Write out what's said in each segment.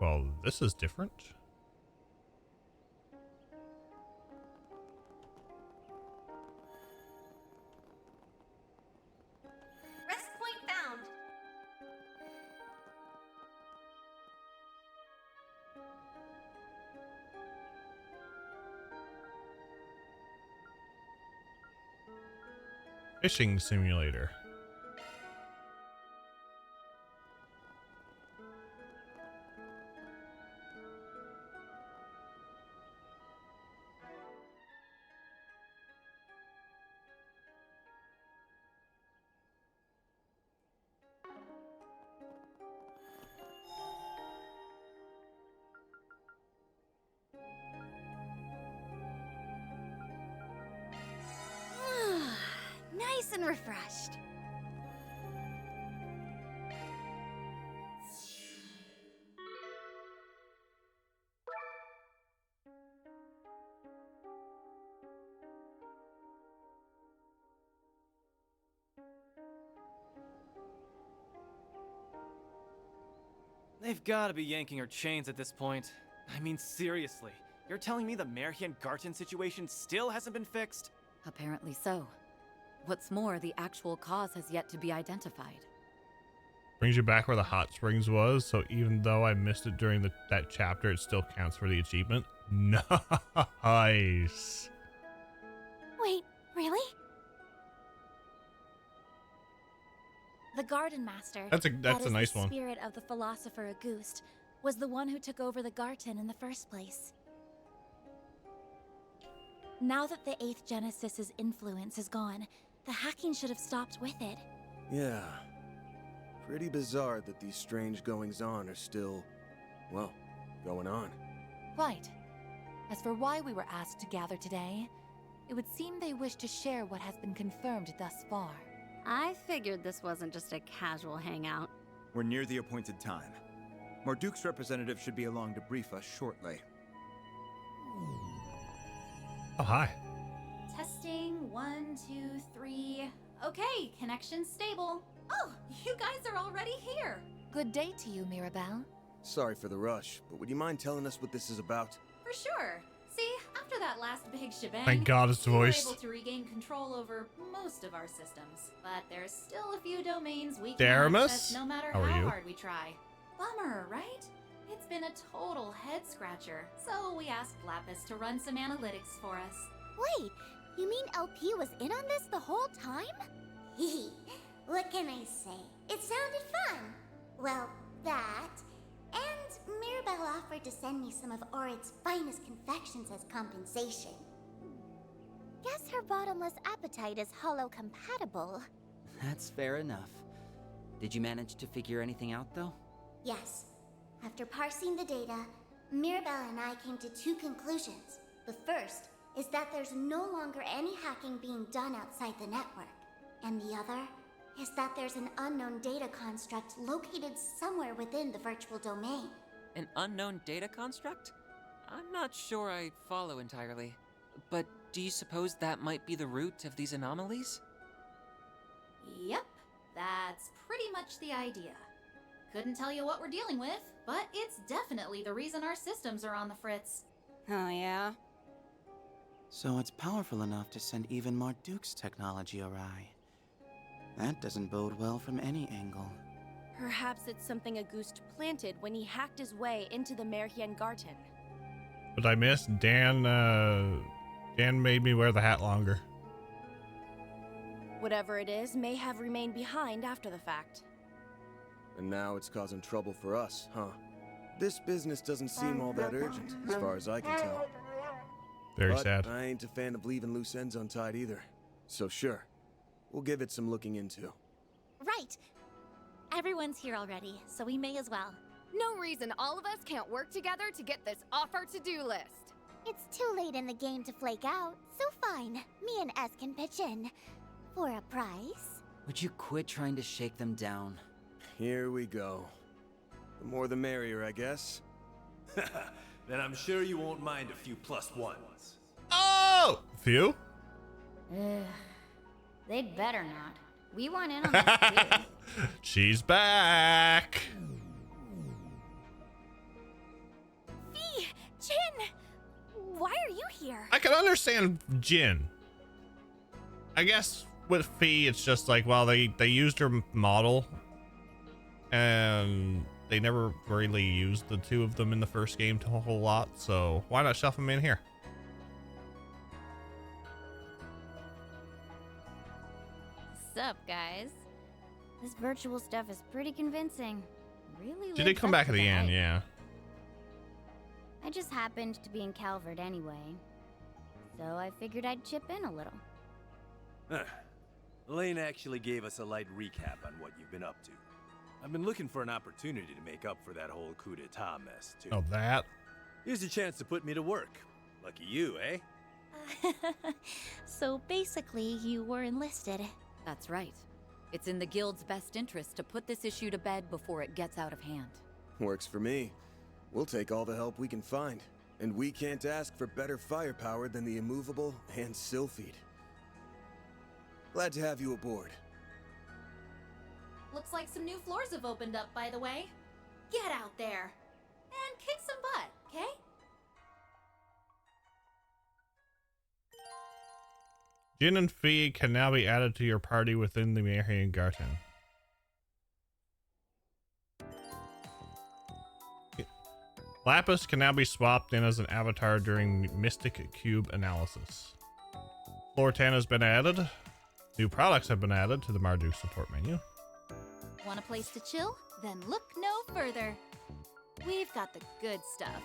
Well, this is different. Rest point found. Fishing simulator. Nice and refreshed. They've got to be yanking our chains at this point. I mean, seriously, you're telling me the Marian Garten situation still hasn't been fixed? Apparently so. What's more, the actual cause has yet to be identified. Brings you back where the hot springs was, so even though I missed it during that chapter, it still counts for the achievement. Nice. Wait, really? The Garden Master. That's a nice the one. Spirit of the philosopher Auguste was the one who took over the Garten in the first place. Now that the 8th Genesis's influence is gone, the hacking should have stopped with it. Yeah. Pretty bizarre that these strange goings-on are still, well, going on. Quite. As for why we were asked to gather today, it would seem they wish to share what has been confirmed thus far. I figured this wasn't just a casual hangout. We're near the appointed time. Marduk's representative should be along to brief us shortly. Oh, hi. Testing, 1, 2, 3. Okay, connection stable. Oh, you guys are already here. Good day to you, Mirabelle. Sorry for the rush, but would you mind telling us what this is about? For sure. See, after that last big shebang, Thank God it's we were voiced. able to regain control over most of our systems. But there's still a few domains we Daramus? can't access no matter How are you? hard we try. Bummer, right? It's been a total head scratcher. So we asked Lapis to run some analytics for us. Wait, you mean LP was in on this the whole time? What can I say? It sounded fun. Well, that, and Mirabelle offered to send me some of Orid's finest confections as compensation. Guess her bottomless appetite is hollow-compatible. That's fair enough. Did you manage to figure anything out, though? Yes. After parsing the data, Mirabelle and I came to 2 conclusions. The first is that there's no longer any hacking being done outside the network. And the other is that there's an unknown data construct located somewhere within the virtual domain. An unknown data construct? I'm not sure I follow entirely. But do you suppose that might be the root of these anomalies? Yep, that's pretty much the idea. Couldn't tell you what we're dealing with, but it's definitely the reason our systems are on the fritz. Oh, yeah? So it's powerful enough to send even Marduk's technology awry. That doesn't bode well from any angle. Perhaps it's something Auguste planted when he hacked his way into the Marian Garten. But I missed Dan. Dan made me wear the hat longer. Whatever it is may have remained behind after the fact. And now it's causing trouble for us, huh? This business doesn't seem all that urgent, as far as I can tell. Very But sad. I ain't a fan of leaving loose ends untied either. So sure, we'll give it some looking into. Right. Everyone's here already, so we may as well. No reason all of us can't work together to get this off our to-do list. It's too late in the game to flake out, so fine. Me and S can pitch in. For a price. Would you quit trying to shake them down? Here we go. The more the merrier, I guess. Then I'm sure you won't mind a few +1s. Oh! Few? They'd better not. We want in on this too. She's back. Why are you here? I can understand Jin. I guess with Fee, it's just like, well, they used her model, and they never really used the two of them in the first game a whole lot, so why not shove them in here? Sup, guys? This virtual stuff is pretty convincing. Really She did come back at the end, yeah. I just happened to be in Calvert anyway, so I figured I'd chip in a little. Lane actually gave us a light recap on what you've been up to. I've been looking for an opportunity to make up for that whole coup d'etat mess, too. Oh, that? Here's a chance to put me to work. Lucky you, eh? So basically, you were enlisted. That's right. It's in the Guild's best interest to put this issue to bed before it gets out of hand. Works for me. We'll take all the help we can find. And we can't ask for better firepower than the immovable and Sylphid. Glad to have you aboard. Looks like some new floors have opened up, by the way. Get out there and kick some butt, okay? Jin and Fee can now be added to your party within the Marian Garten. Lapis can now be swapped in as an avatar during Mystic Cube analysis. Floor 10 has been added. New products have been added to the Marduk support menu. Want a place to chill? Then look no further. We've got the good stuff.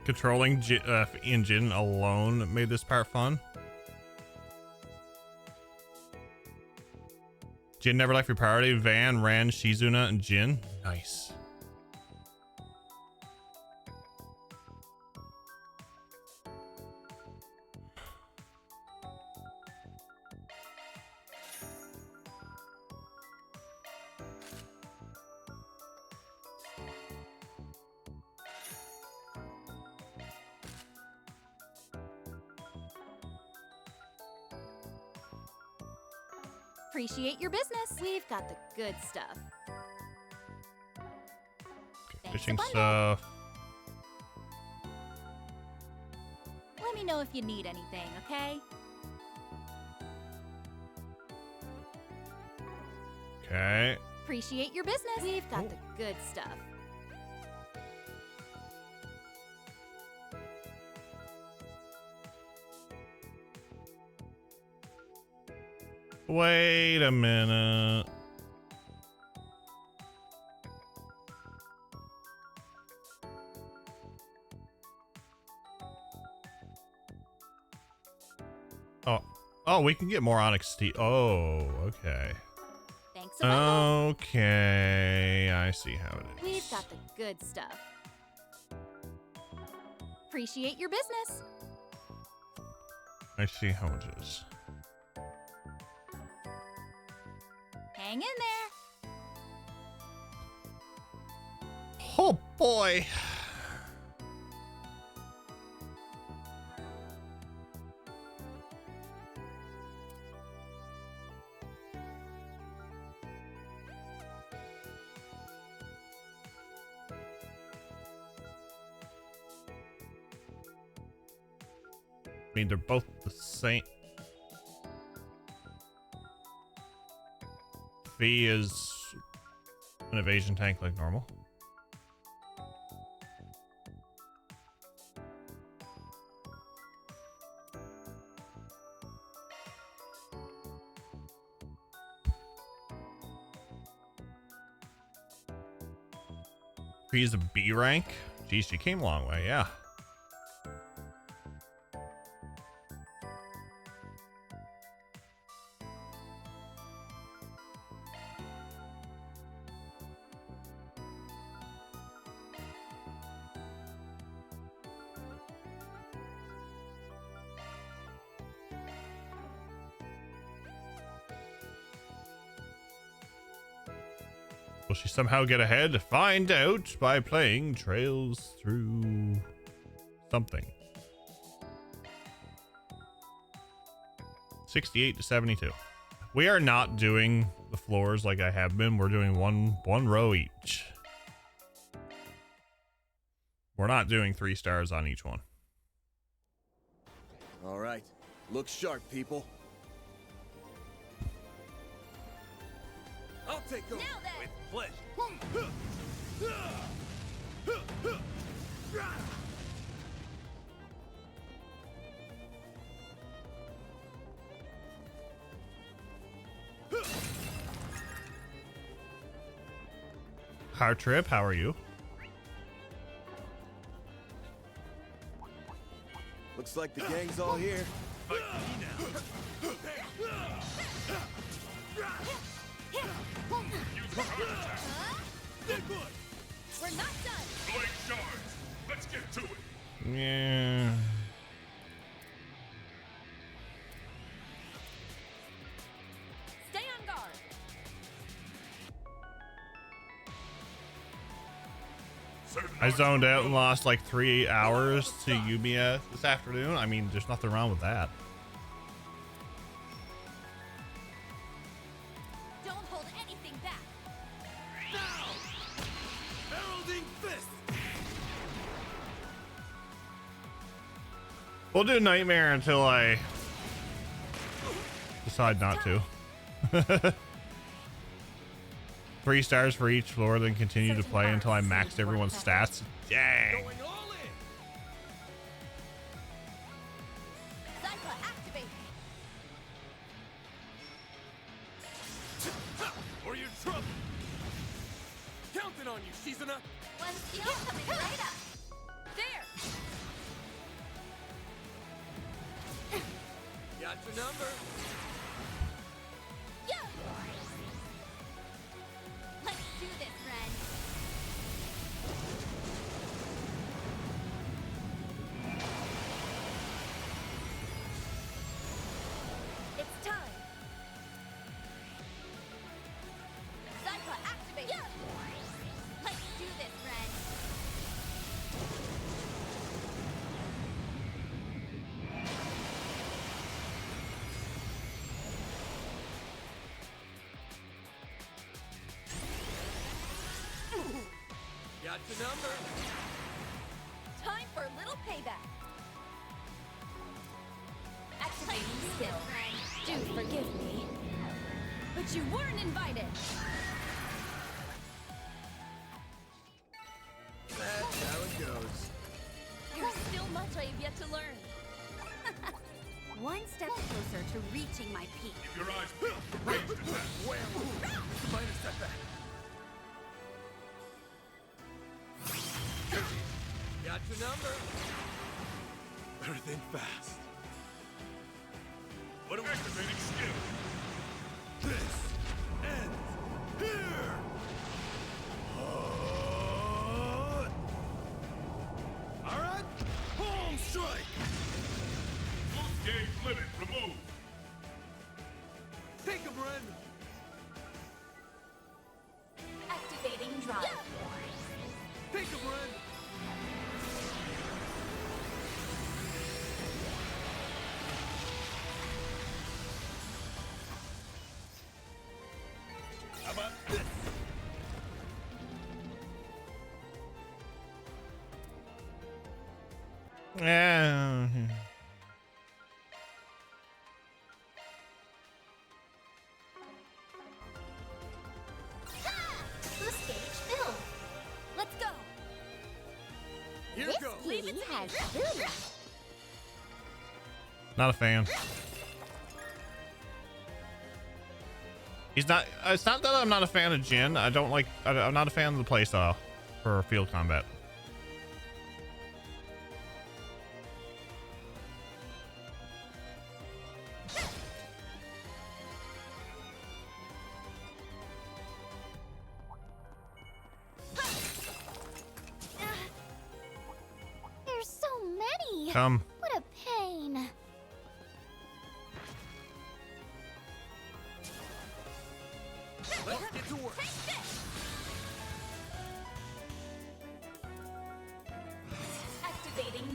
Controlling Jin alone made this part fun. Jin never left your party. Van, Ran, Shizuna, and Jin. Nice. Appreciate your business. We've got the good stuff. Fishing stuff. Let me know if you need anything, okay? Okay. Appreciate your business. We've got the good stuff. Wait a minute. Oh, we can get more Onyx steel. Oh, okay. Thanks a lot. Okay, I see how it is. We've got the good stuff. Appreciate your business. I see how it is. Hang in there. Oh boy. I mean, they're both the same. Fee is an evasion tank like normal. Fee is a B rank. Geez, she came a long way, yeah. Will she somehow get ahead? Find out by playing Trails Through something. 68 to 72. We are not doing the floors like I have been. We're doing one row each. We're not doing 3 stars on each one. All right. Look sharp, people. I'll take over. With pleasure. Hard Trip, how are you? Looks like the gang's all here. We're not done. Blade charge. Let's get to it. Yeah. Stay on guard. I zoned out and lost like 3 hours to Yumiya this afternoon. I mean, there's nothing wrong with that. Don't hold anything back. Heralding fist. We'll do Nightmare until I decide not to. 3 stars for each floor, then continue to play until I maxed everyone's stats. Dang. Going all in. Zypha, activate. Or you're trouble. Counting on you, Shizuna. One skill coming right up. There. Got your number. Yeah. Let's do this, friend. It's time. Zypha, activate. Yeah. Let's do this, friend. Got your number. Time for a little payback. Activating skill. Do forgive me, but you weren't invited. That's how it goes. There's still much I have yet to learn. One step closer to reaching my peak. Keep your eyes peeled for ranged attack. Well, minor setback. Got your number. Better think fast. What are we activating skill? This ends here. All right, home strike. Boost gauge limit removed. Take a Bren. Activating drive. Take a Bren. How about this? Yeah. Boost gauge filled. Let's go. Here This goes. cutie has booty. Not a fan. He's not. It's not that I'm not a fan of Jin. I don't like. I'm not a fan of the playstyle for field combat. There's so many. Come. What a pain. Let's get to work.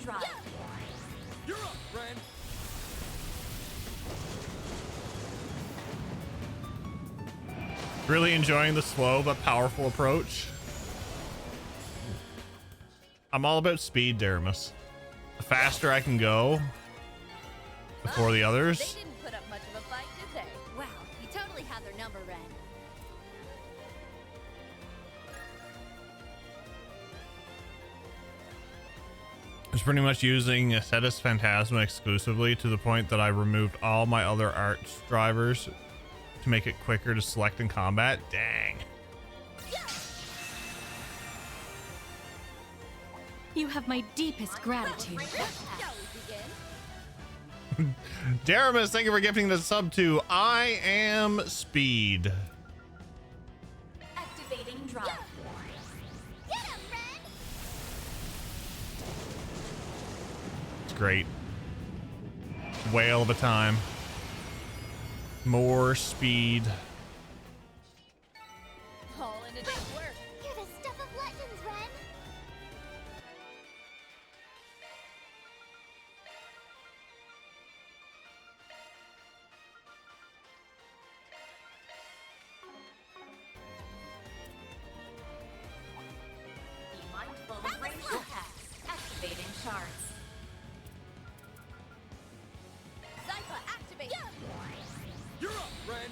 drive. You're up, Ren. Really enjoying the slow but powerful approach. I'm all about speed, Daramus. The faster I can go before the others. They didn't put up much of a fight, did they? Wow, you totally had their number, Ren. I was pretty much using Cetus Phantasma exclusively to the point that I removed all my other arts drivers to make it quicker to select in combat. Dang. You have my deepest gratitude. Daramus, thank you for gifting the sub to I Am Speed. Activating drive. It's great. Whale of a time. More speed. All in a day's work. You're the stuff of legends, Ren. Be mindful of ranged attacks. Activating shards. Zypha, activate. You're up, Ren.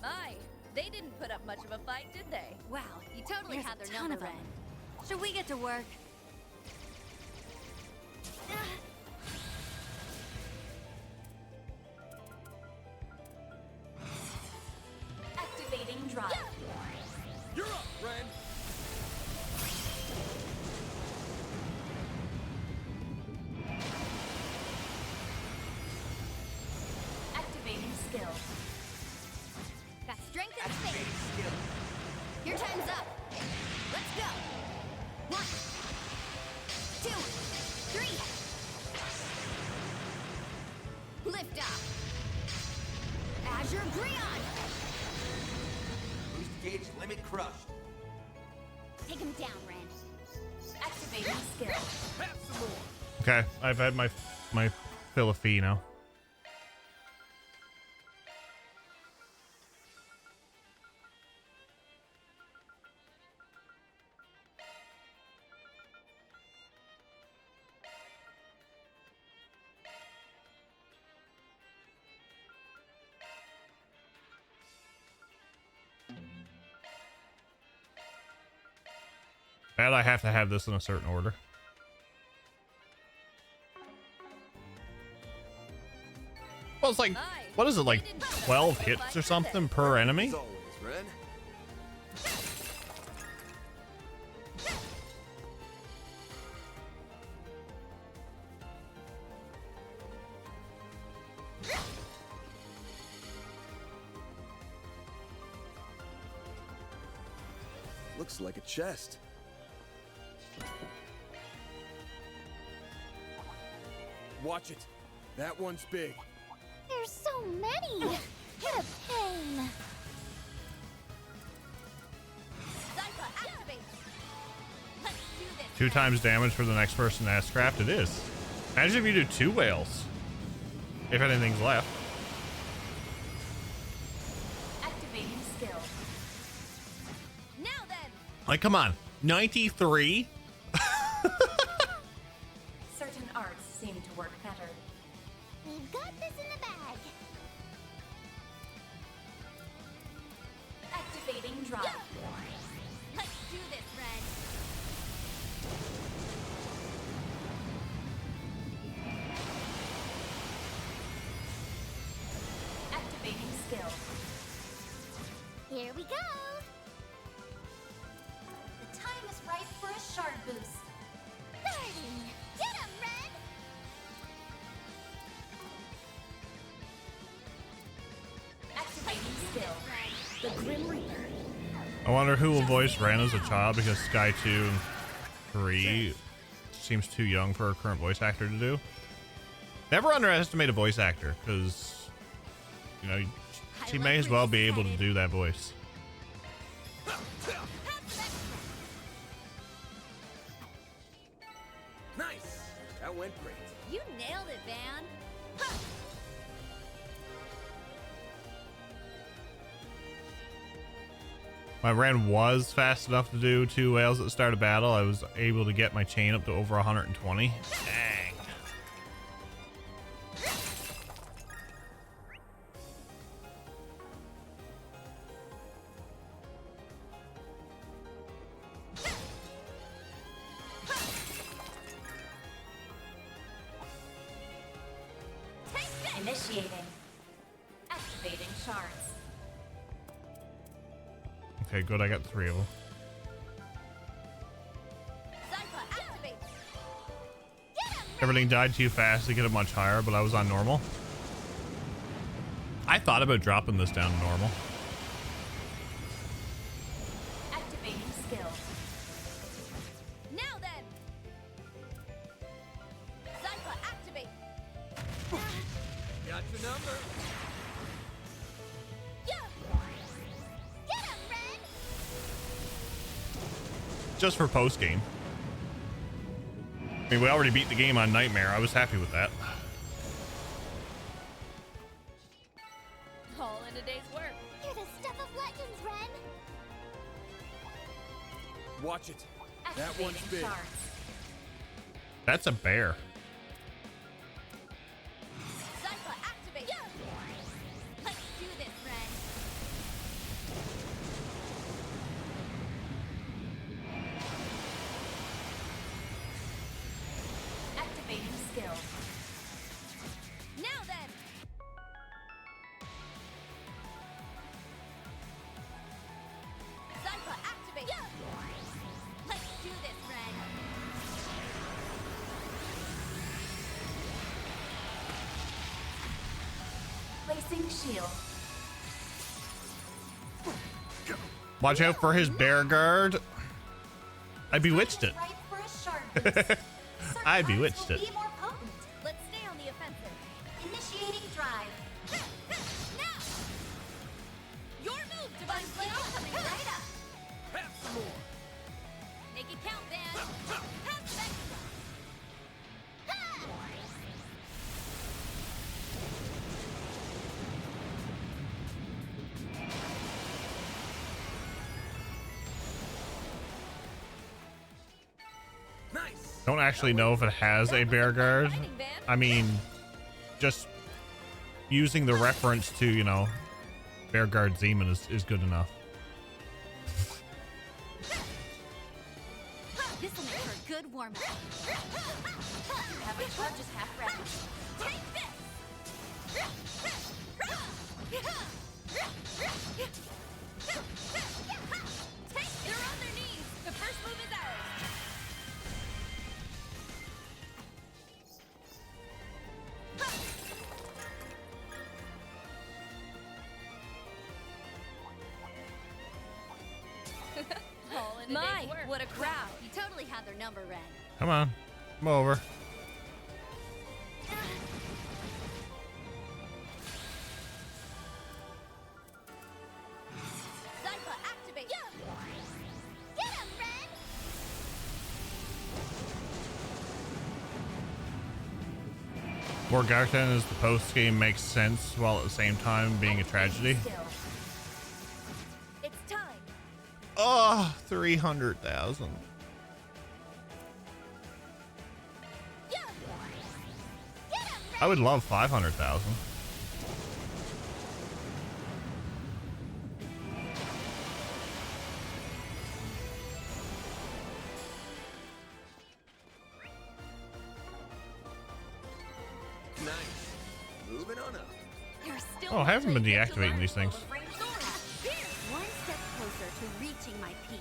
My, they didn't put up much of a fight, did they? Wow, you totally There's had a their ton number, of them. Ren. Should we get to work? Activating drive. You're up, Ren. Activating skill. Got strength and speed. Your time's up. Let's go. 1, 2, 3. Lift off. Azure Breon. Boost gauge limit crushed. Take him down, Ren. Activating skill. Have some more. Okay, I've had my fill of fee now. Bet I have to have this in a certain order. Well, it's like, what is it, like 12 hits or something per enemy? As always, Ren. Looks like a chest. Watch it. That one's big. There's so many. What a pain. Zypha, activate. Let's do this. 2 times damage for the next person that's craft. It is. Imagine if you do 2 whales. If anything's left. Activating skill. Now then. Like, come on. 93? Certain arts seem to work better. We've got this in the bag. Activating drive. Let's do this, Ren. Activating skill. Here we go. The time is right for a shard boost. Starting. Get him, Ren. Activating skill. The Grim Reaper. I wonder who will voice Ren as a child, because Sky 2 and 3 seems too young for a current voice actor to do. Never underestimate a voice actor, because, you know, she may as well be able to do that voice. Nice! That went great. You nailed it, Van. My Ren was fast enough to do 2 whales at the start of battle. I was able to get my chain up to over 120. Dang. Initiating. Activating shards. Okay, good. I got 3 of them. Everything died too fast to get it much higher, but I was on normal. I thought about dropping this down to normal. Activating skill. Now then. Zypha, activate. Got your number. Get him, Ren! Just for post game. I mean, we already beat the game on Nightmare. I was happy with that. All in a day's work. You're the stuff of legends, Ren! Watch it. That one's Activating big. shards. That's a bear. Zypha, activate. Let's do this, Ren. Activating skill. Now then. Zypha, activate. Let's do this, Ren. Placing shield. Watch out for his bear guard. I bewitched it. Right for a shard boost. I Sometimes bewitched will it. Be more potent. Let's stay on the offensive. Initiating drive. Now. Your move, Divine Flow Flame. coming right up. Have some more. Make it count, Van. Have some extra. Nice. Don't actually know if it has a bear guard. I mean, just using the reference to, you know, bear guard Zeman is good enough. This will make for a good warm-up. Have a charges half ready. Take this. They're on their knees. The first move is ours. All in a day's work. What a crowd. You totally had their number, Ren. Come on. Come over. Zypha, activate. Get him, Ren! Morgarten as the post game makes sense while at the same time being a tragedy. Skill. It's time. Oh, 300,000. I would love 500,000. Nice. Moving on up. There's still Oh, I haven't been deactivating these things. Here, one step closer to reaching my peak.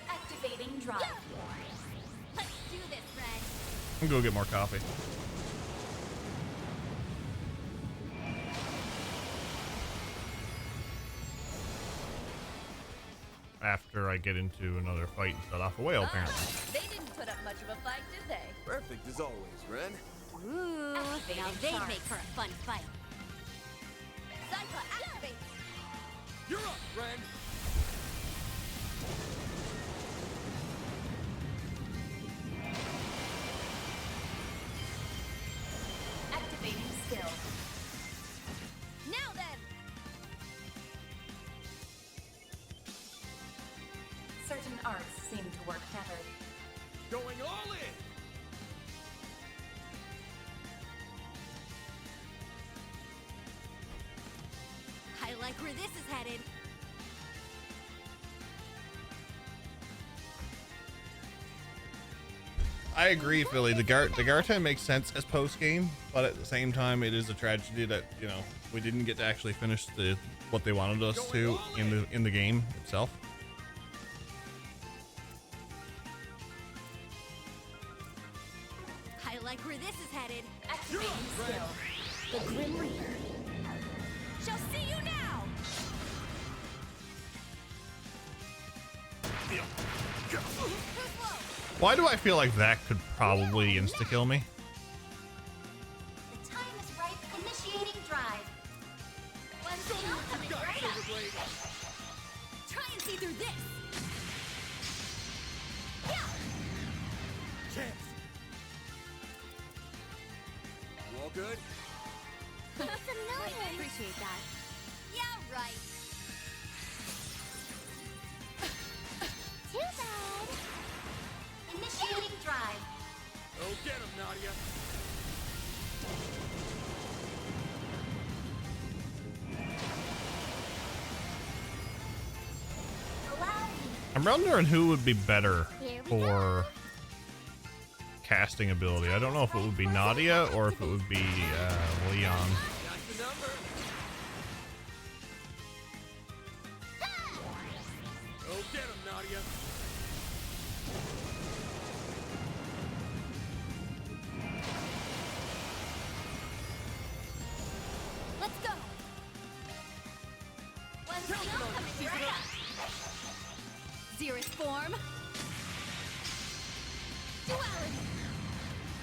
Activating drive. Let's do this, Ren. I'm gonna go get more coffee. After I get into another fight and set off a whale, apparently. They didn't put up much of a fight, did they? Perfect as always, Ren. Ooh, Activating now they charge. make for a fun fight. Zypha, activate! You're up, Ren. Activating skill. Now then! Certain arts seem to work better. Going all in. I like where this is headed. I agree, Philly. The Garten makes sense as post game, but at the same time, it is a tragedy that, you know, we didn't get to actually finish what they wanted us to in the game itself. I like where this is headed. Activating skill. The Grim Reaper. Shall see you now! Why do I feel like that could probably insta-kill me? The time is ripe. Initiating drive. One skill coming right up. Try and see through this. Chance. You all good? That's annoying. I appreciate that. Yeah, right. Too bad. Initiating drive. Go get him, Nadia. Allow me. I'm wondering who would be better for casting ability. I don't know if it would be Nadia or if it would be Leon. Got the number. Go get him, Nadia. Let's go. One skill coming right up. Xerus form. Duality.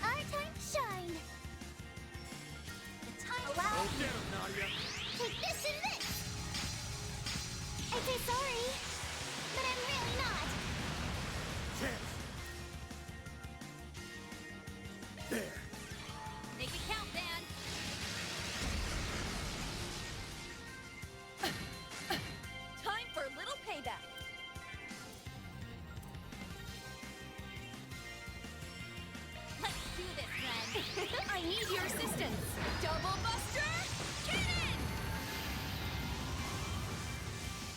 Our time to shine. The time Go allow get him, Nadia. Take this and this. I'd say sorry, but I'm really not. Chance. There. Make it count, Dan. Time for a little payback. Let's do this, Ren. I need your assistance. Double Buster, cannon!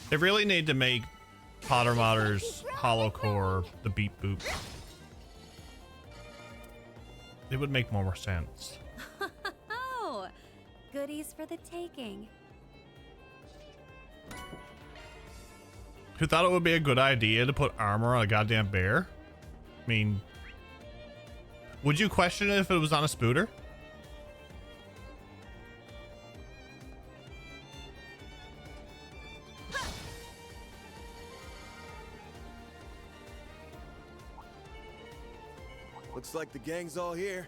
They really need to make Potter Modder's Hollow Core the Beep Boop. It would make more sense. Oh, goodies for the taking. Who thought it would be a good idea to put armor on a goddamn bear? I mean, would you question it if it was on a Spooter? Looks like the gang's all here.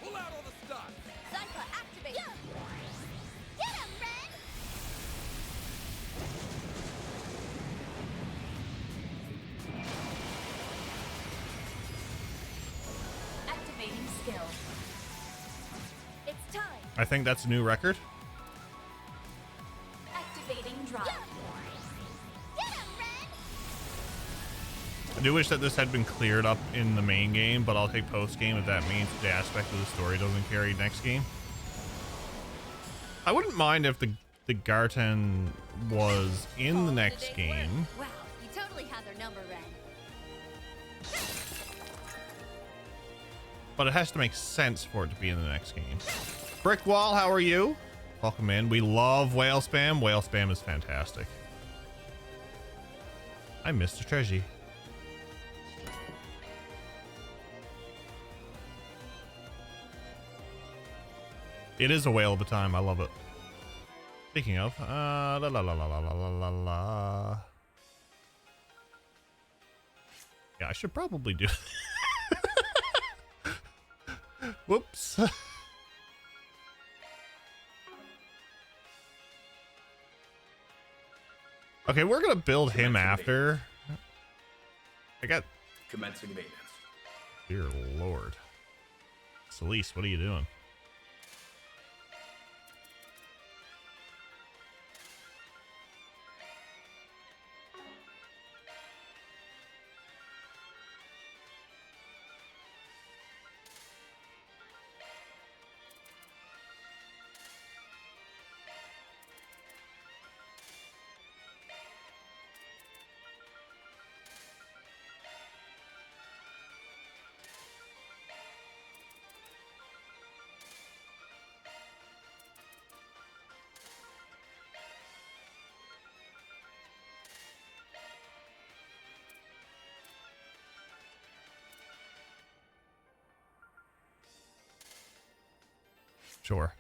Pull out all the stops. Zypha, activate. Get him, Ren! Activating skill. It's time. I think that's a new record. Activating drive. Get him, Ren! I do wish that this had been cleared up in the main game, but I'll take post game if that means the aspect of the story doesn't carry next game. I wouldn't mind if the Garten was in the next game. Wow, you totally had their number, Ren. but it has to make sense for it to be in the next game. Brick Wall, how are you? Welcome in. We love whale spam. Whale spam is fantastic. I'm Mr. Treasure. It is a whale of a time. I love it. Speaking of, la la la la la la la la. Yeah, I should probably do. Whoops. Okay, we're gonna build him after. I got. Commencing maintenance. Dear Lord. Celeste, what are you doing? Sure.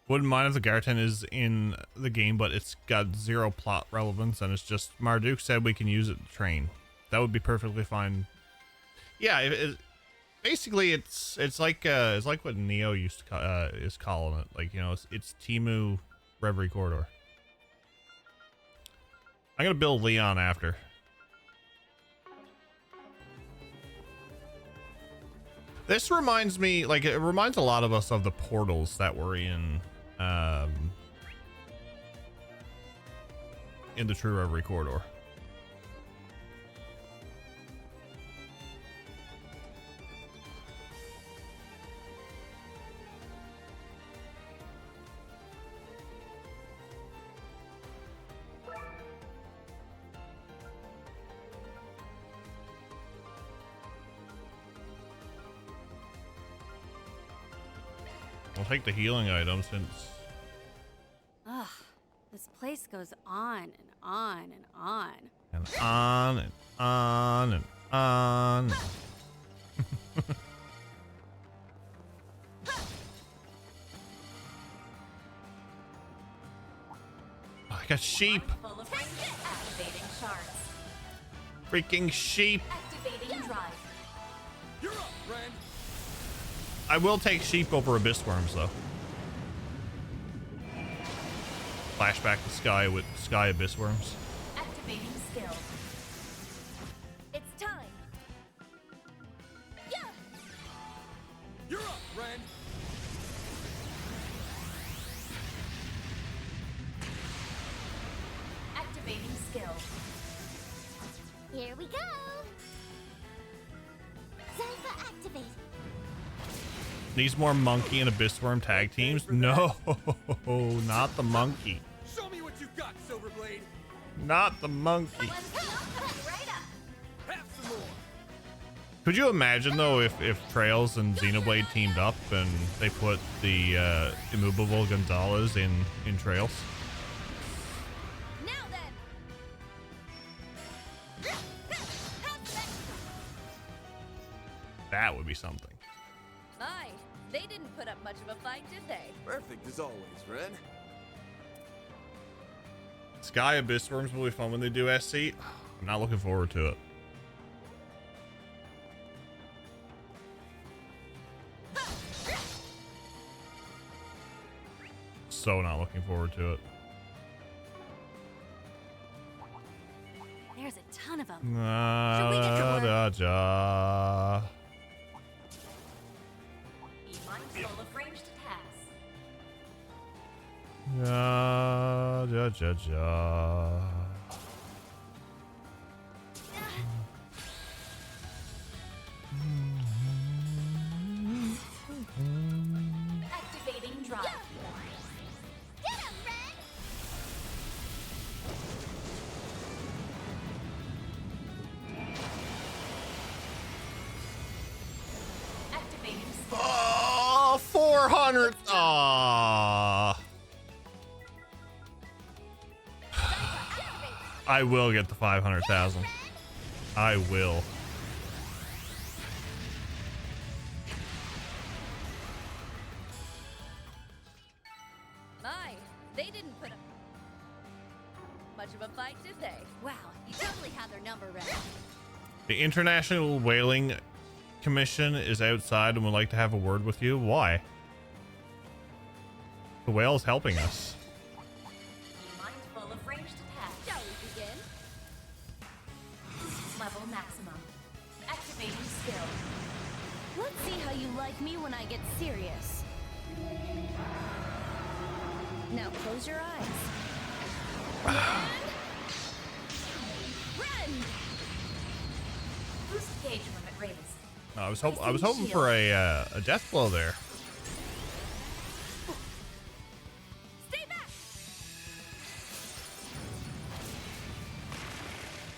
Wouldn't mind if the Garten is in the game, but it's got zero plot relevance, and it's just Marduk said we can use it to train. That would be perfectly fine. Yeah, basically it's like what Neo used to is calling it. Like, you know, it's Timu Reverie Corridor. I'm gonna build Leon after. This reminds me, like, it reminds a lot of us of the portals that were in the True Reverie Corridor. I'll take the healing item since... Ugh, this place goes on and on and on. And on and on and on. I got sheep. Full of activating shards. Freaking sheep. Activating drive. You're up, friend. I will take sheep over abyss worms though. Flashback to Sky with Sky abyss worms. Activating skill. It's time. Yeah. You're up, friend. Activating skill. Here we go. Zypha activate. Needs more monkey and abyss worm tag teams? No, not the monkey. Show me what you got, Silverblade. Not the monkey. Right up. Have some more. Could you imagine though if Trails and Xenoblade teamed up and they put the immovable Gonzalez in Trails? Now then. That would be something. My, they didn't put up much of a fight, did they? Perfect as always, Red. Sky abyss worms will be fun when they do SC. I'm not looking forward to it. So not looking forward to it. There's a ton of them. Should we get to work? Be mindful of ranged attacks. Activating drive. Get him, Red! Activating 400. Aww. I will get the 500,000. I will. My, they didn't put up much of a fight, did they? Wow, you totally had their number right. The International Whaling Commission is outside and would like to have a word with you. Why? The whale's helping us. Be mindful of ranged attack. Shall we begin? Level maximum. Activating skill. Let's see how you like me when I get serious. Now close your eyes. And... Rend! Boost gauge limit raised. I was hoping for a death blow there. Stay back!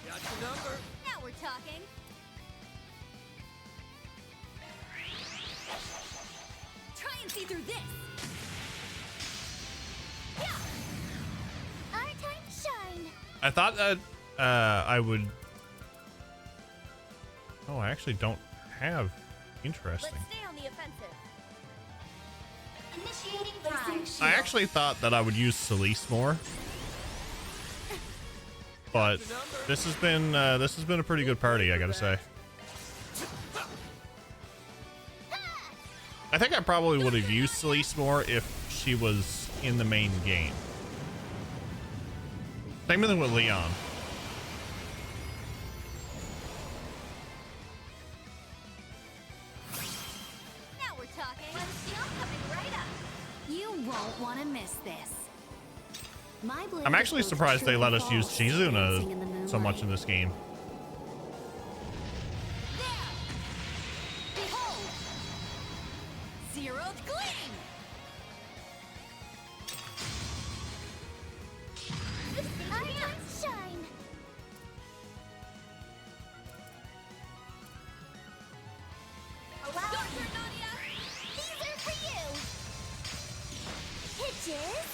Got your number. Now we're talking. Try and see through this. Yeah. Our time to shine. I thought that I would. Oh, I actually don't have. Interesting. Let's stay on the offensive. Initiating placing shield. I actually thought that I would use Celeste more, but this has been a pretty good party, I gotta say. I think I probably would have used Celeste more if she was in the main game. Same thing with Leon. Now we're talking. Shield coming right up. You won't want to miss this. My blade I'm actually is both surprised they true let and us use false, dancing in the Shizuna so much moonlight. in this game. Behold! Zeroed gleam! Our time to shine. Your turn, Nadia! These are for you. Hitches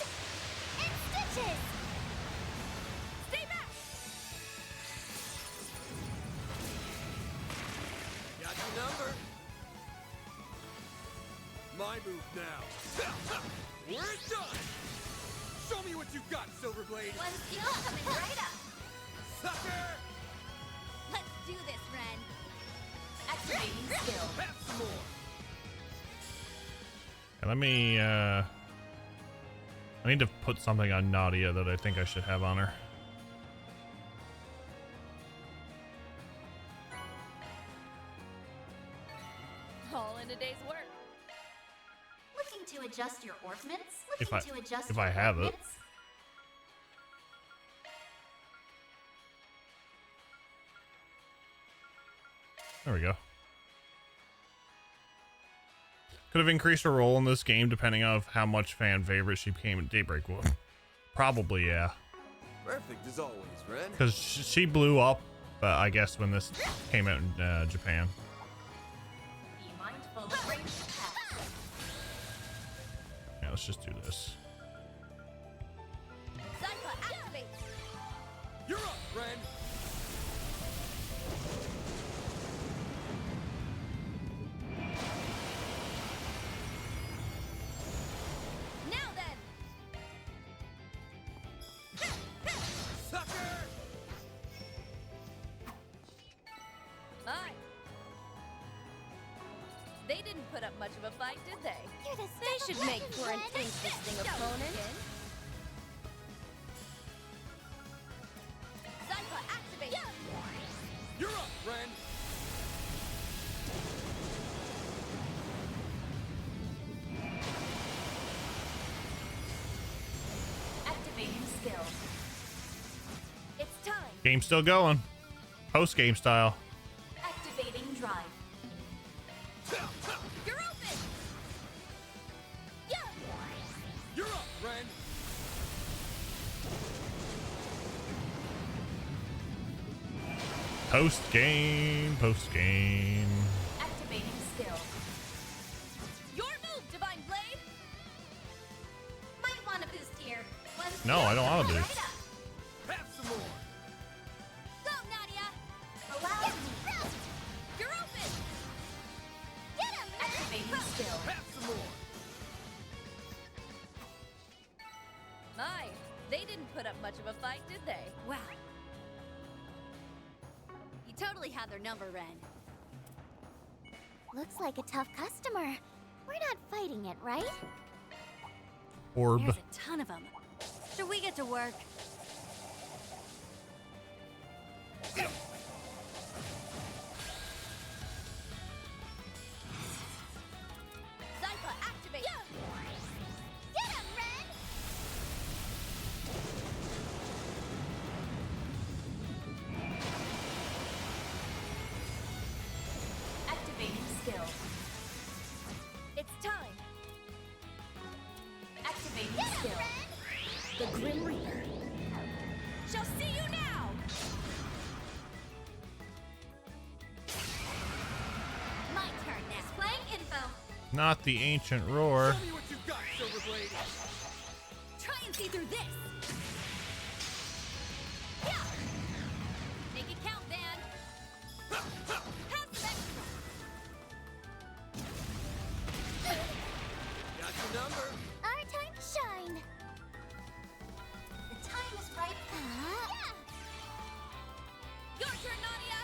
and stitches. Stay back! Got your number. My move now. We're done. Show me what you got, Silverblade. One shield coming right up. Sucker! Let's do this, Ren. Activating skill. Have some more. Okay, let me I need to put something on Nadia that I think I should have on her. All in a day's work. Looking to adjust your ornaments? If Looking to adjust if your I have it. ornaments? There we go. Could have increased her role in this game depending on how much fan favorite she became at Daybreak. Well, probably, yeah. Perfect as always, Ren. Because she blew up, I guess, when this came out in Japan. Be mindful of ranged attack. Yeah, let's just do this. Zypha, activate! You're up, Ren. Now then! Sucker! My. They didn't put up much of a fight, did they? You're the They stuff of should make legend, for an Ren. interesting opponent. Zypha, activate! You're up, Ren. Activating skill. It's time! Game's still going. Post game style. Activating drive. You're open! Yeah! You're up, Ren. Post game. Post game. Activating skill. Your move, Divine Blade! No, I don't want to boost. Have some more. Go, Nadia! Allow me. You're open! Get him! Activating skill. Have some more. My, they didn't put up much of a fight, did they? Wow. You totally had their number, Ren. Looks like a tough customer. We're not fighting it, right? Orb. There's a ton of them. Should we get to work? Zypha, activate! Get him, Ren! Activating skill. It's time! Activating skill. The Grim Reaper shall see you now! My turn now. Displaying info. Not the ancient roar. Show me what you got, Silverblade. Try and see through this! Yeah! Make it count, Van! Have some extra! Got your number. Our time to shine. The time is right. Yeah. Your turn, Nadia!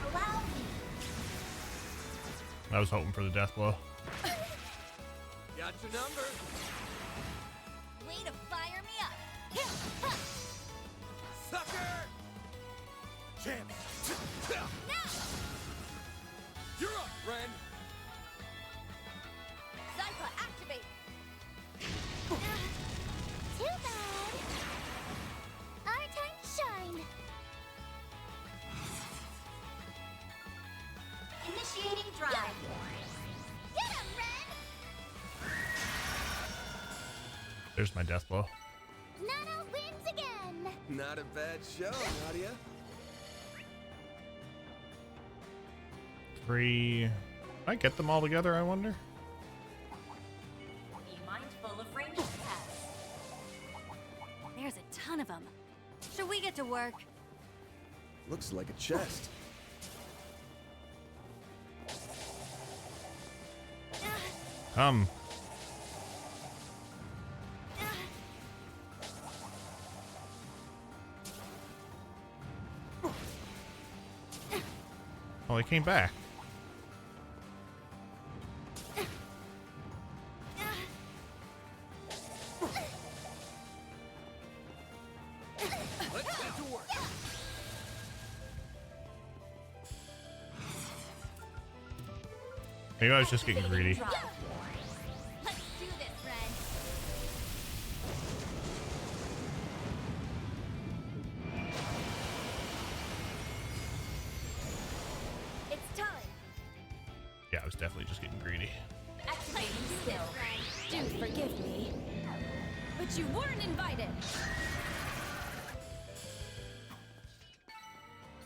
Allow me. I was hoping for the death blow. Got your number. Way to fire me up! Sucker. Chance. Now! You're up, Ren. Zypha, activate! Too bad. Our time to shine. Initiating drive. Get him, Ren! There's my death blow. Nana wins again. Not a bad show, Nadia. 3. Did I get them all together, I wonder? Be mindful of ranged attacks. There's a ton of them. Should we get to work? Looks like a chest. Come. Oh, they came back. Let's get to work. Maybe I was just getting greedy. Let's do this, Ren! It's time! Yeah, I was definitely just getting greedy. Activating skill. Do forgive me, but you weren't invited!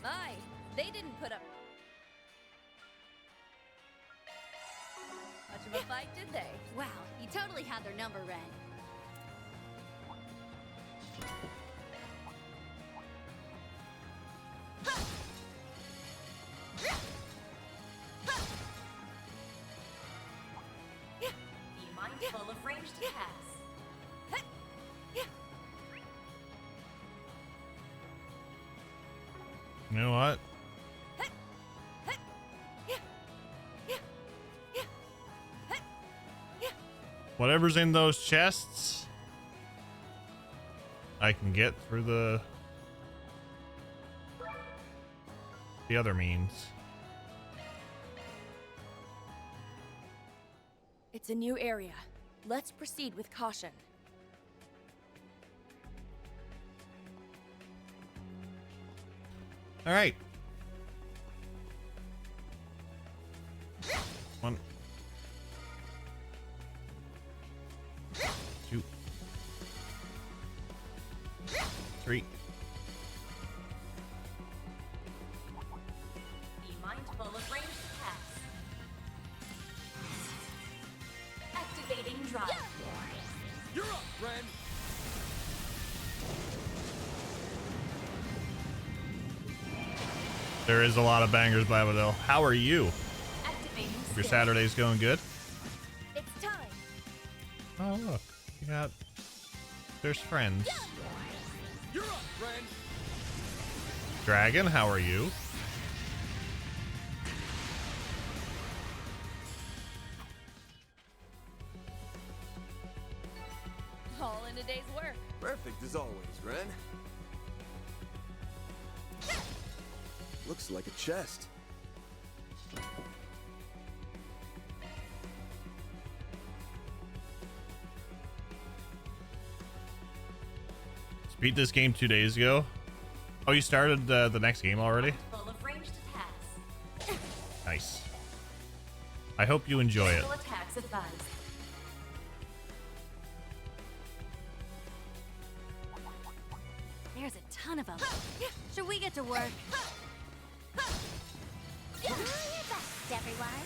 My, they didn't put up much of a fight, did they? Wow, you totally had their number, Ren. Be mindful of ranged attacks. You know what? Whatever's in those chests, I can get through the other means. It's a new area. Let's proceed with caution. All right. 1, 2, 3, There is a lot of bangers, Babadil. How are you? Activating Hope your skill. Saturday's going good. It's time. Oh, look. You got... There's friends. You're up, friend. Dragon, how are you? All in a day's work. Perfect as always, Ren. Looks like a chest. Beat this game 2 days ago. Oh, you started the next game already? Full of ranged attacks. Nice. I hope you enjoy it. Full attacks advised. There's a ton of them. Should we get to work? Do your best, everyone.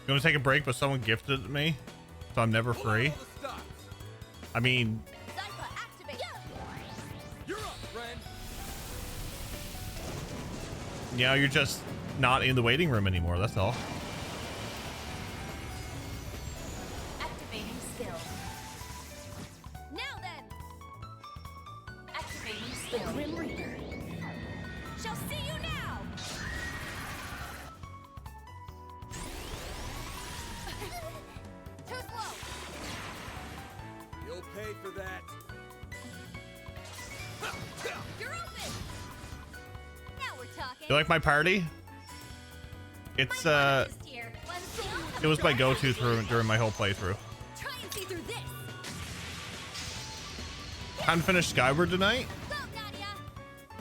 Gonna take a break, but someone gifted it me, so I'm never free. I mean, You're up, friend. yeah, you're just not in the waiting room anymore. That's all. Activating skill. Now then, Activating skill. Grim Reaper. Shall see you now. Too slow. You'll pay for that. You're open. Now we're talking. You like my party? It's it was my go-to during my whole playthrough. Try and see through this. Time to finish Skyward tonight. Go, Nadia.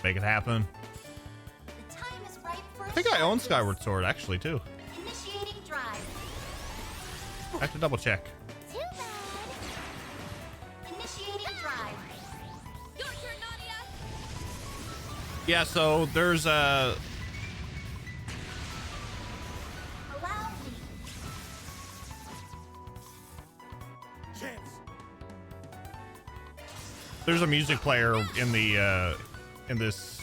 Make it happen. The time is ripe for I think I own Skyward Sword actually too. initiating drive. I have to double check. Too bad. Initiating drive. Your turn, Nadia. Yeah, so there's Allow me. there's a music player in the in this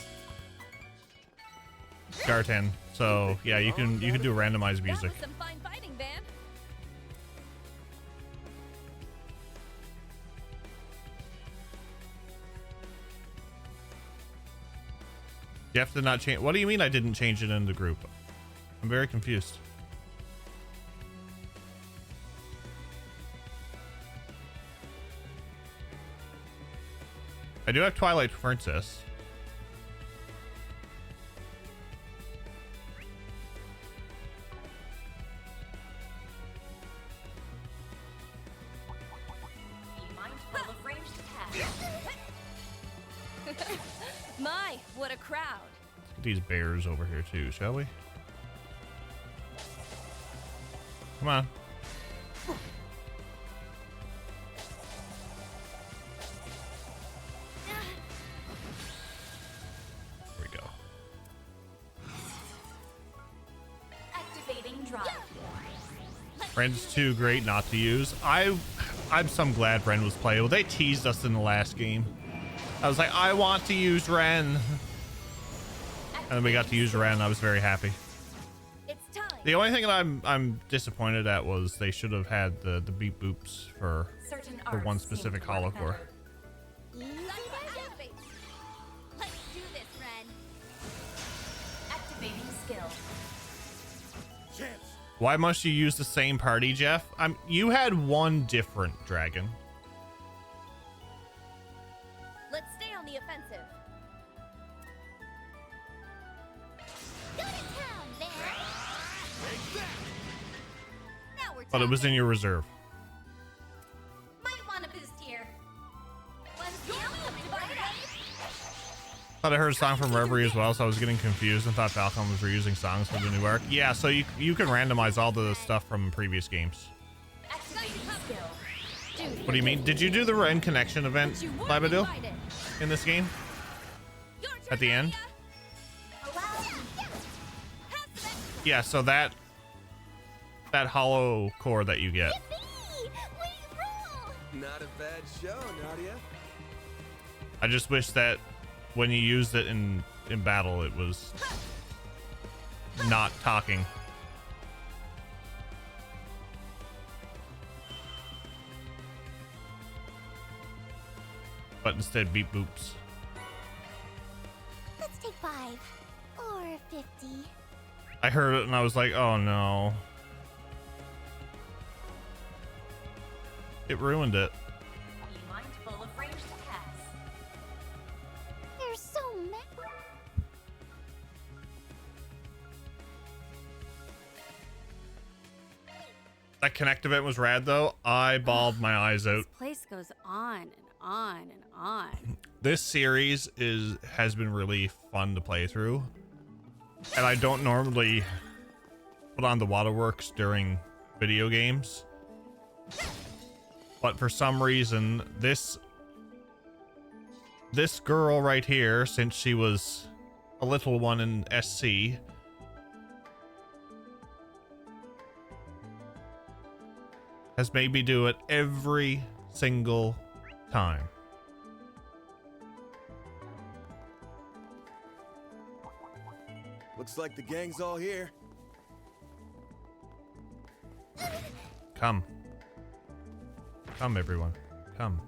Garten. So yeah, you can do randomized music. That was some fine fighting, Van. You have to not change. What do you mean I didn't change it in the group? I'm very confused. I do have Twilight Princess. Be mindful of ranged attacks. My, what a crowd. Let's get these bears over here too, shall we? Come on. There we go. Activating drive. Ren's too great not to use. I'm glad Ren was playable. They teased us in the last game. I was like, I want to use Ren. And then we got to use Ren. I was very happy. It's time. The only thing that I'm disappointed at was they should have had the beep boops for Certain one arts specific seem to work holocore. better. Activate. Let's do this, Ren. Activating skill. Why must you use the same party, Jeff? You had one different dragon. Let's stay on the offensive. Go to town, Van. Now we're But it was talking. in your reserve. Might want a boost here. One skill, Thought I heard a song from Reverie as well, so I was getting confused and thought Falcon was reusing songs for the new arc. Yeah, so you can randomize all the stuff from previous games. activating skill. What do you mean? Did you do the Ren Connection event, Libadil, in this game? At the end? Yeah, so that hollow core that you get. Not a bad show, Nadia. I just wish that when you used it in battle, it was not talking. But instead beep boops. Let's take 5 or 50. I heard it and I was like, oh no. It ruined it. Be mindful of ranged attacks. There's so many. That Connect event was rad though. I bawled my eyes out. This place goes on and on and on. This series has been really fun to play through. And I don't normally put on the waterworks during video games. But for some reason, this girl right here, since she was a little one in SC, has made me do it every single time. Looks like the gang's all here. Come. Come, everyone. Come.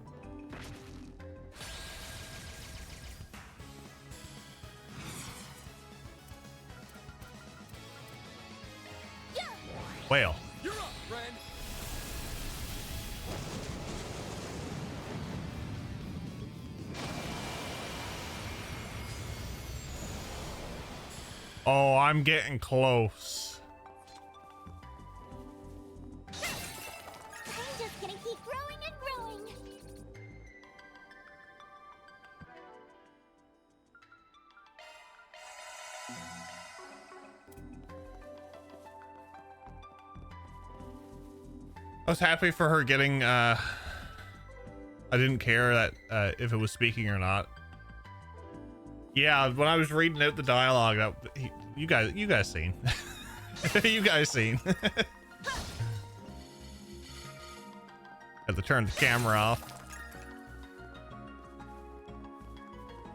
Whale. You're up, friend. Oh, I'm getting close. I'm just gonna keep growing and growing. I was happy for her getting, I didn't care that, if it was speaking or not. Yeah, when I was reading out the dialogue, you guys seen. You guys seen. Had to turn the camera off.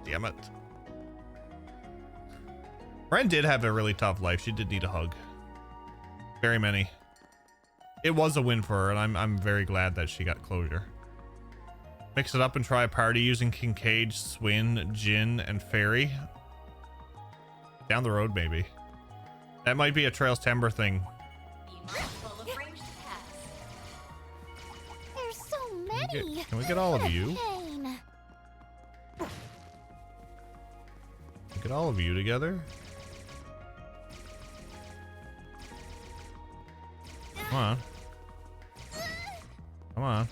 Damn it. Ren did have a really tough life. She did need a hug. Very many. It was a win for her, and I'm very glad that she got closure. Mix it up and try a party using Kincaid, Swin, Jin, and Fairy. Down the road, maybe. That might be a Trails Timber thing. Be mindful of ranged attacks. There's so many. Can we get all of What a you? pain. Get all of you together? Come on. Come on.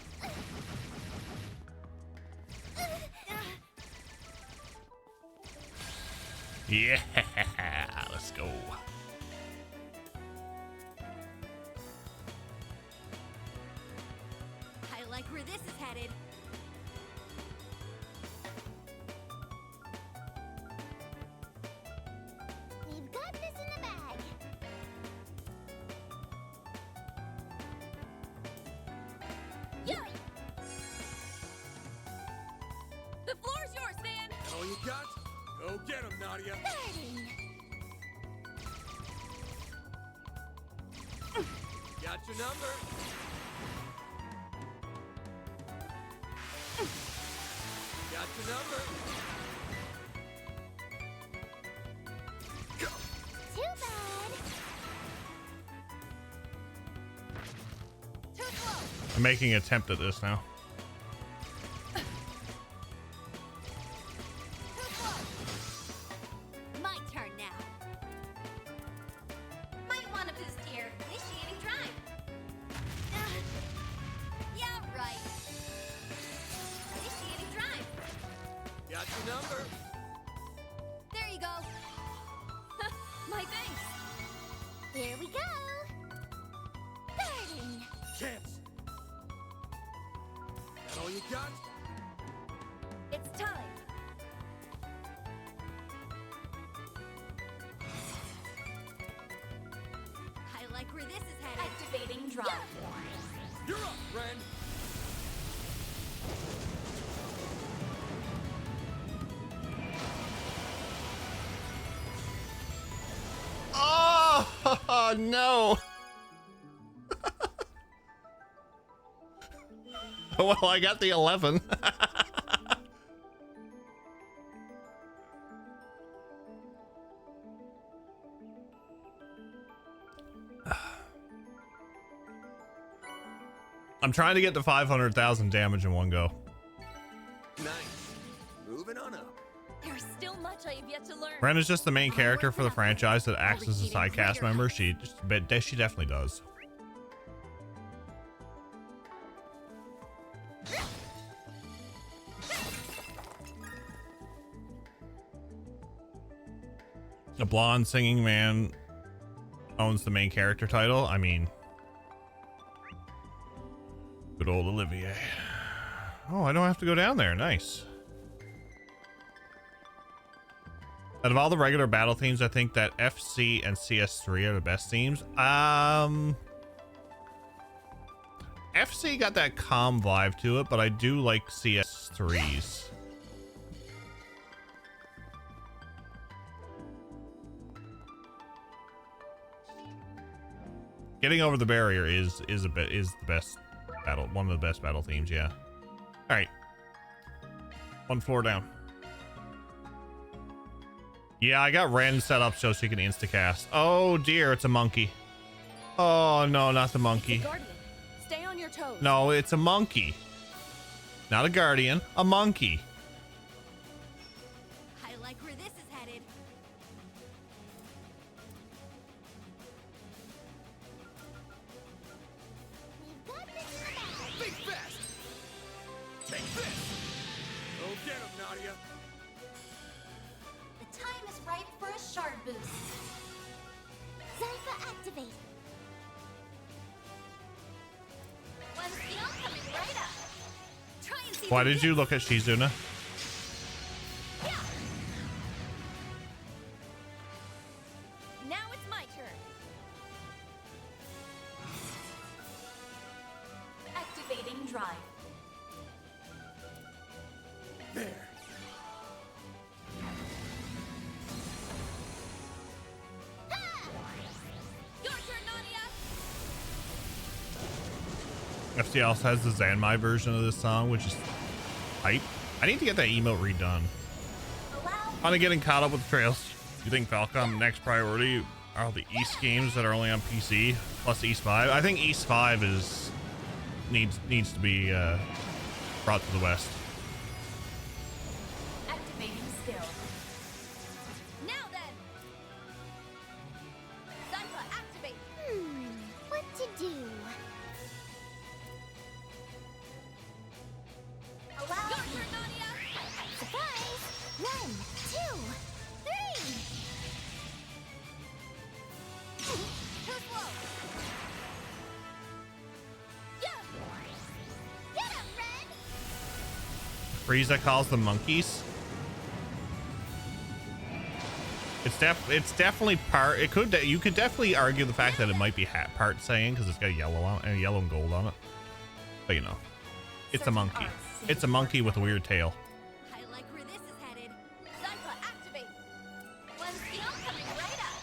Yeah, let's go. I like where this is headed. We've got this in the bag. Yeah. The floor's yours, man. All you got? Go get him, Nadia. Got your number. Got your number. Too bad. Too slow. I'm making an attempt at this now. My turn now. Might want to boost here. Initiating drive. Yeah, right. Initiating drive. Got your number. There you go. My thanks. Here we go. Burning. Chance. That all you got? It's time. I like where this is headed. Activating drive. You're up, friend. Oh no. Well, I got the 11. I'm trying to get to 500,000 damage in one go. Nice. Moving on up. There's still much I have yet to learn. Ren is just the main character for the franchise that acts as a side cast member. She definitely does. A blonde singing man owns the main character title. I mean, good old Olivier. Oh, I don't have to go down there. Nice. Out of all the regular battle themes, I think that FC and CS3 are the best themes. FC got that calm vibe to it, but I do like CS3's. Getting over the barrier is the best battle, one of the best battle themes, yeah. All right, one floor down. Yeah, I got Ren set up so she can instacast. Oh dear, it's a monkey. Oh no, not the monkey. Guardian, stay on your toes. No, it's a monkey. Not a guardian, a monkey. I like where this is headed. Think fast! Take this! Go get him, Nadia! The time is right for a shard boost. Zypher activate. One skill coming right up. Try and see. Why did you look at Shizuna? Now it's my turn. Activating drive. There. Your turn, Nadia. FC also has the Zanmai version of this song, which is hype. I need to get that emote redone. On to getting caught up with the trails. You think Falcom next priority are the East games that are only on PC plus East 5? I think East 5 is needs to be brought to the West. Activating skill. Now then. Zypher activate. What to do? Allow Your turn, Nadia. Surprise! 1, 2, 3. Too slow. Yeah. Get him, Ren! Frieza calls them monkeys. It's definitely part. It could you could definitely argue the fact that it might be part saying because it's got yellow on and yellow and gold on it. But you know, it's a monkey. It's a monkey with a weird tail. I like where this is headed. Zypher activate. One skill coming right up.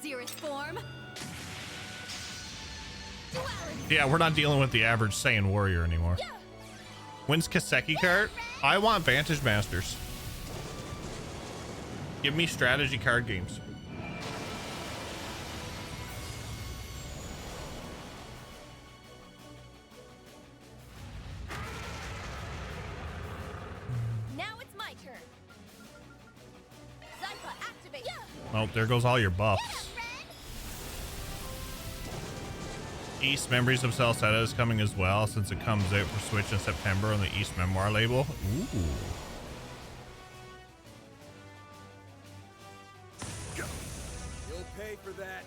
Zerus form. Duality. Yeah, we're not dealing with the average Saiyan warrior anymore. Yeah. When's Kaseki card? I want Vantage Masters. Give me strategy card games. Now it's my turn. Zypher activate. Yeah. Oh, there goes all your buffs. East Memories of Celceta is coming as well, since it comes out for Switch in September on the East Memoir label. Ooh. You'll pay for that.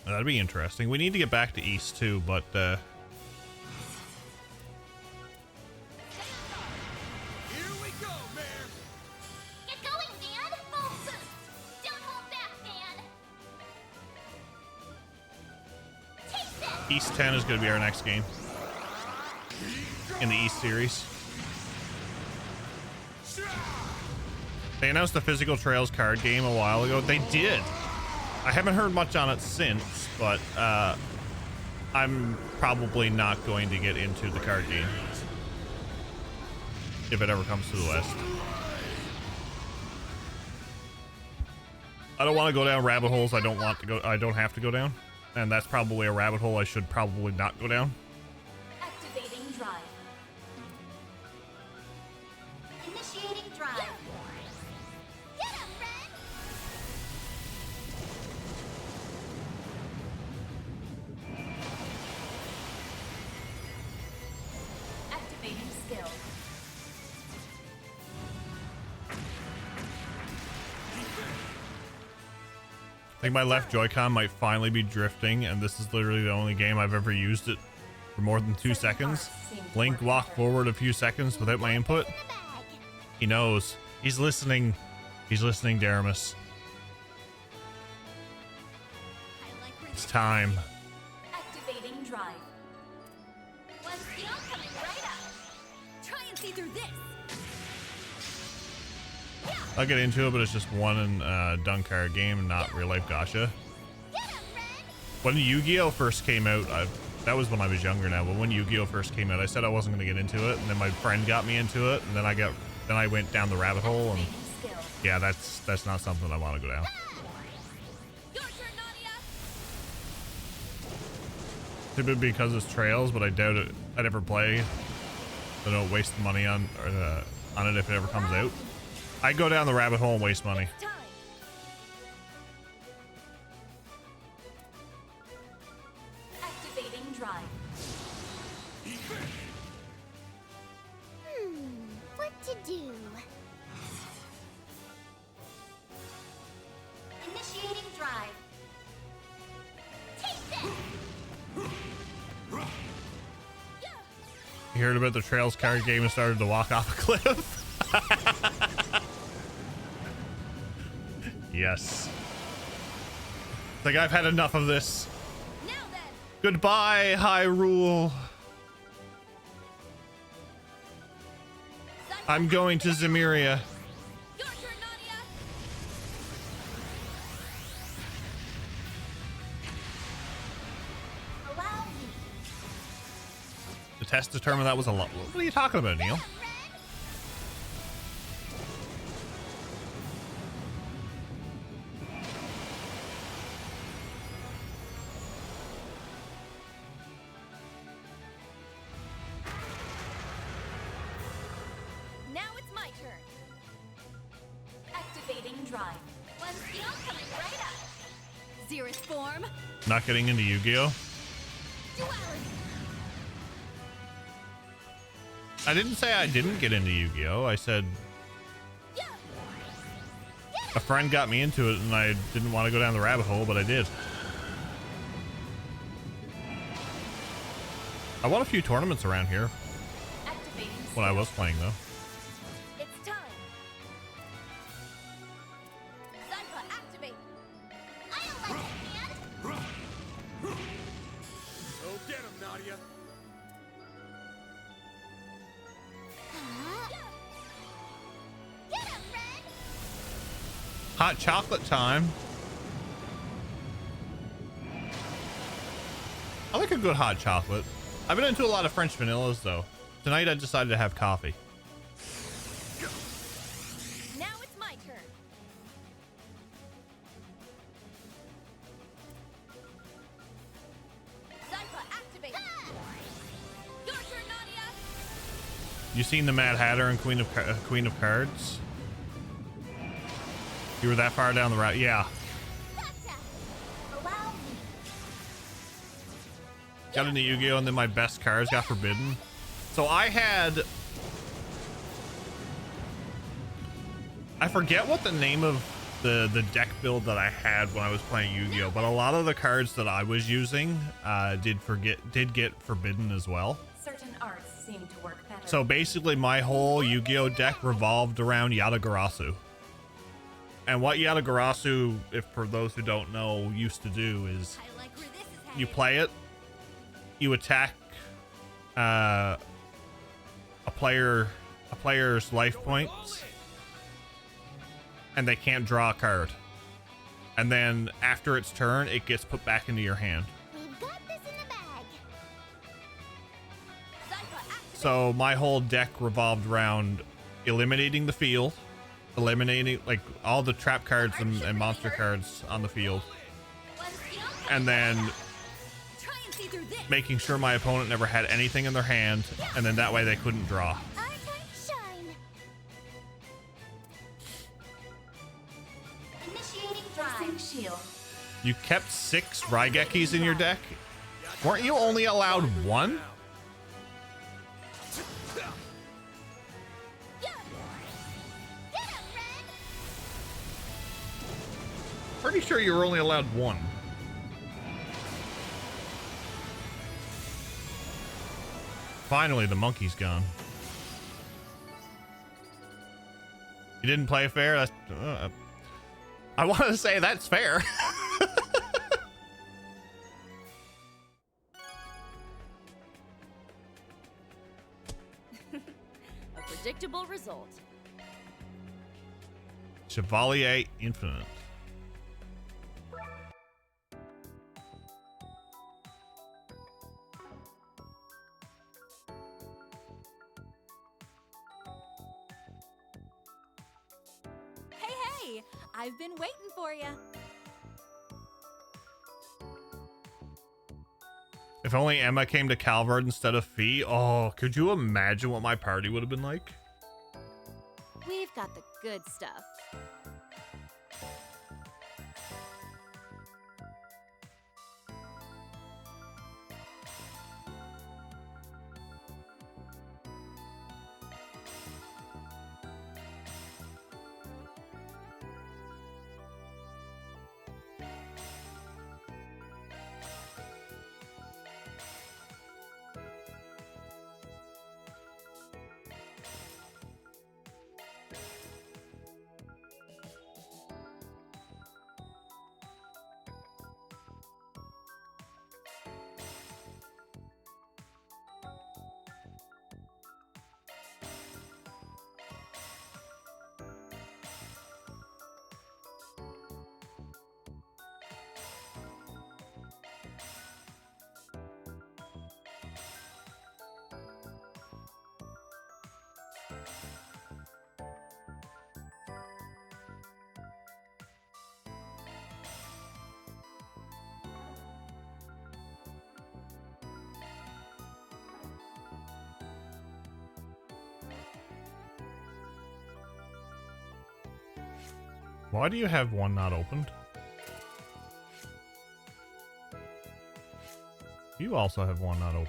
That'd be interesting. We need to get back to East too, but Here we go, Mare! Get going, Dan! Full boost! Don't hold back, Dan! Take this! East 10 is going to be our next game in the East series. They announced the Physical Trails card game a while ago. They did. I haven't heard much on it since, but I'm probably not going to get into the card game if it ever comes to the West. I don't want to go down rabbit holes I don't have to go down, and that's probably a rabbit hole I should probably not go down. Activating drive. Initiating drive. Get up, Ren! Activating skill. I think my left Joy-Con might finally be drifting, and this is literally the only game I've ever used it for more than 2 seconds. Link walked forward a few seconds without my input. He knows. He's listening. He's listening, Daramus. It's time. Activating drive. One skill coming right up. Try and see through this. I'll get into it, but it's just one and done card game, not real life gacha. When Yu-Gi-Oh first came out, that was when I was younger now, but when Yu-Gi-Oh first came out, I said I wasn't going to get into it, and then my friend got me into it, and then I went down the rabbit hole, and yeah, that's not something I want to go down. Simply because it's Trails, but I doubt I'd ever play. I don't waste money on it if it ever comes out. I go down the rabbit hole and waste money. Activating drive. What to do? Initiating drive. Take this! You heard about the Trails card game and started to walk off a cliff? Yes. It's like, I've had enough of this. Goodbye, Hyrule. I'm going to Zemiria. The test determined that was a lot. What are you talking about, Neil? Now it's my turn. Activating drive. One skill coming right up. Zerus form. Not getting into Yu-Gi-Oh. Duality. I didn't say I didn't get into Yu-Gi-Oh. I said a friend got me into it and I didn't want to go down the rabbit hole, but I did. I won a few tournaments around here when I was playing, though. It's time. Zypha, activate. I'll let it hand. Go get him, Nadia. Get up, Ren! Hot chocolate time. I like a good hot chocolate. I've been into a lot of French vanillas, though. Tonight I decided to have coffee. Now it's my turn. Zypha, activate. Your turn, Nadia. You seen the Mad Hatter and Queen of Cards? You were that far down the route, yeah. Got into Yu-Gi-Oh, and then my best cards got forbidden. So I forget what the name of the deck build that I had when I was playing Yu-Gi-Oh, but a lot of the cards that I was using did get forbidden as well. Certain arts seem to work better. So basically my whole Yu-Gi-Oh deck revolved around Yatagarasu. And what Yatagarasu, if for those who don't know, used to do is you play it, you attack a player's life points, and they can't draw a card. and then after its turn, it gets put back into your hand. We've got this in the bag. So my whole deck revolved around eliminating the field, eliminating like all the trap cards and monster cards on the field, and then making sure my opponent never had anything in their hand, and then that way they couldn't draw. Our time to shine. Initiating drive. Shield. You kept 6 Raigekis in your deck? Weren't you only allowed 1? Pretty sure you were only allowed 1. Finally, the monkey's gone. You didn't play fair? That's, I want to say that's fair. A predictable result. Chevalier Infinite. Hey, I've been waiting for you. If only Emma came to Calvard instead of Fee. Oh, could you imagine what my party would have been like? We've got the good stuff. Why do you have one not opened? You also have one not opened.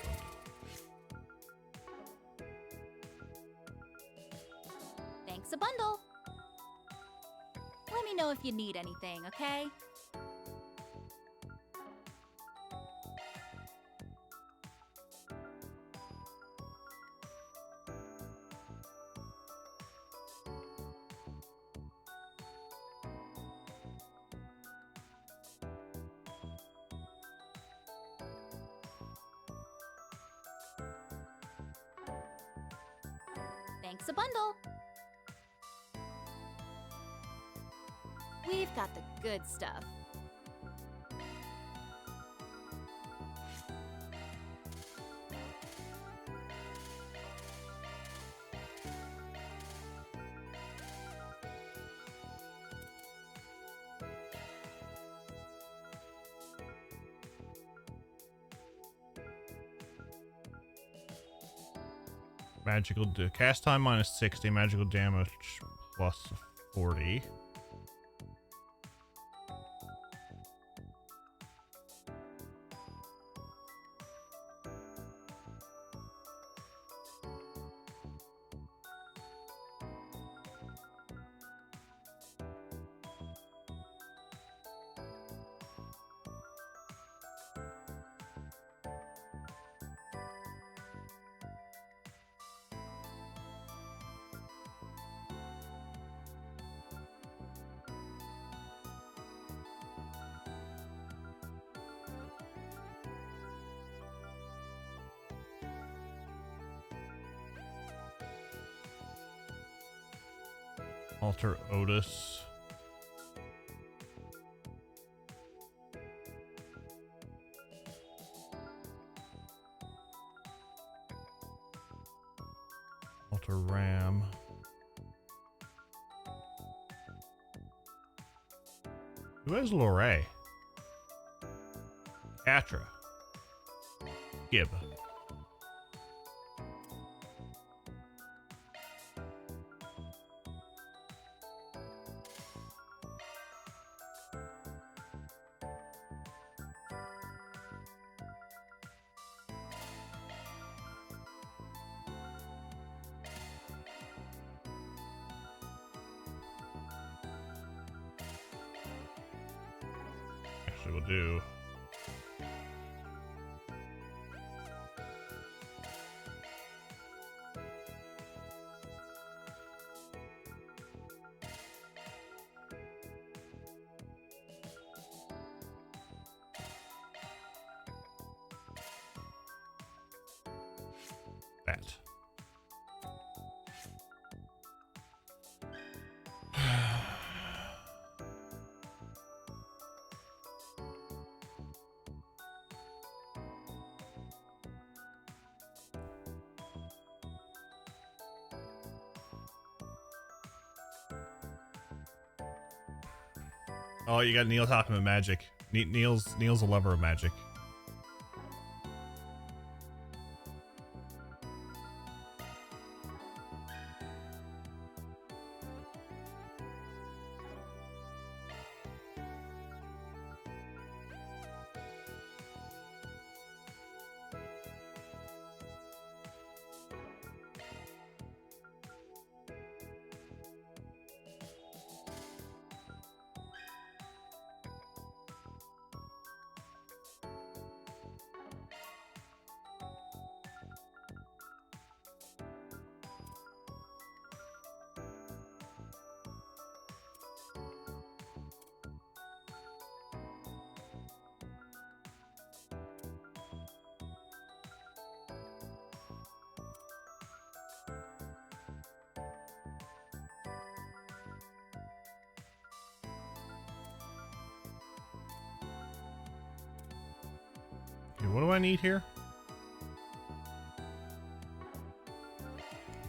Thanks a bundle. Let me know if you need anything, okay? Thanks a bundle. We've got the good stuff. Magical cast time minus 60, magical damage plus 40. Alter Otis. Alter Ram. Who has Lorray? Atra. Gib. Actually, we'll do. That. Oh, you got Neil talking about magic. Neil's a lover of magic. Okay, what do I need here?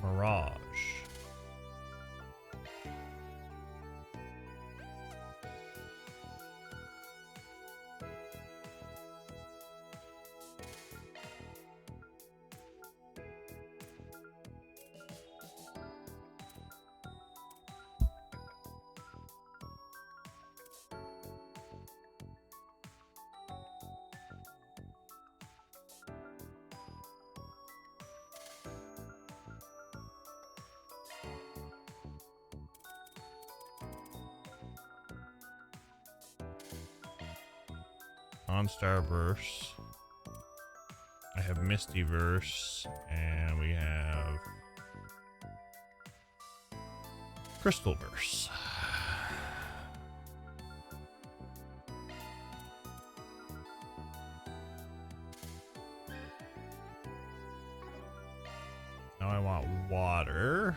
Mirage. On Starburst. I have Mistyverse, and we have Crystalverse. Now I want water.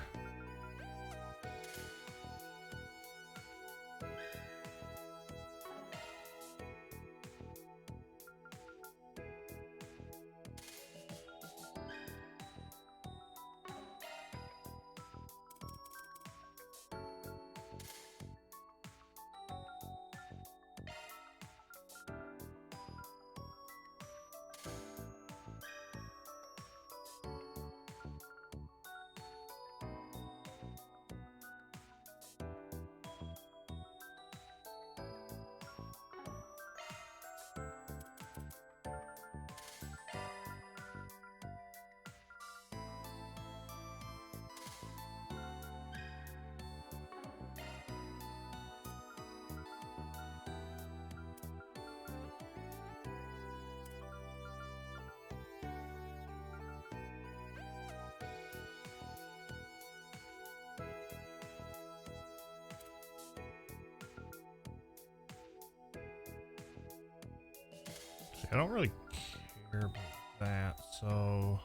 I don't really care about that, so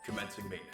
Commencing maintenance.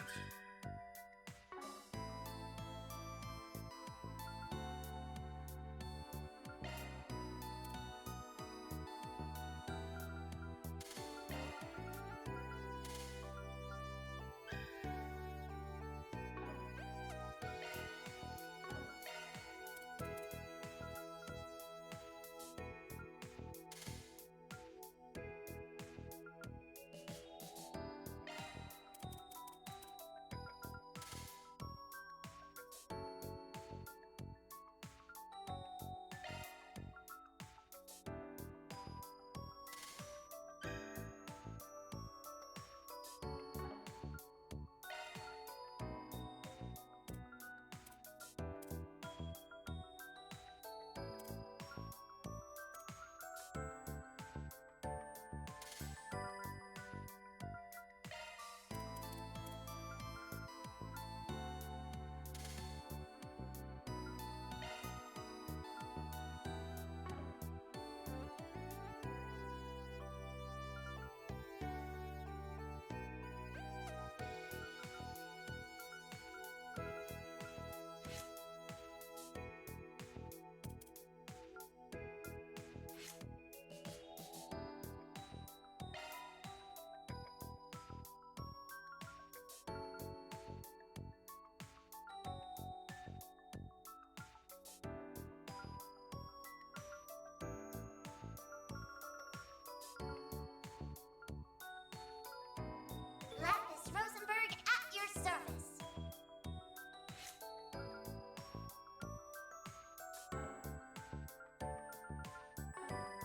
Lapis Rosenberg at your service.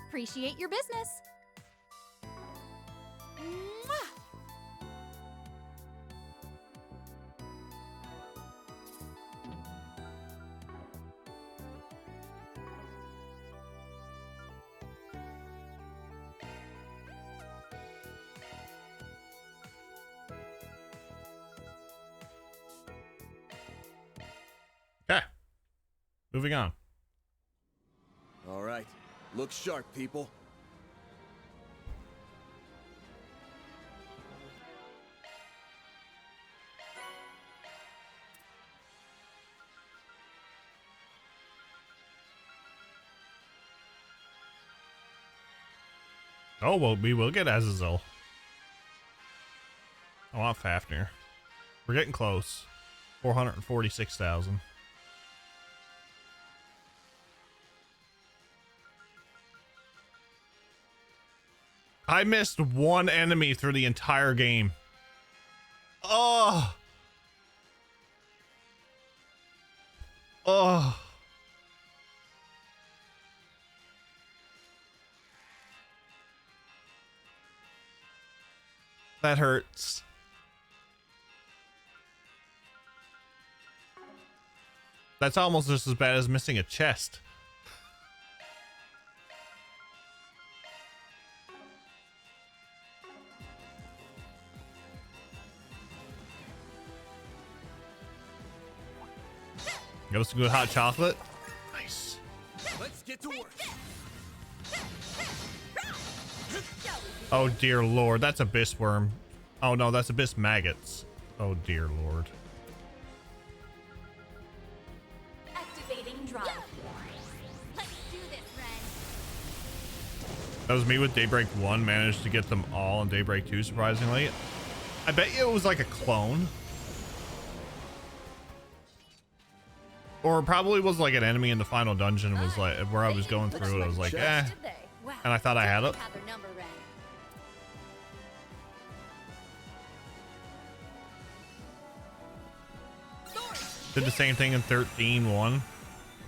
Appreciate your business. Mwah! Okay. Moving on. All right. Look sharp, people. Oh, well, we will get Azazel. I want Fafnir. We're getting close. 446,000. I missed one enemy through the entire game. Oh. Oh. That hurts. That's almost just as bad as missing a chest. Got us some good hot chocolate. Nice. Let's get to work. Oh dear lord, that's abyss worm. Oh no, that's abyss maggots. Oh dear lord. Activating drive. Let's do this, Ren. That was me with Daybreak 1. Managed to get them all in Daybreak 2, surprisingly. I bet you it was like a clone. Or it probably was like an enemy in the final dungeon. Was like where I was going through it. I was like, eh. And I thought I had it. Did the same thing in 13-1.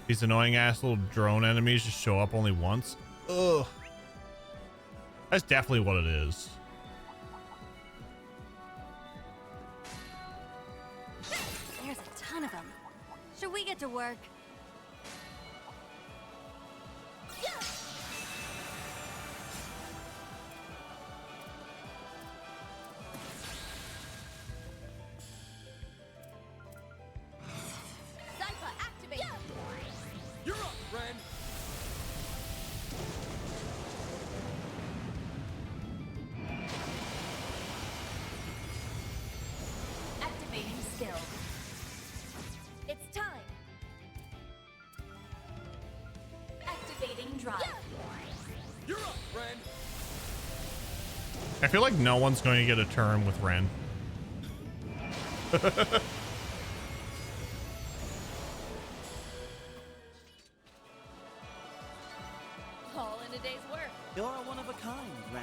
These annoying ass little drone enemies just show up only once. Ugh. That's definitely what it is. There's a ton of them. Should we get to work? You're up, Ren. Activating drive. You're up, friend. I feel like no one's going to get a turn with Ren. All in a day's work. You're one of a kind, Ren.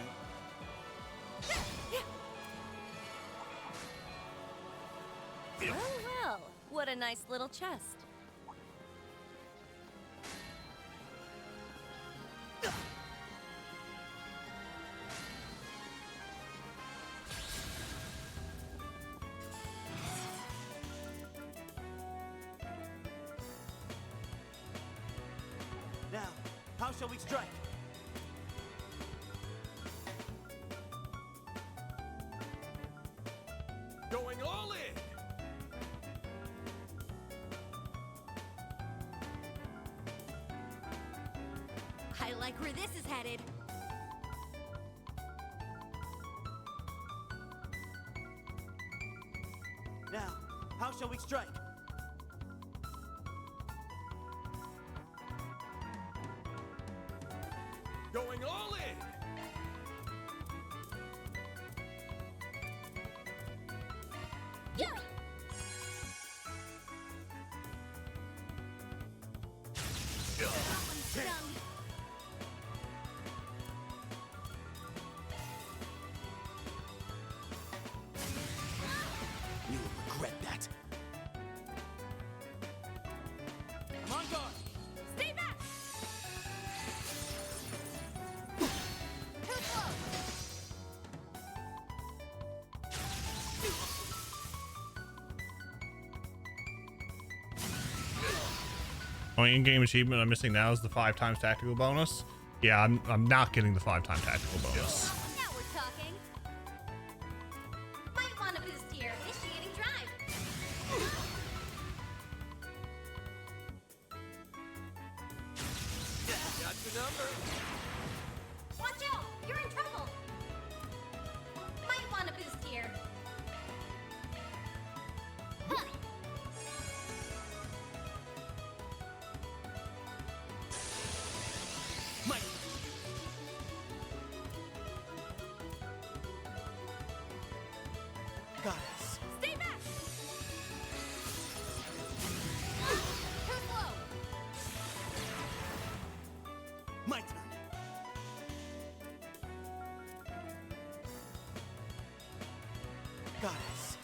Well, what a nice little chest. Now, how shall we strike? Going all in. I like where this is headed. Now, how shall we strike? Going all in. Yeah. You will regret that. I'm on guard. Stay back. Only in-game achievement I'm missing now is the 5x tactical bonus. Yeah, I'm not getting the 5x tactical bonus. Now we're talking. Might want to boost here. Initiating drive. Got your number. Watch out! You're in trouble. Might want to boost here. Huh. Mike. Goddess. Stay back. Too slow. My turn. Goddess.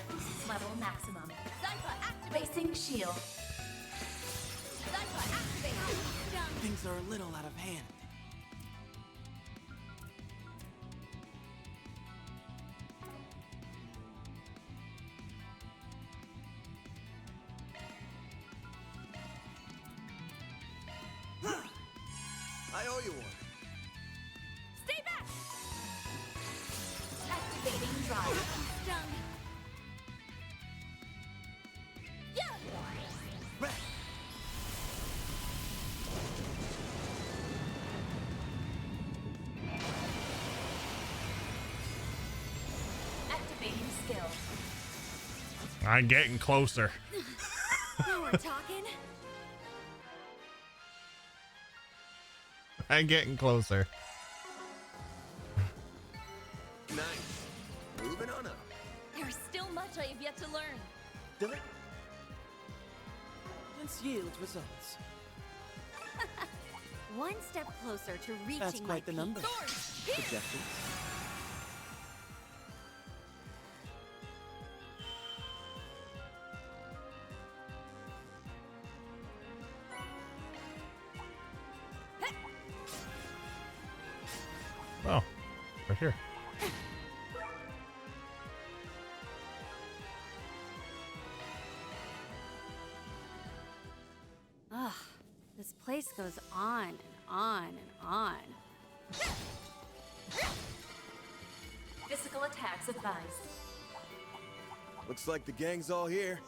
Boost level maximum. Zypha activating. Facing shield. Zypha activating. Things are a little out of hand. I owe you one. Stay back. Activating drive. Stung. Yeah. Ren. Activating skill. I'm getting closer. Now we're talking. I'm getting closer. Nice. Moving on up. There's still much I have yet to learn. Delete. Let's yield results. One step closer to reaching That's my quite the peak. number. Swords, here! Projections. Oh, right here. Ugh, this place goes on and on and on. Physical attacks advised. Looks like the gang's all here.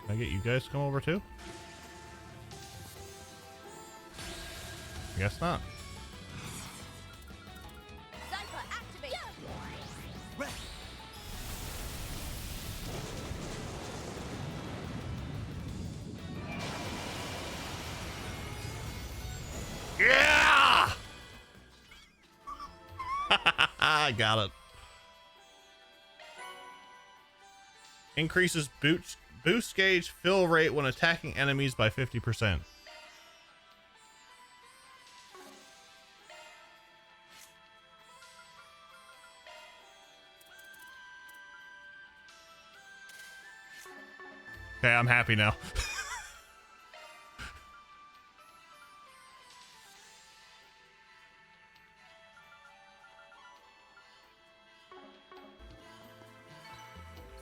Can I get you guys to come over too? Guess not. Zypha, activate! Yeah! I got it. Increases boost gauge fill rate when attacking enemies by 50%. Okay, I'm happy now.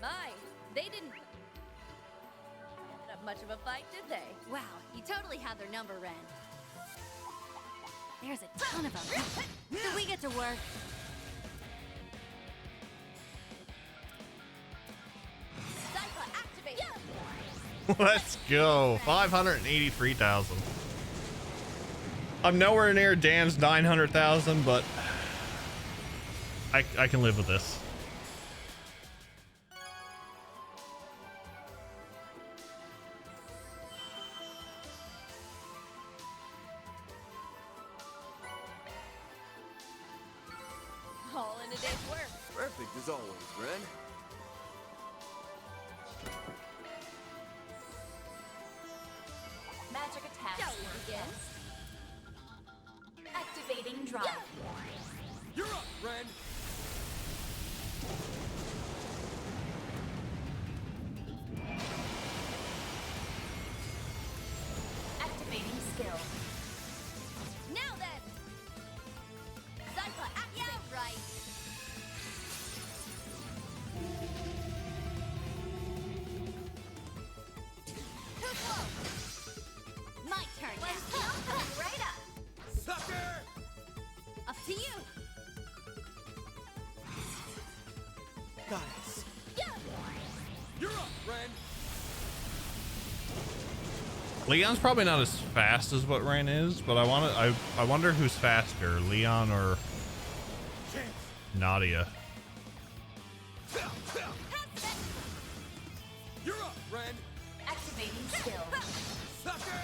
My, they didn't put up much of a fight, did they? Wow, you totally had their number, Ren. There's a ton of them. So we get to work. Zypha, activate! Let's go. 583,000. I'm nowhere near Dan's 900,000, but I can live with this. All in a day's work. Perfect as always, Ren. Magic attack Shall we begin? activating drive. You're up, Ren. Activating skill. Now then! Zypha, activate! Yeah, right. Too slow! My turn One now. skill coming right up! Sucker! Up to you. Goddess. You're up, Ren. Leon's probably not as fast as what Ren is, but I wonder who's faster, Leon or Nadia. You're up, Ren. Activating skill. Sucker!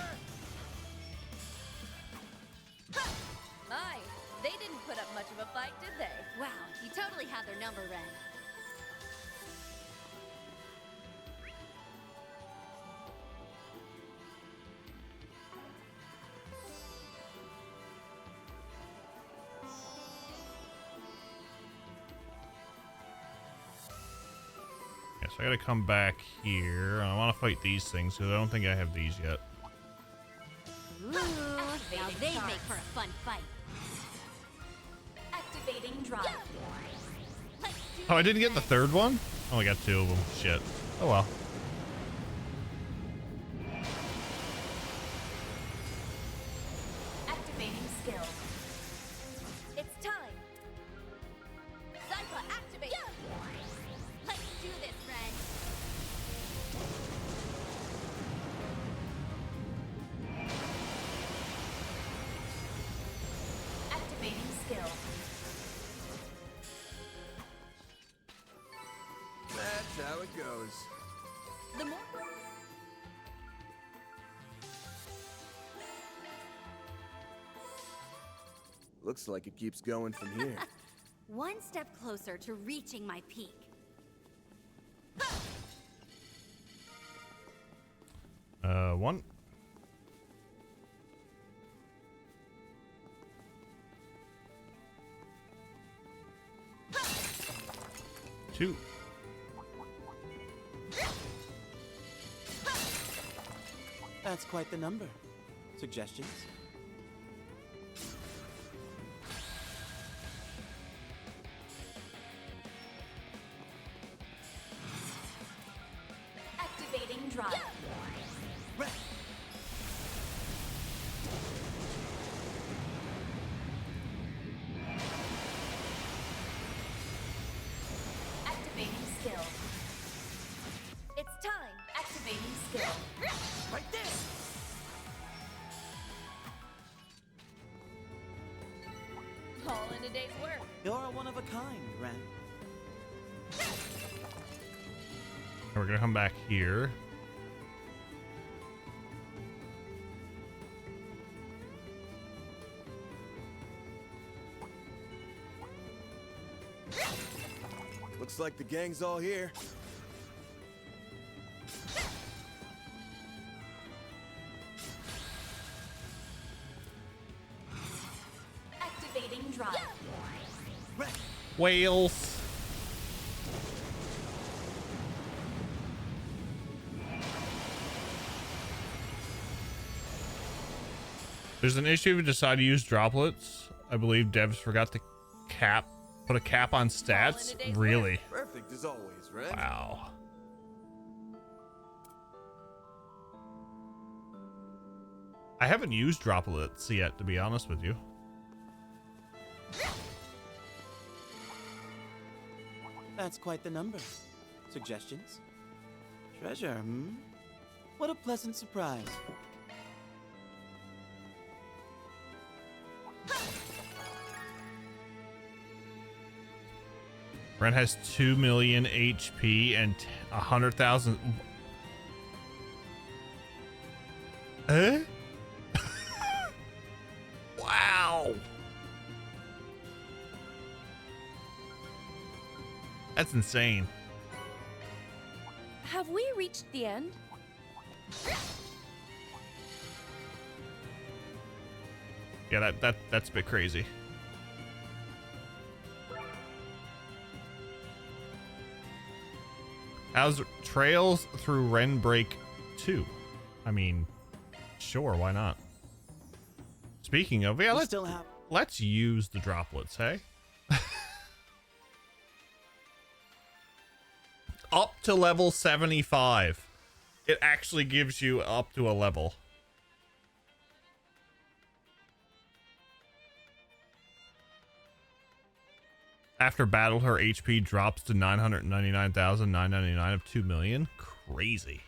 My, they didn't put up much of a fight, did they? Wow, you totally had their number, Ren. Yes, I gotta come back here. I want to fight these things because I don't think I have these yet. Ooh, now they make for a fun fight. Activating drive. Oh, I didn't get the third one? I only got 2 of them. Shit. Oh well. Activating skill. It's time! Zypha, activate! Let's do this, Ren. Activating skill. That's how it goes. The more... Looks like it keeps going from here. One step closer to reaching my peak. 1. Two. That's quite the number. Suggestions? Activating drive. Activating skill. It's time! Activating skill. Right there. a day's work. You're one of a kind, Ren. We're gonna come back here. Looks like the gang's all here. Activating drive. Whales. There's an issue if you decide to use droplets. I believe devs forgot to put a cap on stats. Really? Perfect as always, Ren. Wow. I haven't used droplets yet, to be honest with you. That's quite the number. Suggestions? Treasure, hmm? What a pleasant surprise. Ren has 2 million HP and 100,000. Eh? Wow. That's insane. Have we reached the end? Yeah, that's a bit crazy. How's Trails through Daybreak 2? I mean, sure, why not? Speaking of, yeah, let's use the droplets, hey? Up to level 75. It actually gives you up to a level. After battle, her HP drops to 999,999 of 2 million. Crazy.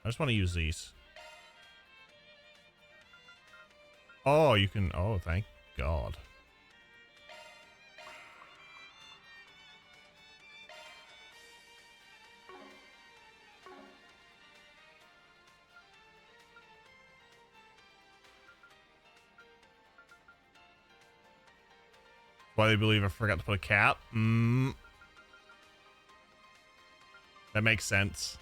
I just want to use these. Oh, you can. Oh, thank God. Why they believe I forgot to put a cap? That makes sense.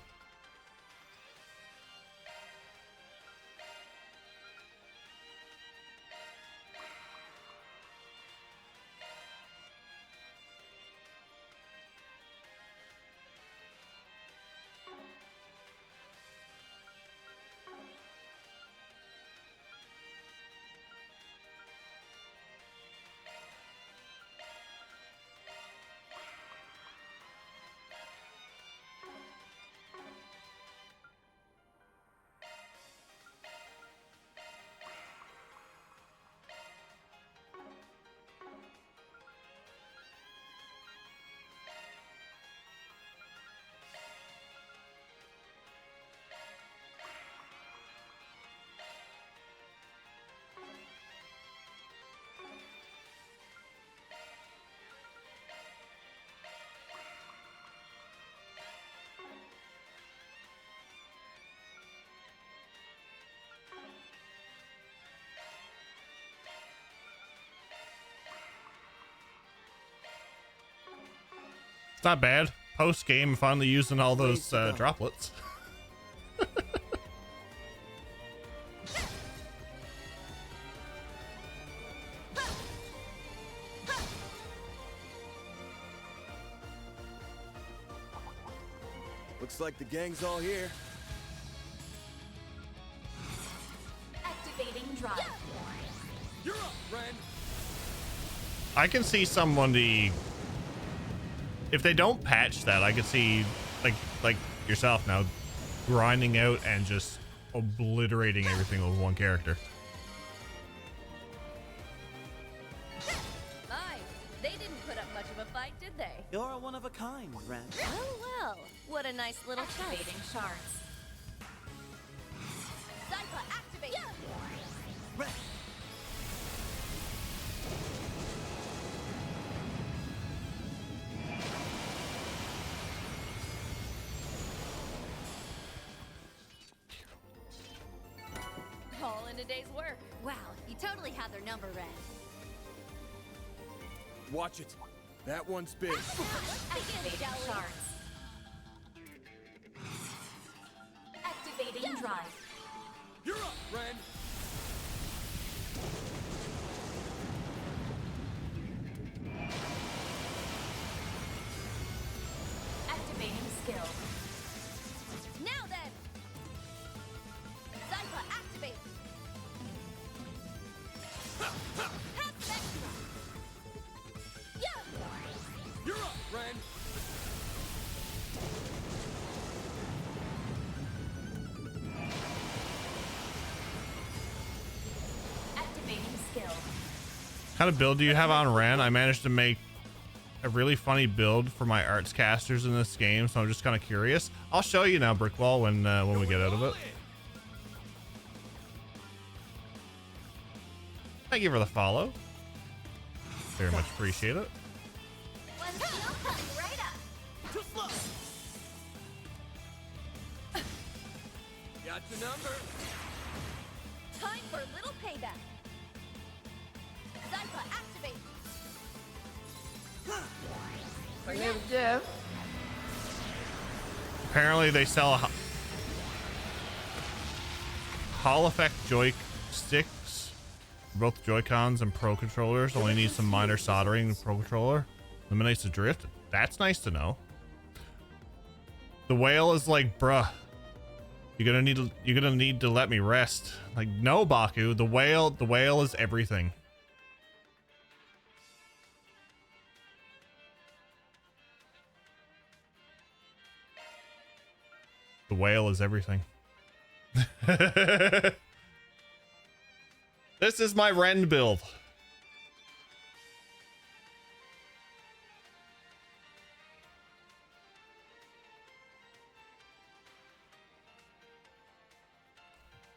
It's not bad. Post game, finally using all those droplets. Looks like the gang's all here. Activating drive. You're up, Ren. I can see someone if they don't patch that, I could see like yourself now grinding out and just obliterating everything with one character. My, they didn't put up much of a fight, did they? You're one of a kind, Ren. Well, what a nice little Activating shards. Zypha, activate! Ren. day's work. Wow, you totally had their number, Ren. Watch it. That one's big. Activating shards. Activating drive. You're up, Ren. Activating skill. Now then! Zypha, activate! Half Spectra! Yeah! You're up, Ren. Activating skill. What kind of build do you have on Ren? I managed to make a really funny build for my arts casters in this game, so I'm just kind of curious. I'll show you now, Brickwall, when we get out of it. Thank you for the follow. Very much appreciate it. One skill coming right up! Too slow. Got your number. Time for a little payback. Zypha, activate! Apparently they sell a Hall Effect joysticks for both Joy-Cons and Pro Controllers. Only need some minor soldering in the Pro Controller. Eliminates the drift. That's nice to know. The whale is like, bruh, you're gonna need to let me rest. Like, no, Baku, the whale is everything. The whale is everything. This is my Ren build.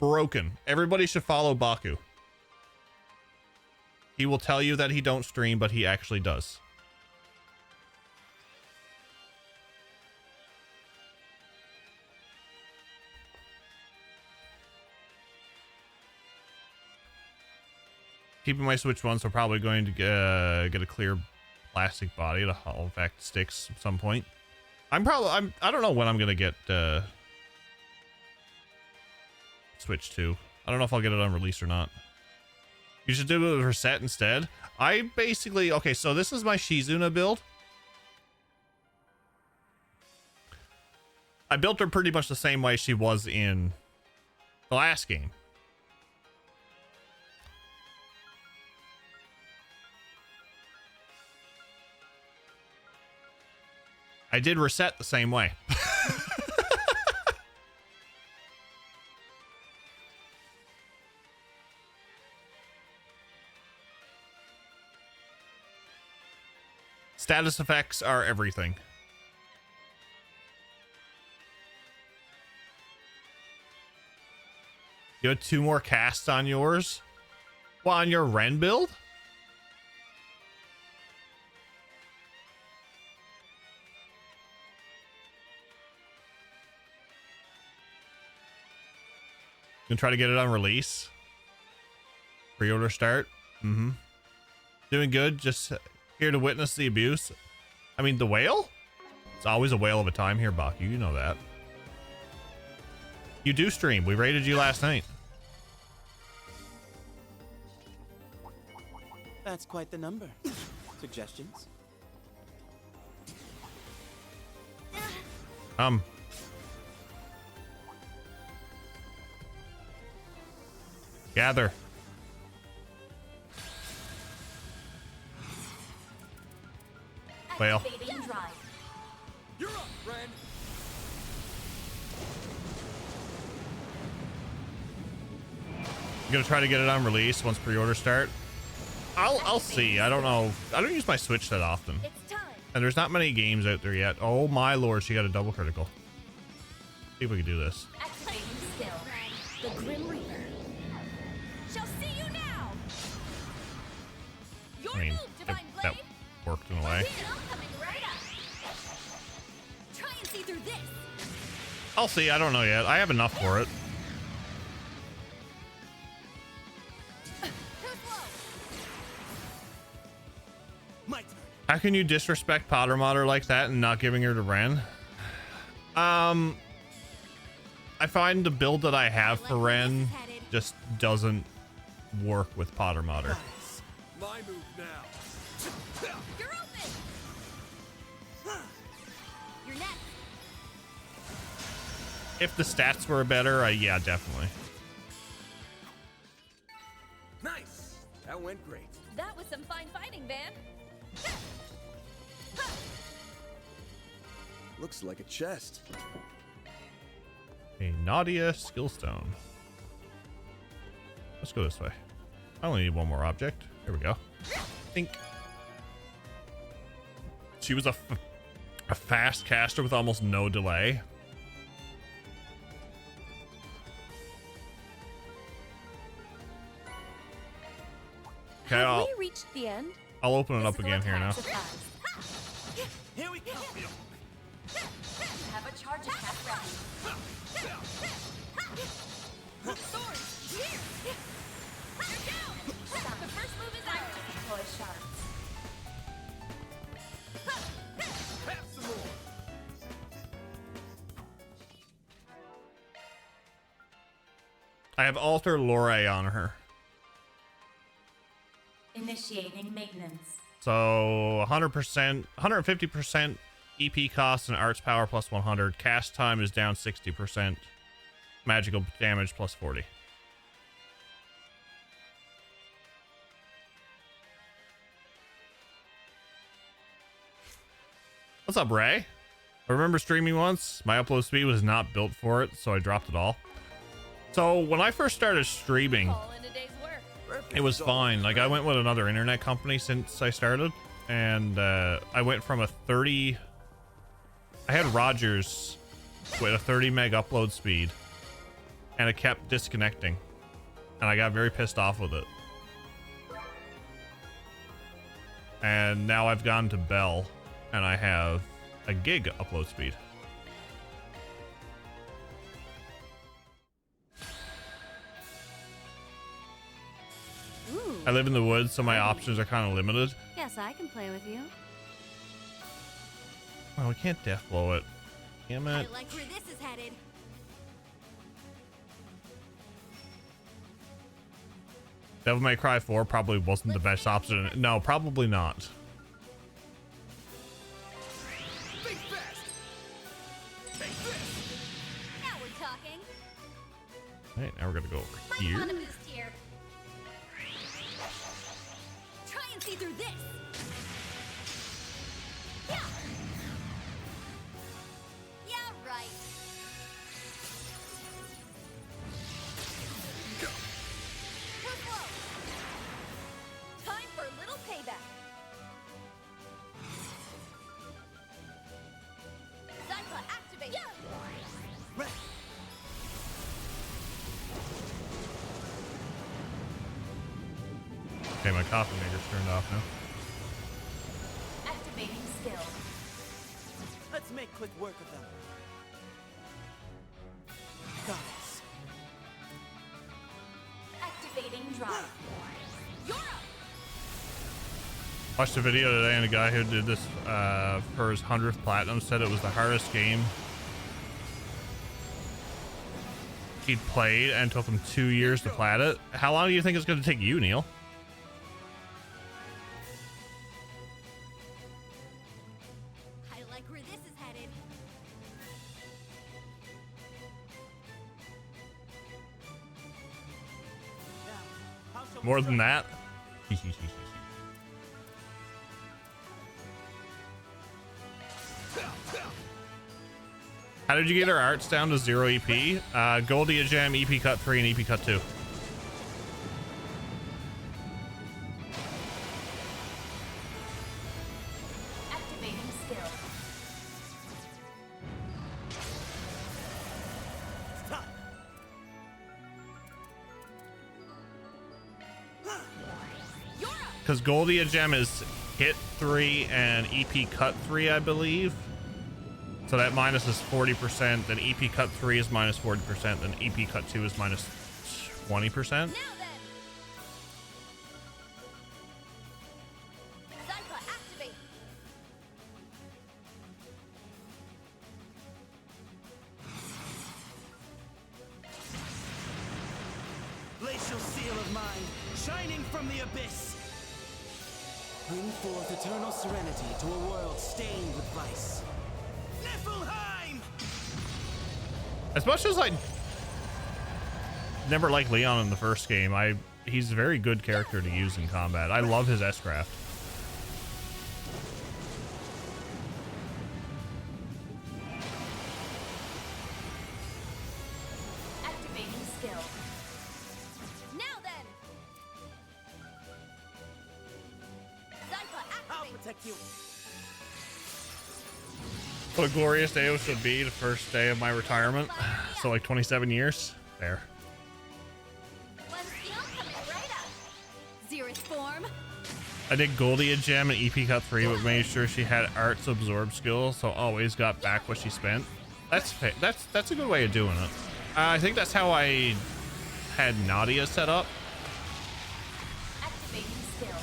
Broken. Everybody should follow Baku. He will tell you that he don't stream, but he actually does. Keeping my Switch one, so probably going to get a clear plastic body to Hall Effect sticks at some point. I don't know when I'm gonna get Switch 2. I don't know if I'll get it on release or not. You should do it with Reset instead. I basically, okay, so this is my Shizuna build. I built her pretty much the same way she was in the last game. I did Reset the same way. Status effects are everything. You had 2 more casts on yours? Well, on your Ren build? Gonna try to get it on release. Pre-order start. Doing good. Just here to witness the abuse. I mean, the whale? It's always a whale of a time here, Baku. You know that. You do stream. We rated you last night. That's quite the number. Suggestions? Gather. Whale. You're up, Ren. You gonna try to get it on release once pre-order start? I'll see. I don't know. I don't use my Switch that often. And there's not many games out there yet. Oh my lord, she got a double critical. See if we can do this. Activating skill. The Grim Reaper shall see you now. Your I mean, move, Divine that Blade. worked in a way. I'm coming right up. Try and see through this. I'll see. I don't know yet. I have enough for it. How can you disrespect Potter Modder like that and not giving her to Ren? I find the build that I have for Ren just doesn't work with Potter Modder. My move now. You're open. You're next. If the stats were better, yeah, definitely. Nice. That went great. That was some fine fighting, Van. Looks like a chest. A Nadia Skillstone. Let's go this way. I only need one more object. Here we go. Think. She was a fast caster with almost no delay. Okay, Have we reached the end? I'll open it up again here now. Here we go. Have a charge attack ready. Sword, here. You're down. The first move is out. Deploy shards. Have some more. I have Alter Lore on her. Initiating maintenance. So 100%, 150% EP cost and arts power plus 100. Cast time is down 60%. Magical damage plus 40. What's up, Ray? I remember streaming once. My upload speed was not built for it, so I dropped it all. So when I first started streaming, it was fine. Like, I went with another internet company since I started, and I went from a 30. I had Rogers with a 30 meg upload speed, and it kept disconnecting, and I got very pissed off with it. And now I've gone to Bell, and I have a gig upload speed. Ooh. I live in the woods, so my options are kind of limited. Yes, I can play with you. Oh, we can't death blow it. Damn it. I like where this is headed. Devil May Cry 4 probably wasn't the best option. No, probably not. Think fast. Take this. Now we're talking. Right, now we're gonna go over here. On a boost here. Try and see through this. Yeah. Yeah, right. Go. Too slow. Time for a little payback. Zypla, activate. Yeah. Okay, my coffee maker's turned off now. Activating skill. Let's make quick work of them. Goddess. Activating drive. You're up. Watched a video today, and a guy who did this for his 100th platinum said it was the hardest game he'd played, and took him 2 years to plat it. How long do you think it's going to take you, Neil? I like where this is headed. More than that? How did you get our arts down to 0 EP? Goldia Gem, EP Cut 3, and EP Cut 2. Activating skill. Stop. Because Goldia Gem is hit 3 and EP Cut 3, I believe. So that minus is 40%, then EP Cut 3 is minus 40%, then EP Cut 2 is minus 20%. Now then. Zypla, activate. glacial seal of mine, shining from the abyss. Bring forth eternal serenity to a world stained with vice. Niflheim! As much as I never liked Leon in the first game, he's a very good character to use in combat. I love his S-Craft. Activating skill. Now then! Zypha, activate! I'll protect you. What a glorious day it should be, the first day of my retirement. So like 27 years. There. One skill coming right up. Xerith form. I did Goldie a gem in EP Cut 3, but made sure she had Art's absorb skill, so always got back what she spent. That's a good way of doing it. I think that's how I had Nadia set up. Activating skill.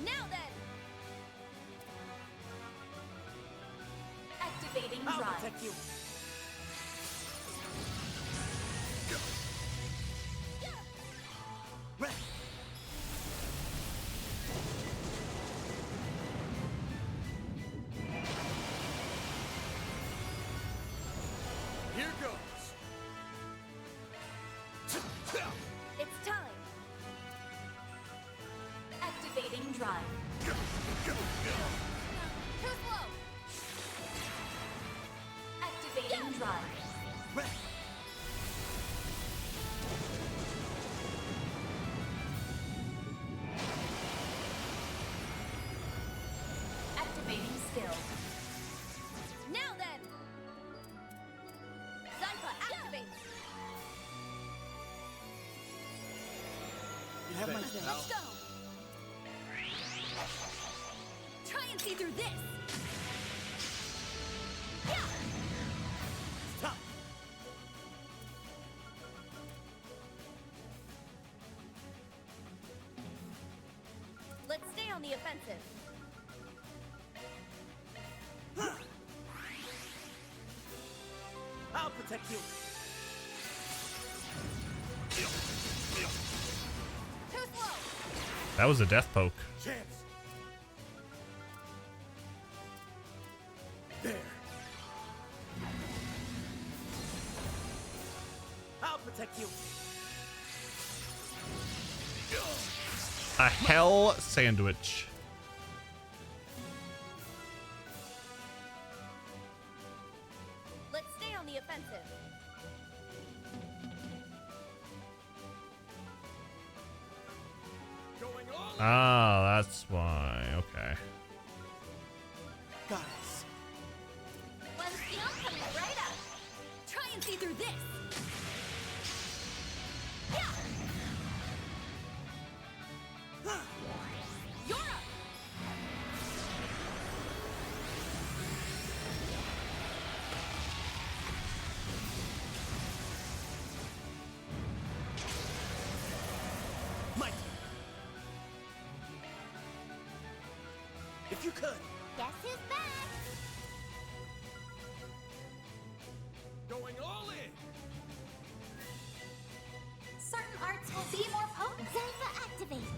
Now then! Activating I'll drive. protect you. Here goes. It's time. Activating drive. Too slow. Activating drive. Activating skill. Now then! Zypha, activate! You have my thanks. Let's go! Try and see through this! Yeah! Stop. Let's stay on the offensive. I'll protect you. Too slow! That was a death poke. Chance. There. I'll protect you. A hell sandwich. Let's stay on the offensive. Going all in. Ah, that's why. Okay. Goddess. One skill coming right up. Try and see through this. Yeah! You're up! Mike. If you could. Guess who's back? Going all in. Certain arts will be more potent. Zypha, activate!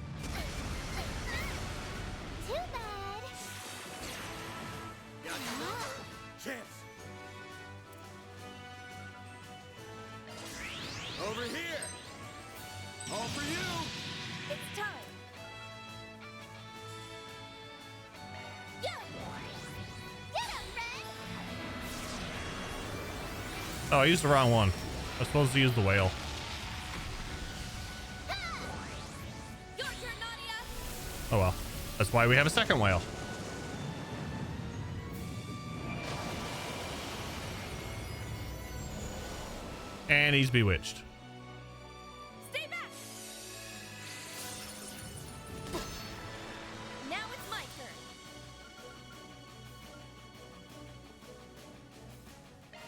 Too bad! Got you. Chance. Over here. All for you. It's time. Yeah! Get him, Red! Oh, I used the wrong one. I was supposed to use the whale. Your turn, Nadia! Oh well. That's why we have a second whale. And he's bewitched. Stay back! Now it's my turn.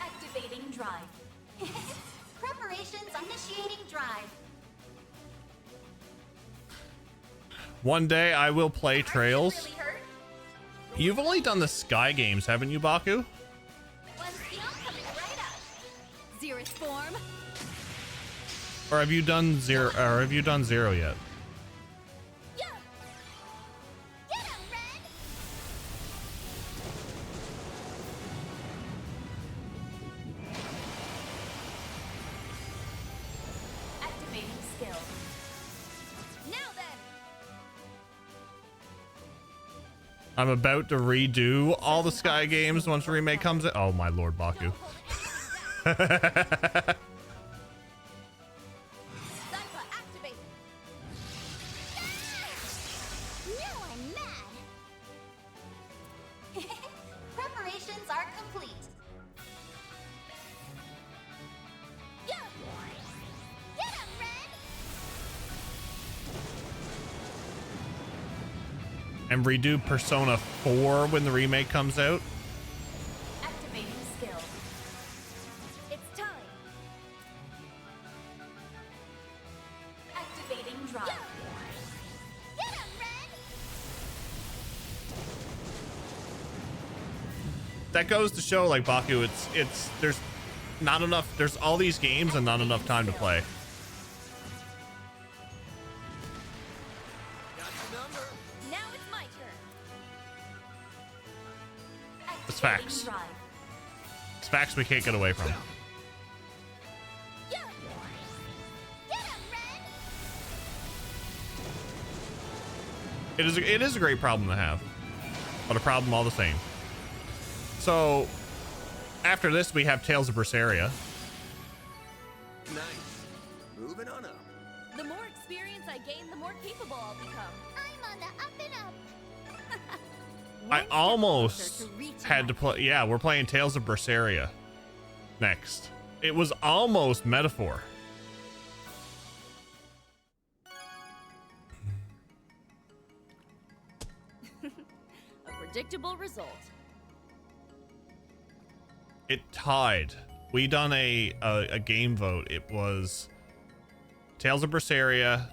Activating drive. Preparations initiating drive. One day I will play Trails. Really hurt? You've only done the Sky games, haven't you, Baku? One skill coming right up. Xerith form. Or have you done zero? Or have you done zero yet? Activating skill. Now then. I'm about to redo all the Sky games once the remake comes in. Oh my lord, Baku. Preparations are complete. And redo Persona 4 when the remake comes out. Activating skill. It's time. Activating drive. That goes to show, like, Baku, there's not enough, there's all these games and not enough time to play. Now it's my turn. It's facts. It's facts we can't get away from. It is a great problem to have, but a problem all the same. So, after this, we have Tales of Berseria. Nice. Moving on up. The more experience I gain, the more capable I'll become. I'm on the up and up. I almost had to play. Yeah, we're playing Tales of Berseria next. It was almost Metaphor. A predictable result. It tied. We done a game vote. It was Tales of Berseria,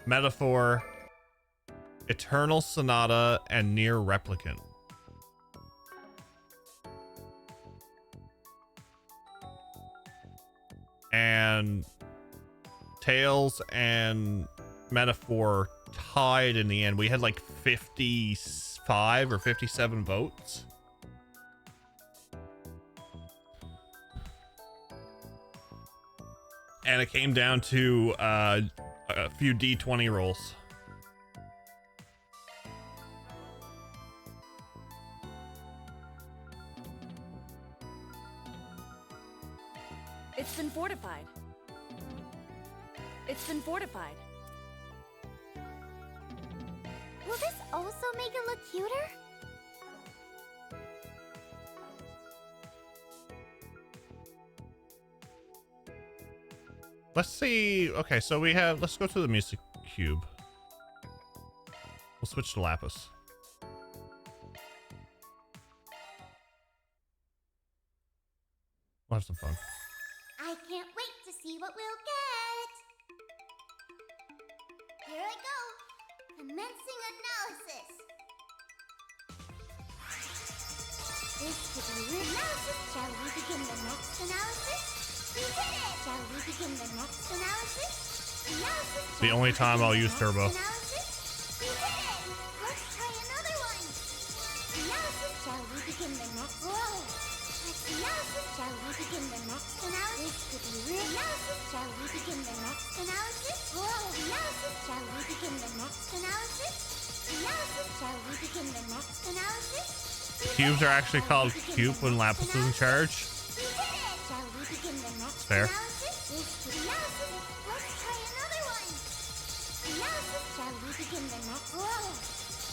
Metaphor, Eternal Sonata, and Near Replicant. And Tales and Metaphor tied in the end. We had like 55 or 57 votes. And it came down to a few D20 rolls. It's been fortified. It's been fortified. Will this also make it look cuter? Let's see. Okay, so let's go to the music cube. We'll switch to Lapis. We'll have some fun. I can't wait to see what we'll get. Here I go. Commencing analysis. This could be real analysis. Shall we begin the next analysis? We did it! Shall we begin the next analysis? Analysis. The only time I'll use Turbo. Analysis. We did it! Let's try another one. Analysis. Shall we begin the next? Whoa! Analysis. Shall we begin the next analysis? This could be real analysis. Shall we begin the next analysis? Whoa! Analysis. Shall we begin the next analysis? Analysis. Shall we begin the next analysis? Cubes are actually called Cube when Lapis is in charge. Shall we begin the next Fair. analysis? This could be analysis. Let's try another one. Analysis. Shall we begin the next? Whoa!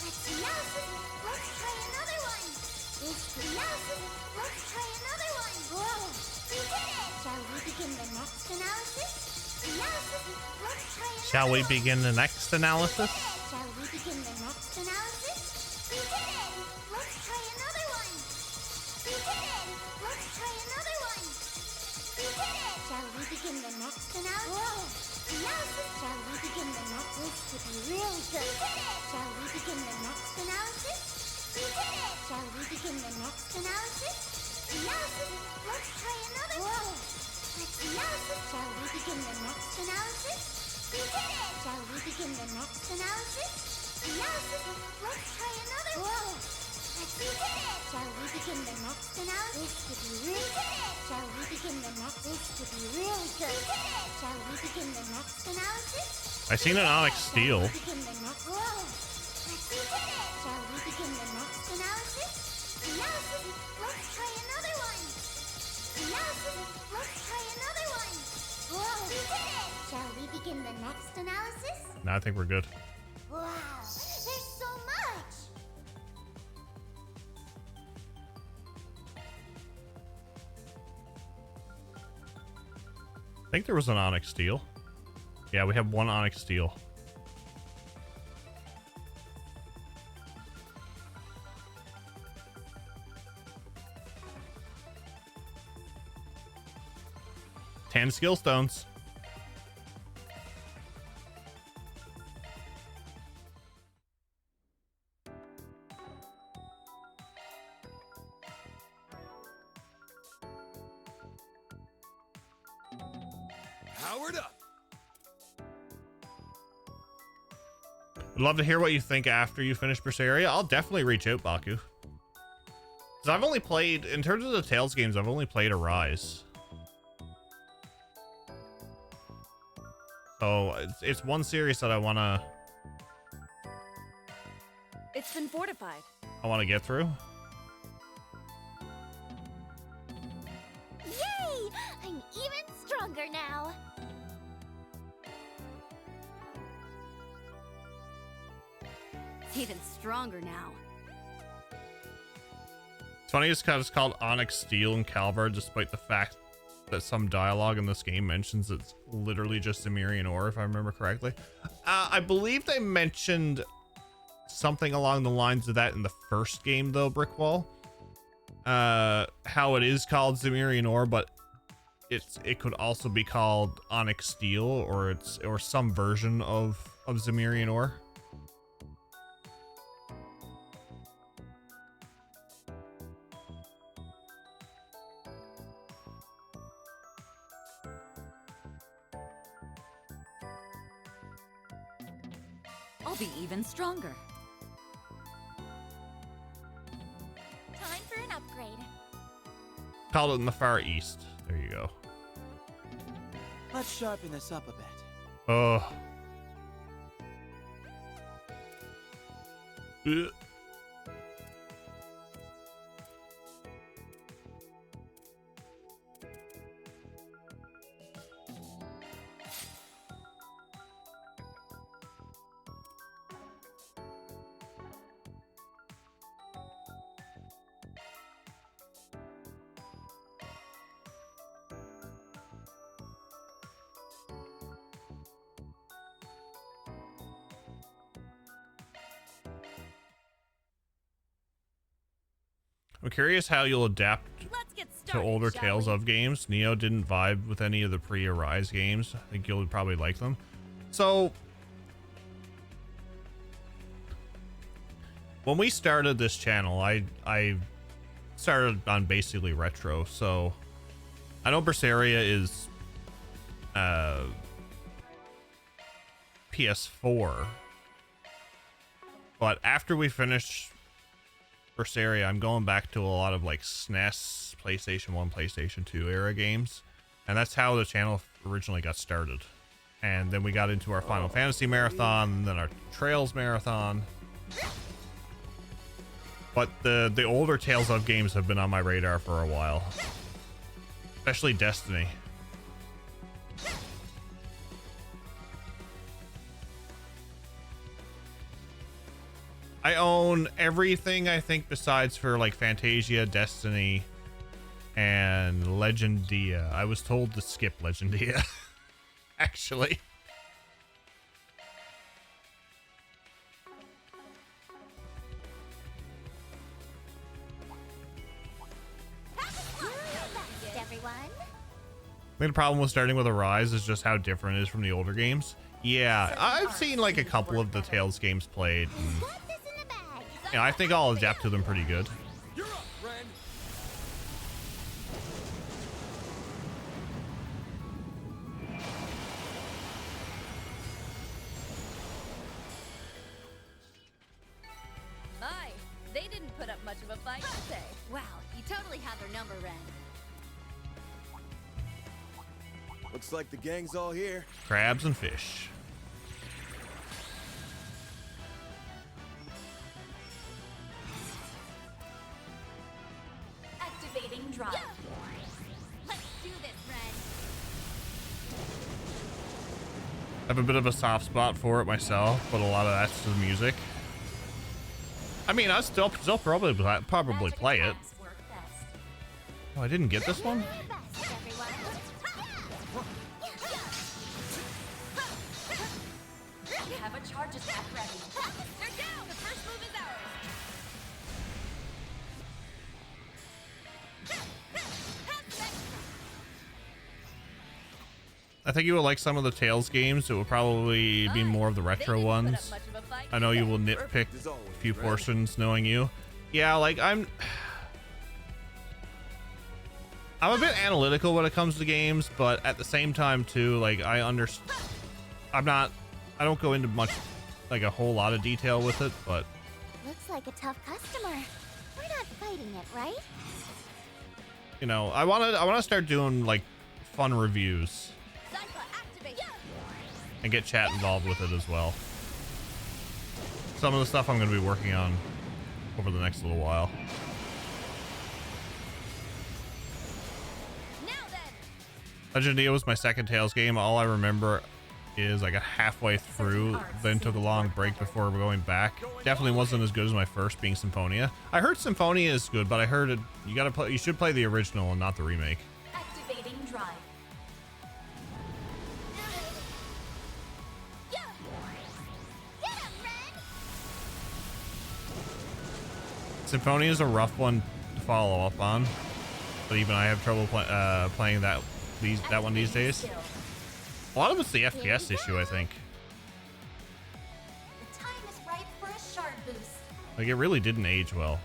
Let's analysis. Let's try another one. This could be analysis. Let's try another one. Whoa! We did it! Shall we begin the next analysis? Analysis. Let's try another Shall we one. begin the next analysis? Shall we begin the next analysis? We did it! Let's try another one. We did it! Let's try another one. We did it! Shall we begin the next analysis? Whoa! Analysis. Shall we begin the next? This could be really good. We did it! Shall we begin the next analysis? We did it! Shall we begin the next analysis? Analysis. Let's try another one. Whoa! Analysis, shall we begin the next analysis? We did it! Shall we begin the next analysis? Analysis, let's try another. Whoa! We did it! Shall we begin the next analysis? This could be really good. Shall we begin the next? This could be really good. We did it! Shall we begin the next analysis? I seen an Onyx Steel. Shall we begin the next? Whoa! We did it! Shall we begin the next analysis? Analysis, let's try another one. Analysis, let's try another one. Whoa! We did it! Shall we begin the next analysis? No, I think we're good. Wow, there's so much! I think there was an Onyx Steel. Yeah, we have one Onyx Steel. Ten skill stones. Powered up. I'd love to hear what you think after you finish Berseria. I'll definitely reach out, Baku. Because I've only played, in terms of the Tales games, I've only played Arise. So it's one series that I wanna It's been fortified. get through. Yay! I'm even stronger now. Even stronger now. It's funny it's called Onyx Steel and Calvard, despite the fact that some dialogue in this game mentions it's literally just Zemirian ore, if I remember correctly. I believe they mentioned something along the lines of that in the first game, though, Brickwall. How it is called Zemirian ore, but it could also be called Onyx Steel, or some version of Zemirian ore. I'll be even stronger. Time for an upgrade. Called it in the Far East. There you go. Let's sharpen this up a bit. Oh. I'm curious how you'll adapt to older Tales of games. Neo didn't vibe with any of the pre-Arise games. I think you'll probably like them. So, when we started this channel, I started on basically retro. So, I know Berseria is PS4, but after we finish Berseria, I'm going back to a lot of like SNES, PlayStation 1, PlayStation 2 era games, and that's how the channel originally got started. And then we got into our Final Fantasy marathon, and then our Trails marathon. But the older Tales of games have been on my radar for a while, especially Destiny. I own everything, I think, besides for like Fantasia, Destiny, and Legendia. I was told to skip Legendia, actually. Everyone. I think the problem with starting with Arise is just how different it is from the older games. Yeah, I've seen like a couple of the Tales games played. And, yeah, I think I'll adapt to them pretty good. You're up, friend. Wow, you totally have their number, Ren. Looks like the gang's all here. Crabs and fish. Activating drive. Let's do this, Ren. I have a bit of a soft spot for it myself, but a lot of that's the music. I mean, I still probably play it. Oh, I didn't get this one? Have a charge attack ready. They're down! The first move is ours! I think you will like some of the Tales games. It will probably be more of the retro ones. I know you will nitpick a few portions knowing you. Yeah, like I'm a bit analytical when it comes to games, but at the same time too, like I don't go into much, like a whole lot of detail with it, but Looks like a tough customer. We're not fighting it, right? you know, I want to start doing like fun reviews and get chat involved with it as well. Some of the stuff I'm going to be working on over the next little while. Legend of Dia was my second Tales game. All I remember is I got halfway through, then took a long break before going back. Definitely wasn't as good as my first, being Symphonia. I heard Symphonia is good, but I heard it, you should play the original and not the remake. Activating drive. Symphonia is a rough one to follow up on, but even I have trouble playing that one these days. A lot of it's the FPS issue, I think. The time is right for a shard boost. Like, it really didn't age well.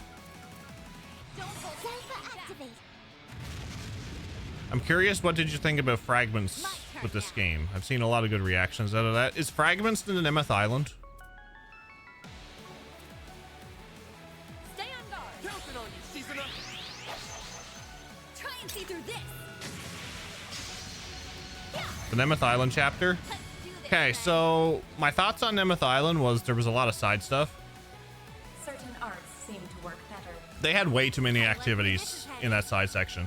I'm curious, what did you think about Fragments with this game? I've seen a lot of good reactions out of that. Is Fragments in the Nemeth Island? Stay on guard. Counting on you, season up. Try and see through this. The Nemeth Island chapter? Okay, so my thoughts on Nemeth Island was there was a lot of side stuff. Certain arts seem to work better. They had way too many activities in that side section.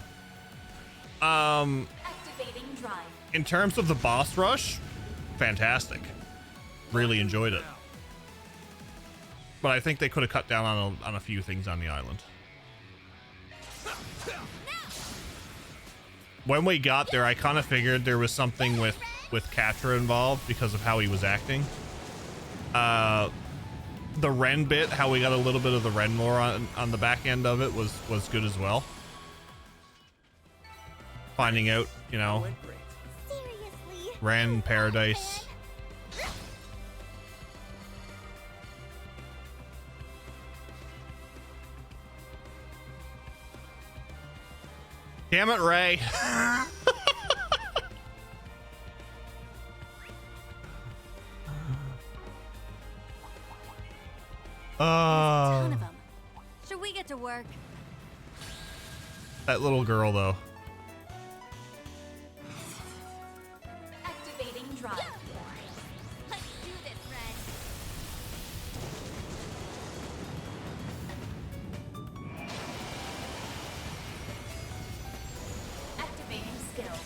Activating drive. In terms of the boss rush, fantastic. Really enjoyed it. But I think they could have cut down on a few things on the island. When we got there, I kind of figured there was something with Katra involved because of how he was acting. The Ren bit, how we got a little bit of the Ren lore on the back end of it was good as well. Finding out, you know, Ren, Paradise. Damn it, Ray. Ton of them. Should we get to work? That little girl, though. Activating drive. Let's do this, Ren. Activating skill.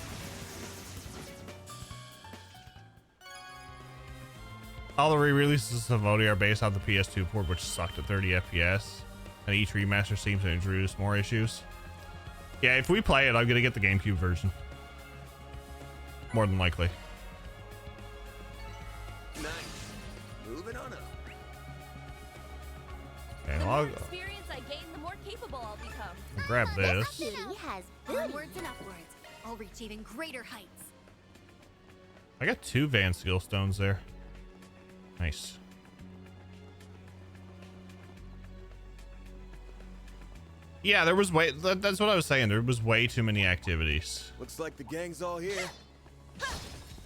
All the re-releases of Symphonia are based on the PS2 port, which sucked at 30 FPS, and each remaster seems to introduce more issues. Yeah, if we play it, I'm gonna get the GameCube version. More than likely. Nice. Moving on up. Okay, The well, more experience I gain, the more capable I'll become. I'll grab this. Kitty has Onwards and upwards. I'll reach even greater heights. I got 2 Van skill stones there. Nice. Yeah, there was that's what I was saying. There was way too many activities. Looks like the gang's all here.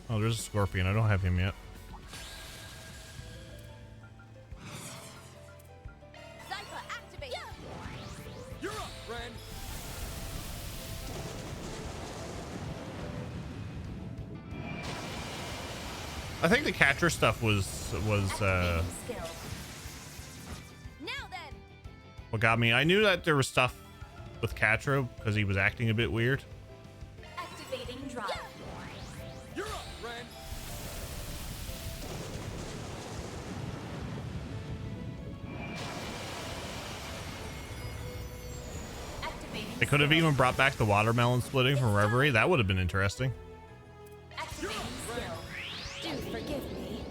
Oh, there's a scorpion. I don't have him yet. Zypha, activate. You're up, Ren. friend. I think the catcher stuff was what got me. I knew that there was stuff with Catro because he was acting a bit weird. Activating drive. You're up, friend. Activating. They could have even brought back the watermelon splitting from Reverie. That would have been interesting. Activating skill. Do forgive me.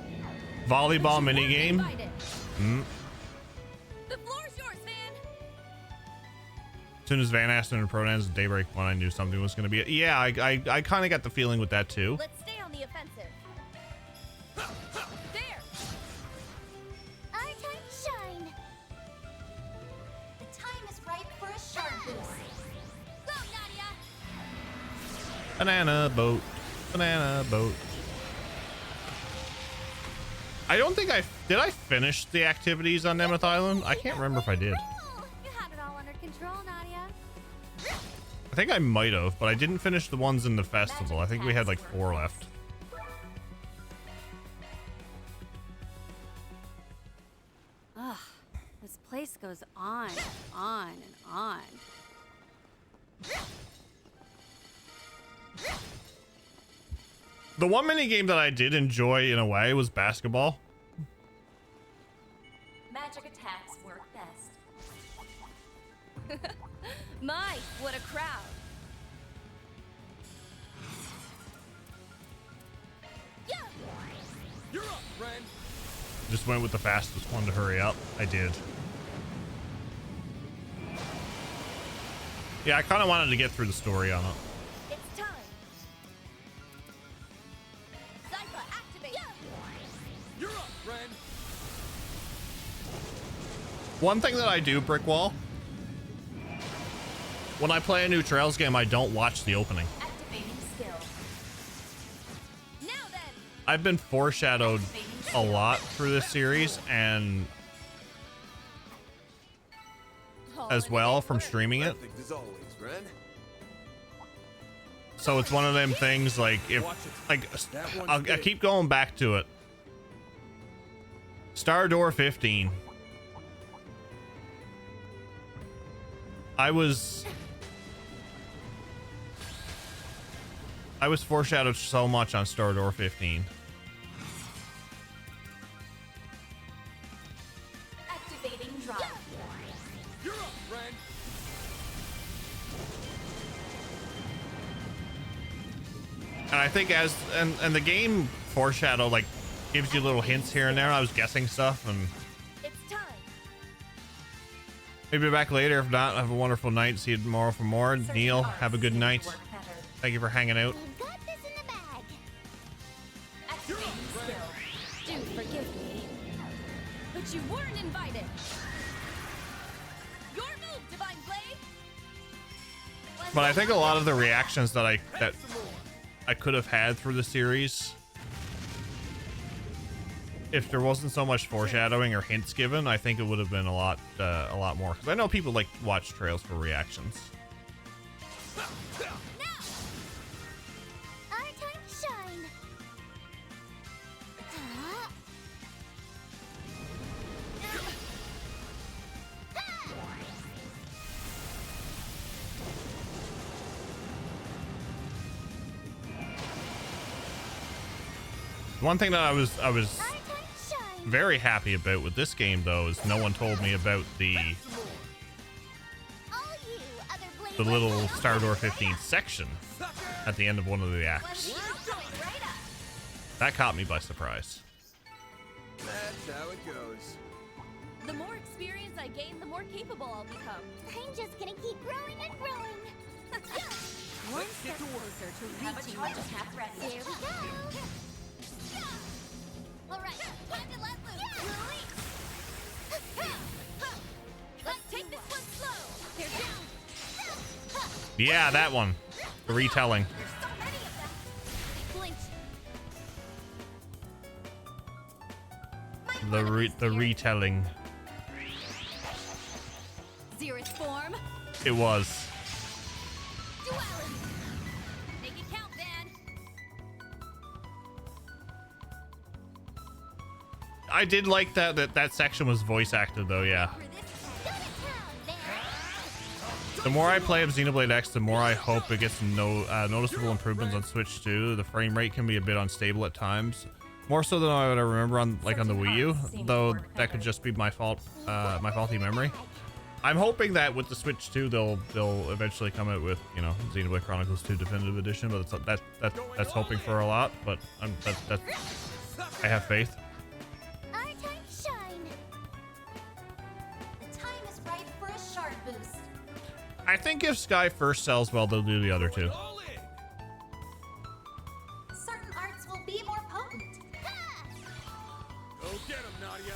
Volleyball minigame. The floor's yours, Van. As soon as Van asked him to pronouns Daybreak one, I knew something was going to be. Yeah, I kind of got the feeling with that too. Let's stay on the offensive. There. Our time to shine. The time is ripe for a sharp boost. Go, Nadia. Banana boat. Banana boat. I don't think did I finish the activities on Nemeth Island? I can't remember if I did. You had it all under control, Nadia. I think I might have, but I didn't finish the ones in the festival. I think we had like 4 left. Ugh, this place goes on and on and on. The one mini game that I did enjoy in a way was basketball. Magic attacks work best. My, what a crowd. Yeah. You're up, friend. Just went with the fastest one to hurry up. I did. Yeah, I kind of wanted to get through the story on it. It's time. Zypha, activate. Yeah. You're up, friend. One thing that I do, Brickwall, when I play a new Trails game, I don't watch the opening. Activating skill. Now then. I've been foreshadowed a lot through this series, and as well from streaming it. As always, Ren. So it's one of them things like if I keep going back to it. Star Door 15. I was foreshadowed so much on Star Door 15. Activating drive. You're up, friend. And I think and the game foreshadow like gives you little hints here and there. I was guessing stuff, and It's time. maybe back later. If not, have a wonderful night. See you tomorrow for more. Neil, have a good night. Thank you for hanging out. We've got this in the bag. Activating skill. Do forgive me. But you weren't invited. Your move, Divine Blade. But I think a lot of the reactions that I could have had through the series, if there wasn't so much foreshadowing or hints given, I think it would have been a lot more. Because I know people like to watch Trails for reactions. Our time to shine. One thing that I was very happy about with this game, though, is no one told me about the little Star Door 15 section at the end of one of the acts. That caught me by surprise. That's how it goes. The more experience I gain, the more capable I'll become. I'm just gonna keep growing and growing. One step closer to reaching my attack ready. Here we go. All right, time to let loose. Let's take this one slow. They're down. Yeah, that one. The retelling. There's so many of them. They blinked. The retelling. Xerus form. It was. Duality. Make it count, Van. I did like that section was voice acted though, yeah. The more I play of Xenoblade X, the more I hope it gets noticeable improvements on Switch 2. The frame rate can be a bit unstable at times, more so than I would remember on the Wii U. Though that could just be my fault, my faulty memory. I'm hoping that with the Switch 2, they'll eventually come out with, you know, Xenoblade Chronicles 2 Definitive Edition. But that's hoping for a lot. But I have faith. Our time to shine. The time is right for a shard boost. I think if Sky first sells well, they'll do the other two. Certain arts will be more potent. Go get him, Nadia.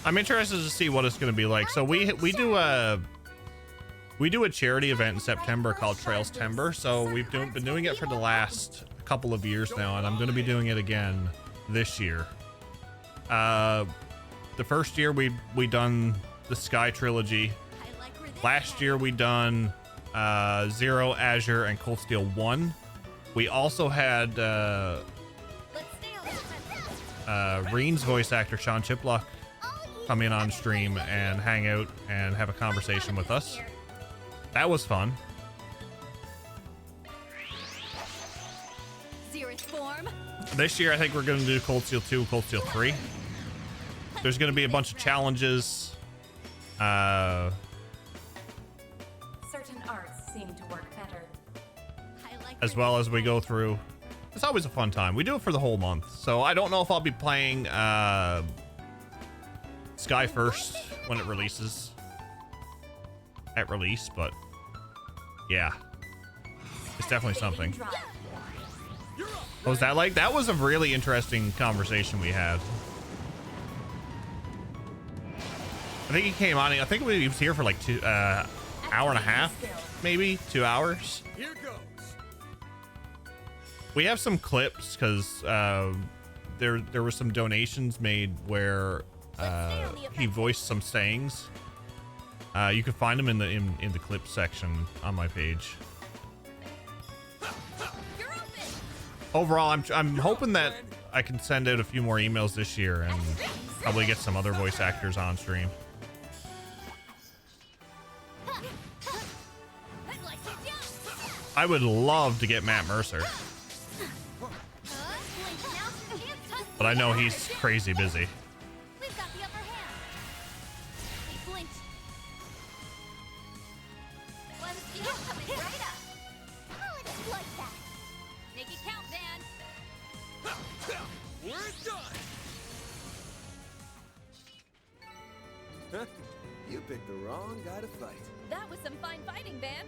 I'm interested to see what it's going to be like. So we do a charity event in September called Trails Timber. So we've been doing it for the last couple of years now, and I'm going to be doing it again this year. The first year we done the Sky trilogy. Last year we done Zero, Azure, and Cold Steel 1. We also had Reen's voice actor Sean Chiplock come in on stream and hang out and have a conversation with us. That was fun. Zeroth form. This year I think we're going to do Cold Steel 2 and Cold Steel 3. There's going to be a bunch of challenges. Certain arts seem to work better. As well as we go through. It's always a fun time. We do it for the whole month. So I don't know if I'll be playing Sky first when it releases at release, but yeah, it's definitely something. What was that like? That was a really interesting conversation we had. I think he came on. I think he was here for like hour and a half, maybe 2 hours. Here goes. We have some clips because there were some donations made where he voiced some sayings. You can find them in the clip section on my page. Overall, I'm hoping that I can send out a few more emails this year and probably get some other voice actors on stream. I would love to get Matt Mercer, but I know he's crazy busy. We've got the upper hand. He blinked. One skill coming right up. I'll exploit that. Make it count, Van. We're done. Huh? You picked the wrong guy to fight. That was some fine fighting, Van.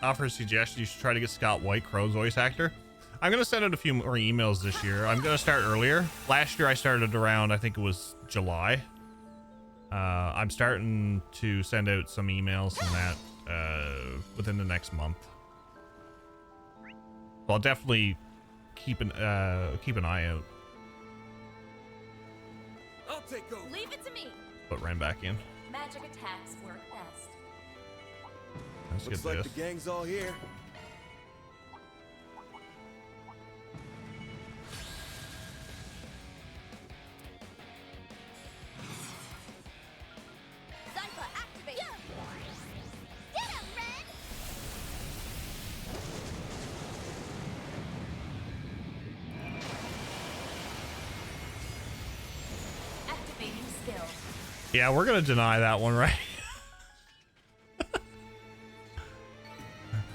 Offer a suggestion: you should try to get Scott White, Crow's voice actor. I'm gonna send out a few more emails this year. I'm gonna start earlier. Last year I started around, I think it was July. I'm starting to send out some emails and that within the next month. So I'll definitely keep an eye out. I'll take over. Leave it to me. Put Ren back in. Magic attacks work best. Let's Looks get like this. the gang's all here. Zypha, activate. Get him, Ren! Activating skill. Yeah, we're gonna deny that one, right?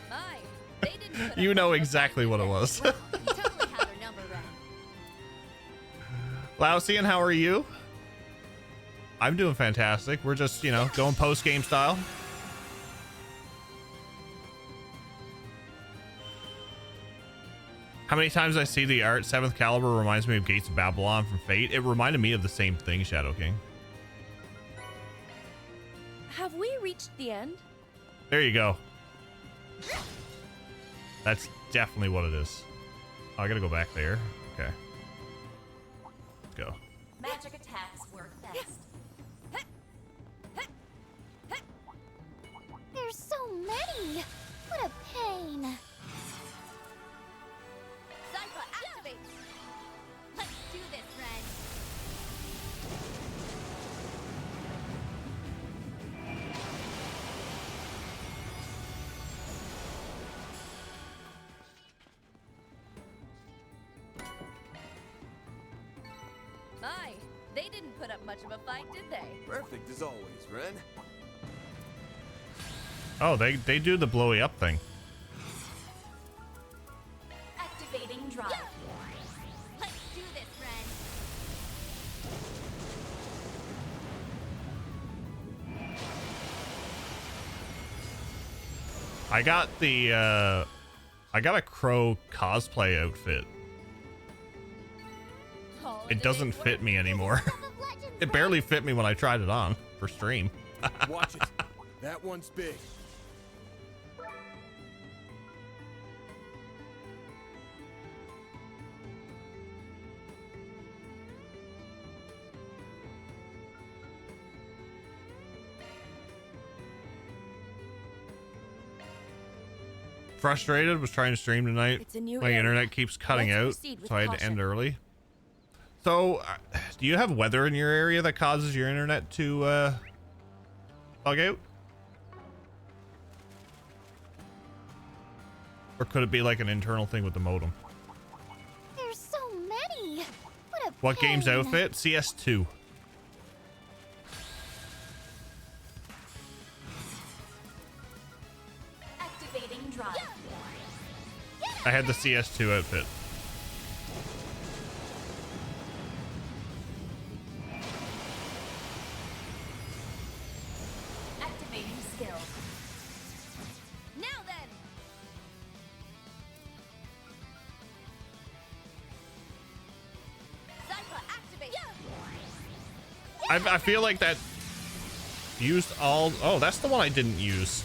My, they didn't put You up know much of a exactly fight what it then. was. Well, you totally had her number, Ren. Lausian, how are you? I'm doing fantastic. We're just, you know, going post-game style. How many times I see the art, 7th Caliber reminds me of Gates of Babylon from Fate. It reminded me of the same thing, Shadow King. Have we reached the end? There you go. That's definitely what it is. Oh, I gotta go back there. Okay. Let's go. Magic attacks work best. There's so many! What a pain! Zypha, activate! Let's do this, Ren! My, they didn't put up much of a fight, did they? Perfect as always, Ren. Oh, they do the blowy up thing. Activating drive. Let's do this, Ren. I got the I got a crow cosplay outfit. It doesn't fit me anymore. It barely fit me when I tried it on for stream. Watch it. That one's big. Frustrated, was trying to stream tonight. It's a new My area. internet keeps cutting Let's out, proceed with so I had to caution. end early. So, do you have weather in your area that causes your internet to bug out? Or could it be like an internal thing with the modem? There's so many! What a What game's pain. outfit? CS2. Activating drive. I had the CS2 outfit. Activating skill. Now then. Zypha, activate. I feel like that used all... Oh, that's the one I didn't use.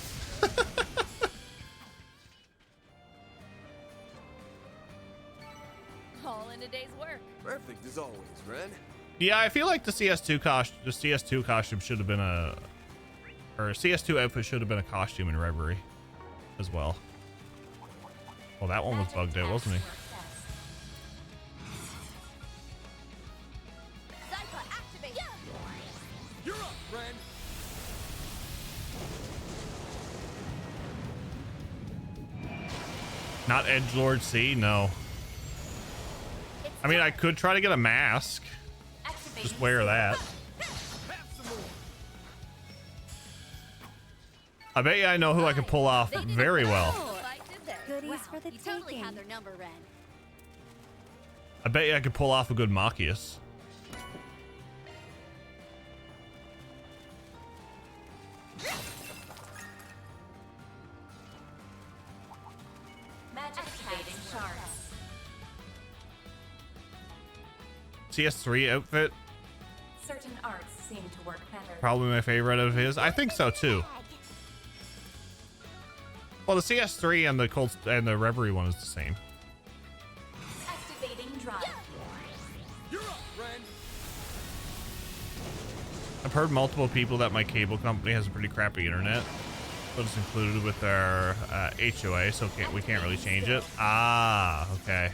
All in a day's work. Perfect as always, Ren. Yeah, I feel like the CS2 costume should have been a... Or a CS2 outfit should have been a costume in Reverie as well. Well, that one was bugged out, wasn't he? Zypha, activate. You're up, Ren. Not Edgelord C? No. I mean, I could try to get a mask. Just wear that. I bet you I know who I can pull off very well. Goodies for the You totally taking. had their number, Ren. I bet you I could pull off a good Machias. Magic activating shards. CS3 outfit, Certain arts seem to work better. probably my favorite of his. I think so too. Well, the CS3 and the Cold and the Reverie one is the same. Activating drive. You're up, Ren. I've heard multiple people that my cable company has a pretty crappy internet, but it's included with our HOA, so we can't really change it. Ah, okay.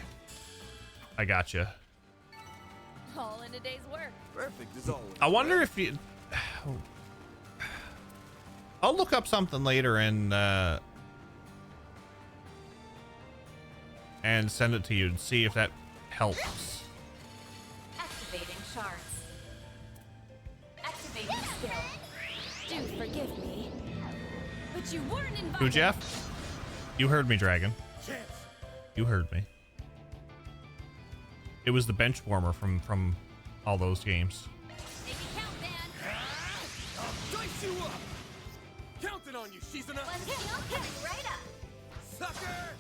I gotcha. All in a day's work. Perfect as always. I wonder if you... I'll look up something later and send it to you and see if that helps. Activating shards. Activating skill. Do forgive me. But you weren't invited. Who, Jeff? You heard me, Dragon. You heard me. It was the bench warmer from all those games. Make it count, man. I'll dice you up. Counting on you, Shizuna. One skill coming right up. Sucker.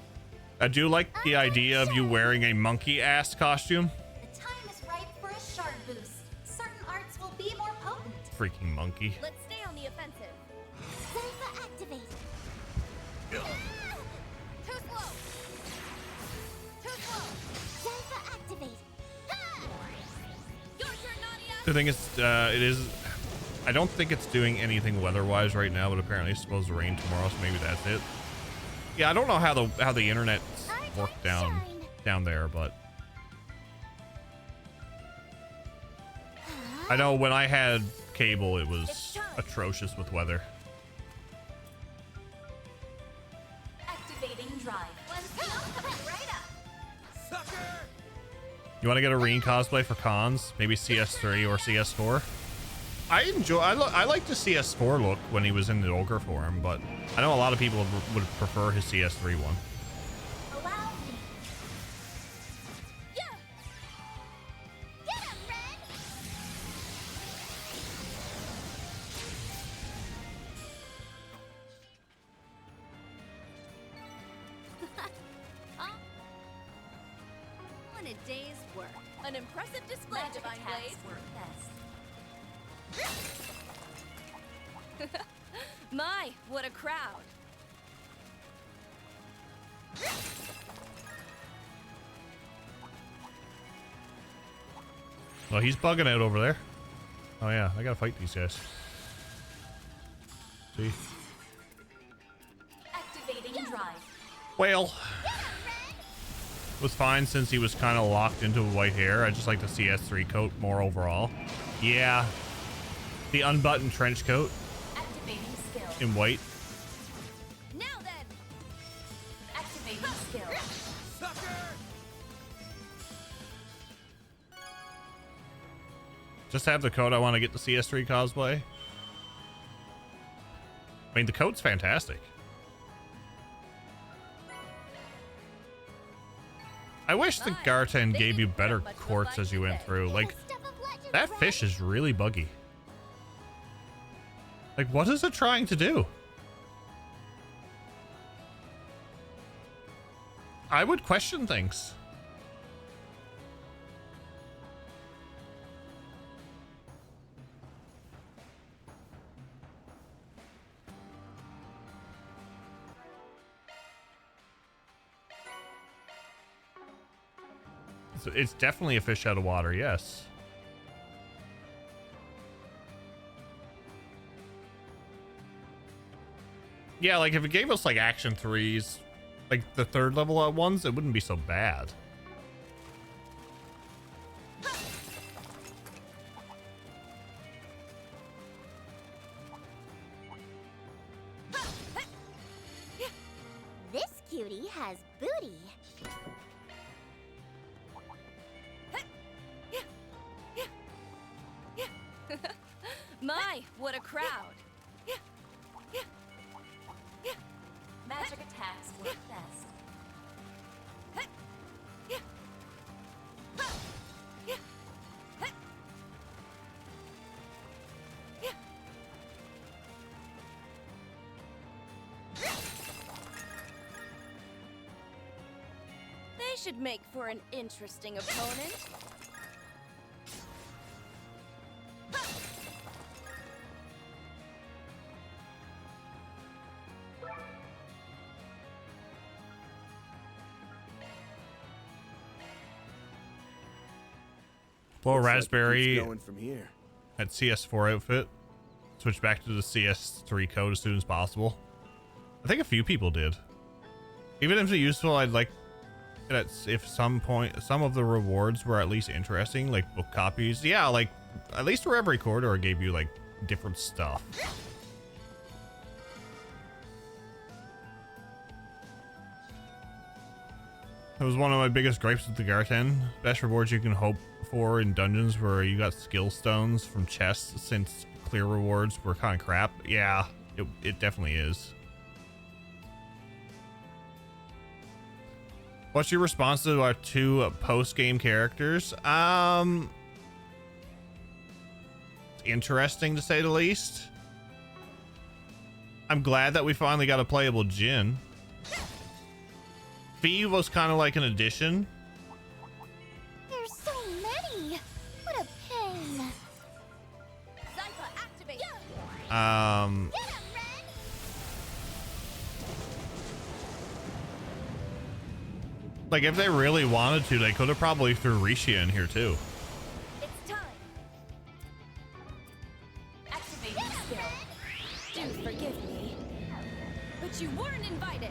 I do like the idea of you wearing a monkey ass costume. The time is right for a shard boost. Certain arts will be more potent. Freaking monkey. Let's stay on the offensive. Zypha, activate. Too slow. Too slow. The thing is, it is. I don't think it's doing anything weather-wise right now, but apparently it's supposed to rain tomorrow, so maybe that's it. Yeah, I don't know how the internet worked down there, but I know when I had cable, it was atrocious with weather. Activating drive. Coming right up. Sucker! You want to get a Reen cosplay for cons? Maybe CS3 or CS4? I like the CS4 look when he was in the ogre form, but I know a lot of people would prefer his CS3 one. Allow me. Yeah. Get him, Ren. Huh? On a day's work. An impressive display, Divine Blade. My, what a crowd. Well, he's bugging out over there. Oh yeah, I gotta fight these guys. See? Activating drive. Well, was fine since he was kind of locked into white hair. I just like the CS3 coat more overall. Yeah, the unbuttoned trench coat Activating skill. in white. Now then. Activating skill. Just have the coat. I want to get the CS3 cosplay. I mean, the coat's fantastic. I wish the Garten gave you better quartz as you went through. Like, that fish is really buggy. Like, what is it trying to do? I would question things. It's definitely a fish out of water, yes. Yeah, like if it gave us like action 3s, like the third level ones, it wouldn't be so bad. This cutie has booty. My, what a crowd. Magic attacks work best. They should make for an interesting opponent. Well, Raspberry Going from here. at CS4 outfit. Switch back to the CS3 code as soon as possible. I think a few people did. Even if it's useful, I'd like that if some of the rewards were at least interesting, like book copies. Yeah, like at least for every corridor, it gave you like different stuff. That was one of my biggest gripes with the Garten. Best rewards you can hope for in dungeons where you got skill stones from chests, since clear rewards were kind of crap. Yeah, it definitely is. What's your response to our two post-game characters? It's interesting to say the least. I'm glad that we finally got a playable Jin. Fee was kind of like an addition. There's so many. What a pain. Zypha, activate. Like if they really wanted to, they could have probably threw Rishi in here too. It's time. But you weren't invited.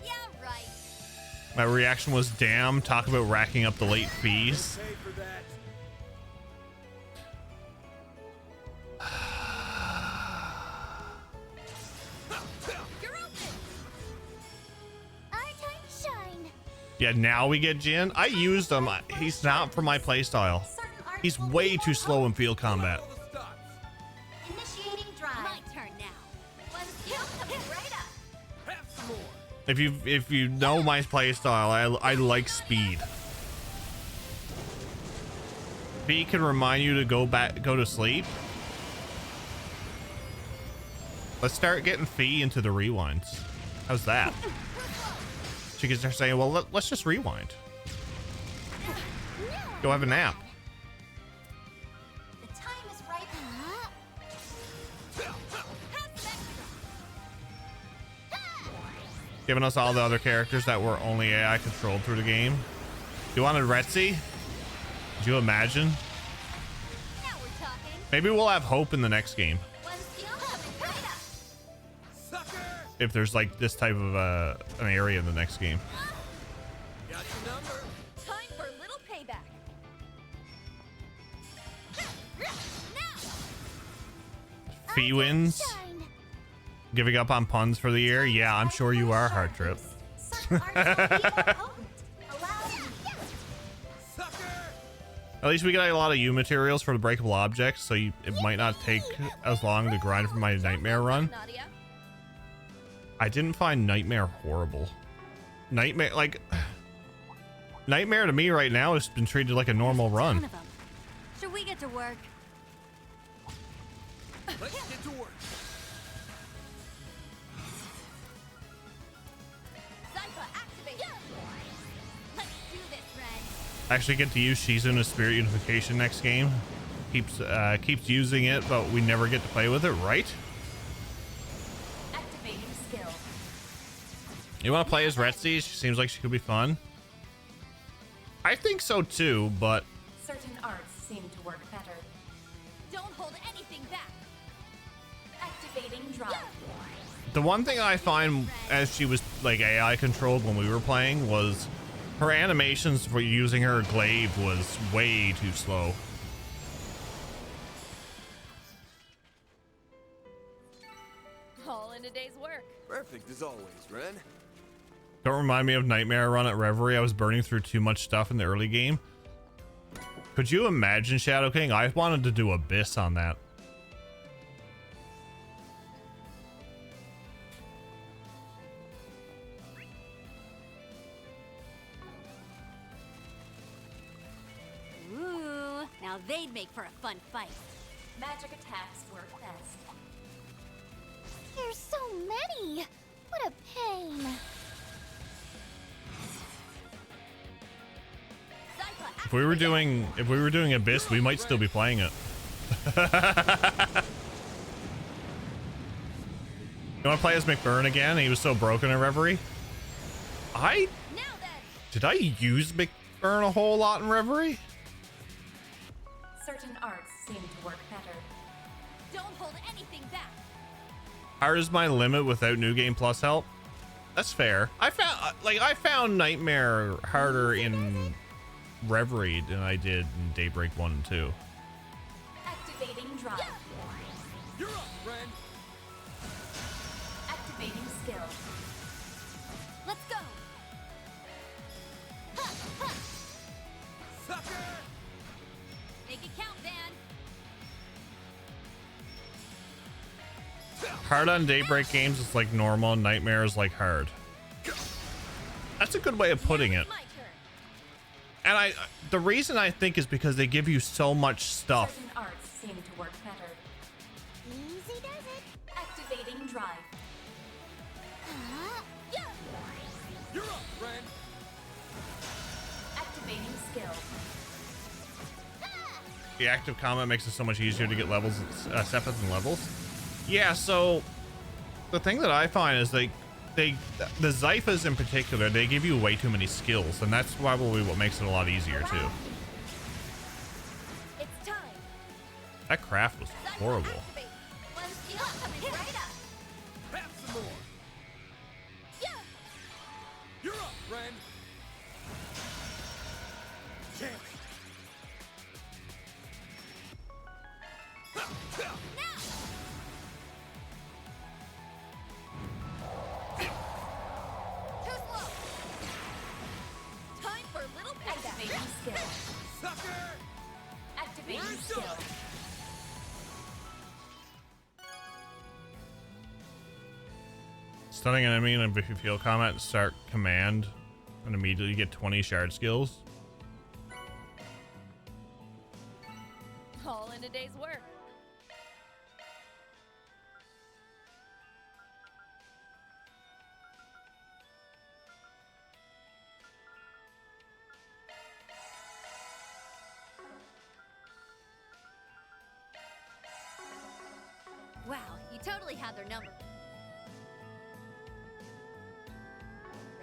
Yeah, right. My reaction was, damn, talk about racking up the late fees. Pay for that. You're open. Our time to shine. Yeah, now we get Jin. I used him. He's not for my playstyle. He's way too slow in field combat. Initiating drive. My turn now. One skill coming right up. Have some more. If you know my playstyle, I like speed. Fee can remind you to go to sleep. Let's start getting Fee into the rewinds. How's that? She can start saying, well, let's just rewind. Go have a nap. The time is right. Giving us all the other characters that were only AI controlled through the game. You wanted Retzi? Could you imagine? Now we're talking. Maybe we'll have hope in the next game. One skill coming right up. Sucker! If there's like this type of an area in the next game. Got your number. Time for a little payback. Fee wins. Giving up on puns for the year? Yeah, I'm sure you are, Hard Trip. At least we got a lot of U materials for the breakable objects, so it might not take as long to grind for my Nightmare run. I didn't find Nightmare horrible. Nightmare to me right now has been treated like a normal run. Should we get to work? Let's get to work. Let's do this, Red. I actually get to use Shizuna's Spirit Unification next game. Keeps using it, but we never get to play with it, right? Activating skill. You want to play as Retzi? She seems like she could be fun. I think so too, but Certain arts seem to work better. Don't hold anything back. Activating drive. the one thing I find as she was like AI controlled when we were playing was her animations for using her glaive was way too slow. All in a day's work. Perfect as always, Ren. Don't remind me of Nightmare Run at Reverie. I was burning through too much stuff in the early game. Could you imagine Shadow King? I wanted to do Abyss on that. Ooh, now they'd make for a fun fight. Magic attacks work best. There's so many. What a pain. If we were doing Abyss, we might still be playing it. You want to play as McBurn again? He was so broken in Reverie. Did I use McBurn a whole lot in Reverie? Certain arts seem to work better. Don't hold anything back. Hard is my limit without New Game Plus help. That's fair. I found Nightmare harder in Reverie than I did in Daybreak 1 and 2. Activating drive. You're up, friend. Activating skill. Let's go. Sucker! Make it count, Van. Hard on Daybreak games is like normal, Nightmare is like hard. That's a good way of putting it. And the reason I think is because they give you so much stuff. Certain arts seem to work better. Easy does it. Activating drive. You're up, friend. Activating skill. The active combat makes it so much easier to get levels, separate than levels. Yeah, so the thing that I find is the Zyphas in particular, they give you way too many skills, and that's probably what makes it a lot easier too. It's time. That craft was horrible. One skill coming right up. chance. Too slow. Time for a little payback. Activating skill. Sucker! Activating We're skill. done. Stunning an enemy, and if you feel combat, start command, and immediately get 20 shard skills. All in a day's work. Wow, you totally had their number.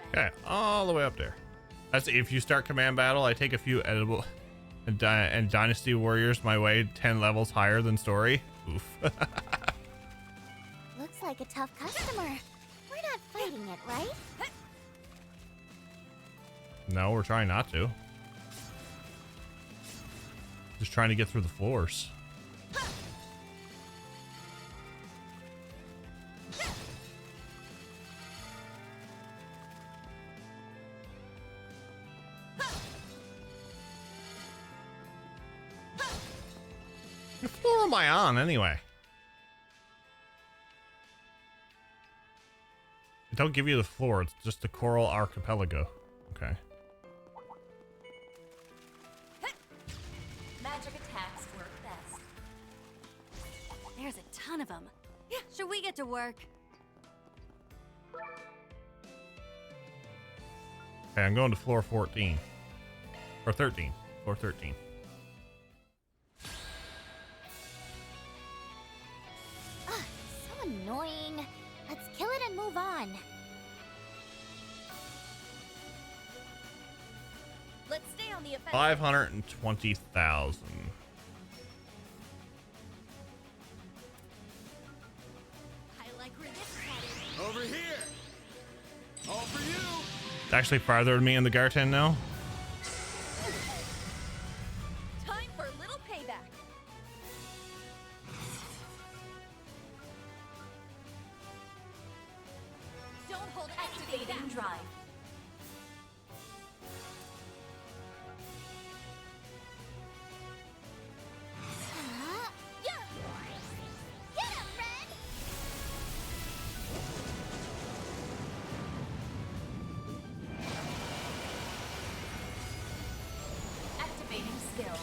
Okay, all the way up there. That's if you start command battle. I take a few edible and Dynasty Warriors my way 10 levels higher than story. Oof. Looks like a tough customer. We're not fighting it, right? No, we're trying not to. Just trying to get through the floors. What floor am I on anyway? It don't give you the floor, it's just the Coral Archipelago. Okay. Magic attacks work best. There's a ton of them. Should we get to work? Okay, I'm going to floor 14. Or 13. Floor 13. Ugh, so annoying. Let's kill it and move on. Let's stay on the offensive. 520,000. I like where this is headed. Over here. All for you. It's actually farther than me in the Garten now. Time for a little payback. Don't hold anything Activating back. drive. Yeah. Get him, Red! Activating skill.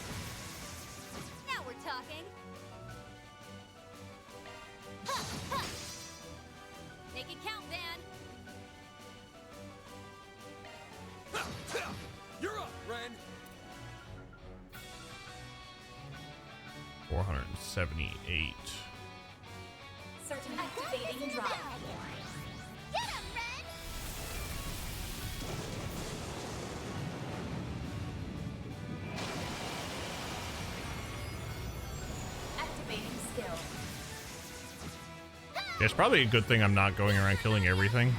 Now we're talking. Make it count, Van. You're up, Ren. 478. Certain activating drive. Get him, Red! Activating skill. Yeah, it's probably a good thing I'm not going around killing everything.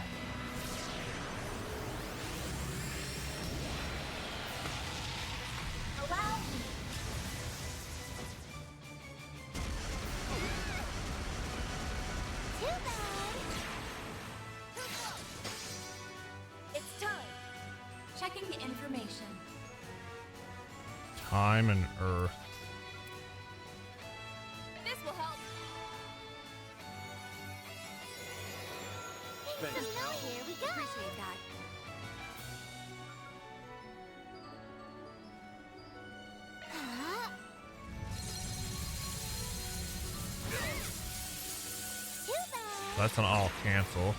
Allow me. Too bad. It's time. Checking information. Time and Earth. This will help. Thanks. Here we go. Appreciate that. Huh? Too bad. That's an all cancel.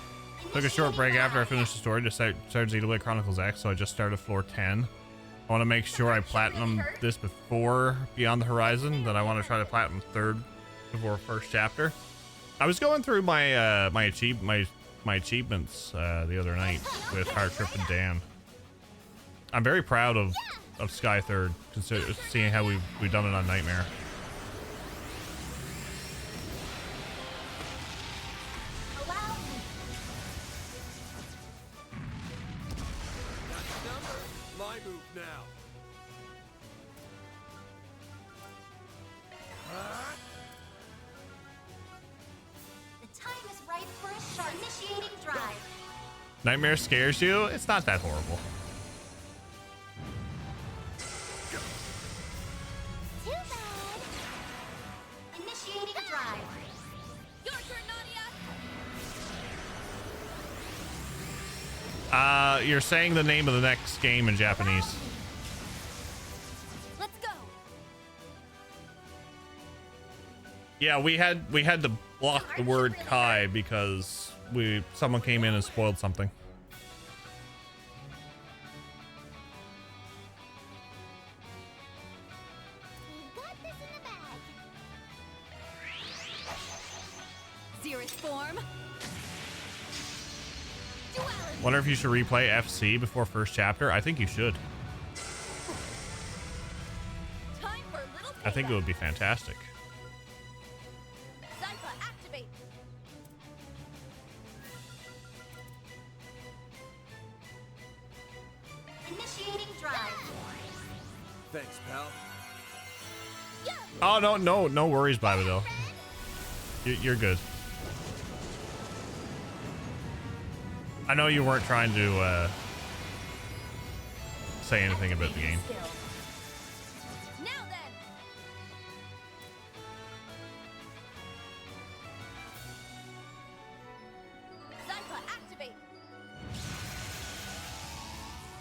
Took a short break after I finished the story to start Xenoblade Chronicles X, so I just started floor 10. I want to make sure I platinum this before Beyond the Horizon. Then I want to try to platinum third before first chapter. I was going through my my achievements the other night with Heart Trip and Dan. I'm very proud of Sky Third, seeing how we've done it on Nightmare. Allow me. Got the number. My move now. Nightmare scares you? It's not that horrible. Too bad. Initiating drive. Your turn, Nadia. You're saying the name of the next game in Japanese. Let's go. Yeah, we had to block the word Kai because someone came in and spoiled something. Zerus form. Wonder if you should replay FC before first chapter. I think you should. Time for little I think it would be fantastic. Zypha, activate. Initiating drive. Thanks, pal. Oh, no worries, Babadil. You're good. I know you weren't trying to say anything about the game. Now then. Zypha, activate.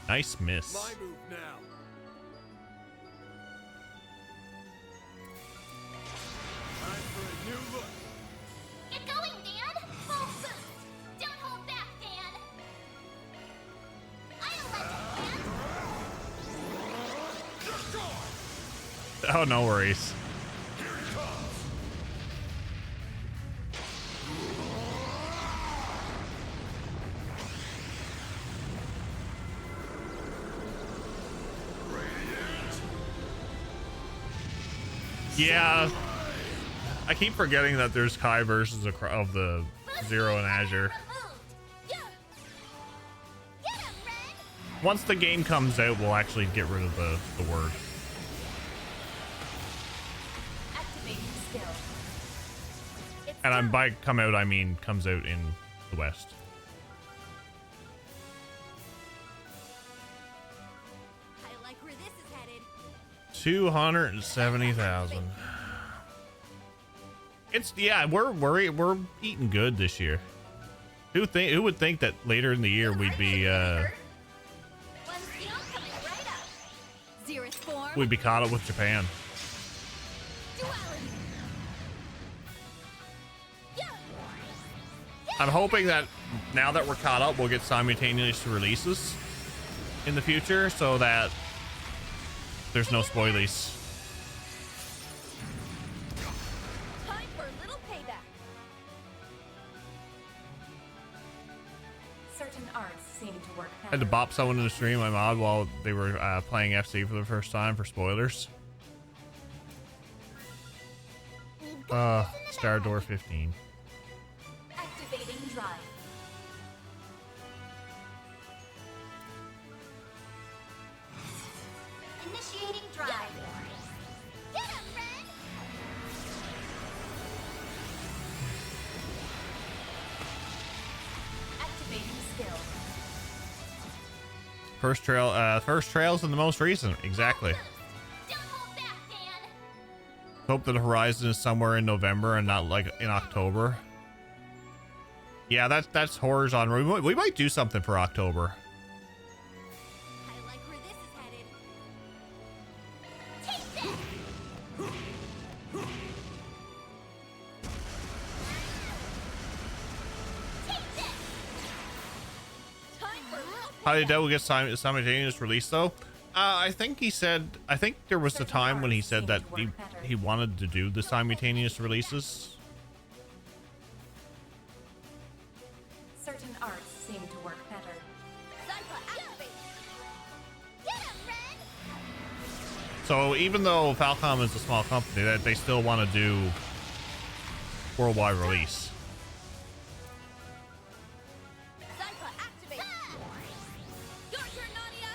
Nice miss. My move now. Time for a new look. Get going, Dan. Full boost. Don't hold back, Dan. I'll let you, Dan. Oh, no worries. Yeah, I keep forgetting that there's Kai versions of the Zero and Azure. Once the game comes out, we'll actually get rid of the word. Activating skill. And by come out, I mean comes out in the West. I like where this is headed. 270,000. It's we're eating good this year. Who would think that later in the year we'd be Zerus form. we'd be caught up with Japan. Duality. I'm hoping that now that we're caught up, we'll get simultaneous releases in the future so that there's no spoilies. Time for a little payback. Certain arts seem to work better. Had to bop someone in the stream, my mod, while they were playing FC for the first time for spoilers. Star Door 15. Activating drive. Initiating drive. Get up, friend. Activating skill. First trails and the most recent, exactly. Hope that the Horizon is somewhere in November and not like in October. Yeah, that's horror genre. We might do something for October. I like where this is headed. How did Devil get simultaneous release though? I think there was a time when he said that he wanted to do the simultaneous releases. Certain arts seem to work better. Zypha, activate. So even though Falcom is a small company, that they still want to do worldwide release. Zypha, activate. Your turn, Nadia.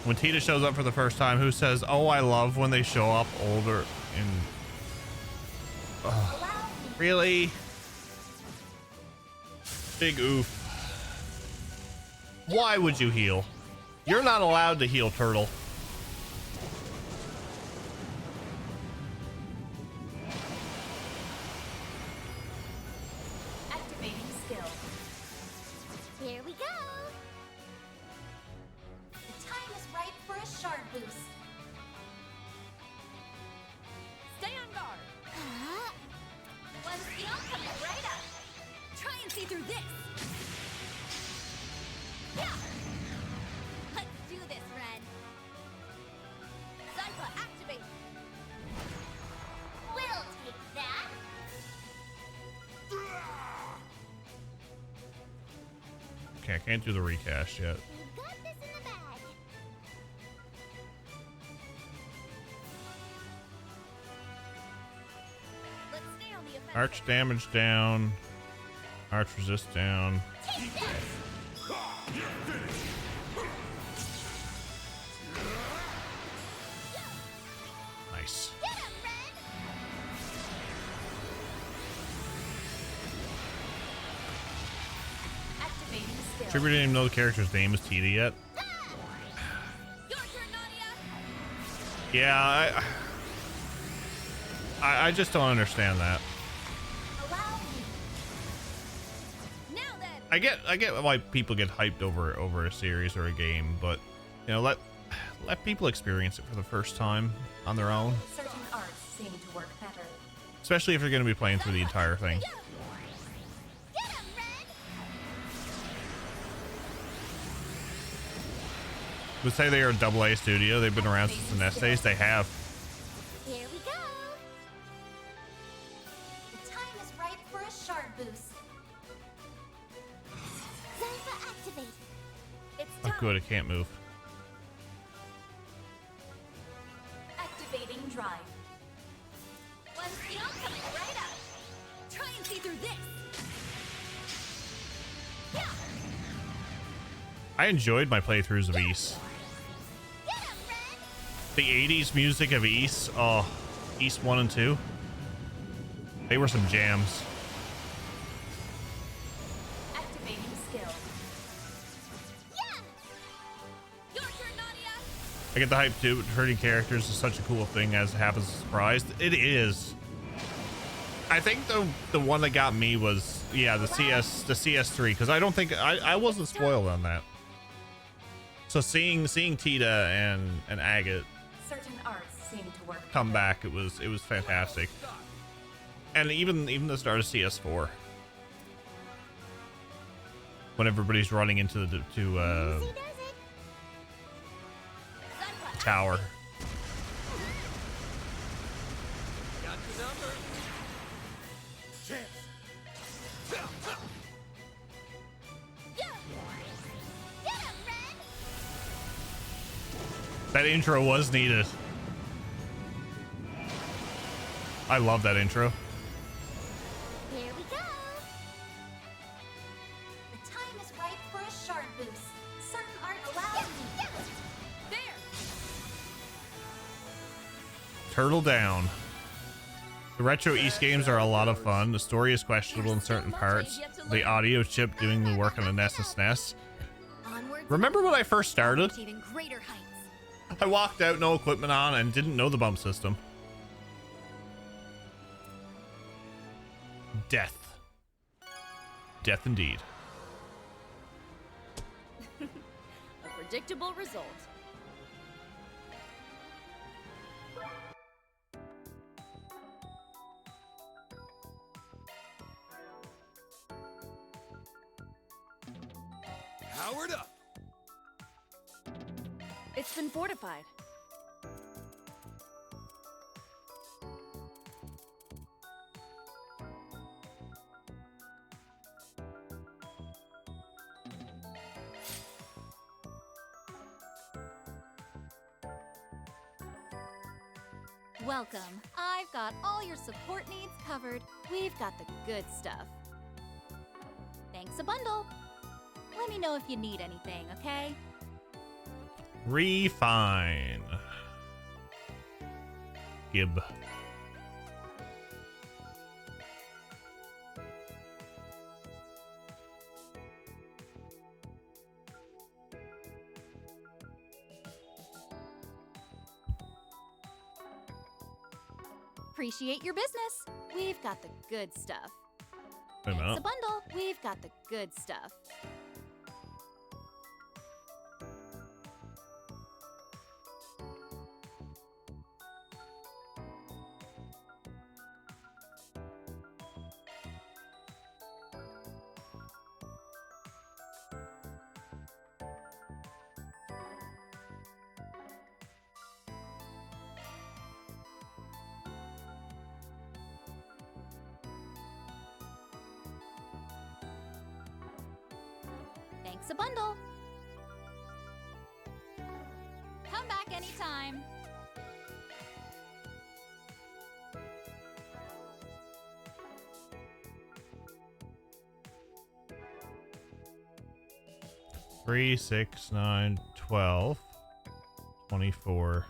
When Tita shows up for the first time, who says, "Oh, I love when they show up older in." Really? Big oof. Why would you heal? You're not allowed to heal, turtle. Activating skill. Here we go. The time is right for a shard boost. Stay on guard. One skill coming right up. Try and see through this. Yeah. Let's do this, Ren. Zypha, activate. We'll take that. Okay, I can't do the recast yet. We've got this in the bag. Let's stay on the offensive. Arch damage down. Arch resist down. Take this. Nice. Get him, Ren. Activating skill. Trigger didn't even know the character's name was Tita yet. Your turn, Nadia. Yeah, I just don't understand that. Allow me. Now then. I get why people get hyped over a series or a game, but you know, let people experience it for the first time on their own. Certain arts seem to work better. Especially if you're going to be playing through the entire thing. Get him, Ren. Would say they are a AA studio. They've been around since the NES days. They have. Here we go. The time is right for a shard boost. Zypha, activate. It's Oh, time. good. I can't move. Activating drive. One skill coming right up. Try and see through this. Yeah. I enjoyed my playthroughs of Ys. Get him, Ren. The 80s music of Ys. Oh, Ys 1 and 2. They were some jams. Activating skill. Yeah. Your turn, Nadia. I get the hype too, but hurting characters is such a cool thing as it happens as a surprise. It is. I think the one that got me was, yeah, the CS3, because I don't think I wasn't spoiled on that. So seeing Tita and Agate Certain arts seem to work come back, it was fantastic. And even the start of CS4, when everybody's running into the Easy does it. Zypha, tower. Got the number. Chance. Yeah. Get him, Ren. That intro was needed. I love that intro. Here we go. The time is right for a shard boost. Certain arts allow me. there. Turtle down. The retro Ys games are a lot of fun. The story is questionable in certain parts. The audio chip doing the work on the NES and SNES. Onwards. Remember when I first started? To even greater heights. I walked out, no equipment on, and didn't know the bump system. Death. Death indeed. A predictable result. Powered up. It's been fortified. Welcome. I've got all your support needs covered. We've got the good stuff. Thanks a bundle. Let me know if you need anything, okay? Refine. Gib. Appreciate your business. We've got the good stuff. Wait a Thanks minute. a bundle. We've got the good stuff. Thanks a bundle. Come back anytime. Three, 6, 9, 12, 24.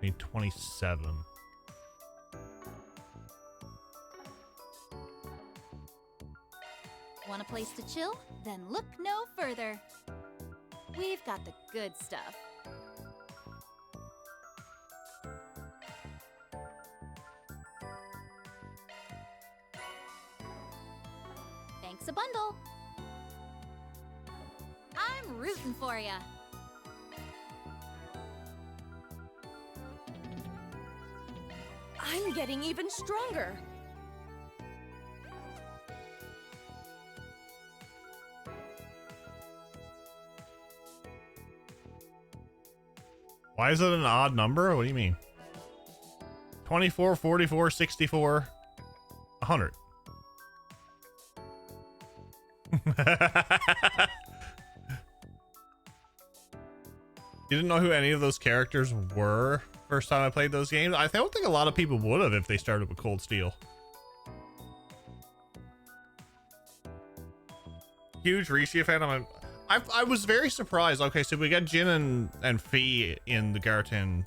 Need 27. Want a place to chill? Then look no further. We've got the good stuff. Thanks a bundle. I'm rooting for ya. I'm getting even stronger. Why is it an odd number? What do you mean? 24, 44, 64, 100. You didn't know who any of those characters were first time I played those games? I don't think a lot of people would have if they started with Cold Steel. Huge Rishi fan. I was very surprised. Okay, so we got Jin and Fee in the Garten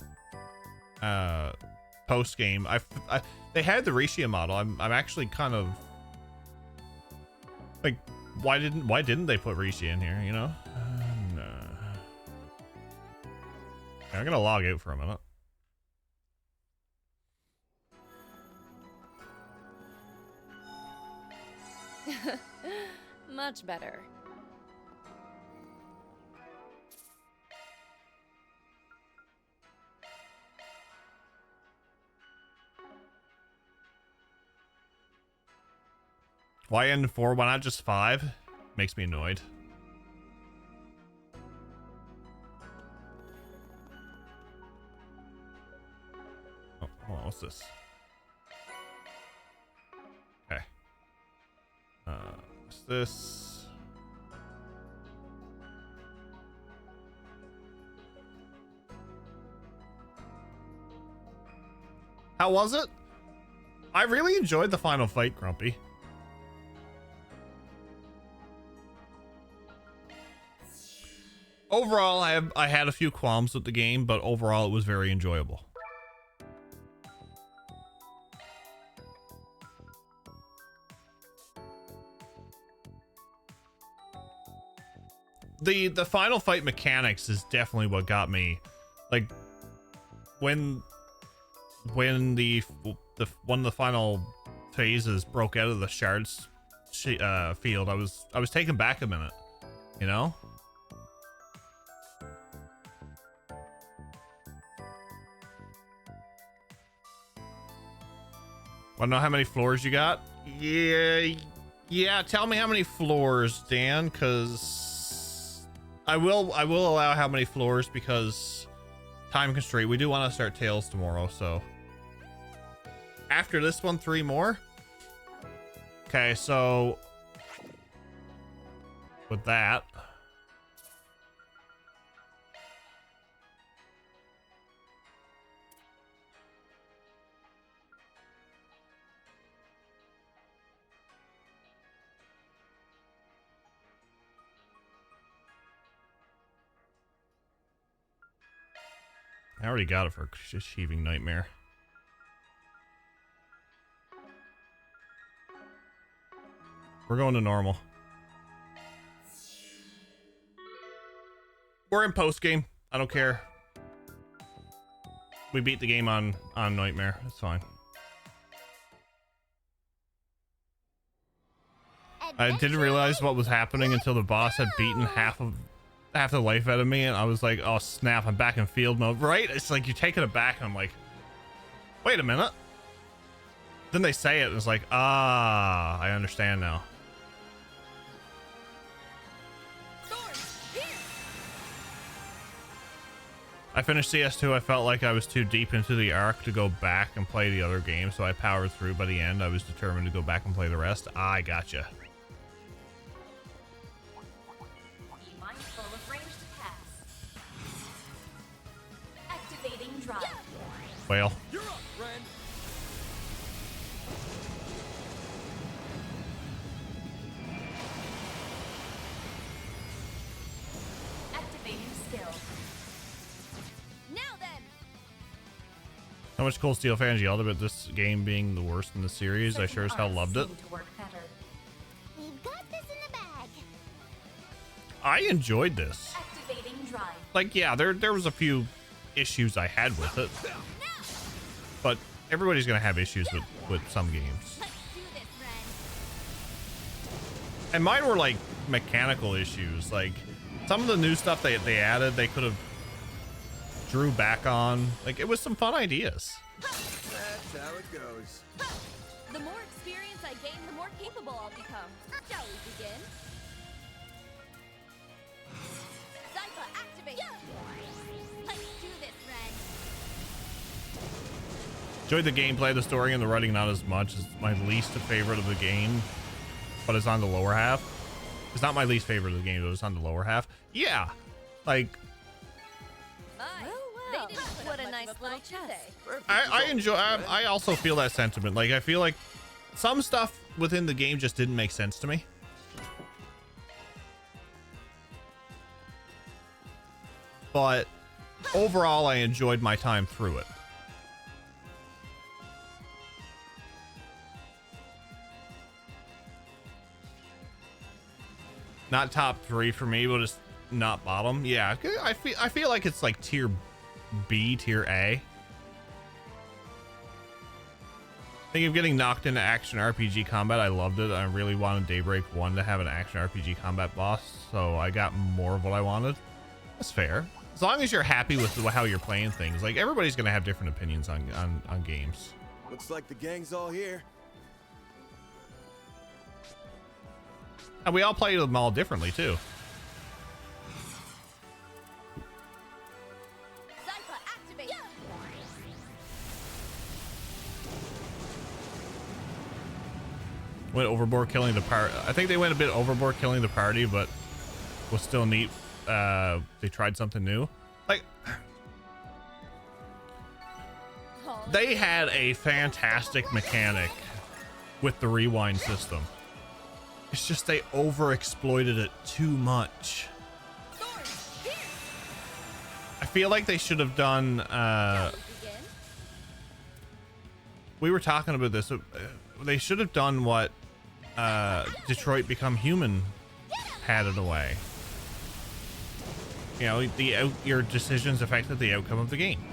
post game. They had the Rishia model. I'm actually kind of like, why didn't they put Rishi in here? You know? No. Okay, I'm gonna log out for a minute. Much better. Why end 4? Why not just 5? Makes me annoyed. Oh, hold on, what's this? Okay. What's this? How was it? I really enjoyed the final fight, Grumpy. Overall, I had a few qualms with the game, but overall it was very enjoyable. The final fight mechanics is definitely what got me. Like when the one of the final phases broke out of the shards field, I was taken back a minute, you know? Want to know how many floors you got? Yeah. Tell me how many floors, Dan, because I will allow how many floors because time constraint. We do want to start Tales tomorrow, so after this one, 3 more. Okay, so with that. I already got it for Achieving Nightmare. We're going to normal. We're in post game. I don't care. We beat the game on Nightmare. It's fine. I didn't realize what was happening until the boss had beaten half the life out of me, and I was like, oh snap, I'm back in field mode. Right? It's like you're taking it back, and I'm like, wait a minute. Then they say it, and it's like, ah, I understand now. I finished CS2. I felt like I was too deep into the arc to go back and play the other game, so I powered through. By the end, I was determined to go back and play the rest. I gotcha. Be mindful of ranged attacks. Activating drive. Well. You're up, Ren. Activating skill. Now then. How much cool steel fans yelled about this game being the worst in the series. I sure as hell loved it. We've got this in the bag. I enjoyed this. Activating drive. Like, yeah, there was a few issues I had with it, but everybody's gonna have issues with some games. And mine were like mechanical issues. Like some of the new stuff they added, they could have drew back on. Like it was some fun ideas. That's how it goes. The more experience I gain, the more capable I'll become. Shall we begin? Zypha, activate! Let's do this, Ren. Enjoyed the gameplay, the story, and the writing not as much. It's my least favorite of the game, but it's on the lower half. It's not my least favorite of the game, but it's on the lower half. Yeah, like Well, they didn't put what a nice little chest. I enjoy. I also feel that sentiment. Like I feel like some stuff within the game just didn't make sense to me. But overall, I enjoyed my time through it. Not top 3 for me, but it's not bottom. Yeah, I feel like it's like tier B, tier A. Thinking of getting knocked into action RPG combat. I loved it. I really wanted Daybreak 1 to have an action RPG combat boss, so I got more of what I wanted. That's fair. As long as you're happy with how you're playing things. Like everybody's gonna have different opinions on games. Looks like the gang's all here. And we all play them all differently too. Zypha, activate! Went overboard killing the party. I think they went a bit overboard killing the party, but was still neat. They tried something new. Like they had a fantastic mechanic with the rewind system. It's just they over-exploited it too much. I feel like they should have done we were talking about this. They should have done what Detroit Become Human had in a way. You know, your decisions affected the outcome of the game.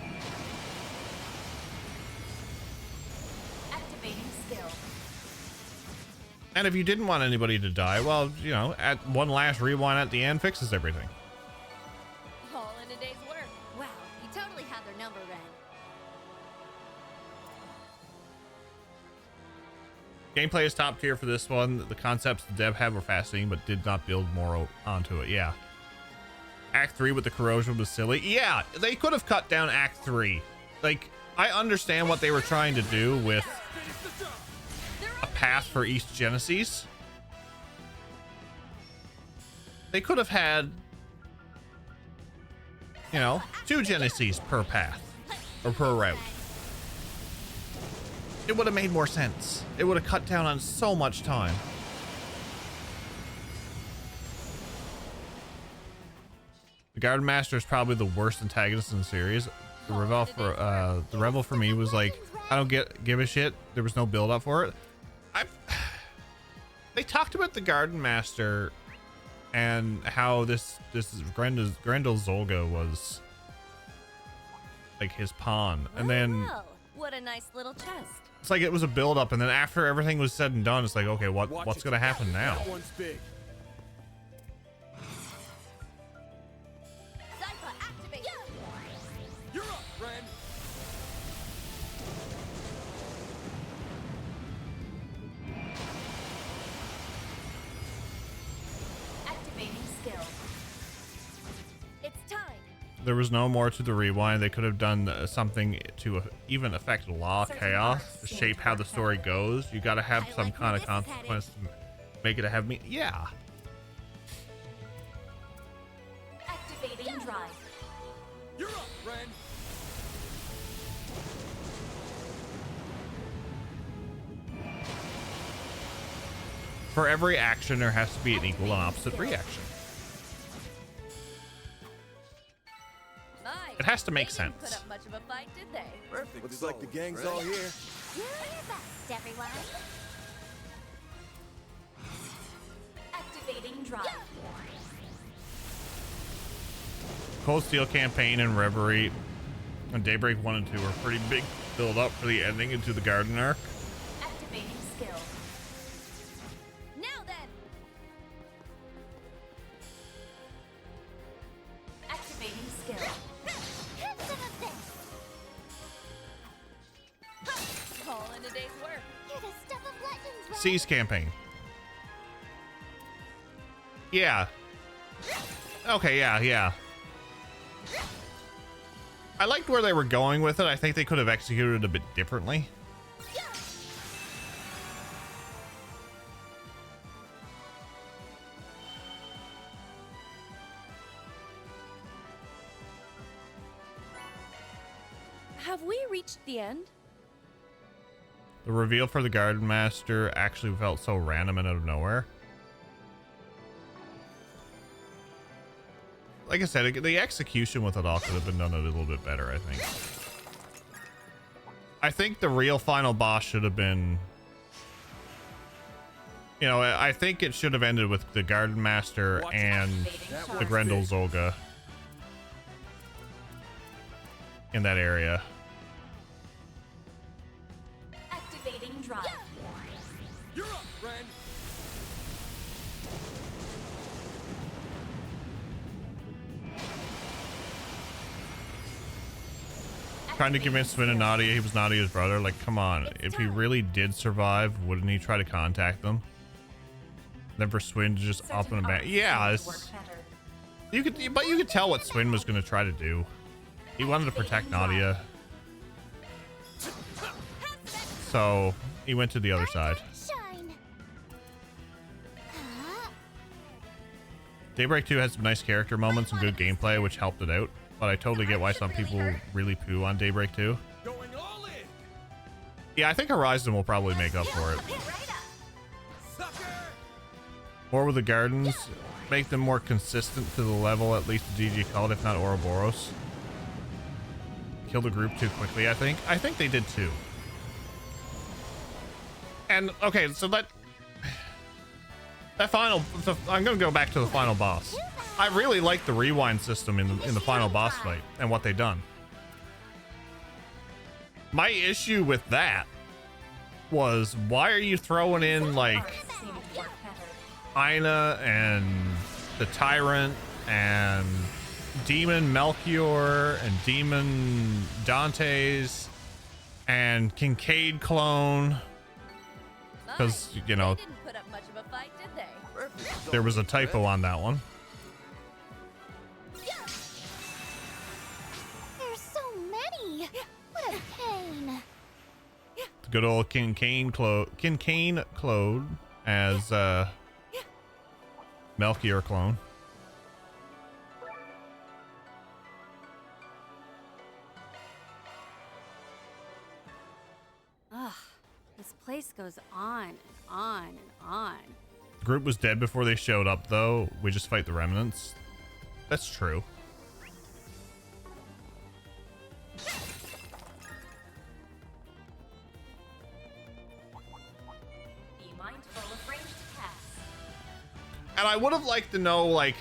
Activating skill. And if you didn't want anybody to die, well, you know, at one last rewind at the end fixes everything. All in a day's work. Wow, you totally had their number, Ren. Gameplay is top tier for this one. The concepts the dev had were fascinating, but did not build more onto it. Yeah. Act 3 with the corrosion was silly. Yeah, they could have cut down Act 3. Like, I understand what they were trying to do with a path for East Genesis. They could have had, you know, 2 Genesis per path or per route. It would have made more sense. It would have cut down on so much time. The Garden Master is probably the worst antagonist in the series. The Revel for me was like, I don't give a shit. There was no build up for it. They talked about the Garden Master and how this Grendel Zolga was like his pawn, and then Well, what a nice little chest. it's like it was a build up, and then after everything was said and done, it's like, okay, what's gonna happen now? That one's big. Zypha, activate! You're up, friend. Activating skill. It's time! There was no more to the rewind. They could have done something to even affect law chaos to shape how the story goes. You got to have some kind of consequence to make it have me. Yeah. Activating drive. You're up, friend. For every action, there has to be an equal and opposite reaction. It has to make Put sense. up much of a fight, did they? Perfect. Looks like the gang's all here. Do your best, everyone. Activating drive. Cold Steel campaign and Reverie and Daybreak 1 and 2 were pretty big build up for the ending into the Garden arc. Activating skill. Now then! Activating skill. Have some of this. All in a day's work. You're the stuff of legends, right? Siege campaign. Yeah. Okay, yeah. I liked where they were going with it. I think they could have executed it a bit differently. Have we reached the end? The reveal for the Garden Master actually felt so random and out of nowhere. Like I said, the execution with it all could have been done a little bit better, I think. I think the real final boss should have been... You know, I think it should have ended with the Garden Master and the Grendel Zolga in that area. Activating drive. You're up, friend. Trying to convince Swin and Nadia he was Nadia's brother. Like, come on. If he really did survive, wouldn't he try to contact them? Then for Swin to just up and back. Yeah, it's, you could tell what Swin was going to try to do. He wanted to protect Nadia. So he went to the other side. Shine. Daybreak 2 had some nice character moments and good gameplay, which helped it out. But I totally get why some people really poo on Daybreak 2. Going all in. Yeah, I think Horizon will probably make up for it. More with the gardens, make them more consistent to the level at least the DG called, if not Ouroboros. Kill the group too quickly, I think. I think they did too. And okay, so that final, so I'm gonna go back to the final boss. I really like the rewind system in the final boss fight and what they done. My issue with that was, why are you throwing in like Aina and the Tyrant and Demon Melchior and Demon Dante's and Kincaid clone? Because, you know, They didn't put up much of a fight, did they? there was a typo on that one. There's so many. What a pain. The good old Kincaid Claude as Melchior clone. Ugh, this place goes on and on and on. The group was dead before they showed up, though. We just fight the remnants. That's true. Be mindful of ranged attacks. And I would have liked to know, like,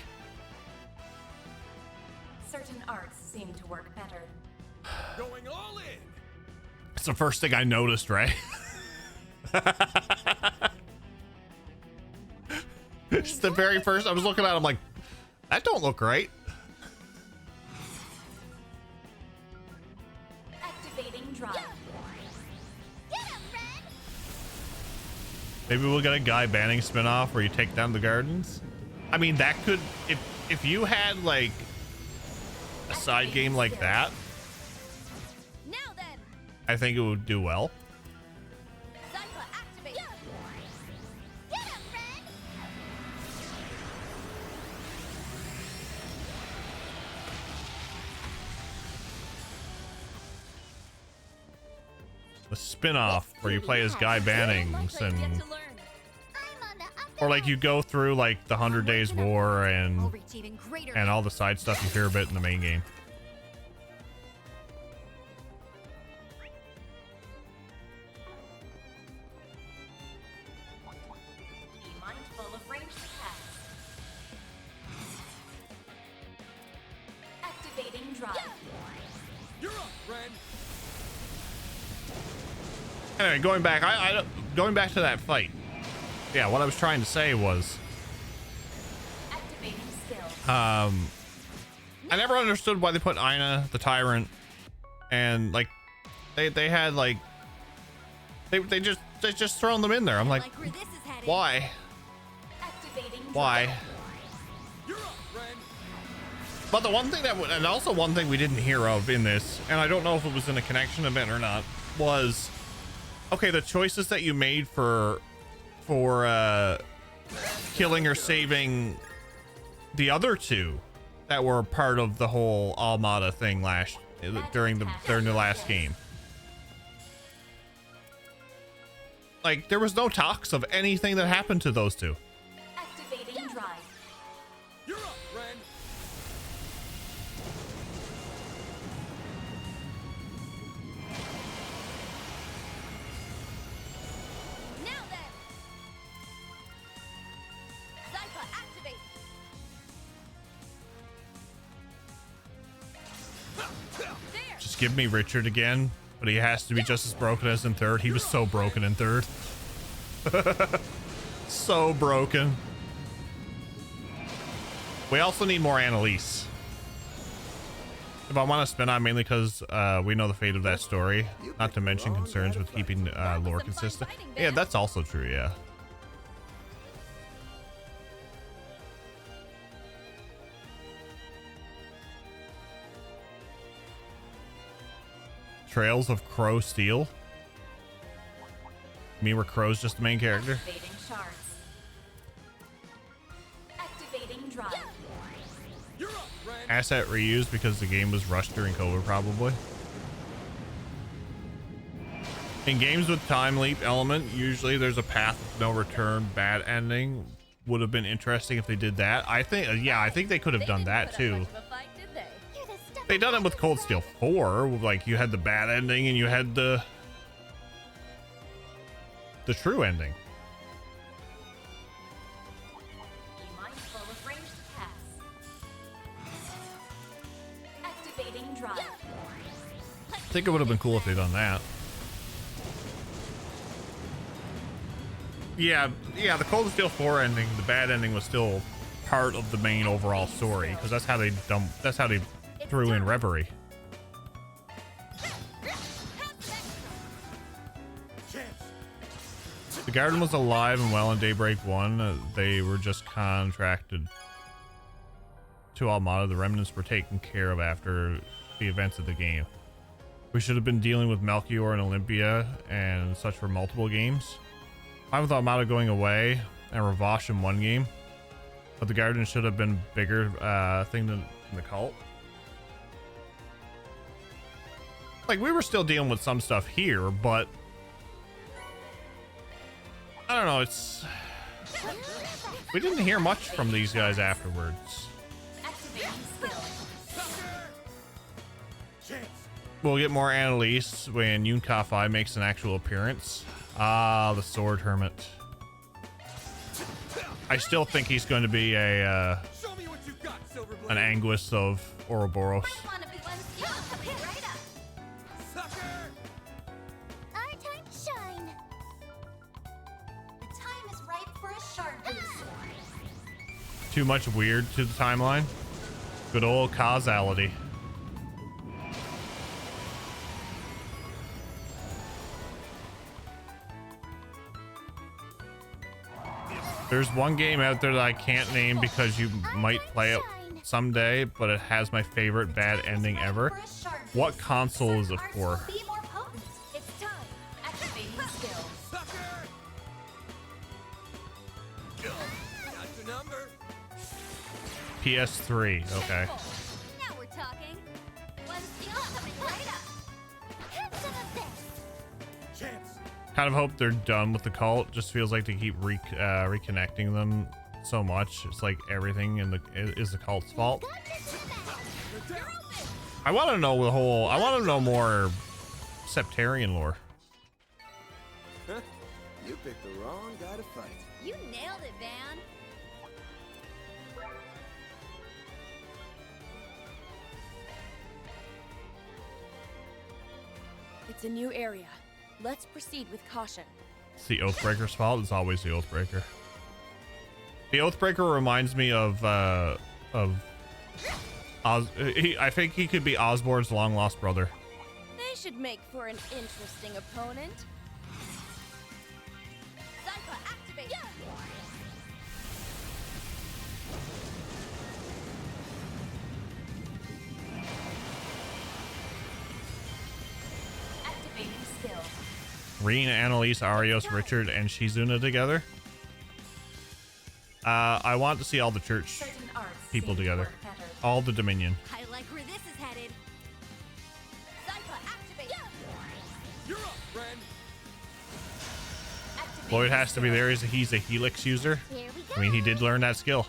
Certain arts seem to work better. Going all in. it's the first thing I noticed, right? It's the very first. I was looking at it, I'm like, that don't look right. Activating drive. Maybe we'll get a Guy Banning spinoff where you take down the gardens. I mean, that could, if you had like a side game like that, Now then, I think it would do well. Zypha activate. Get him, friend. A spin-off where you play as Guy Bannings, and or like you go through like the 100 Days War and all the side stuff you hear a bit in the main game. Be mindful of ranged attacks. Activating drive. You're up, friend. Anyway, going back, going back to that fight. Yeah, what I was trying to say was, Activating skills. I never understood why they put Ina the Tyrant, and like they had like they just thrown them in there. I'm like, why? Why? But the one thing that and also one thing we didn't hear of in this, and I don't know if it was in a connection event or not, was okay, the choices that you made for killing or saving the other two that were part of the whole Armada thing during the last game. Like, there was no talks of anything that happened to those two. Activating drive. You're up, friend. Now then, Zypha activate. Just give me Richard again, but he has to be just as broken as in third. He was so broken in third. So broken. We also need more Annalise. If I want to spin on, mainly because we know the fate of that story, not to mention concerns with keeping lore consistent. Yeah, that's also true, yeah. Trails of Crow Steel. You mean where Crow's just the main character? Activating shards. Activating drive. You're up, friend. Asset reused because the game was rushed during COVID, probably. In games with time leap element, usually there's a path of no return. Bad ending would have been interesting if they did that. I think, yeah, I think they could have done that too. They done it with Cold Steel 4. Like, you had the bad ending and you had the true ending. Be mindful of ranged attacks. Activating drive. I think it would have been cool if they done that. Yeah, the Cold Steel 4 ending, the bad ending, was still part of the main overall story, because that's how they threw in Reverie. The garden was alive and well in Daybreak 1. They were just contracted to Armada. The remnants were taken care of after the events of the game. We should have been dealing with Melchior and Olympia and such for multiple games. Fine with Armada going away and Ravash in one game, but the garden should have been a bigger thing than the cult. Like, we were still dealing with some stuff here, but I don't know, we didn't hear much from these guys afterwards. We'll get more Annalise when Yun Ka-Fai makes an actual appearance. Ah, the Sword Hermit. I still think he's going to be a Show me what you got, Silverblade. an Anguis of Ouroboros. Wanna be one skill coming right up. Sucker! Our time to shine. The time is ripe for a shard boost. Too much weird to the timeline. Good old causality. There's one game out there that I can't name because you might play it someday, but it has my favorite bad ending ever. What console is it for? Be more potent. It's time. Activating skill. Sucker! Got your number. PS3. Okay. Now we're talking. One skill coming right up. Have some of this. Chance. Kind of hope they're done with the cult. Just feels like they keep reconnecting them so much. It's like everything in the is the cult's fault. I want to know the whole. I want to know more Septarian lore. You picked the wrong guy to fight. You nailed it, Van. It's a new area. Let's proceed with caution. It's the Oathbreaker's fault. It's always the Oathbreaker. The Oathbreaker reminds me of I think he could be Osborn's long lost brother. They should make for an interesting opponent. Zypha, activate. Activating skill. Reen, Annalise, Arios, Richard, and Shizuna together. I want to see all the church Certain arts people seem to together. work better. All the Dominion. I like where this is headed. Zypha, activate. You're up, friend. Lloyd has to be there. He's a Helix user. Here we go. I mean, he did learn that skill.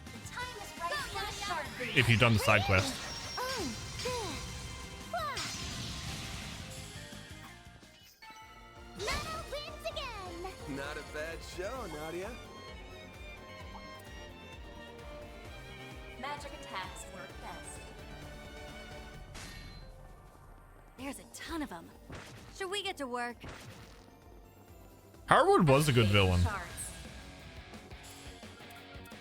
The time is ripe for a shard boost. If you've done the side quest. Oh, good. Wah. Metal wins again. Not a bad show, Nadia. Magic attacks work best. There's a ton of them. Should we get to work? Harwood was a good villain. Shards.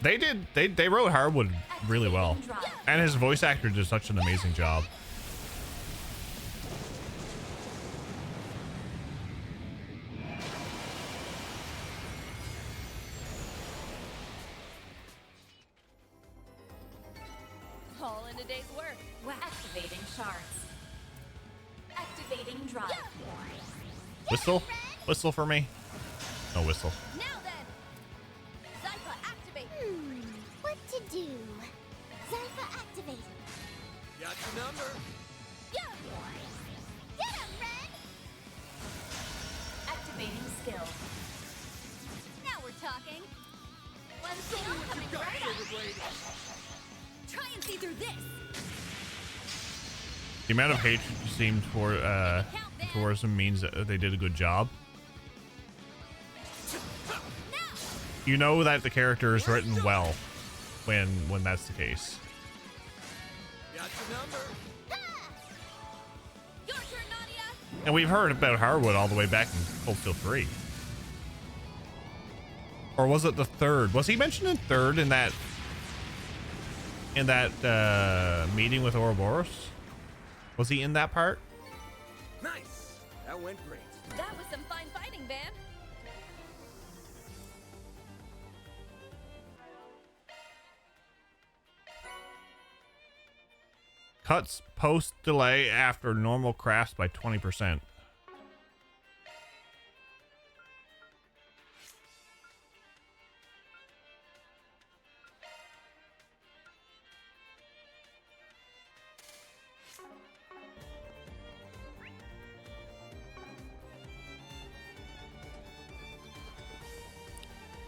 They wrote Harwood really well. And his voice actor did such an amazing job. All in a day's work. Activating shards. Activating drive. Whistle? Whistle for me? No whistle. Now then. Zypha, activate. What to do? Zypha, activate. Got your number. Get him, Red. Activating skill. Now we're talking. One skill coming Got right up. Silverblade. Try and see through this. The amount of hatred you seem towards them means that they did a good job. You know that the character is written well when that's the case. Got your number. Your turn, Nadia. And we've heard about Harwood all the way back in Cold Steel 3. Or was it the third? Was he mentioned in third in that meeting with Ouroboros? Was he in that part? Nice. That went great. That was some fine fighting, Van. Cuts post delay after normal crafts by 20%.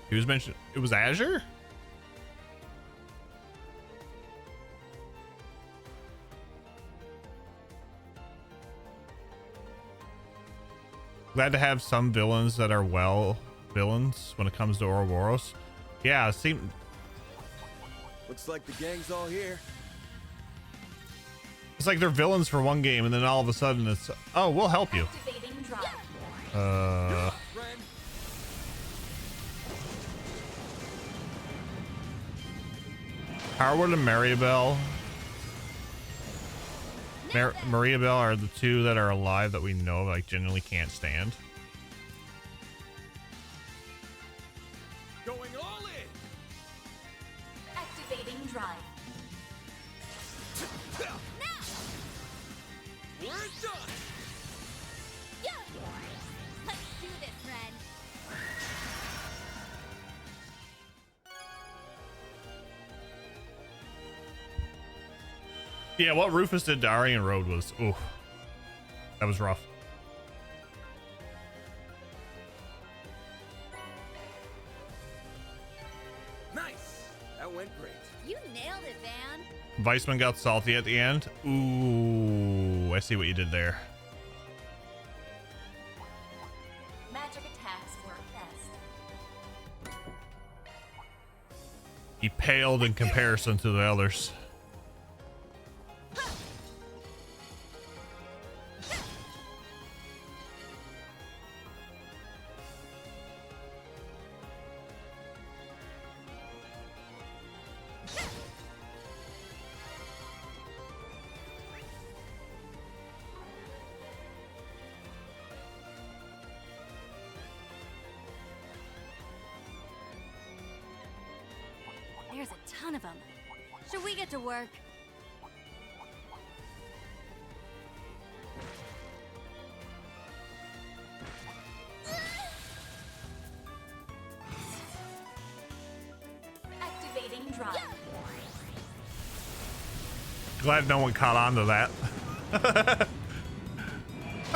He was mentioned. It was Azure? Glad to have some villains that are well villains when it comes to Ouroboros. Yeah, see. Looks like the gang's all here. It's like they're villains for one game, and then all of a sudden it's, oh, we'll help you. Harwood and Maribel. Maribel are the two that are alive that we know, like, genuinely can't stand. Going all in. Activating drive. We're done. Let's do this, friend. Yeah, what Rufus did to Aryan Road was, ooh, that was rough. Nice. That went great. You nailed it, Van. Weissman got salty at the end. Ooh, I see what you did there. Magic attacks work best. He paled in comparison to the others. There's a ton of them. Should we get to work? Activating drive. Glad no one caught on to that. That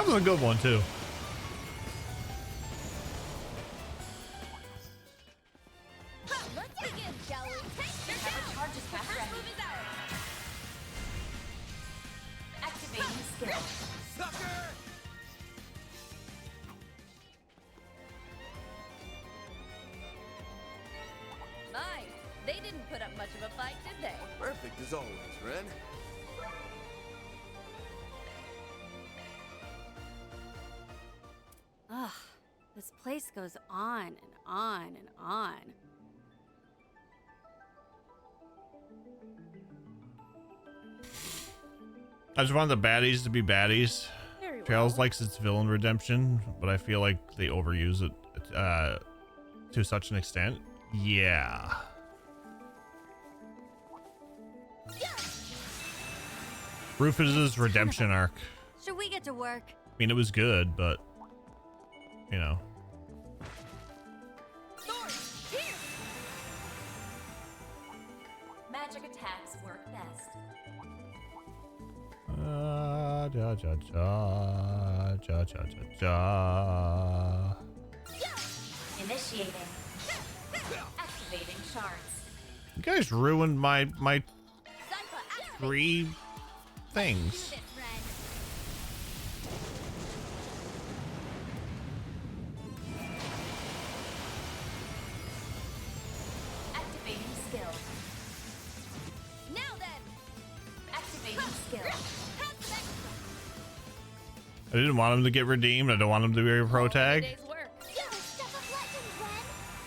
was a good one too. Let's begin, shall we? Charges back ready. Activating skill. Sucker. My, they didn't put up much of a fight, did they? Perfect as always, Ren. Ugh, this place goes on and on and on. I just wanted the baddies to be baddies. Very Trails likes its villain redemption, but I feel like they overuse it to such an extent. Yeah. Rufus's redemption arc. Should we get to work? I mean, it was good, but you know. Magic attacks work best. Ja, ja, ja, ja, ja, ja. Initiating. Activating shards. You guys ruined my three things. Activating skill. Now then. Activating skill. I didn't want him to get redeemed. I don't want him to be a pro tag.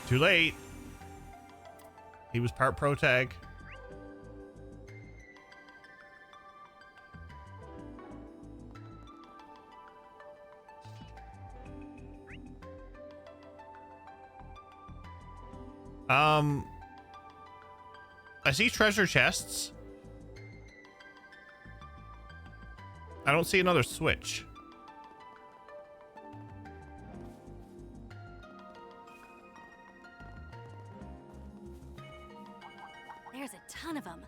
Too late. He was part pro tag. I see treasure chests. I don't see another switch. There's a ton of them.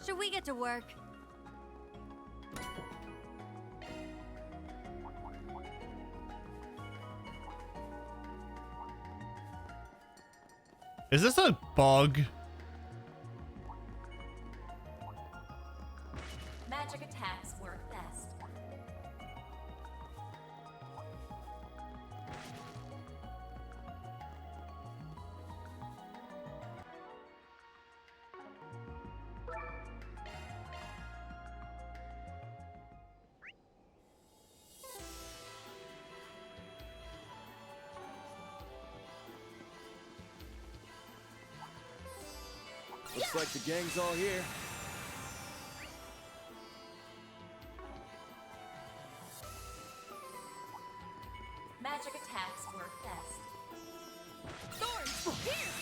Should we get to work? Is this a bug? Magic attacks work best. Looks like the gang's all here. Magic attacks work best. Thorns, here!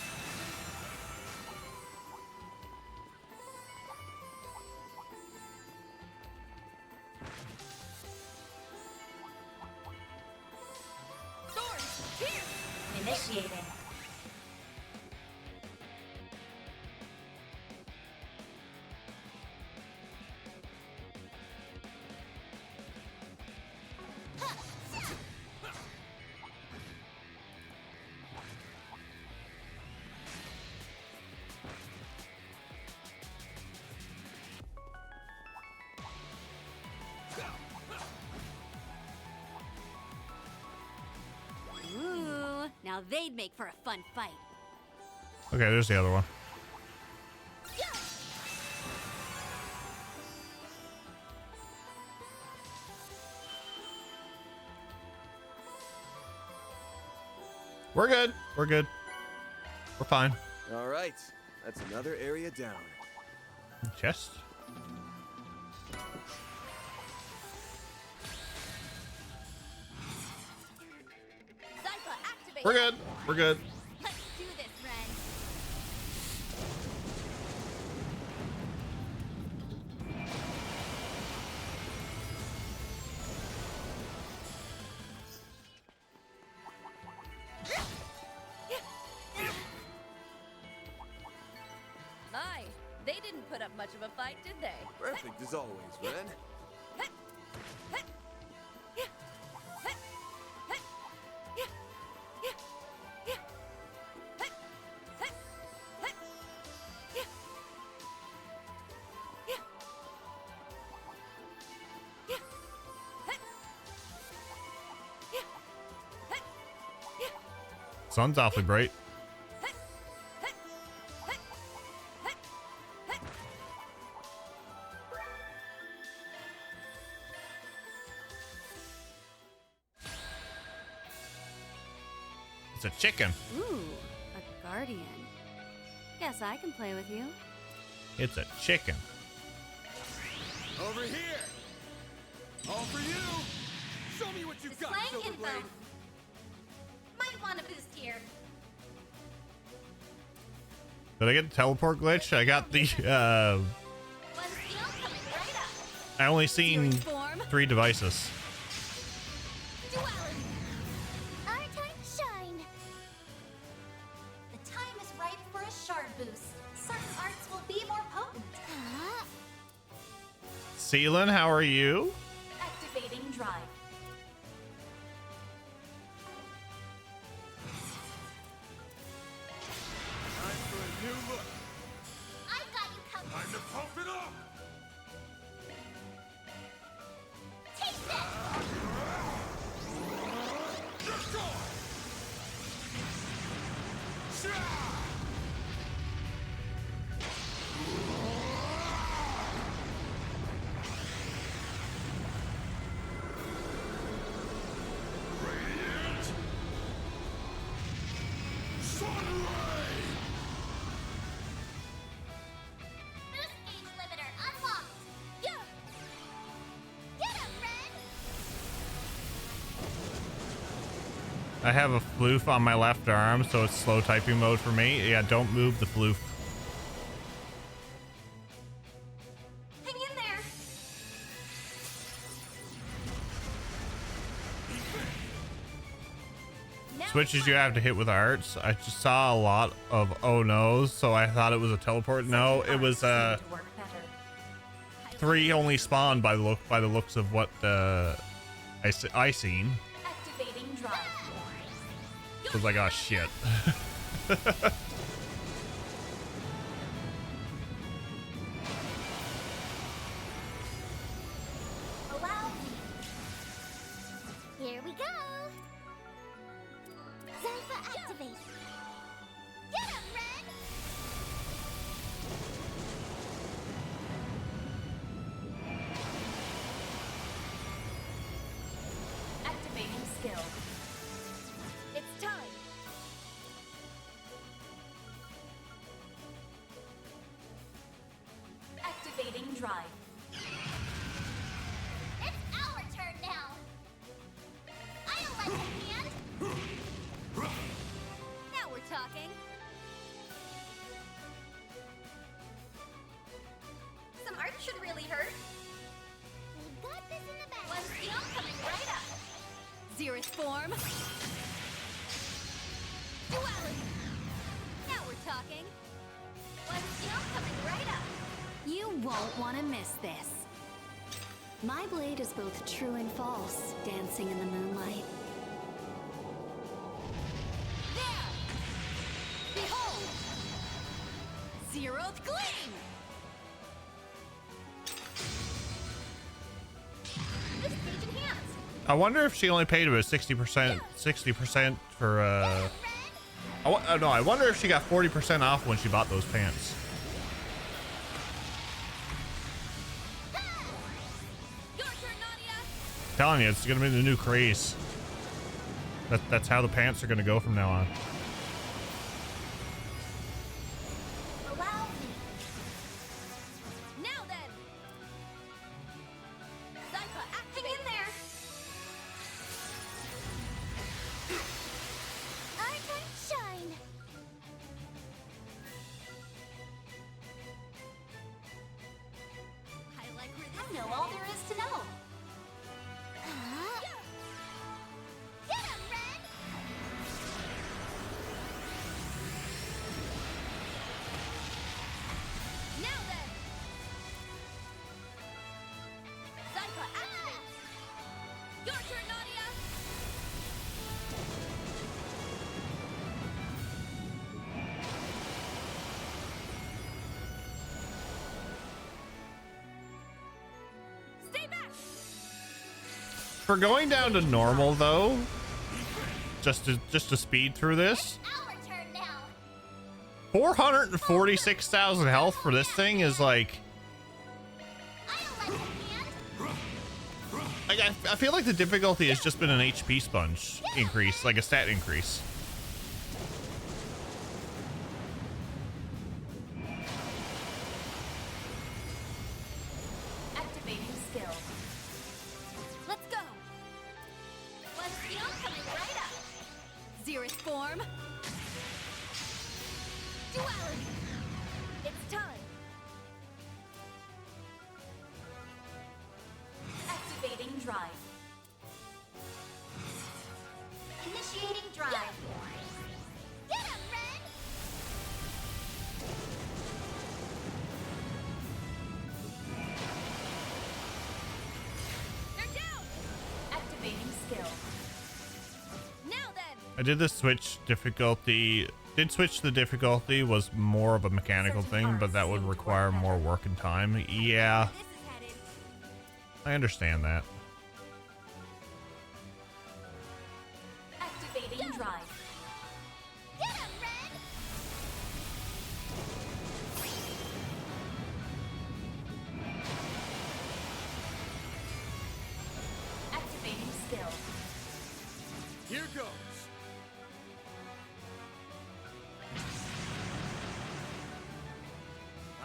Thorns, here! Initiating. Ooh, now they'd make for a fun fight. Okay, there's the other one. We're good. We're good. We're fine. All right, that's another area down. Chest. Zypha, activate! We're good. We're good. Let's do this, Ren. My, they didn't put up much of a fight, did they? Perfect as always, Ren. Sun's awfully bright. It's a chicken. Ooh, a guardian. Guess I can play with you. It's a chicken. Over here! All for you! Show me what you've got, Displaying info. Silverblade! Might want a boost here. Did I get the teleport glitch? I got the, One skill coming right up. I only seen Form. 3 devices. Duality. Our time to shine. The time is ripe for a shard boost. Certain arts will be more potent. Huh? Seelan, how are you? Activating drive. Time for a new look! I got you covered. Time to pump it up! Take this. Let's go! Shah! Radiant! Sunray! Boost gauge limiter unlocked. Yeah. Get him, Ren. I have a floof on my left arm, so it's slow typing mode for me. Yeah, don't move the floof. Hang in there. Switches you have to hit with arts. I just saw a lot of oh no's, so I thought it was a teleport. No, it was To work better. 3 only spawned by the looks of what I seen. Activating drive. I was like, oh shit. Allow me. Here we go. Zypha activate. Get him, Ren. Activating skill. It's time. drive. It's our turn now. I'll lend a hand. Now we're talking. Some art should really hurt. We've got this in the bag. One skill coming right up. Xerith form. Duality. Now we're talking. One skill coming right up. You won't want to miss this. My blade is both true and false, dancing in the moonlight. There! Behold! Zeroth gleam. This stage enhanced. I wonder if she only paid about 60% for no, I wonder if she got 40% off when she bought those pants. Your turn, Nadia. Telling you, it's gonna be the new craze. That's how the pants are gonna go from now on. Allow me. Now then. Zypha, acting in there. Our turn shine. I like where I know all there is to know. Get him, Ren! Now then. Zypha, activate. Your turn, Nadia. Stay back. For going down to normal though, just to speed through this, Our turn now. 446,000 health for this thing is like, I'll lend a hand. I feel like the difficulty has just been an HP sponge increase, like a stat increase. Activating skill. Let's go. One skill coming right up. Xerith form. Duality. It's time. Activating drive. Initiating drive. Get him, Ren! They're down. Activating skill. Now then. I did the switch difficulty. Did switch the difficulty was more of a mechanical thing, but that would require more work and time. Yeah, This is headed. I understand that. Activating drive. Get him, Ren! Activating skill. Here goes.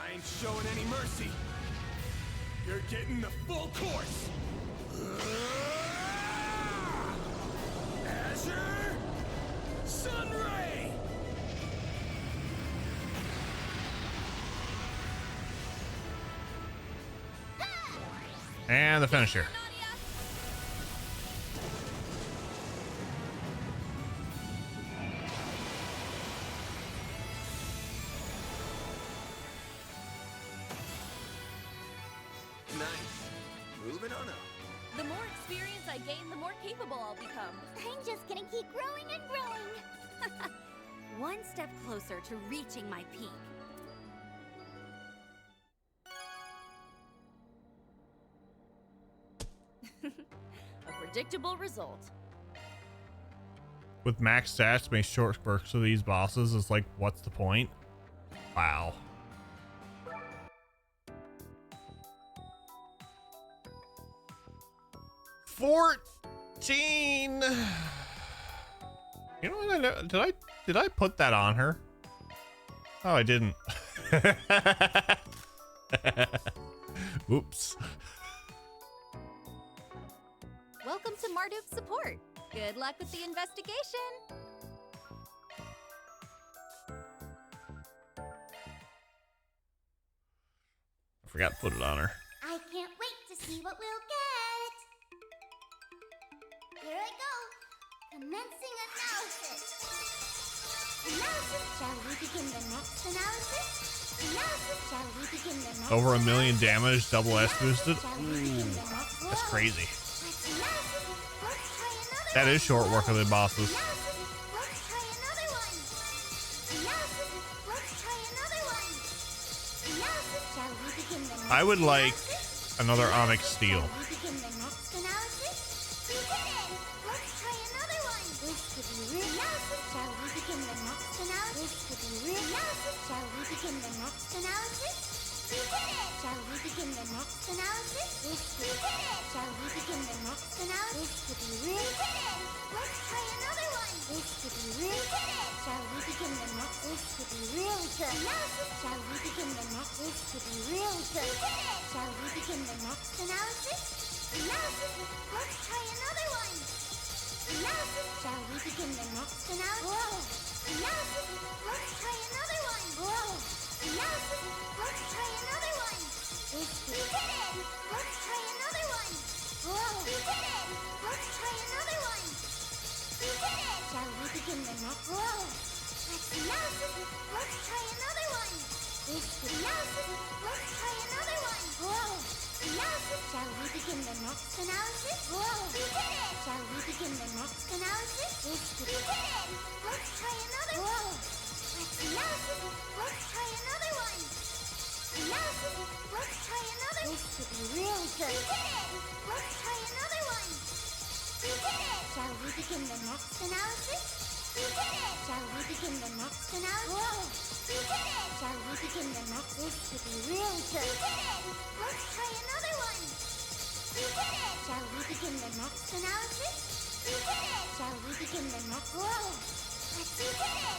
I ain't showing any mercy. You're getting the full course. Azure Sunray. And the finisher. Nice. Moving on up. The more experience I gain, the more capable I'll become. I'm just gonna keep growing and growing. One step closer to reaching my peak. A predictable result. With max stats, make short bursts of these bosses is like, what's the point? Wow. $14. You know what? I know, did I put that on her? Oh, I didn't. Oops. Welcome to Marduk's support. Good luck with the investigation. I forgot to put it on her. I can't wait to see what we'll get. Here I go. Commencing analysis. Analysis, shall we begin the next analysis? Analysis, shall we begin the next Over 1 million damage, double S boosted. Ooh, that's crazy. That is short work of the bosses. I would like another Onyx Steel. Shall we begin the next analysis? This could be Shall we begin the next analysis? This could be really good. Let's try another one. This could be really good. Shall we begin the next? This could be really good. Analysis. Shall we begin the next? This could be really good. Shall we begin the next analysis? Analysis. Let's try another one. Analysis. Shall we begin the next analysis? Analysis. Let's try another one. Analysis. Let's try another one. This could be good. Let's try another one. We did it. Let's try another one. We did it. Shall we begin the next? Let's analysis. Let's try another one. This could be analysis. Let's try another one. Analysis. Shall we begin the next analysis? We did it. Shall we begin the next analysis? This could be good. Let's try another one. Let's analysis. Let's try another one. Analysis. Let's try another. This could be really good. We did it. Let's try another one. We did it. Shall we begin the next analysis? We did it. Shall we begin the next analysis? We did it. Shall we begin the next? This could be really good. We did it. Let's try another one. We did it. Shall we begin the next analysis? We did it. Shall we begin the next? Let's do it.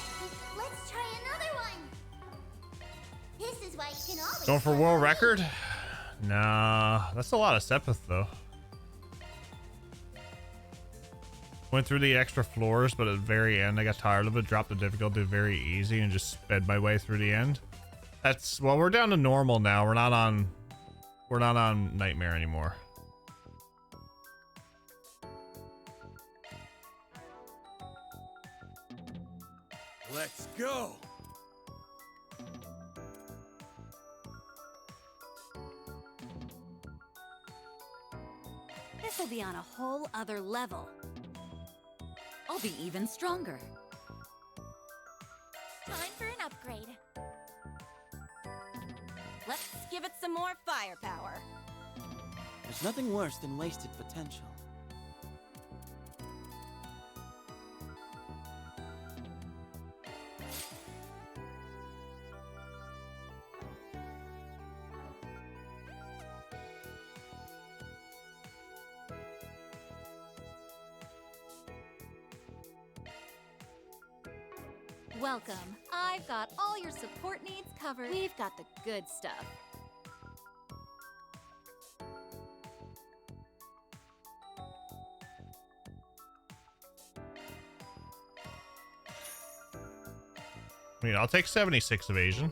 Let's try another one. This is why you can always Going for world record? Nah, that's a lot of Sepith though. Went through the extra floors, but at the very end I got tired of it, dropped the difficulty very easy and just sped my way through the end. That's, well, we're down to normal now. We're not on Nightmare anymore. Let's go. This'll be on a whole other level. I'll be even stronger. Time for an upgrade. Let's give it some more firepower. There's nothing worse than wasted potential. Welcome. I've got all your support needs covered. We've got the good stuff. I mean, I'll take 76 evasion.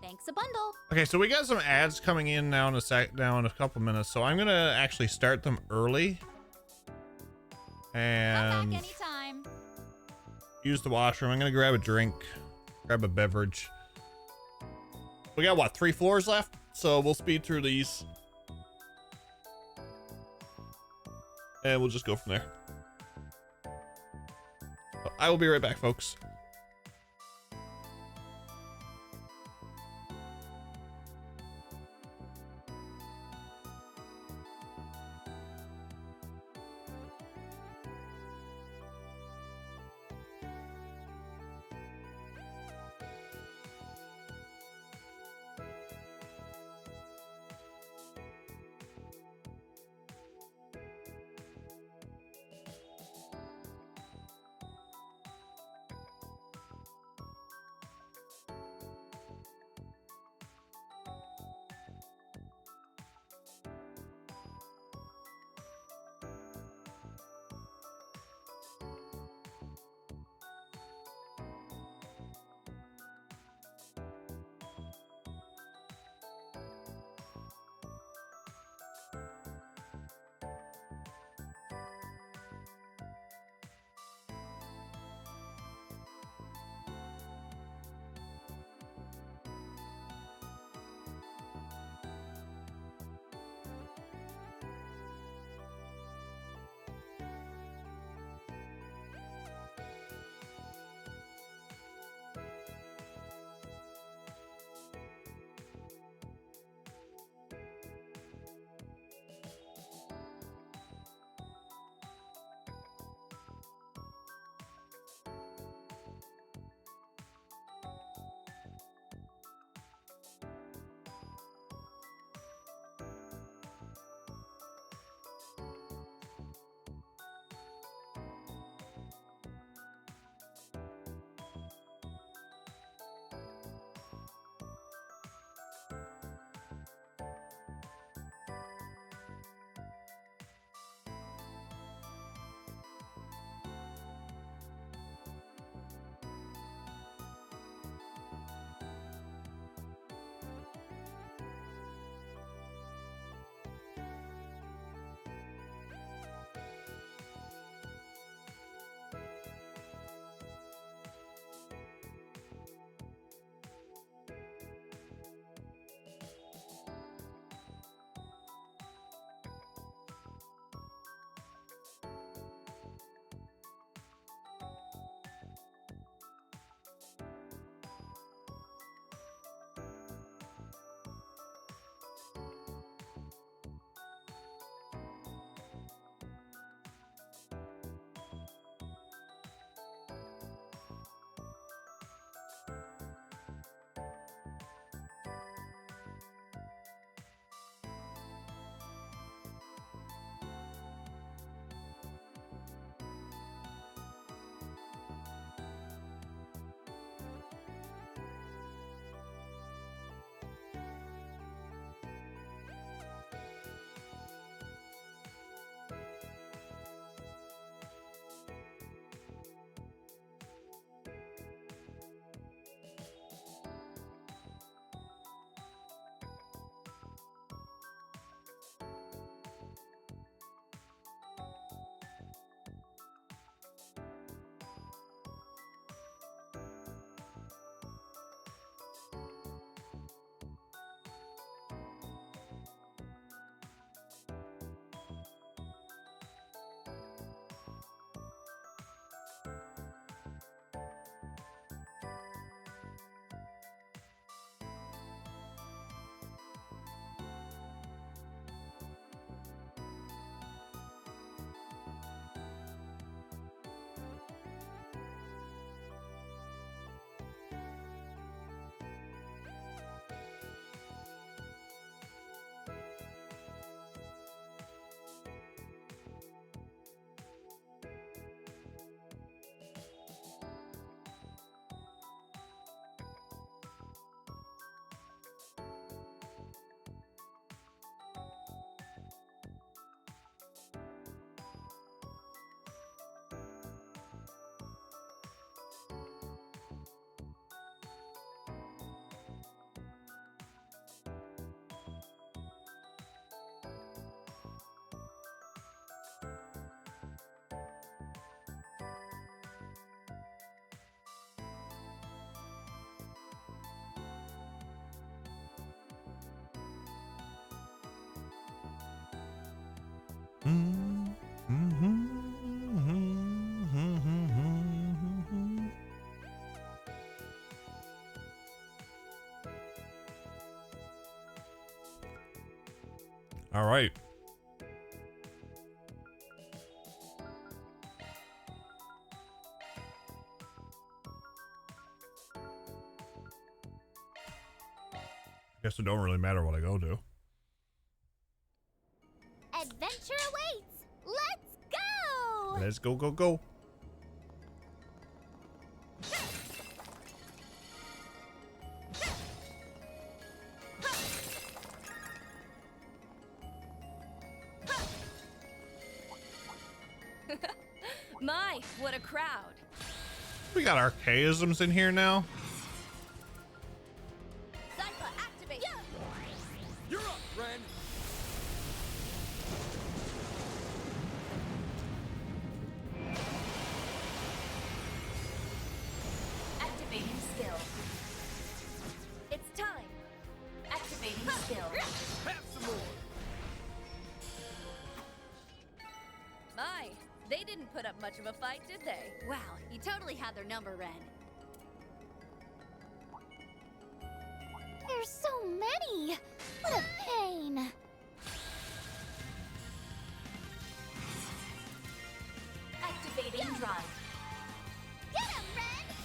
Thanks a bundle. Okay, so we got some ads coming in now in a couple minutes, so I'm gonna actually start them early and Come back anytime. use the washroom. I'm gonna grab a drink, grab a beverage. We got what, 3 floors left, so we'll speed through these. And we'll just go from there. I will be right back, folks. All right. Guess it don't really matter what I go to. Adventure awaits! Let's go! Let's go, go, go. My, what a crowd. We got archaisms in here now. Zypha, activate! You're up, Ren! Activating skill. It's time! Activating skill. Have some more! My, they didn't put up much of a fight, did they? Wow, you totally had their number, Ren. There's so many! What a pain! Activating drive. Get him, Ren!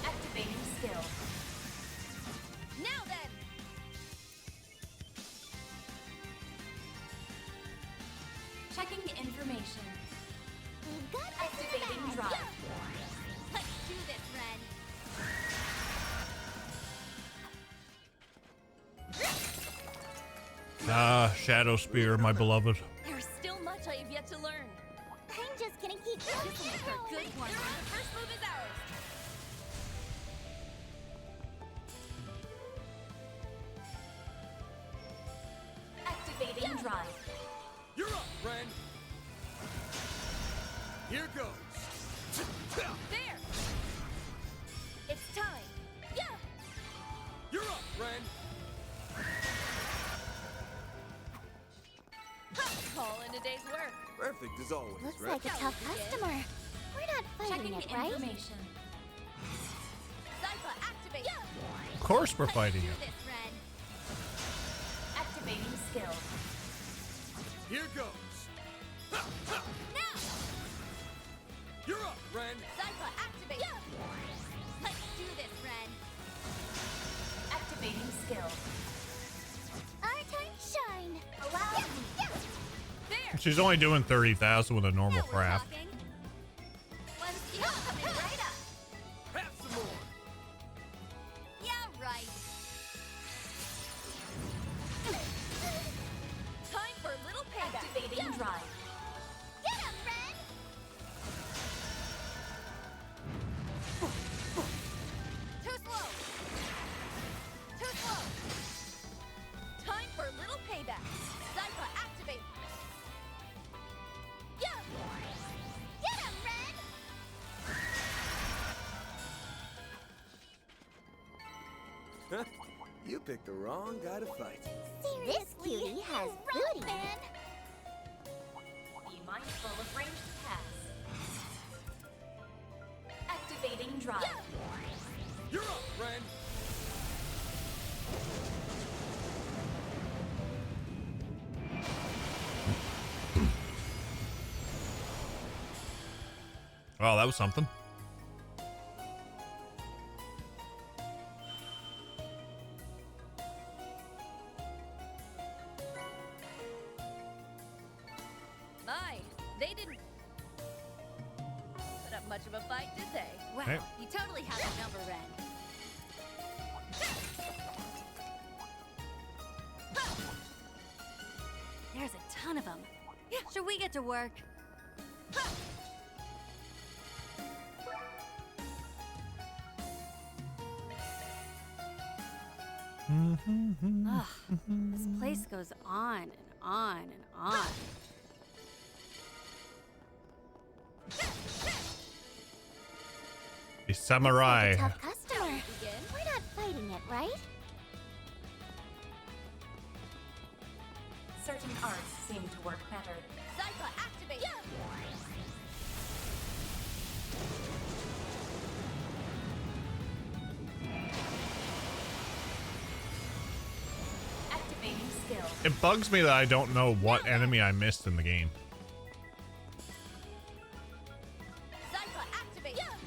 Activating skill. Now then! Checking information. We've got this in the Activating bag. drive. Let's do this, Ren. Ah, Shadow Spear, my beloved. There's still much I have yet to learn. I'm just gonna keep This will make for a going. good one. The first move is ours. Activating drive. You're up, Ren! Here goes! There! It's time! Yeah! You're up, Ren! All in a day's work. Perfect as always, Looks right? like a tough customer. We're not fighting Checking it, right? information. Zypha, activate! Of course we're fighting Do it. this, Ren. Activating skill. Here goes! Now! You're up, Ren! Zypha, activate! Let's do this, Ren. Activating skill. Our time to shine. Allow me. There! She's only doing 30,000 with a normal Now we're craft. talking. One skill coming right up. Have some more! Yeah, right. Time for a little payback. Activating drive. Get him, Ren! Too slow. Too slow. Time for a little payback. Zypha, activate. Yeah. Get him, Ren! You picked the wrong guy to fight. This cutie has booty. Man. Be mindful of ranged attacks. Activating drive. You're up, Ren! Well, that was something. My, they didn't put up much of a fight, did they? Wow, Hey. you totally had their number, Ren. There's a ton of them. Should we get to work? Ugh, this place goes on and on and on. The samurai. Tough customer. We're not fighting it, right? Certain arts seem to work better. Zypha, activate! It bugs me that I don't know what enemy I missed in the game. Zypha, activate! Get him,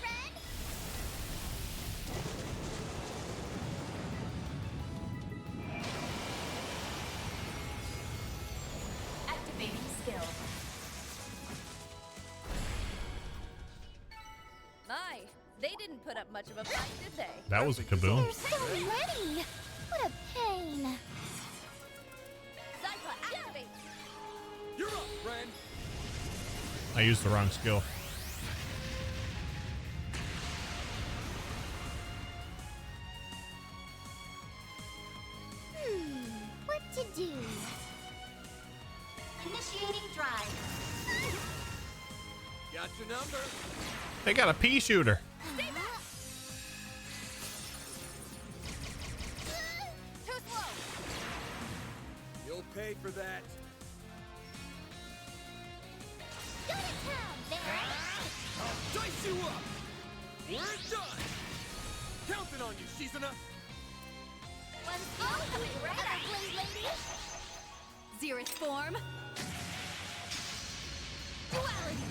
Ren! Activating skill. My, they didn't put up much of a fight, did they? That was a kaboom. There's so many! What a pain! Zypha, activate! You're up, friend. I used the wrong skill. What to do? Initiating drive. Got your number. They got a pea shooter. Too slow! You'll pay for that. Go to town, there! I'll dice you up. We're done. Counting on you, Shizuna. One skill coming right at you, lady! Xerith form. Duality!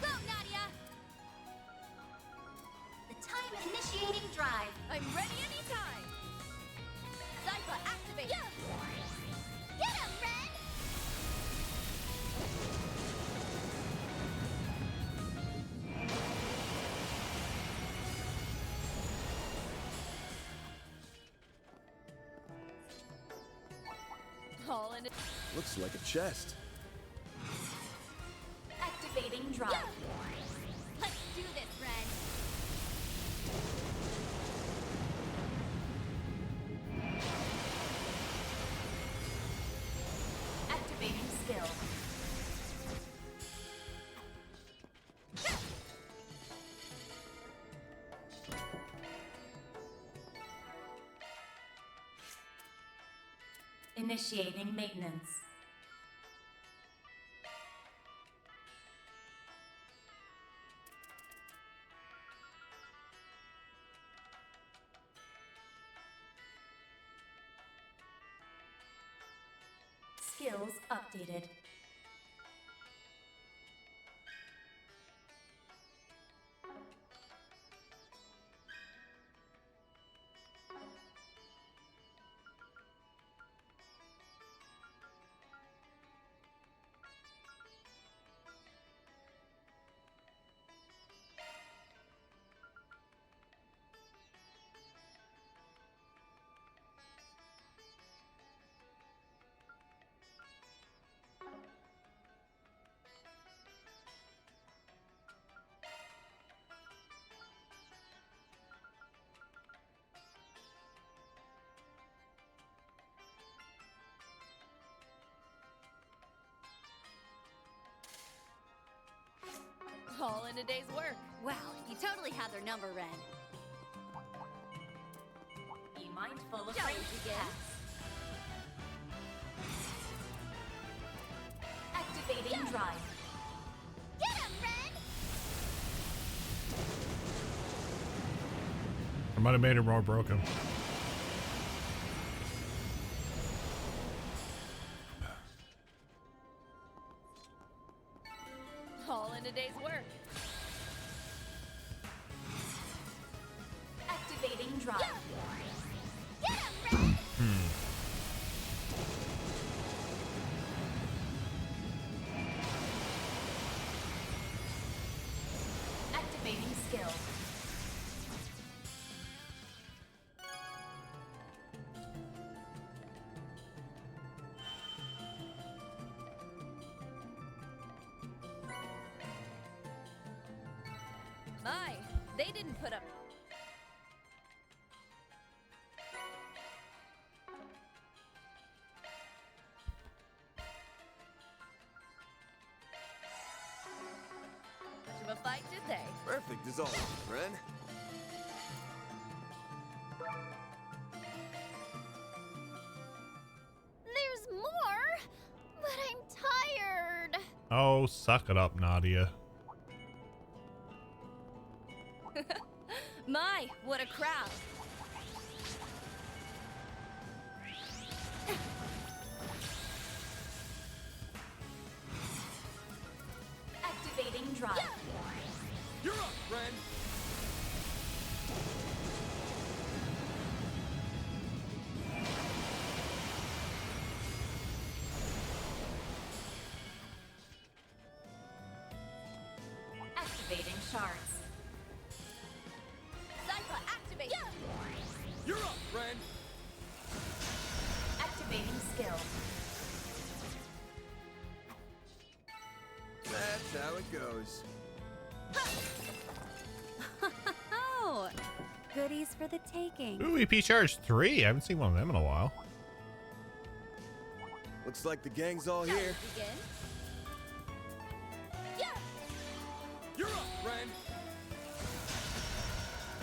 Go, Nadia! The time initiating drive. I'm ready anytime! Zypha, activate! Get him, Ren! All in it. Looks like a chest. Activating drive. Let's do this, Ren! Activating skill. Initiating maintenance. Skills updated. All in a day's work. Wow, you totally had their number, Ren. Be mindful of Shall we range begin? attacks. Activating drive. Get him, Ren! I might have made her more broken. All in a day's work. Activating drive. Get him, Ren! Activating skill. My, they didn't put up. Much of a fight, did they? Perfect as always, Ren. There's more, but I'm tired. Oh, suck it up, Nadia. My, what a crowd. drive. You're up, friend. Activating shards. Zypha, activate! You're up, friend. Activating skill. That's how it goes. Oh, goodies for the taking. Ooh, EP Charge 3. I haven't seen one of them in a while. Looks like the gang's all here. Begin. You're up, friend.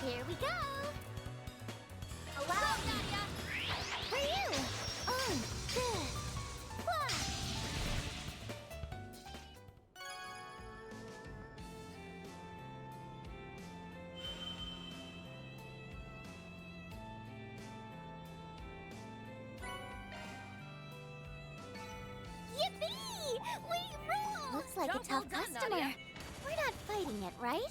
Here we go. Allow Nadia. For you. On. Good. Fly. Yippee! We rule! Looks like Job a tough well done, customer. Nadia. We're not fighting it, right?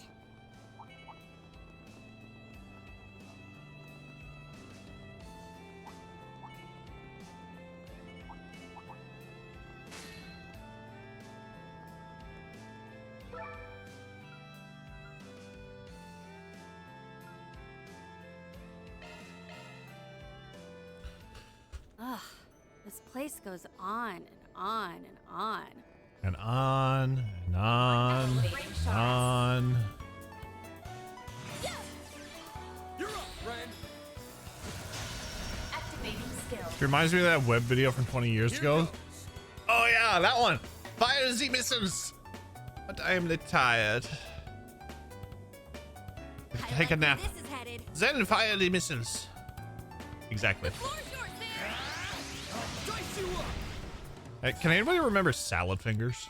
Ugh, this place goes on and on and on. And on and on and on. You're up, friend. Activating skill. It reminds me of that web video from 20 years ago. Oh yeah, that one. Fire the missiles. But I am lit tired. Take a nap. This is headed. Then fire the missiles. Exactly. Hey, can anybody remember salad fingers?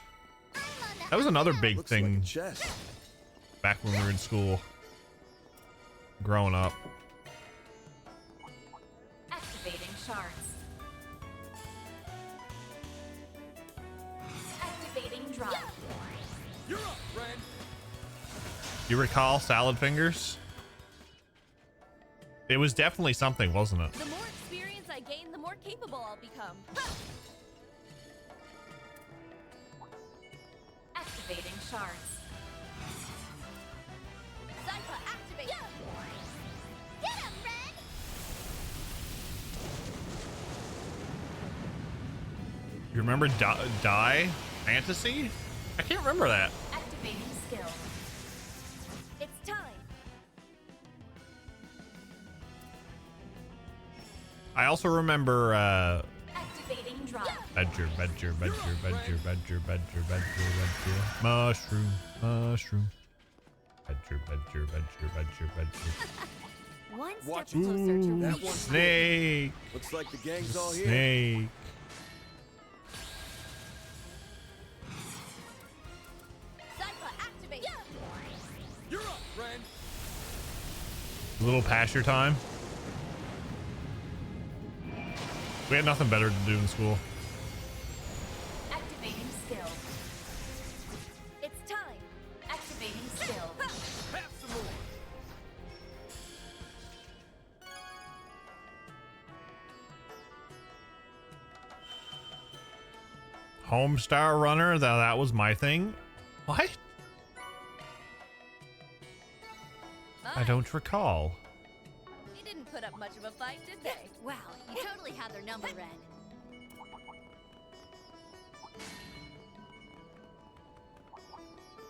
That was another big thing back when we were in school. Growing up. Activating shards. Activating drive. You're up, friend. You recall salad fingers? It was definitely something, wasn't it? The more experience I gain, the more capable I'll become. Activating shards. Zypha, activate! Get him, Red! You remember Die Fantasy? I can't remember that. Activating skill. It's time. I also remember Activating drive. Badger. Mushroom. Badger. One step Watch closer to Ooh, that reach. one's Snake. Looks like the gang's all here. Snake. Zypha, activate! You're up, friend. A little past your time. We had nothing better to do in school. Activating skill. It's time. Activating skill. Have some more. Homestar Runner, that was my thing. What? I don't recall. They didn't put up much of a fight, did they? Wow, you totally had their number, Red.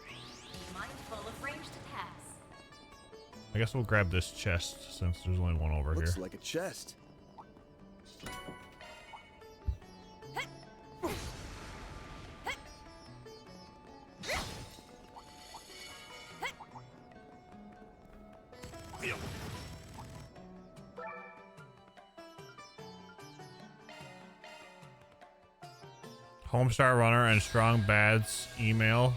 Be mindful of ranged attacks. I guess we'll grab this chest since there's only one over Looks here. like a chest. Homestar Runner and Strong Bad's email.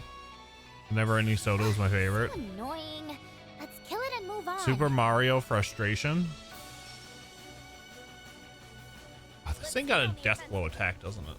Never Ending Soda was my favorite. So annoying. Let's kill it and move on. Super Mario Frustration. Oh, this thing got a death blow attack, doesn't it?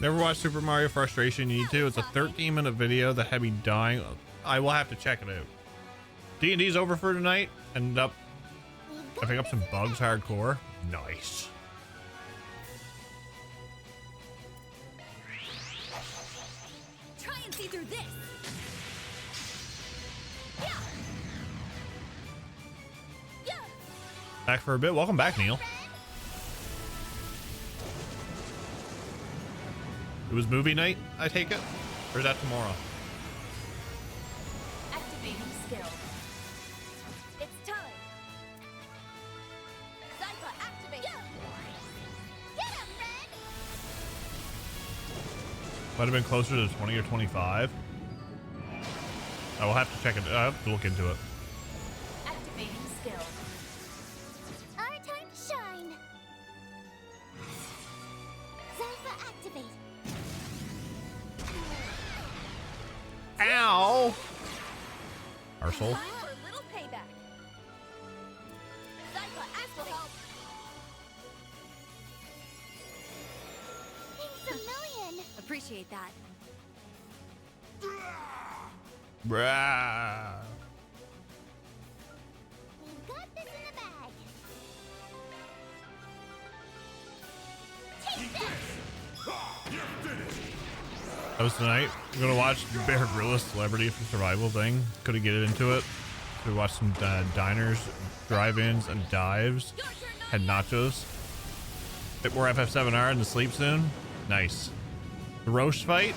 Never watched Super Mario Frustration? You need to. It's a 13-minute video that had me dying. I will have to check it out. D&D's over for tonight. Ended up picking up some bugs hardcore. Nice. Try and see through this. Back for a bit. Welcome back, Neil. It was movie night, I take it? Or is that tomorrow? Activating skill. It's time. Zypha, activate. Get him, Red. Might have been closer to 20 or 25. I will have to check it. I have to look into it. Activating skill. Our time to shine. Zypha, activate. Ow! Arsehole. Time for a little payback. Zypha, activate. Thanks a million. Appreciate that. Brah. We've got this in the bag. That was tonight. I'm gonna watch Bear Grylls Celebrity for Survival thing. Couldn't get into it. We watched some diners, drive-ins, and dives. Had nachos. Bit more FF7R and to sleep soon. Nice. The roast fight.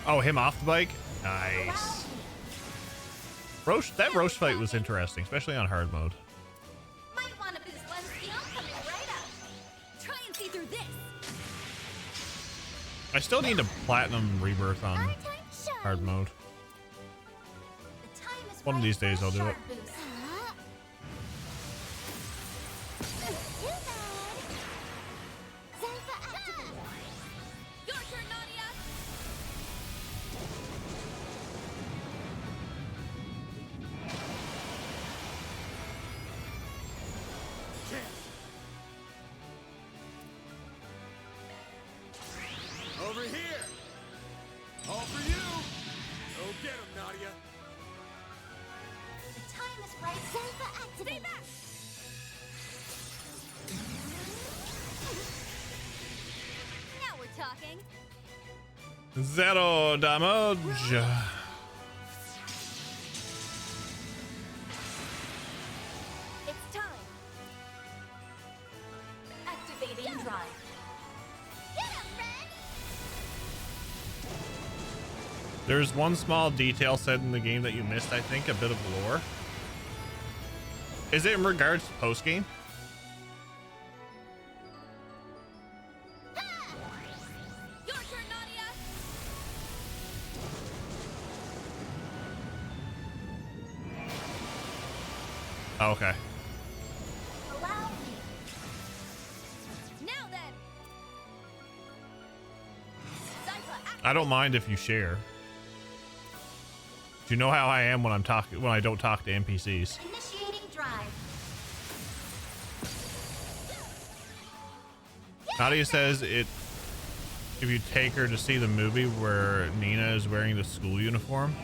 Oh, him off the bike. Nice. That roast fight was interesting, especially on hard mode. Might want to boost one skill coming right up. Try and see through this. I still need a platinum rebirth on hard mode. The time is One of these days I'll do it. boost. Too bad. Zypha, activate. Your turn, Nadia. Over here! All for you! Go get him, Nadia! The time is right. Zypha, activate. Stay back. Now we're talking. Zero damage. It's time. Activating drive. Get him, Red. There's one small detail said in the game that you missed, I think, a bit of lore. Is it in regards to post-game? Your turn, Nadia. Oh, okay. Allow me. Now then. Zypha, I don't mind if you share. You know how I am when I don't talk to NPCs. initiating drive. Nadia says if you take her to see the movie where Nina is wearing the school uniform.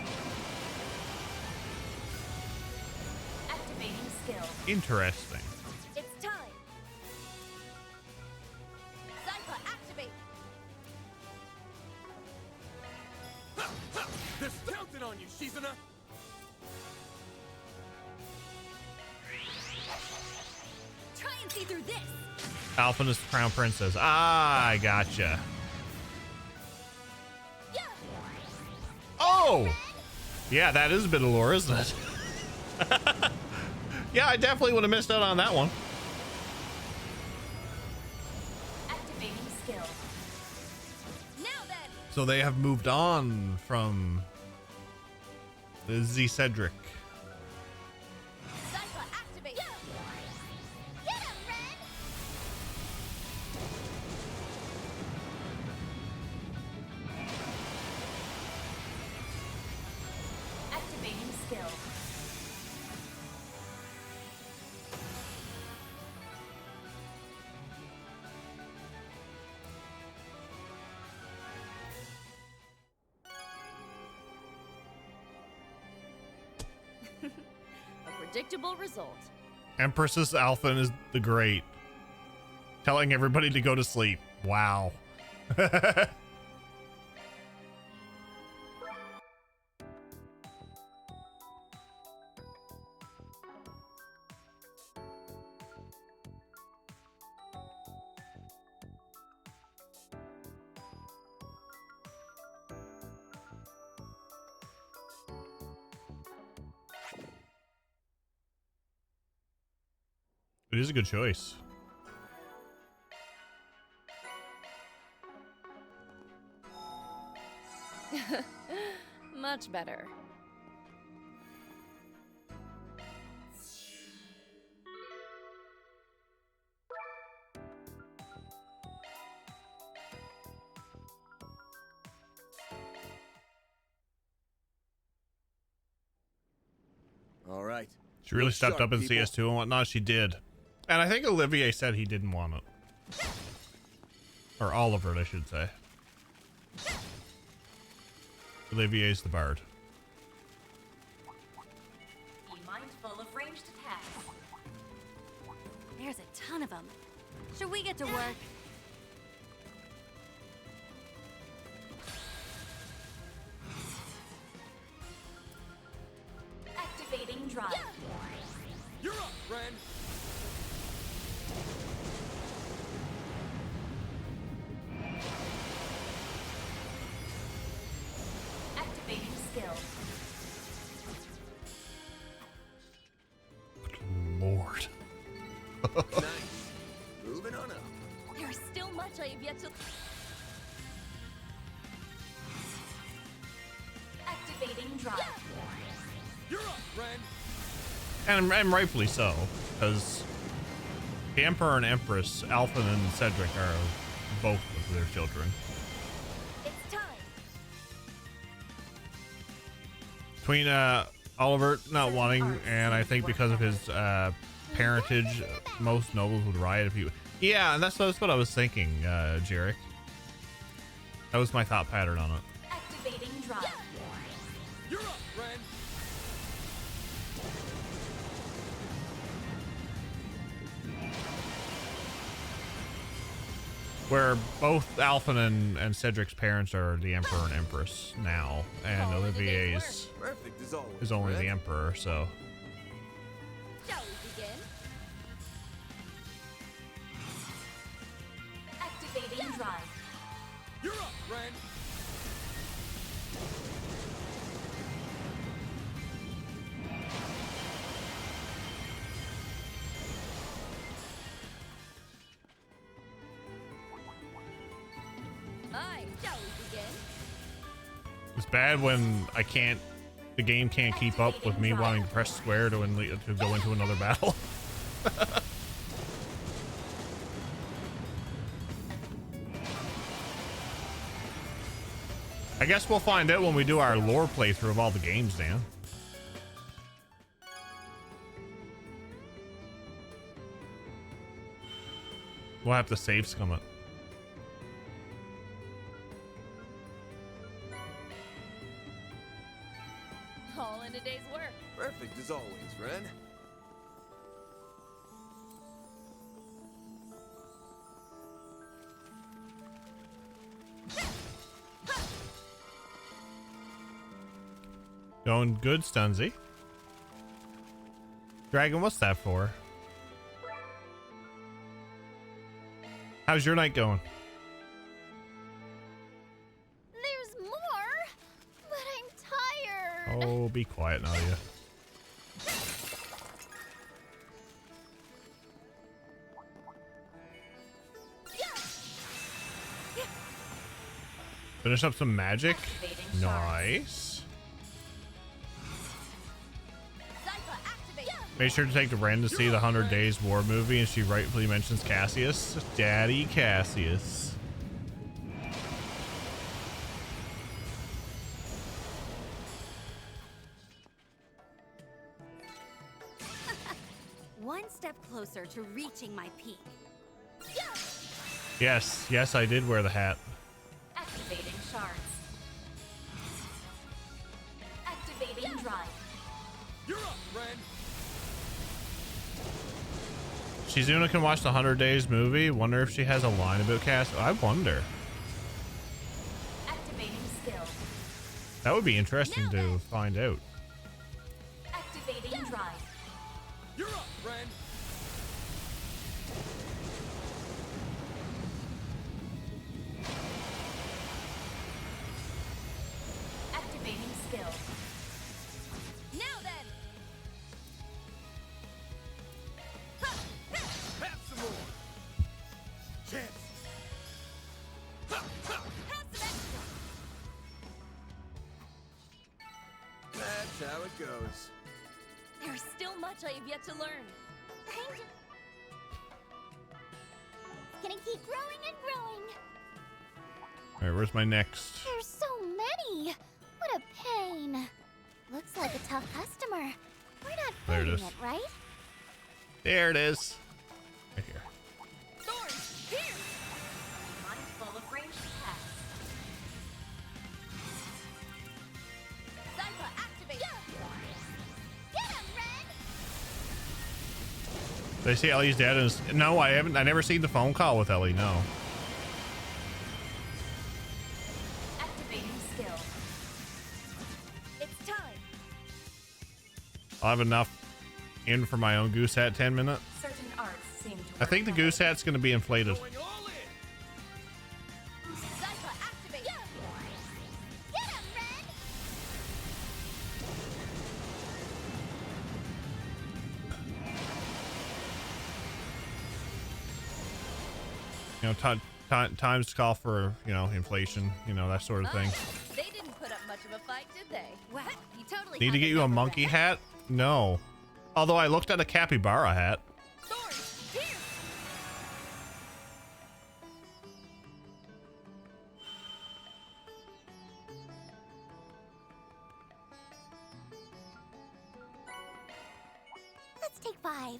Activating skill. Interesting. It's time. Zypha, activate. They're counting on you, Shizuna! Try and see through this. Alpha is the Crown Princess. Ah, I gotcha. Oh! Yeah, that is a bit of lore, isn't it? Yeah, I definitely would have missed out on that one. Activating skill. Now then. So they have moved on from the Z Cedric. Zypha, activate. Get him, Red. Activating skill. predictable result. Empress's Alpha is the great. Telling everybody to go to sleep. Wow. It is a good choice. Much better. All right. She really Look stepped sharp, up in people. CS2 and whatnot. She did. And I think Olivier said he didn't want it. Or Oliver, I should say. Olivier's the bard. Be mindful of ranged attacks. There's a ton of them. Should we get to work? Activating drive. You're up, Ren. Activating skill. Lord. Nice. Moving on up. There's still much I have yet to. Activating drive. You're up, Ren. And rightfully so, because the Emperor and Empress, Alpha and Cedric, are both of their children. It's time. Between Oliver not wanting, and I think because of his parentage, most nobles would riot if he. Yeah, and that's what I was thinking, Jarek. That was my thought pattern on it. Activating drive. You're up, Ren. Where both Alpha and Cedric's parents are the Emperor and Empress now, and Olivier's Perfect as always. is only Ren. the Emperor, so. Shall we begin? Activating drive. You're up, Ren. Aye, shall we begin? It's bad when the game can't keep up with me wanting to press square to go into another battle. I guess we'll find out when we do our lore playthrough of all the games, Dan. We'll have to save scum it. All in a day's work. Perfect as always, Ren. Going good, Stunzy. Dragon, what's that for? How's your night going? There's more, but I'm tired. Oh, be quiet, Nadia. Finish up some magic. Nice. Make sure to take the Ren to see the 100 Days War movie, and she rightfully mentions Cassius. Daddy Cassius. One step closer to reaching my peak. Yes, I did wear the hat. Activating shards. Activating drive. You're up, Ren. Shizuna can watch the 100 Days movie. Wonder if she has a line about Cass. I wonder. Activating skill. That would be interesting to find out. Activating drive. You're up, friend. Activating skill. Now then. Have some more. Chance. That's how it goes. There's still much I have yet to learn. Gonna keep growing and growing. All right, where's my next? There's so many. What a pain. Looks like a tough customer. We're not There it fighting is. it, right? There it is. Right here. Sword, here. Mindful of ranged attacks. Zypha, activate. Get him, Ren! They say Ellie's dead. No, I haven't. I never seen the phone call with Ellie. No. Activating skill. It's time. I'll have enough in for my own goose hat 10 minutes. Certain arts seem to I think the goose hat's going to be inflated. Zypha, activate. Get him, Ren! You know, times call for, you know, inflation, you know, that sort of thing. They didn't put up much of a fight, did they? What? You totally Need to get you a monkey hat? No. Although I looked at a capybara hat. Sword, here. Let's take 5.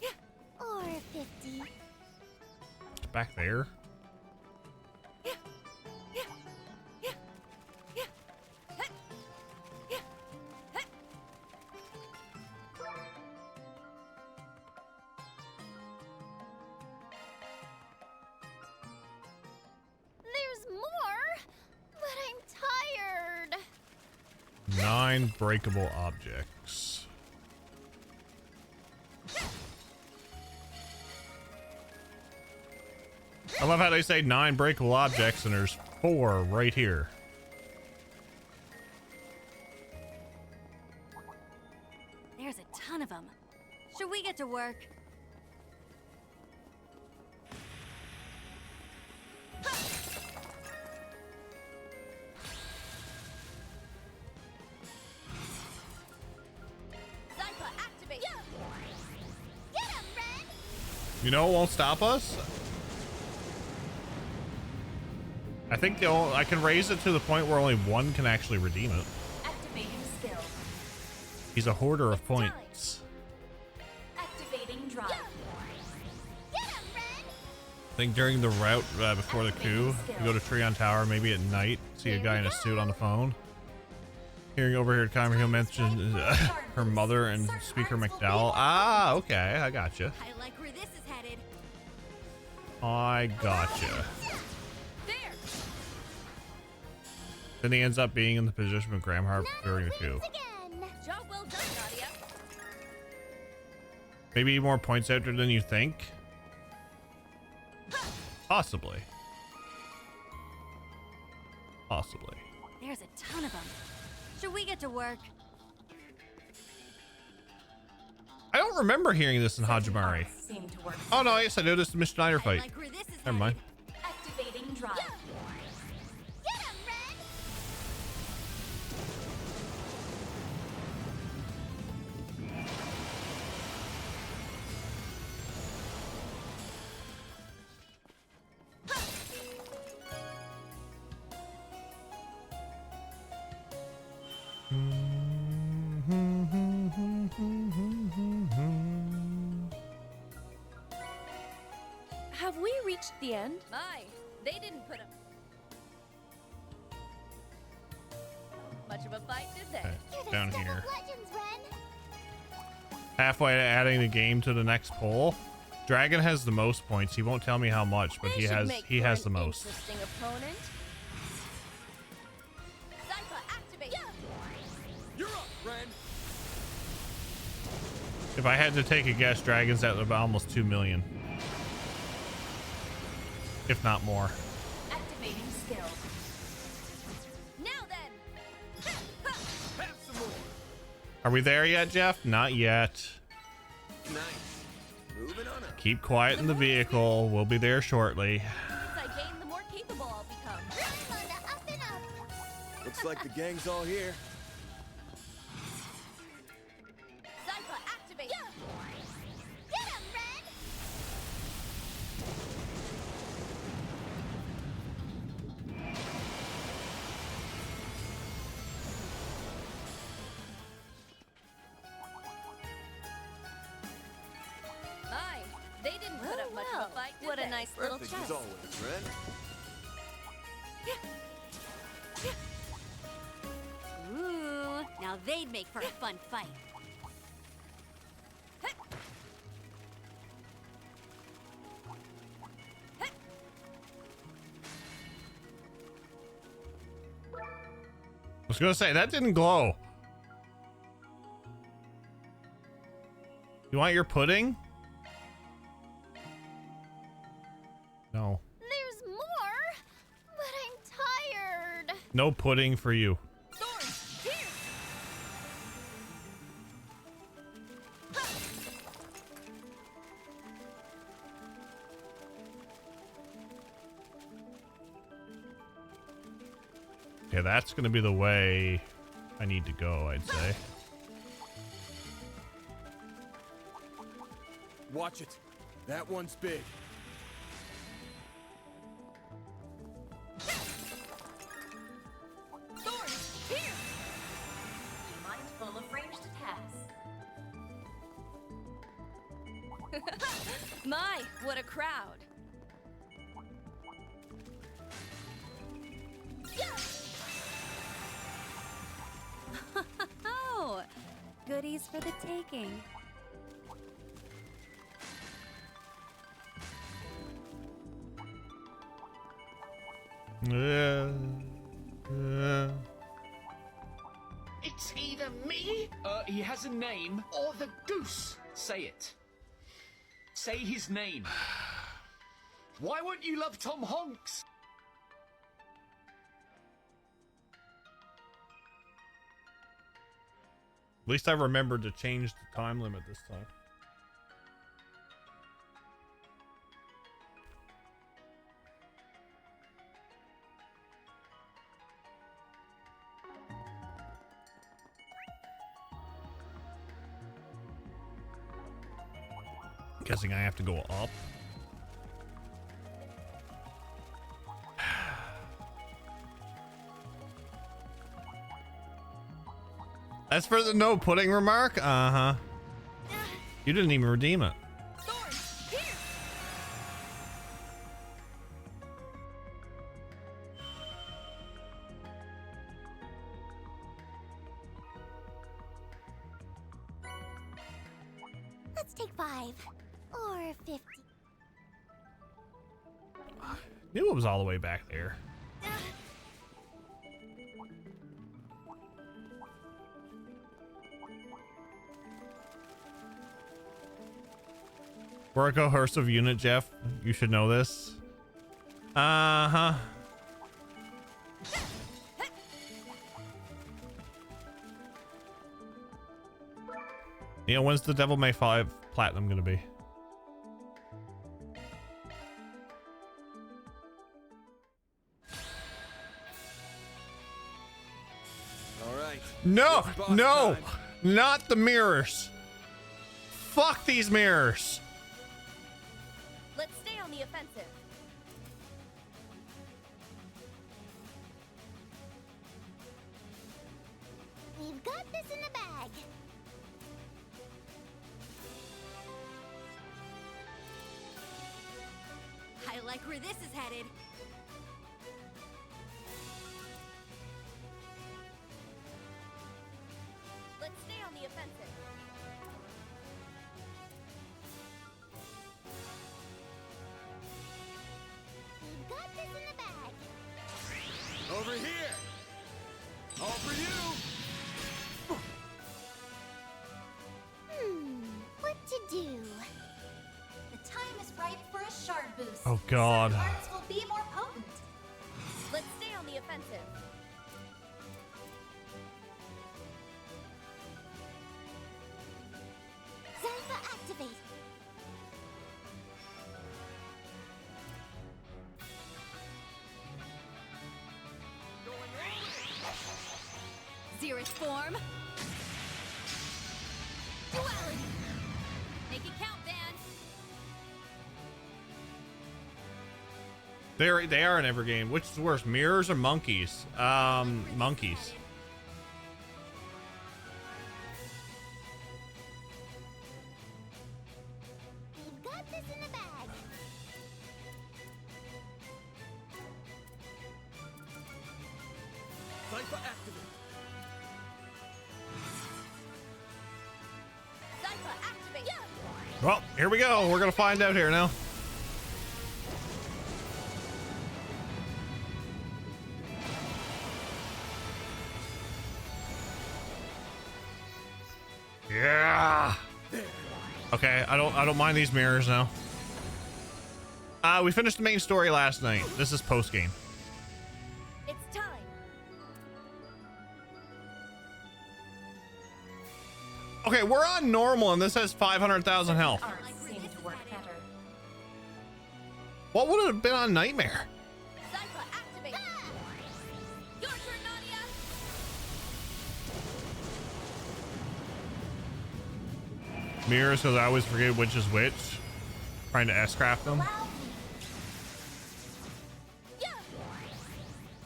Or 50. It's back there. There's more, but I'm tired. 9 breakable objects. I love how they say 9 breakable objects and there's 4 right here. There's a ton of them. Should we get to work? Zypha, activate. Get him, Ren! You know what won't stop us? I think I can raise it to the point where only one can actually redeem it. Activating skill. He's a hoarder of points. Activating drive. Get him, Ren! I think during the route before the coup, you go to Treon Tower, maybe at night, see a guy in a suit on the phone. Hearing overheard conversation mention her mother and Speaker McDowell. Ah, okay, I gotcha. I like where this is headed. I gotcha. There. Then he ends up being in the position of Graham Harp during the coup. Again. Job well done, Nadia. Maybe more points out there than you think. Possibly. Possibly. There's a ton of them. Should we get to work? I don't remember hearing this in Hajimari. Seem to work. Oh no, yes I know this is Mr. Snyder fight. Like where this is Never mind. Activating drive. Get him, Ren! Have we reached the end? My, they didn't put up much of a fight, did they? Okay, You're the down stuff here. of legends, Ren! halfway to adding the game to the next poll. Dragon has the most points. He won't tell me how much, but he has the most. Interesting opponent. Zypha, activate. You're up, friend. If I had to take a guess, Dragon's at about almost 2 million. If not more. Activating skill. Now then. Have some more. Are we there yet, Jeff? Not yet. Nice. Moving on up. Keep quiet in the vehicle. We'll be there shortly. As I gain, the more capable I'll become. I'm on the up and up. Looks like the gang's all here. Zypha, activate. Get him, Red! My, they didn't put up much of a fight, did What a they? nice little Perfect chest. as always, friend. Ooh, now they'd make for a fun fight. I was gonna say that didn't glow. You want your pudding? No. There's more, but I'm tired. No pudding for you. Yeah, that's gonna be the way I need to go, I'd say. Watch it. That one's big. Mindful of ranged attacks. My, what a crowd. Oh, goodies for the taking. It's either me, he has a name, or the goose. Say it. Say his name. Why won't you love Tom Honks? At least I remembered to change the time limit this time. Guessing I have to go up. As for the no pudding remark, uh-huh. You didn't even redeem it. Let's take 5 or 50. Knew it was all the way back there. We're a coercive unit, Jeff. You should know this. Uh-huh. You know, when's the Devil May 5 Platinum gonna be? All right. No, It's boss no, time. not the mirrors. Fuck these mirrors. Let's stay on the offensive. We've got this in the bag. I like where this is headed. Let's stay on the offensive. boost. Oh God. Certain arts will be more potent. Let's stay on the offensive. Zypha activate. Xerith form. Duality. Make it count, Van. They are in every game. Which is worse, mirrors or monkeys? Monkeys. We've got this in the bag. Zypha activate. Zypha activate. Yeah. Well, here we go. We're gonna find out here now. Yeah. Okay, I don't mind these mirrors now. We finished the main story last night. This is post game. It's time. Okay, we're on normal and this has 500,000 health. Arts seem to work better. What would it have been on Nightmare? Zypha activate. Your turn, Nadia. Mirrors, because I always forget which is which. Trying to S-craft them. Yeah.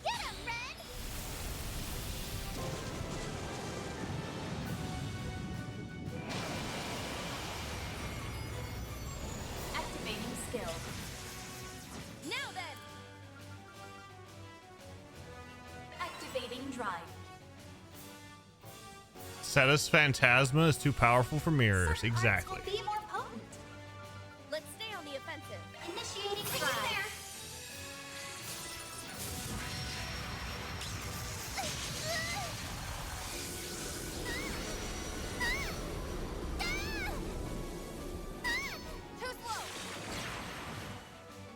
Get him, Red. Activating skill. Now then. Activating drive. Cetus Phantasma is too powerful for mirrors. Exactly. Be more potent. Let's stay on the offensive. Initiating Hang in drive. there. Too slow.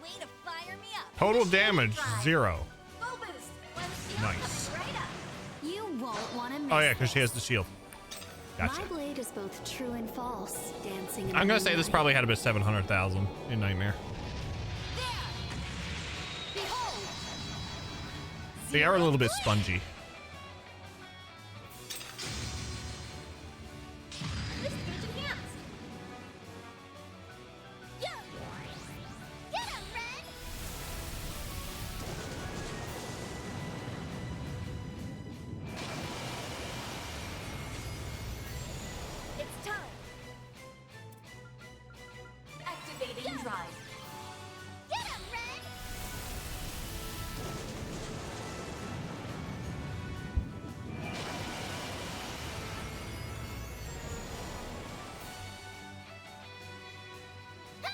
Way to fire me up. Total damage, 0. Full boost. Let's Nice. right up. You won't want to miss Oh yeah, because she has the shield. Gotcha. My blade is both true and false, dancing in I'm the gonna say this moonlight. probably had about 700,000 in Nightmare. Behold. They are a little bit spongy. This page enhanced. Yeah. Get him, Red. It's time. Activating drive. Get him, Red. Ha!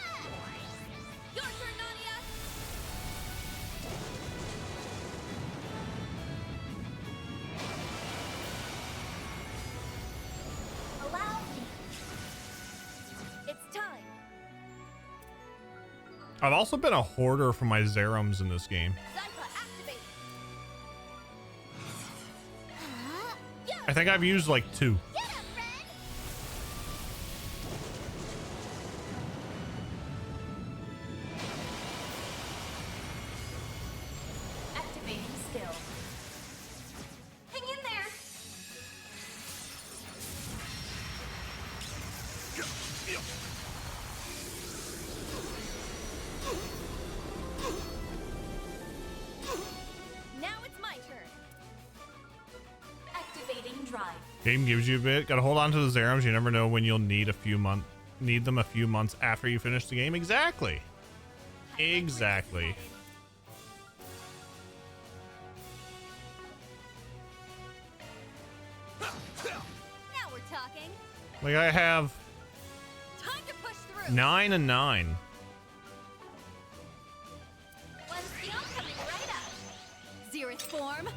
Your turn, Nadia. Allow me. It's time. I've also been a hoarder for my Zerums in this game. Zypha activate. I think I've used like 2. Get him, Red. Activating skill. Hang in there. Now it's my turn. Activating drive. Game gives you a bit. Gotta hold on to the Zerums. You never know when you'll need them a few months after you finish the game. Exactly. Exactly. Now we're talking. Like I have Time to push through. 9 and 9. One skill coming right up. Xerith form.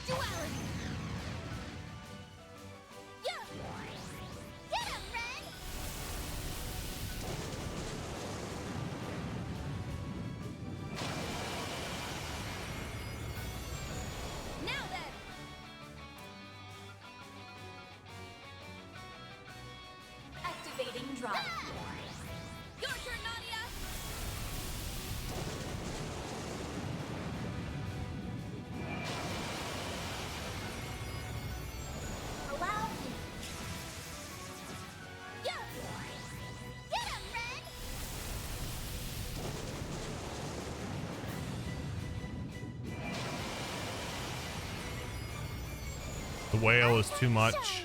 Duality. Yeah. Get him, Red. drive. Your turn, Nadia. Allow me. Yeah. Get him, Ren. The whale is too much.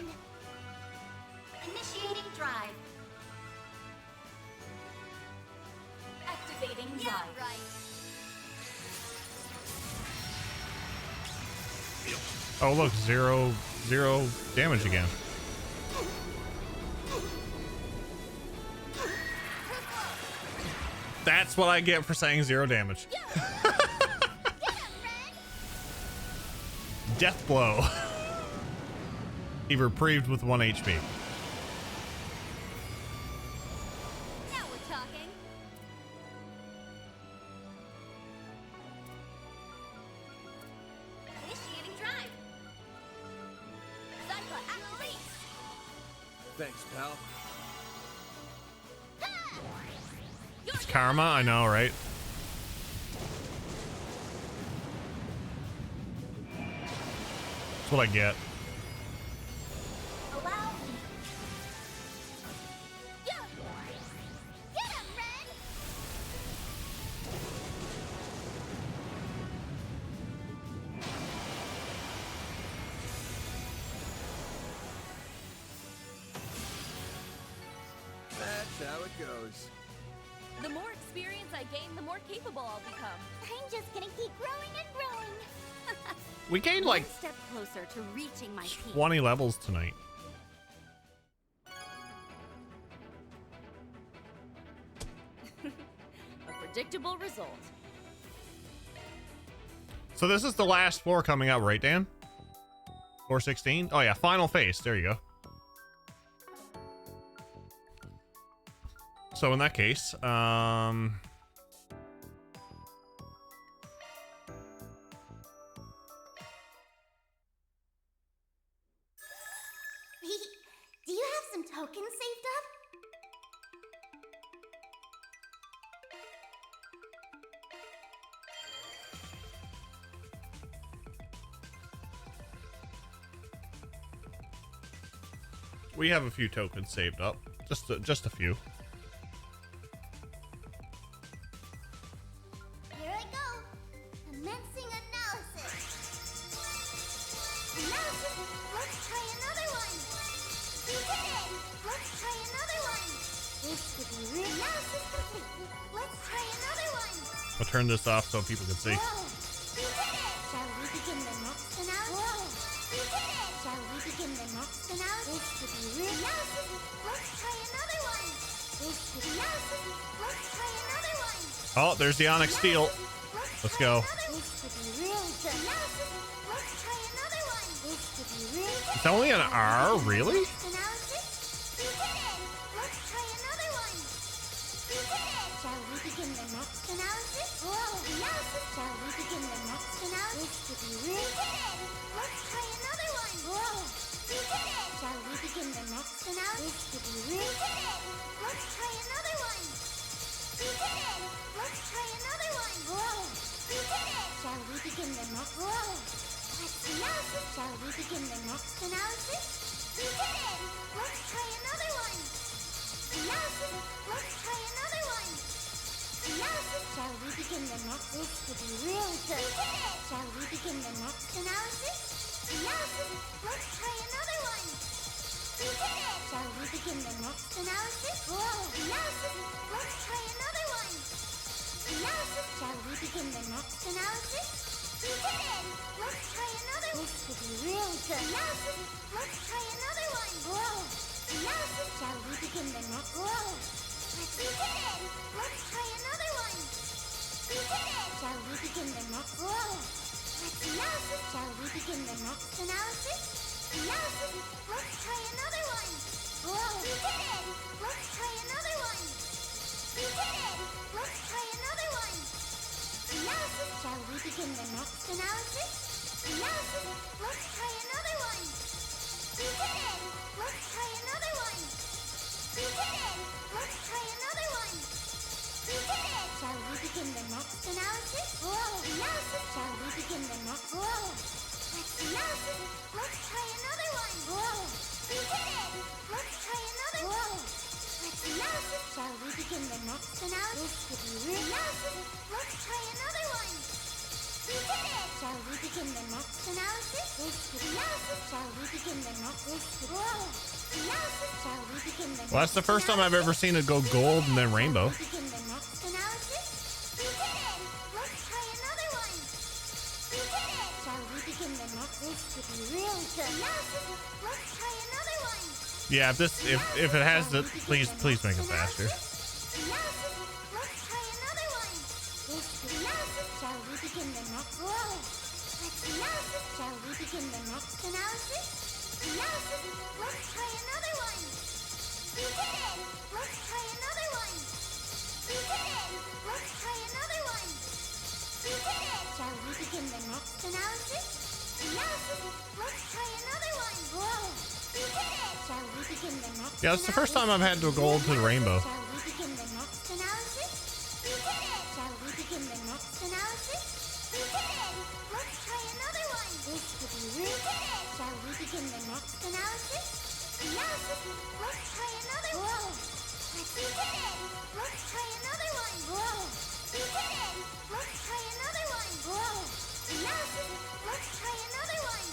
Initiating drive. Activating drive. Yeah, right. Oh look, zero damage again. That's what I get for saying 0 damage. Death blow. He reprieved with 1 HP. Now we're talking. Initiating drive. Zypha activate. Thanks, pal. It's karma, I know, right? That's what I get. Allow me. Yeah. Get him, Ren. That's how it goes. The more experience I gain, the more capable I'll become. I'm just gonna keep growing and growing. We gained like One step closer to reaching my peak. 20 levels tonight. A predictable result. So this is the last floor coming out, right, Dan? Floor 16? Oh yeah, final face. There you go. So in that case, Do you have some tokens saved up? we have a few tokens saved up. Just a few. Here I go. Commencing analysis. Analysis. Let's try another one. We did it. Let's try another one. This could be real. Analysis complete. Let's try another one. I'll turn this off so people can see. Whoa. We did it. Shall we begin the next analysis? Whoa. We did it. Shall we begin the next analysis? This could be real. Analysis. Let's try another one. This could be analysis. Let's try another one. Oh, there's the Onyx Steel. Let's go. This could be really good. Analysis. Let's try another one. This could be really good. It's only an R, really? Analysis. We did it. Let's try another one. We did it. Shall we begin the next analysis? Whoa. Analysis. Shall we begin the next analysis? This could be really good. We did it. Let's try another one. Whoa. We did it. Shall we begin the next analysis? This could be really good. We did it. Let's try another one. We did it. Let's try another one. Whoa. We did it. Shall we begin the next? Whoa. Let's analysis. Shall we begin the next analysis? We did it. Let's try another one. Analysis. Let's try another one. Analysis. Shall we begin the next? This could be really good. We did it. Shall we begin the next analysis? Analysis. Let's try another one. We did it. Shall we begin the next analysis? Whoa. Analysis. Let's try another one. Analysis. Shall we begin the next analysis? We did it. Let's try another. This could be really good. Analysis. Let's try another one. Whoa. Analysis. Shall we begin the next? Whoa. We did it. Let's try another one. We did it. Shall we begin the next? Whoa. Let's analysis. Shall we begin the next analysis? Analysis. Let's try another one. Whoa. We did it. Let's try another one. We did it. Let's try another one. Analysis. Shall we begin the next analysis? Analysis. Let's try another one. We did it. Let's try another one. We did it. next analysis? Whoa! Analysis! Shall we begin the next? Whoa! Let's analysis! Let's try another one! Whoa! We did it! Let's try another one! Let's analysis! Shall we begin the next analysis? This could be real analysis! Let's try another one! We did it! Shall we begin the next analysis? This could be analysis! Shall we begin the next? This could whoa! Analysis! Shall we begin the next? Well, that's the first time I've ever seen it go gold and then rainbow. Shall we begin the next analysis? We did it! Let's try another one! We did it! Shall we begin the next? This could be really good. Analysis! Let's try another one! Yeah, if it has the please make it faster. Analysis! Let's try another one! This could analysis! Shall we begin the next? Whoa! Let's analysis! Shall we begin the next analysis? Analysis! Let's try another one! We did it! Let's try another one! We did it! Let's try another one! We did it! Shall we begin the next analysis? Analysis! Let's try another one! Whoa! We did it! Shall we begin the next? Yeah, it's the first time I've had to go gold to the rainbow. Shall we begin the next analysis? We did it! Shall we begin the next analysis? We did it! Let's try another one! This could be real. We did it! Shall we begin the next analysis? Analysis! Let's try another one! Whoa! We did it! Let's try another one! Whoa! We did it! Let's try another one! Whoa! Analysis! Let's try another one!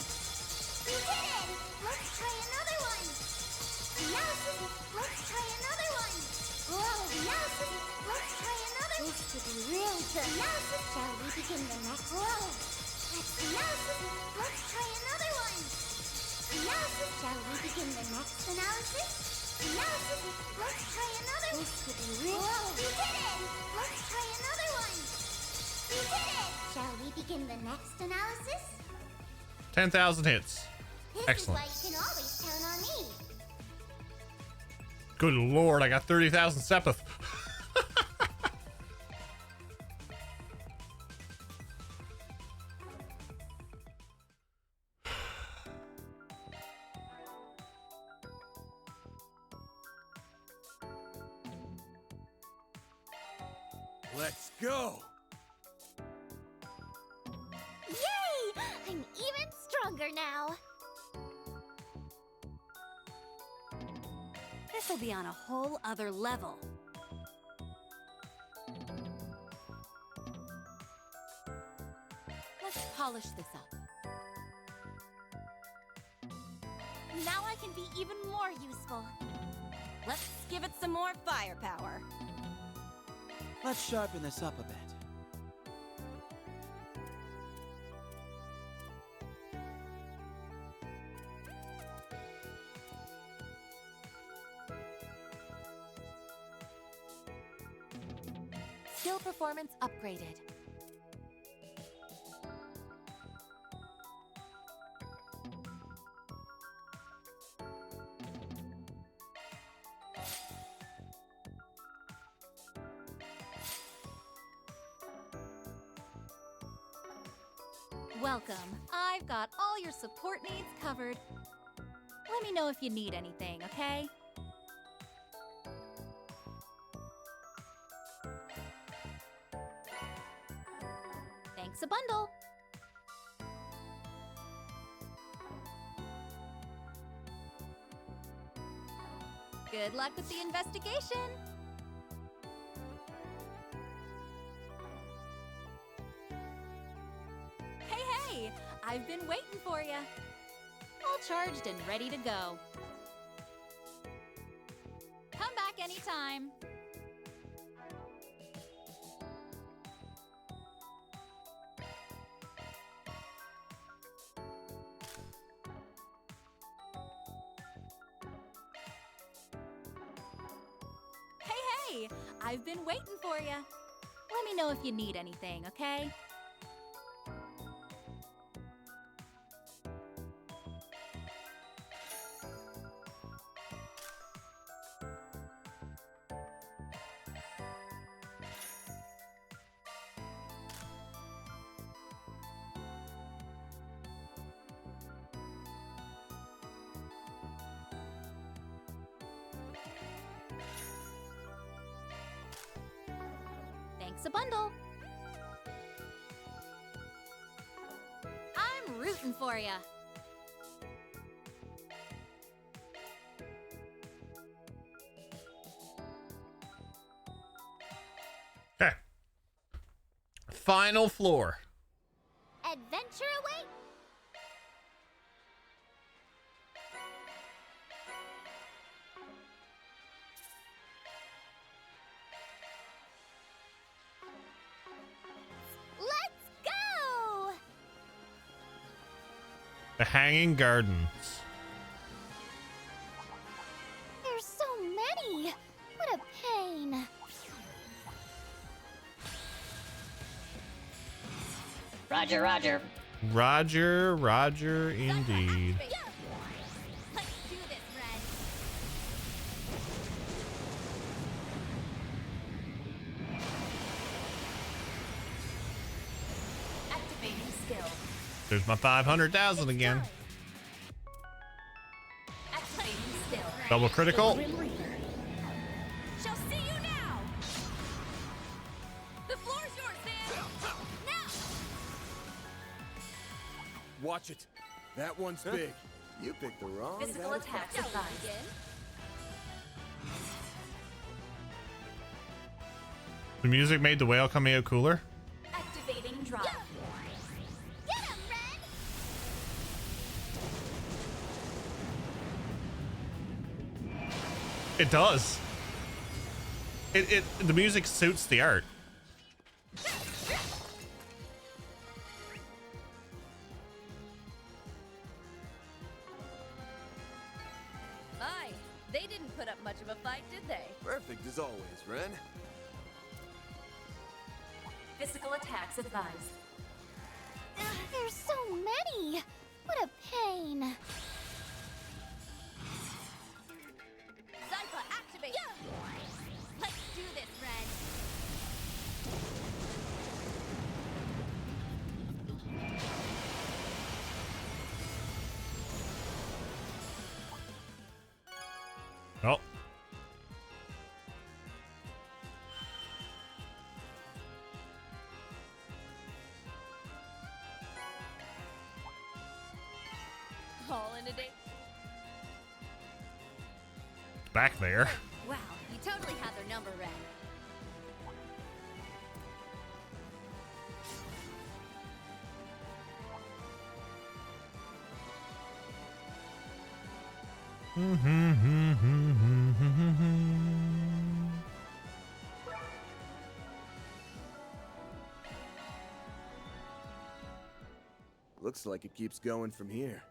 We did it! Let's try another one! Analysis! Let's try another one! Whoa! Analysis! Let's try another. This could be really good. Analysis! Shall we begin the next? Whoa! Let's analysis! Let's try another one! Analysis! Shall we begin the next analysis? Analysis! Let's try another. This could be real. Whoa! We did it! Let's try another one! We did it! Shall we begin the next analysis? 10,000 hits. Excellent. This is why you can always count on me. Good lord, I got 30,000 sepith. Let's go! Yay! I'm even stronger now. This will be on a whole other level. Let's polish this up. Now I can be even more useful. Let's give it some more firepower. Let's sharpen this up a bit. Skill performance upgraded. Welcome. I've got all your support needs covered. Let me know if you need anything, okay? Thanks a bundle. Good luck with the investigation. Hey, I've been waiting for you. All charged and ready to go. Come back anytime. Hey, I've been waiting for you. Let me know if you need anything, okay? Thanks a bundle. rooting for ya. Okay. Final floor. Adventure away. Let's go. The Hanging Gardens. There's so many. What a pain. Roger, roger. Roger, Roger, indeed. Let's do this, Red. Activating skill. There's my 500,000 again. Activating skill. Double critical. Shall see you now. The floor's yours, man. Now. Watch it. That one's big. You picked the wrong Physical guy. attacks advised. The music made the whale coming out cooler. Activating drive. Get him, Red. It does. The music suits the art. Aye, they didn't put up much of a fight, did they? Perfect as always, Ren. Physical attacks advised. There's so many. What a pain. Zypha, activate. Let's do this, Red. Oh. All in a day. Back there. Wow, you totally had their number, Red. Looks like it keeps going from here.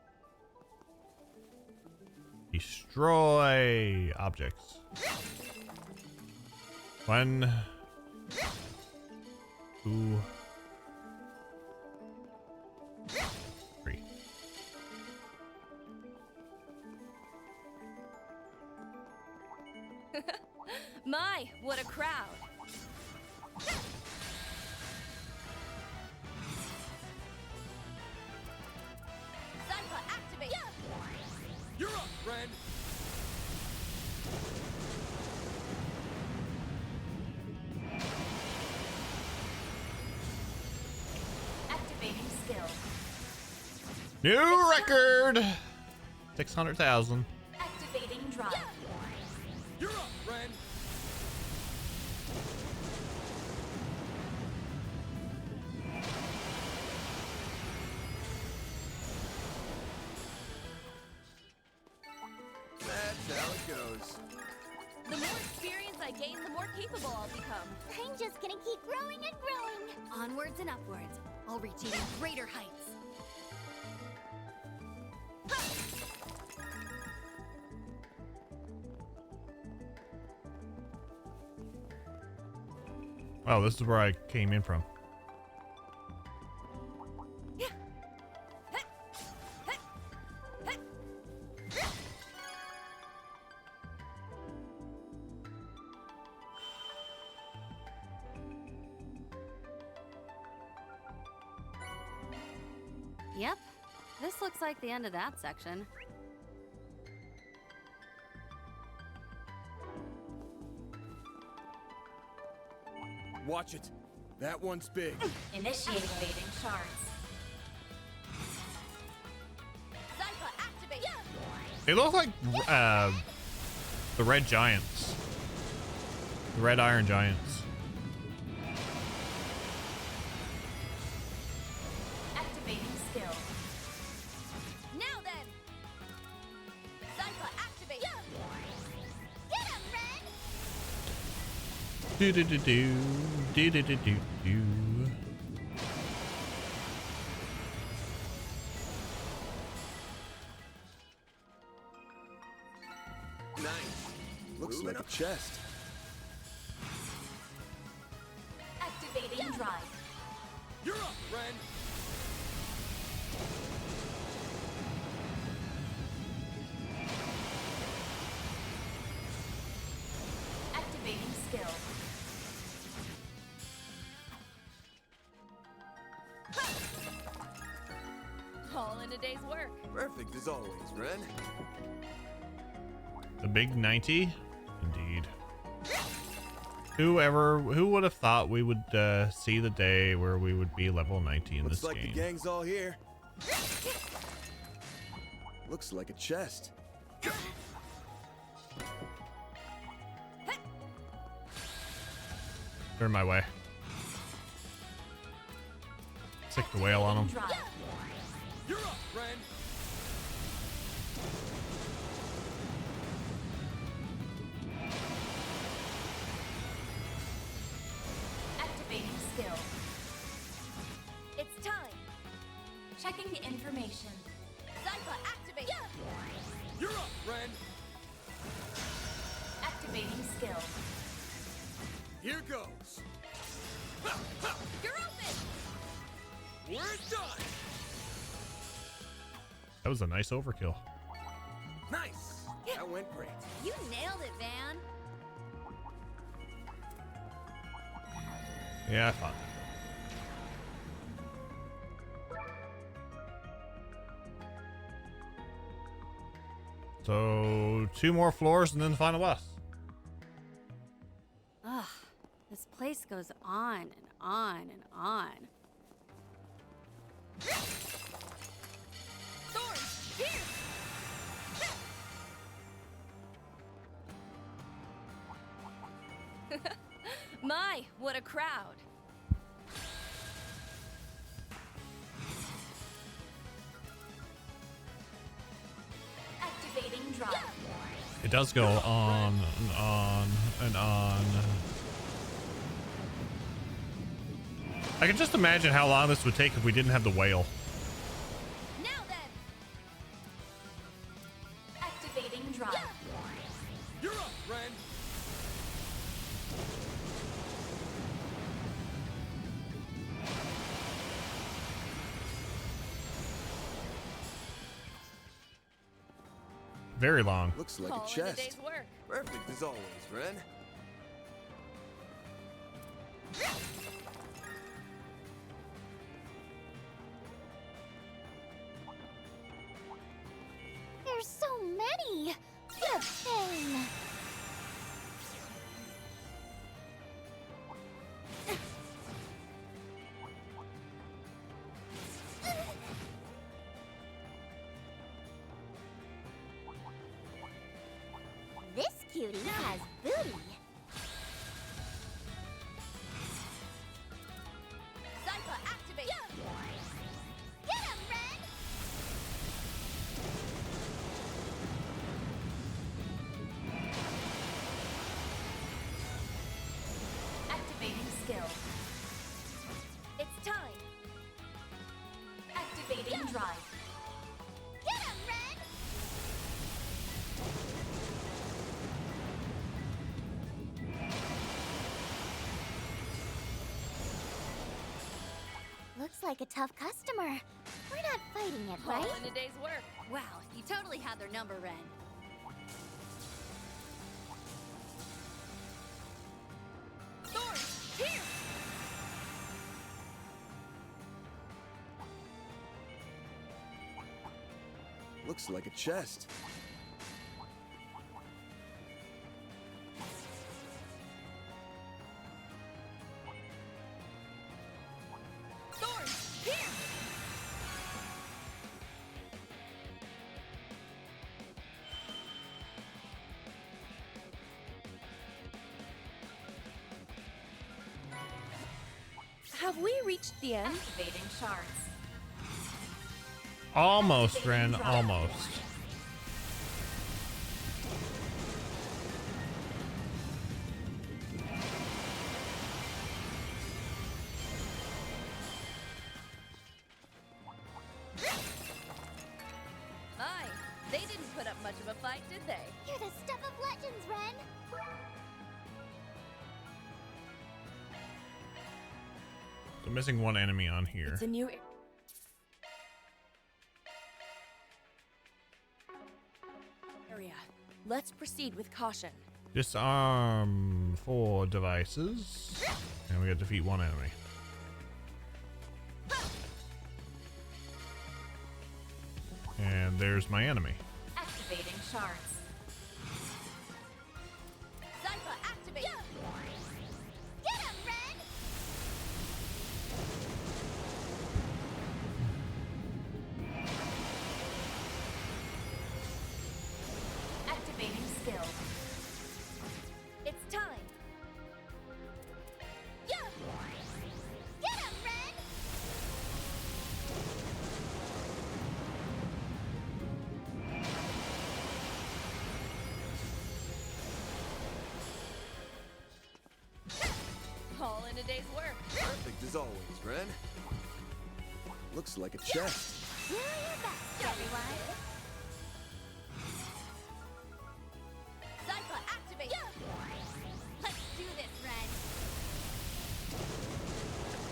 Destroy objects. 1, 2, 3. My, what a crowd. Zypha, activate. You're up, Ren. Activating skill. New record. 600,000. Activating drive. You're up, Ren. That's how it goes. The more experience I gain, the more capable I'll become. I'm just gonna keep growing and growing. Onwards and upwards. I'll reach even greater heights. Oh, this is where I came in from. Yep, this looks like the end of that section. Watch it. That one's big. Initiating shards. They look like the red giants. The red iron giants. Activating skill. Now then! Zypha, activate! Get him, Ren! Do do do do do do do do do. Nice. Looks like a chest. Activating drive. You're up, Ren. Activating skill. All in a day's work. Perfect as always, Ren. The big 90? Indeed. Who would have thought we would see the day where we would be level 90 in Looks this like game? the gang's all here. Looks like a chest. They're in my way. Stick the whale on them. You're up, Ren. Activating skill. It's time. Checking the information. Zypha, activate! You're up, Ren. Activating skill. Here goes. You're open! We're done. That was a nice overkill. Nice. That went great. You nailed it, Van. Yeah, I thought. So 2 more floors and then the final boss. Ugh, this place goes on and on and on. Thorns, here! My, what a crowd. Activating drive. It does go on and on and on. I can just imagine how long this would take if we didn't have the whale. Now then! Activating drive. You're up, Ren. Very long. Looks like All a in a chest. day's work. Perfect as always, Ren. There's so many! What a pain! This cutie has booty. Zypha, activate! Get him, Ren! Activating skill. It's time. Activating drive. Get him, Ren! Looks like a tough customer. We're not fighting it, right? All in a day's work. Wow, you totally had their number, Ren. Thorns, here! Looks like a chest. Thorns, here! Have we reached the end? Activating shards. Almost, Ren, almost. My, they didn't put up much of a fight, did they? You're the stuff of legends, Ren. So missing one enemy on here. It's a new area. Let's proceed with caution. Disarm 4 devices. And we got to defeat one enemy. And there's my enemy. Activating shards. Zypha, activate! Get him, Ren! Activating skill. It's time! Yeah! Get him, Ren! All in a day's work. Perfect as always, Ren. Looks like a chest. Do your best, everyone. Zypha, activate! Let's do this, Ren.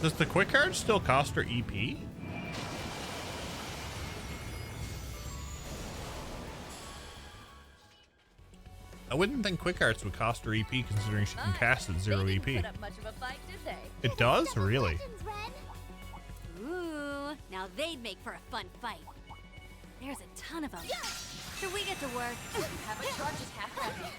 Does the quick card still cost her EP? I wouldn't think quick arts would cost her EP considering she can cast at 0 They EP. didn't put up much of a fight, did they? It does? Really? Legends, Ren. Ooh, now they'd make for a fun fight. There's a ton of them. Should we get to work? Have a charge attack ready.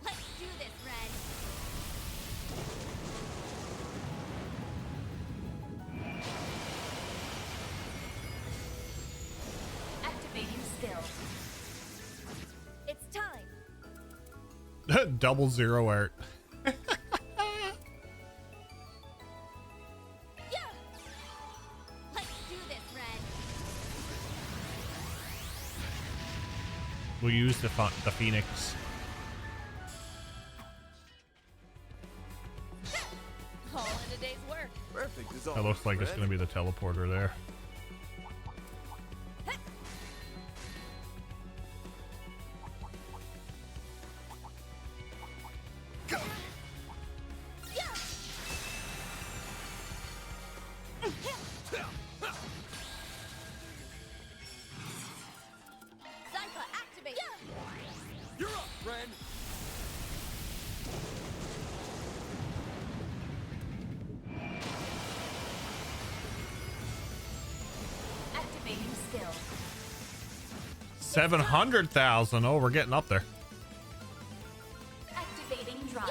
Let's do this, Ren. Activating skill. It's time! Double 0 art. Let's do this, Ren. We'll use the Phoenix. All in a day's work. Perfect as That always. looks like it's Ren. going to be the teleporter there. Zypha, activate! You're up, Ren. Activating skill. 700,000. Oh, we're getting up there. Activating drive.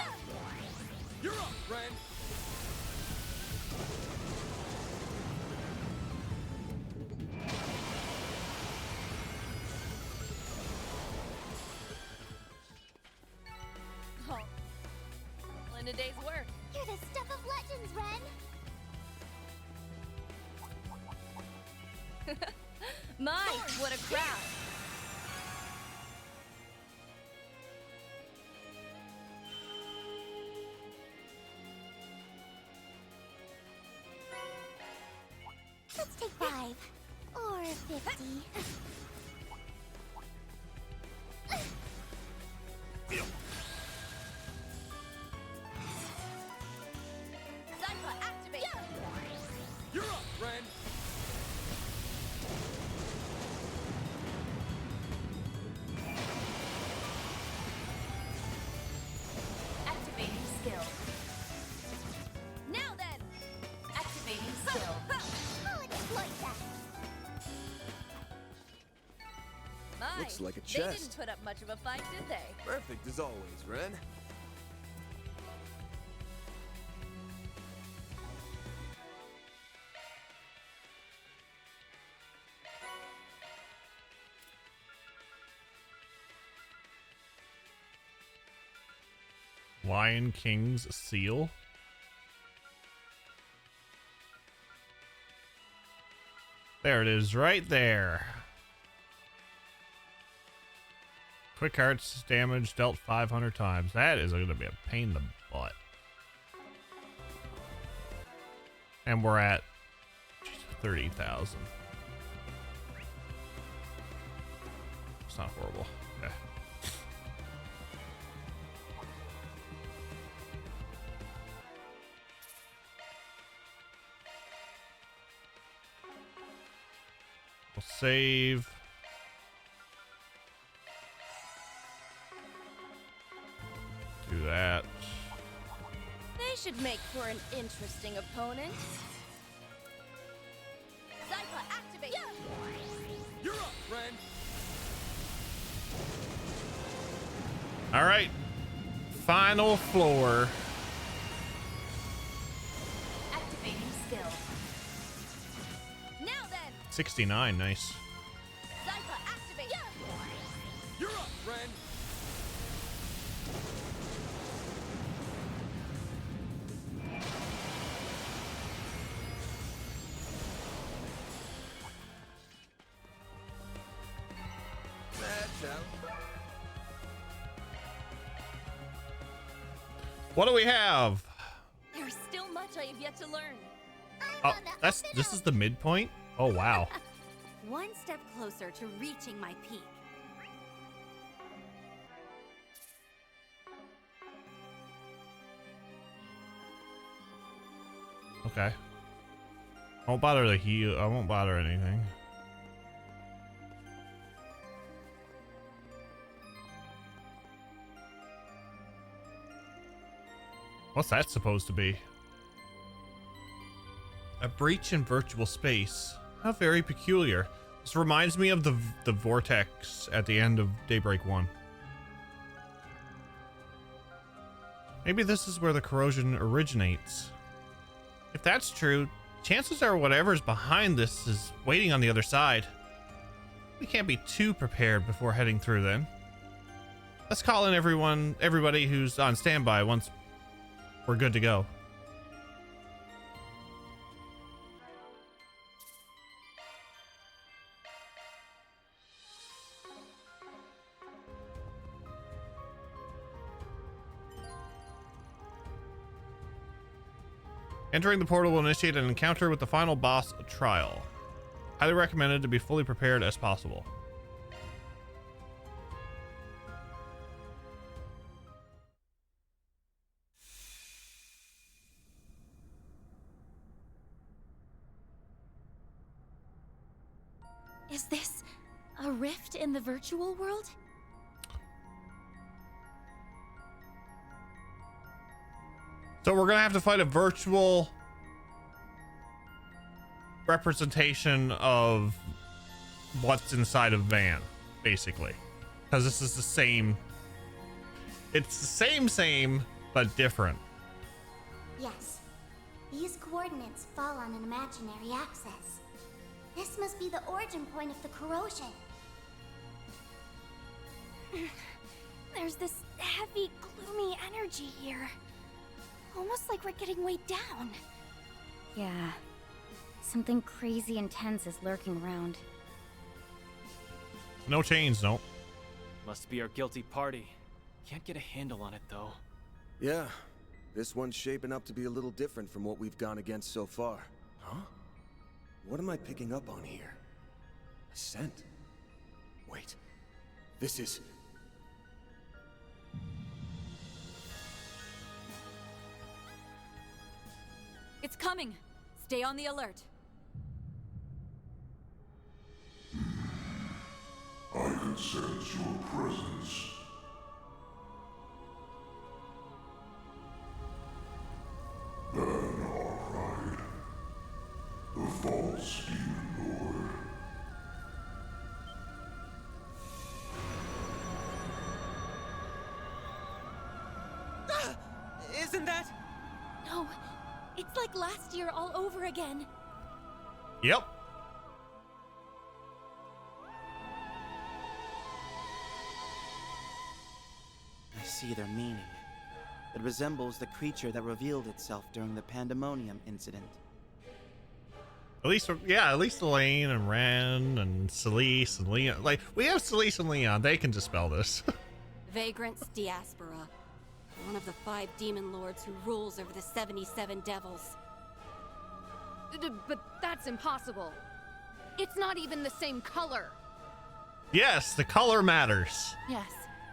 You're up, Ren. All in a day's work. You're the stuff of legends, Ren. My, what a crowd! Let's take 5. Or 50. Zypha, activate! You're up, Ren. Activating skill. Now then! Activating skill. I'll exploit that. My, Looks like a they chest. didn't put up much of a fight, did they? Perfect as always, Ren. Lion King's seal. There it is, right there. Quick Heart's damage dealt 500 times. That is going to be a pain in the butt. And we're at 30,000. It's not horrible. Okay. We'll save. Do that. They should make for an interesting opponent. Zypha, activate! You're up, friend! All right. Final floor. Activating skill. Now then! 69, nice. Zypha, activate! You're up, friend! That's out. What do we have? There's still much I have yet to learn. Oh, this is the midpoint? Oh, wow. One step closer to reaching my peak. Okay. I won't bother the heal. I won't bother anything. What's that supposed to be? A breach in virtual space. How very peculiar. This reminds me of the vortex at the end of Daybreak 1. Maybe this is where the corrosion originates. If that's true, chances are whatever's behind this is waiting on the other side. We can't be too prepared before heading through then. Let's call in everybody who's on standby once we're good to go. Entering the portal will initiate an encounter with the final boss trial. Highly recommended to be fully prepared as possible. Is this a rift in the virtual world? So we're gonna have to fight a virtual representation of what's inside of Van, basically. Because this is the same. It's the same, but different. Yes. These coordinates fall on an imaginary axis. This must be the origin point of the corrosion. There's this heavy, gloomy energy here. Almost like we're getting weighed down. Yeah. Something crazy intense is lurking around. No chains, no. Must be our guilty party. Can't get a handle on it, though. Yeah. This one's shaping up to be a little different from what we've gone against so far. Huh? What am I picking up on here? A scent? Wait. This is... It's coming. Stay on the alert. I can sense your presence. Ban our pride. The false demon lord. Isn't that? No. It's like last year all over again. Yep. I see their meaning. It resembles the creature that revealed itself during the Pandemonium incident. At least Elaine and Ren and Celeste and Leon. Like, we have Celeste and Leon. They can dispel this. Vagrant's Diaspora. One of the 5 demon lords who rules over the 77 devils. But that's impossible. It's not even the same color. Yes, the color matters. Yes,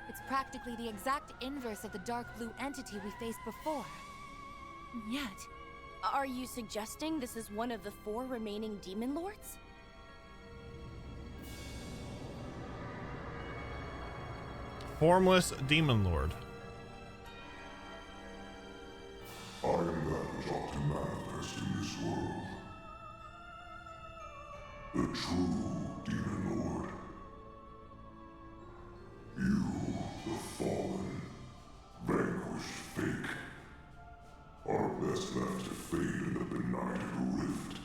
it's practically the exact inverse of the dark blue entity we faced before. Yet, Are you suggesting this is one of the 4 remaining demon lords? Formless Demon Lord. I am that which ought to manifest in this world. The true Demon Lord. You, the fallen, vanquished fake, are best left to fade in the benighted rift.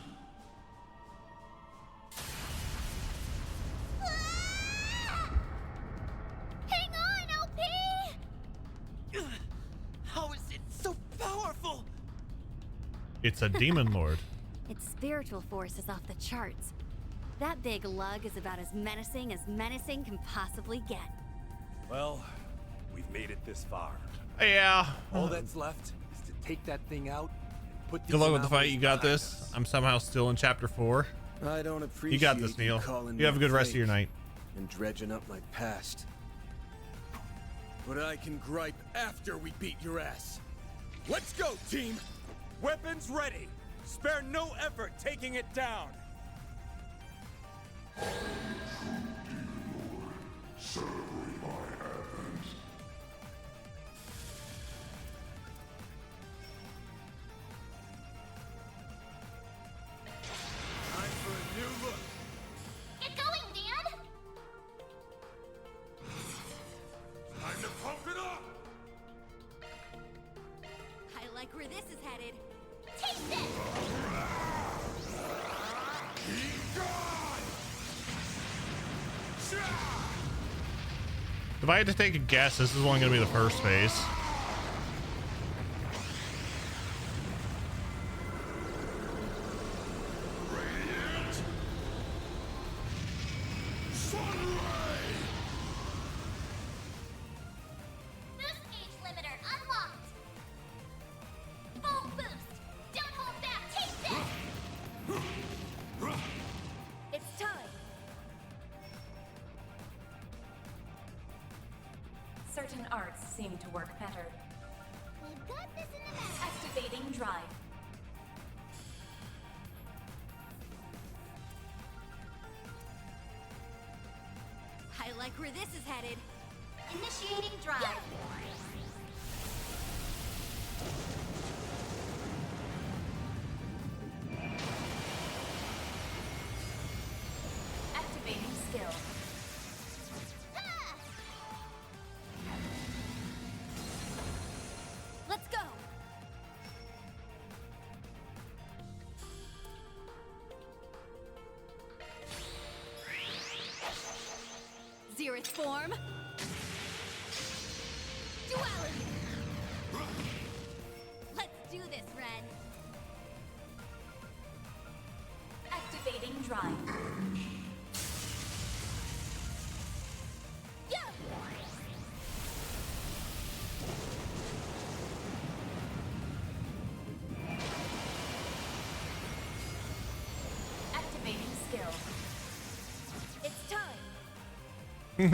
Hang on, LP! How is it so powerful? It's a Demon Lord. Its spiritual force is off the charts. That big lug is about as menacing can possibly get. Well, we've made it this far. Yeah. All that's left is to take that thing out and put Good luck with the fight. You got this. I'm somehow still in chapter 4. I don't appreciate You got this, Neil. You have a good rest of your night. And dredging up my past. But I can gripe after we beat your ass. Let's go, team! Weapons ready! Spare no effort taking it down! Celebrate my advent. Time for a new look. Get going, Dan! Time to pump it up! I like where this is headed. Take this! Be gone! If I had to take a guess, this is only going to be the first phase. Radiant! Sunray! Boost gauge limiter unlocked! Full boost! Don't hold back! Take this! It's time! Certain arts seem to work better. We've got this in the bag! Activating drive. I like where this is headed. Initiating drive! Activating skill. Let's go! Zeroth form. Duality. Let's do this, Ren. Activating drive. Yeah. Activating skill. It's time!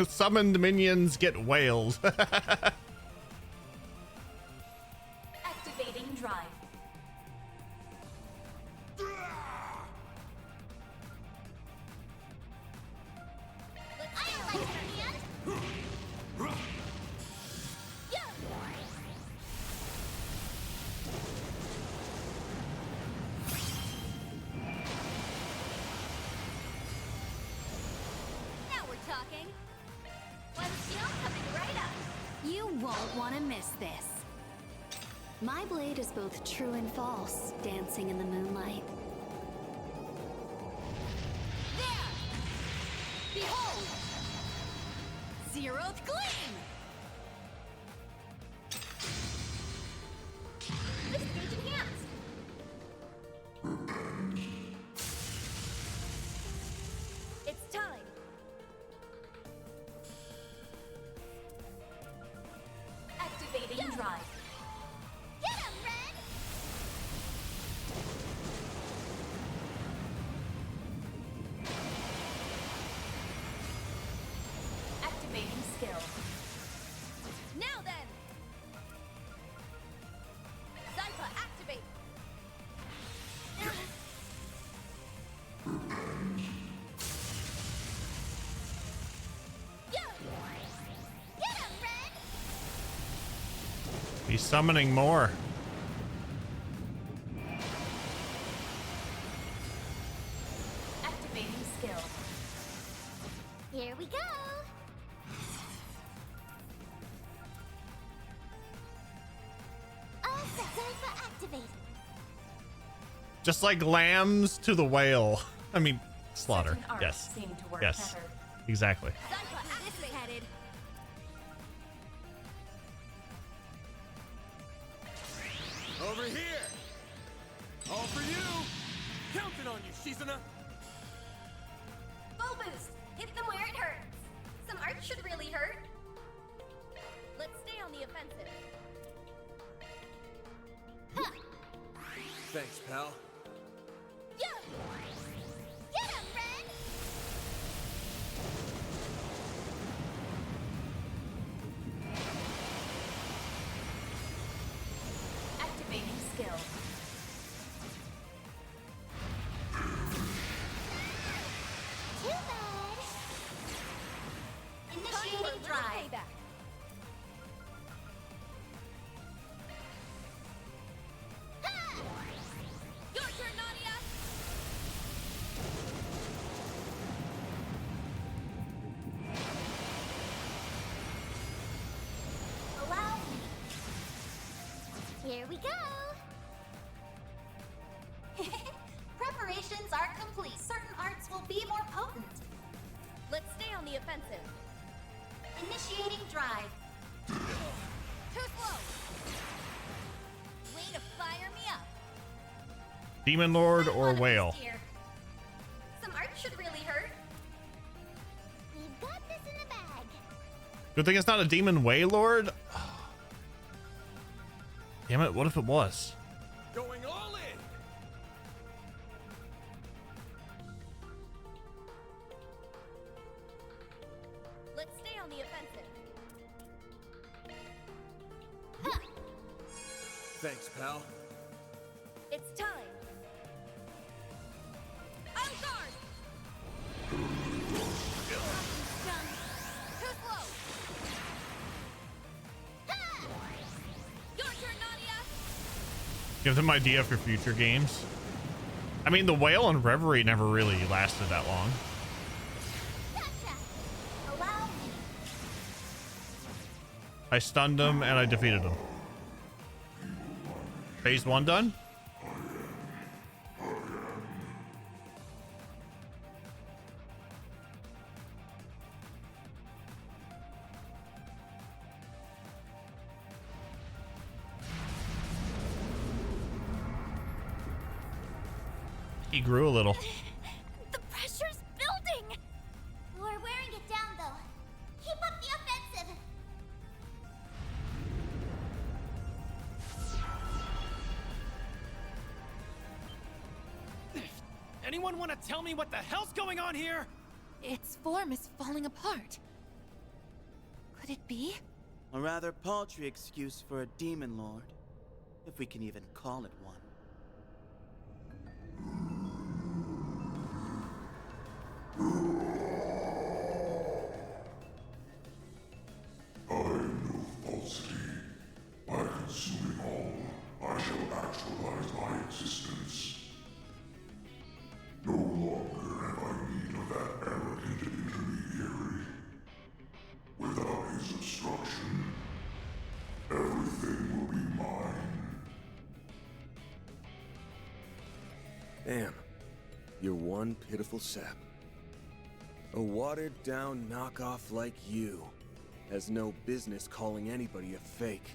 Summoned minions get whales. Activating drive. I like your hand! Now we're talking. One shield coming right up. You won't want to miss this. My blade is both true and false, dancing in the moonlight. There! Behold! Zeroth Gleam! He's summoning more. Activating skill. Here we go. All set. Zypha activate. Just like lambs to the whale. I mean, slaughter. Certain arts Yes. seem to work Yes. better. Exactly. Zypha, this is headed. Over here! All for you! Counting on you, Shizuna! Full boost! Hit them where it hurts! Some art should really hurt. Let's stay on the offensive. Huh. Thanks, pal. Yeah. Get him, Red. Activating skill. Too bad. Initiating drive. Your turn, Nadia! Allow me. Here we go. Preparations are complete. Certain arts will be more potent. Let's stay on the offensive. Initiating drive. Too slow. Way to fire me up. Demon Lord or Wanna whale? boost here. Some art should really hurt. We've got this in the bag. Good thing it's not a demon Waylord. Damn it, what if it was? Going all in! Let's stay on the offensive. Thanks, pal. It's time. On guard. Too slow. Your turn, Nadia. Gives them idea for future games. I mean, the whale and Reverie never really lasted that long. Gotcha. Allow me. I stunned him and I defeated him. Phase 1 done? He grew a little. The pressure's building. We're wearing it down, though. Keep up the offensive. Anyone want to tell me what the hell's going on here? Its form is falling apart. Could it be? A rather paltry excuse for a demon lord, if we can even call it one. I know falsity. By consuming all, I shall actualize my existence. No longer have I need of that arrogant intermediary. Without his obstruction, everything will be mine. Damn. You're one pitiful sap. A watered-down knockoff like you has no business calling anybody a fake.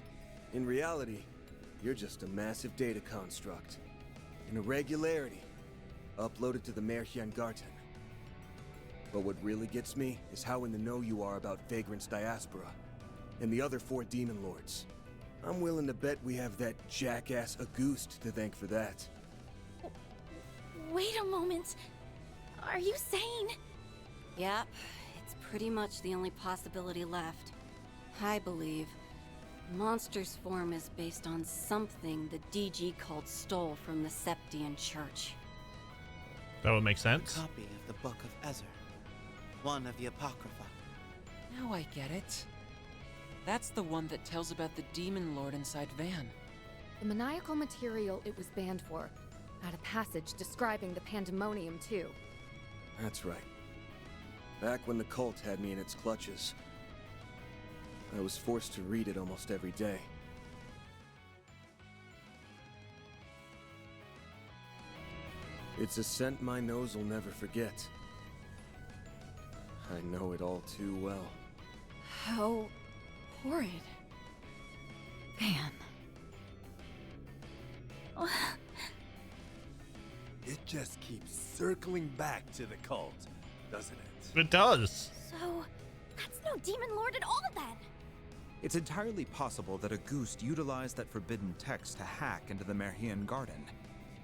In reality, you're just a massive data construct. An irregularity, uploaded to the Merchian Garten. But what really gets me is how in the know you are about Vagrant's diaspora and the other 4 demon lords. I'm willing to bet we have that jackass Auguste to thank for that. Wait a moment. Are you sane? Yep, it's pretty much the only possibility left. I believe Monster's form is based on something the DG cult stole from the Septian Church. That would make sense. A copy of the Book of Ezer, one of the Apocrypha. Now I get it. That's the one that tells about the Demon Lord inside Van. The maniacal material it was banned for had a passage describing the pandemonium, too. That's right. Back when the cult had me in its clutches, I was forced to read it almost every day. It's a scent my nose will never forget. I know it all too well. How horrid. Van. It just keeps circling back to the cult, doesn't it? It does. So, that's no Demon Lord at all then! It's entirely possible that a Ghost utilized that forbidden text to hack into the Merhian Garden.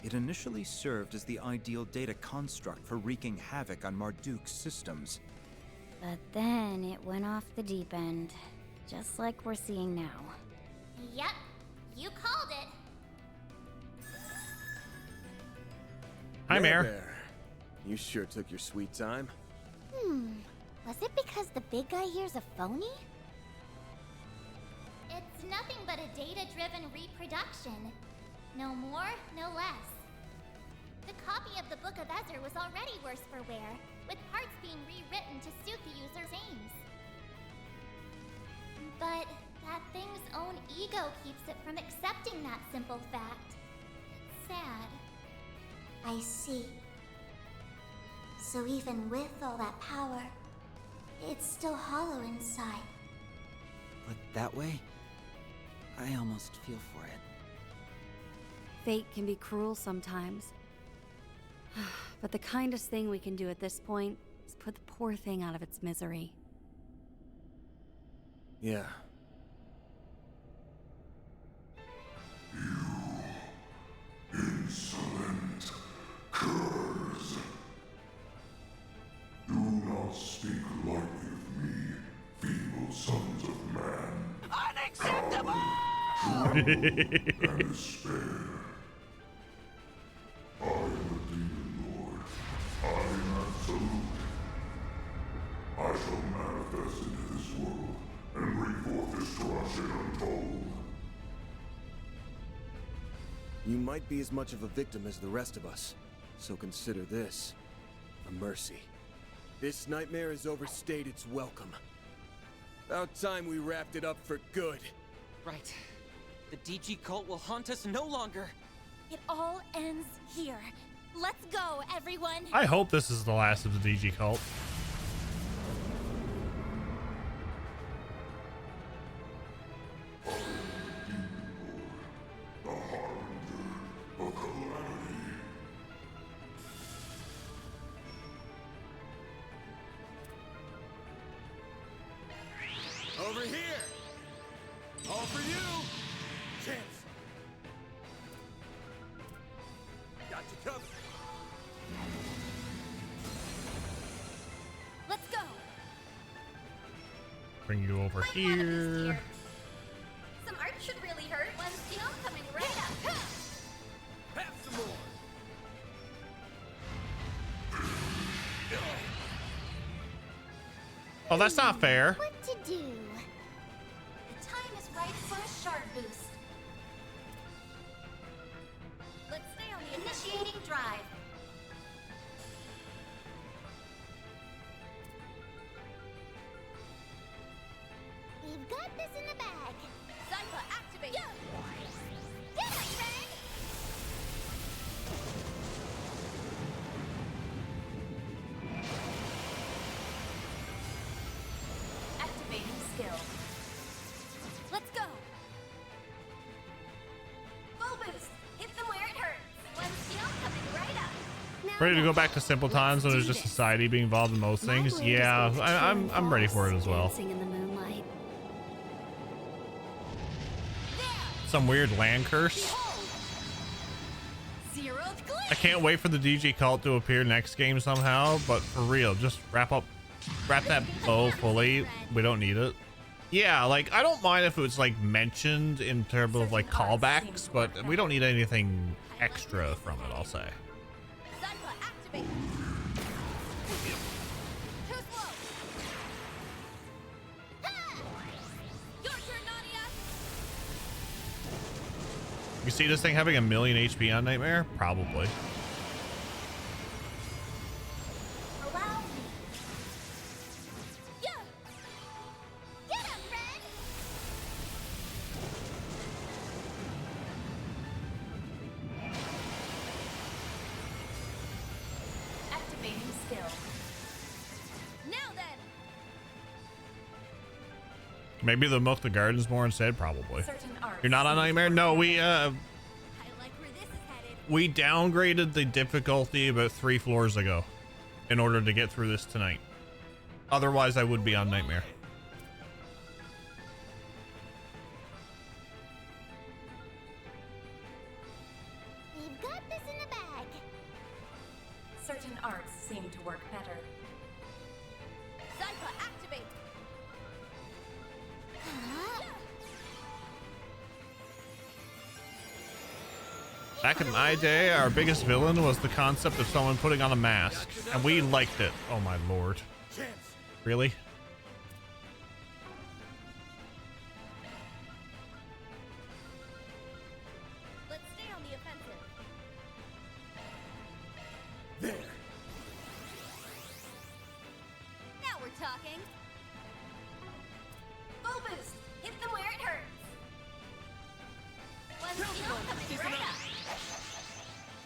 It initially served as the ideal data construct for wreaking havoc on Marduk's systems. But then it went off the deep end, just like we're seeing now. Yep, you called it. Hi, Mare. There. You sure took your sweet time. Was it because the big guy here's a phony? It's nothing but a data-driven reproduction. No more, no less. The copy of the Book of Ezra was already worse for wear, with parts being rewritten to suit the user's aims. But that thing's own ego keeps it from accepting that simple fact. It's sad. I see. So even with all that power, it's still hollow inside. But that way, I almost feel for it. Fate can be cruel sometimes. But the kindest thing we can do at this point is put the poor thing out of its misery. Yeah. Insolent curs. Do not speak lightly of me, feeble sons of man. Unacceptable! And despair. I am the Demon Lord. I am absolute. I shall manifest into this world and bring forth destruction untold. You might be as much of a victim as the rest of us, so consider this a mercy. This nightmare has overstayed its welcome. About time we wrapped it up for good. Right. The DG cult will haunt us no longer. It all ends here. Let's go, everyone! I hope this is the last of the DG cult. Over here! All for you! Chance! Got you covered. Let's go! Bring you over here. Some art should really hurt. One steel coming right up. Have some more! Oh, that's not fair. What to do? The time is right for a shard boost. Let's stay on the initiating drive. We've got this in the bag. Zypha, activate. Get it, Fang! Activating skill. Let's go! Full boost. Hit them where it hurts. One steel coming right up. Ready to go back to simple times when there's just society being involved in most things? Yeah, I'm ready for it as well. Dancing in the moonlight. Some weird land curse. Zeroth glitch! I can't wait for the DG cult to appear next game somehow, but for real, just wrap that bow fully. We don't need it. Yeah, like I don't mind if it was like mentioned in terms of like callbacks, but we don't need anything extra from it, I'll say. Zypha, activate. Too slow. Ha! Your You see this thing having 1,000,000 HP on Nightmare? Probably. Allow me. Yeah. Get up, friend. Activating skill. Now then. Maybe they'll milk the gardens more instead. Probably. Certain arts You're not on Nightmare? No, we I like where this is headed. we downgraded the difficulty about 3 floors ago in order to get through this tonight. Otherwise, I would be on Nightmare. We've got this in the bag. Certain arts seem to work better. Zypha, activate. Back in my day, our biggest villain was the concept of someone putting on a mask, and we liked it. Oh my lord. Really? Let's stay on the offensive. There. Now we're talking. Full boost! Hit them where it hurts! One skill coming right up.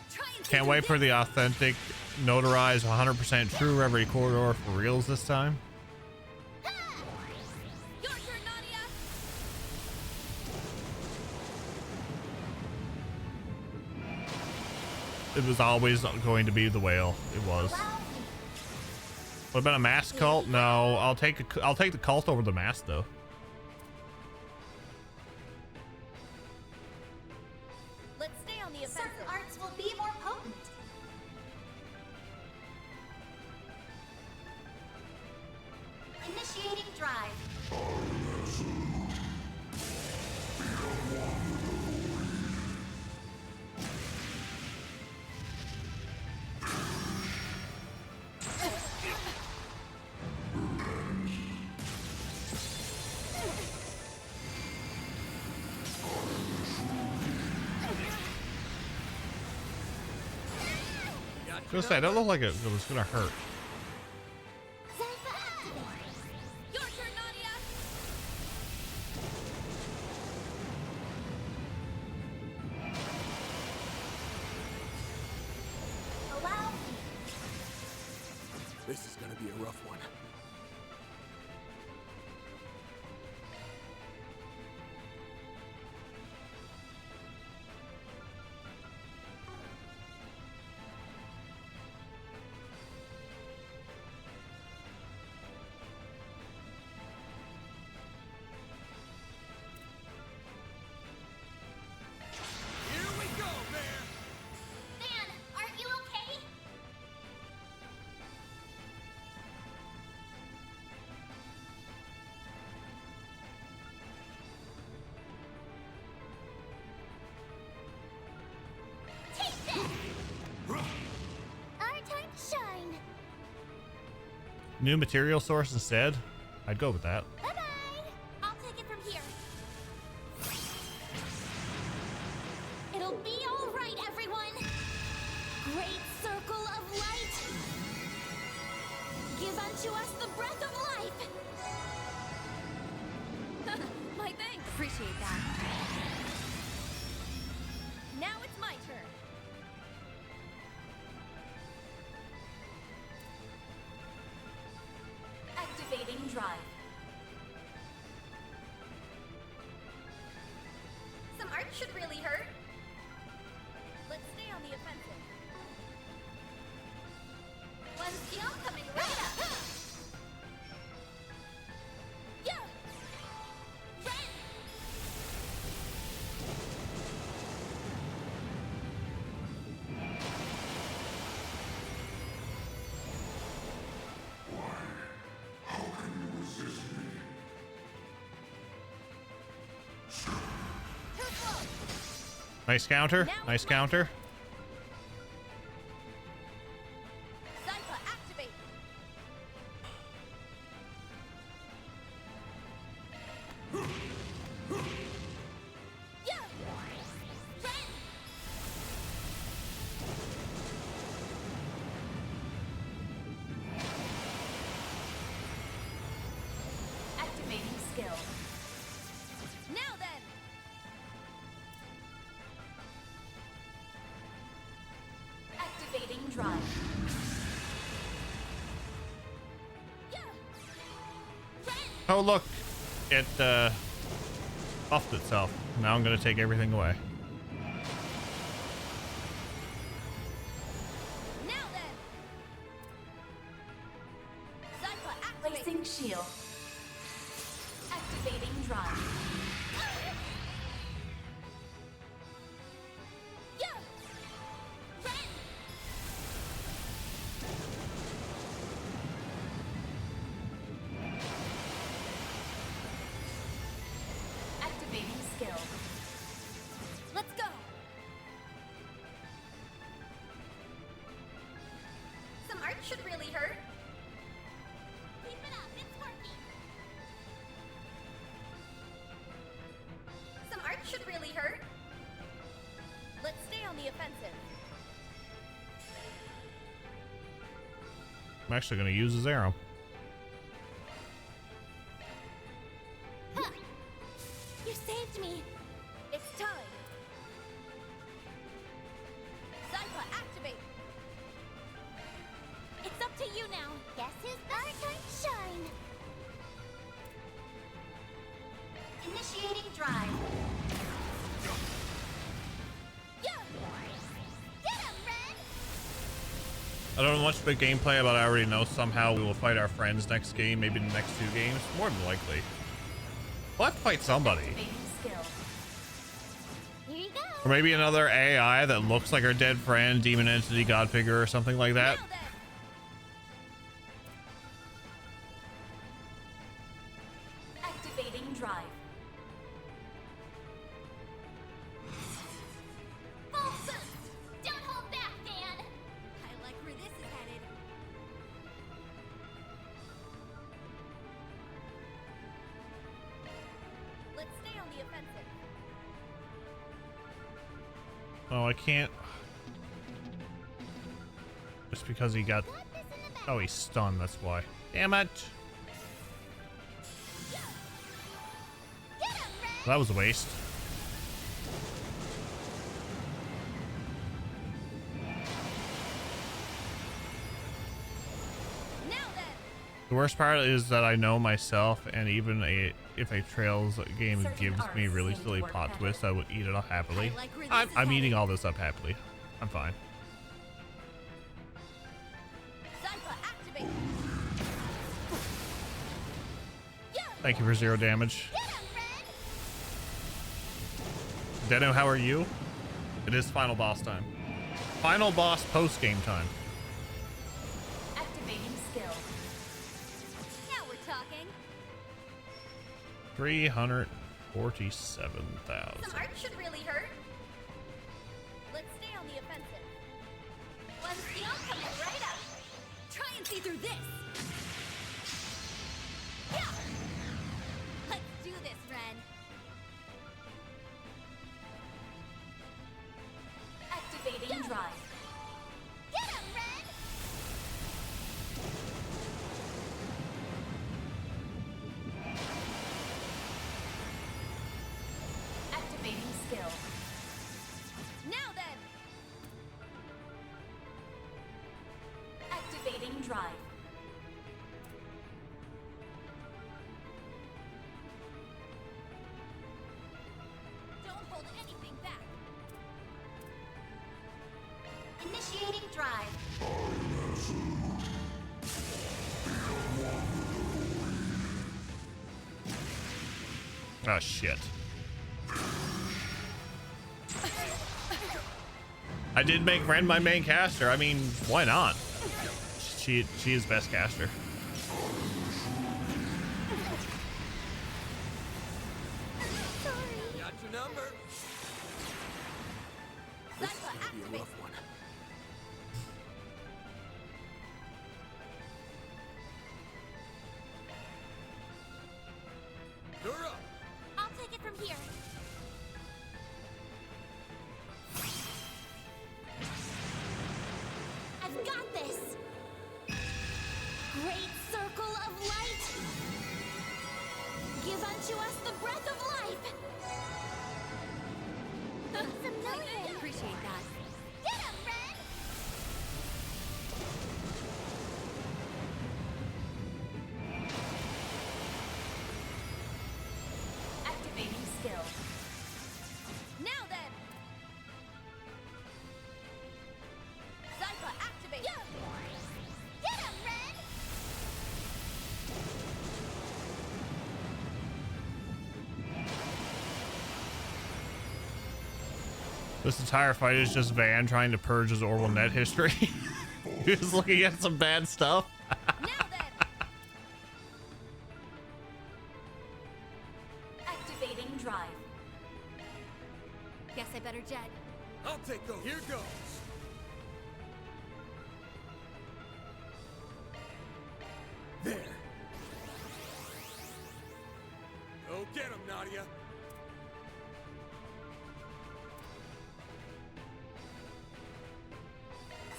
Try and Can't wait for the authentic, notarized, 100% true every corridor for reals this time. Your turn, Nadia. It was always going to be the whale. It was. What about a mask cult? No, I'll take the cult over the mask though. Let's stay on the offensive. Certain arts will be more potent. Initiating drive. I was gonna say, that looked like it was gonna hurt. Your turn, Nadia. Allow me. This is gonna be a rough one. Here we go, Bear! Dan, aren't you okay? Take this! Our time to shine. New material source instead? I'd go with that. Bye-bye. I'll take it from here. It'll be all right, everyone. Great circle of light. Give unto us the breath of life. My thanks. Appreciate that. Now it's my turn. Activating drive. Some art should really hurt. Let's stay on the offensive. One skill coming right up. Yeah. Ren. How can you resist me? Too slow. Nice counter. Nice counter. Zypha, activate. Yeah. Ren. drive. Oh look, it buffed itself. Now I'm gonna take everything away. Now then. Placing shield. Activating drive. Activating skill. Let's go. Some art should really hurt. Keep it up, it's working. Some art should really hurt. Let's stay on the offensive. I'm actually gonna use his arrow. Huh. You saved me. It's time. Zypha, activate. It's up to you now. Guess who's back? Our time to shine. Initiating drive. I don't know much about gameplay, but I already know somehow we will fight our friends next game, maybe in the next 2 games. More than likely. We'll have to fight somebody. Here you go. Or maybe another AI that looks like our dead friend, demon entity, god figure, or something like that. Activating drive. Full boost. Don't hold back, Dan. I like where this is headed. Let's stay on the offensive. Oh, I can't. Just because he got... Oh, he's stunned, that's why. Damn it! That was a waste. The worst part is that I know myself, and even if a Trails game gives me really silly plot twists, I would eat it up happily. I'm eating all this up happily. I'm fine. Thank you for 0 damage. Deno, how are you? It is final boss time. Final boss post game time. Activating skill. Now we're talking. 347,000. Some art should really hurt. Let's stay on the offensive. One skill coming right up. Try and see through this. Yeah. Let's do this, Ren. Activating drive. Get him, Ren. Activating skill. Now then. Activating drive. Don't hold anything back. Initiating drive. Oh shit. I did make Ren my main caster. I mean, why not? She is best caster. Got your number. This is gonna be a rough one. You're up. I'll take it from here. I've got this. Great circle of light. Give unto us the breath of life. It's a million. Appreciate that. Get him, Ren. This entire fight is just Van trying to purge his Orwell net history. He was looking at some bad stuff. Activating drive. Guess I better jet. I'll take over. Here goes. There. Go get him, Nadia.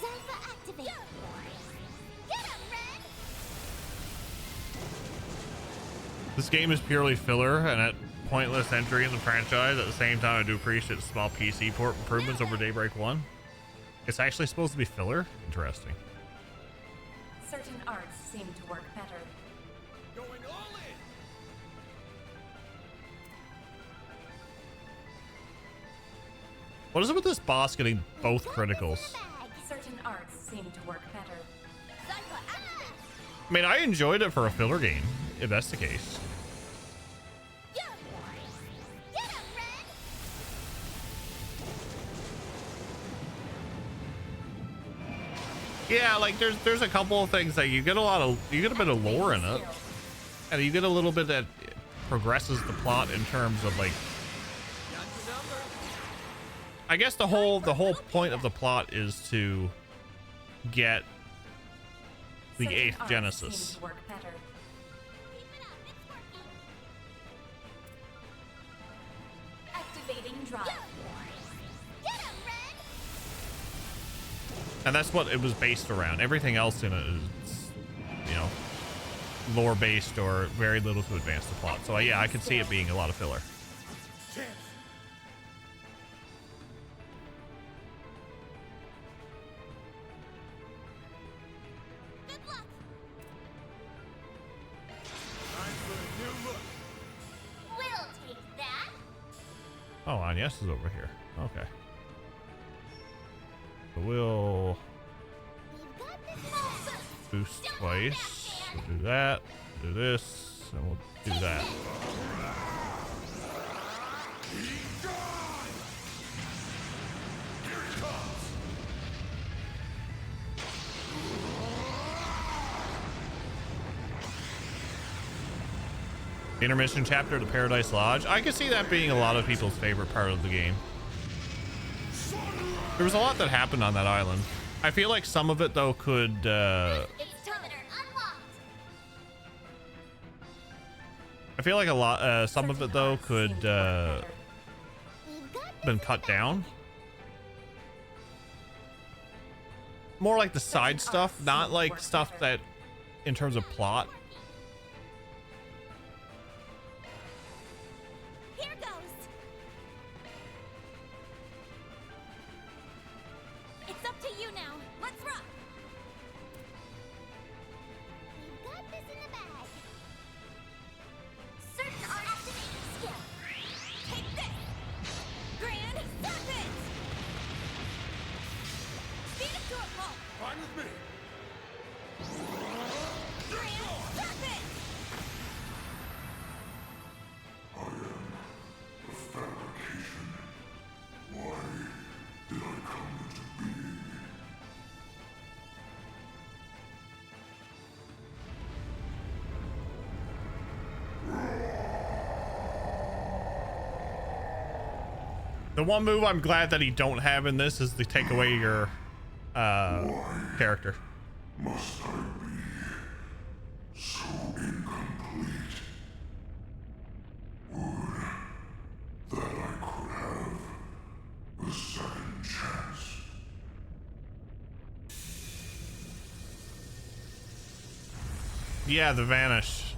Zypha activate. Get him, Red. This game is purely filler and a pointless entry in the franchise. At the same time, I do appreciate small PC port improvements over Daybreak 1. It's actually supposed to be filler? Interesting. Certain arts seem to work better. Going all in. What is it with this boss getting both criticals? Certain arts seem to work better. I mean, I enjoyed it for a filler game, if that's the case. Yeah, like there's a couple of things that you get a bit of lore in it, and you get a little bit that progresses the plot in terms of like. I guess the whole point of the plot is to get the 8th Genesis. Activating drive. And that's what it was based around. Everything else in it is, you know, lore based or very little to advance the plot. So yeah, I could see it being a lot of filler. We'll take that. Oh, Agnes is over here. Okay. So we'll boost twice. We'll do that. Do this. And we'll do that. Intermission chapter to Paradise Lodge. I can see that being a lot of people's favorite part of the game. There was a lot that happened on that island. I feel like some of it though could I feel like a lot some of it though could been cut down. More like the side stuff, not like stuff that in terms of plot. Here goes. It's up to you now. Let's rock. We've got this in the bag. Certain art activating skill. Take this. Grand Serpent. Speed it to a pulse. Fine with me. Grand Serpent. A fabrication. Why did I come into being? The one move I'm glad that he don't have in this is to take away your character. Must I be so incomplete? Would that I could have a second chance. Yeah, the vanish.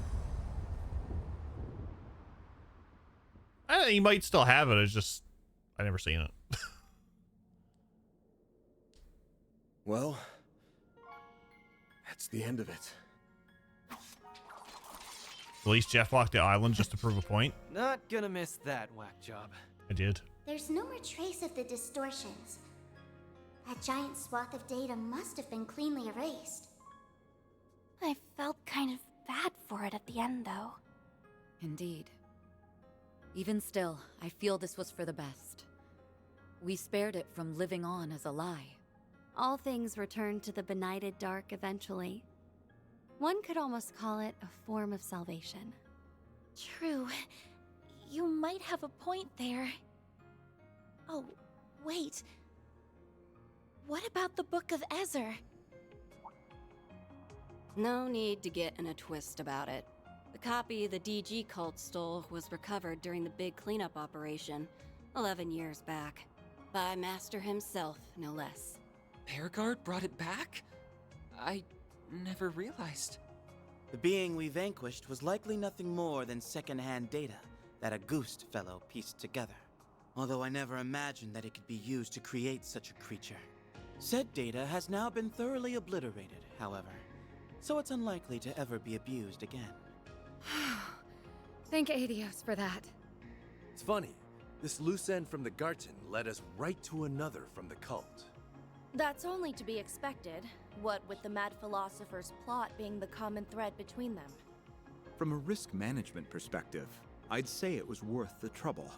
He might still have it. It's just I never seen it. Well, that's the end of it. At least Jeff walked the island just to prove a point. Not gonna miss that whack job. I did. There's no more trace of the distortions. That giant swath of data must have been cleanly erased. I felt kind of bad for it at the end, though. Indeed. Even still, I feel this was for the best. We spared it from living on as a lie. All things return to the benighted dark eventually. One could almost call it a form of salvation. True. You might have a point there. Oh, wait. What about the Book of Ezer? No need to get in a twist about it. The copy the DG cult stole was recovered during the big cleanup operation 11 years back. By Master himself, no less. Peargard brought it back? I never realized. The being we vanquished was likely nothing more than second-hand data that a Goost fellow pieced together. Although I never imagined that it could be used to create such a creature. Said data has now been thoroughly obliterated, however, so it's unlikely to ever be abused again. Thank Adios for that. It's funny. This loose end from the Garten led us right to another from the cult. That's only to be expected, what with the mad philosopher's plot being the common thread between them. From a risk management perspective, I'd say it was worth the trouble.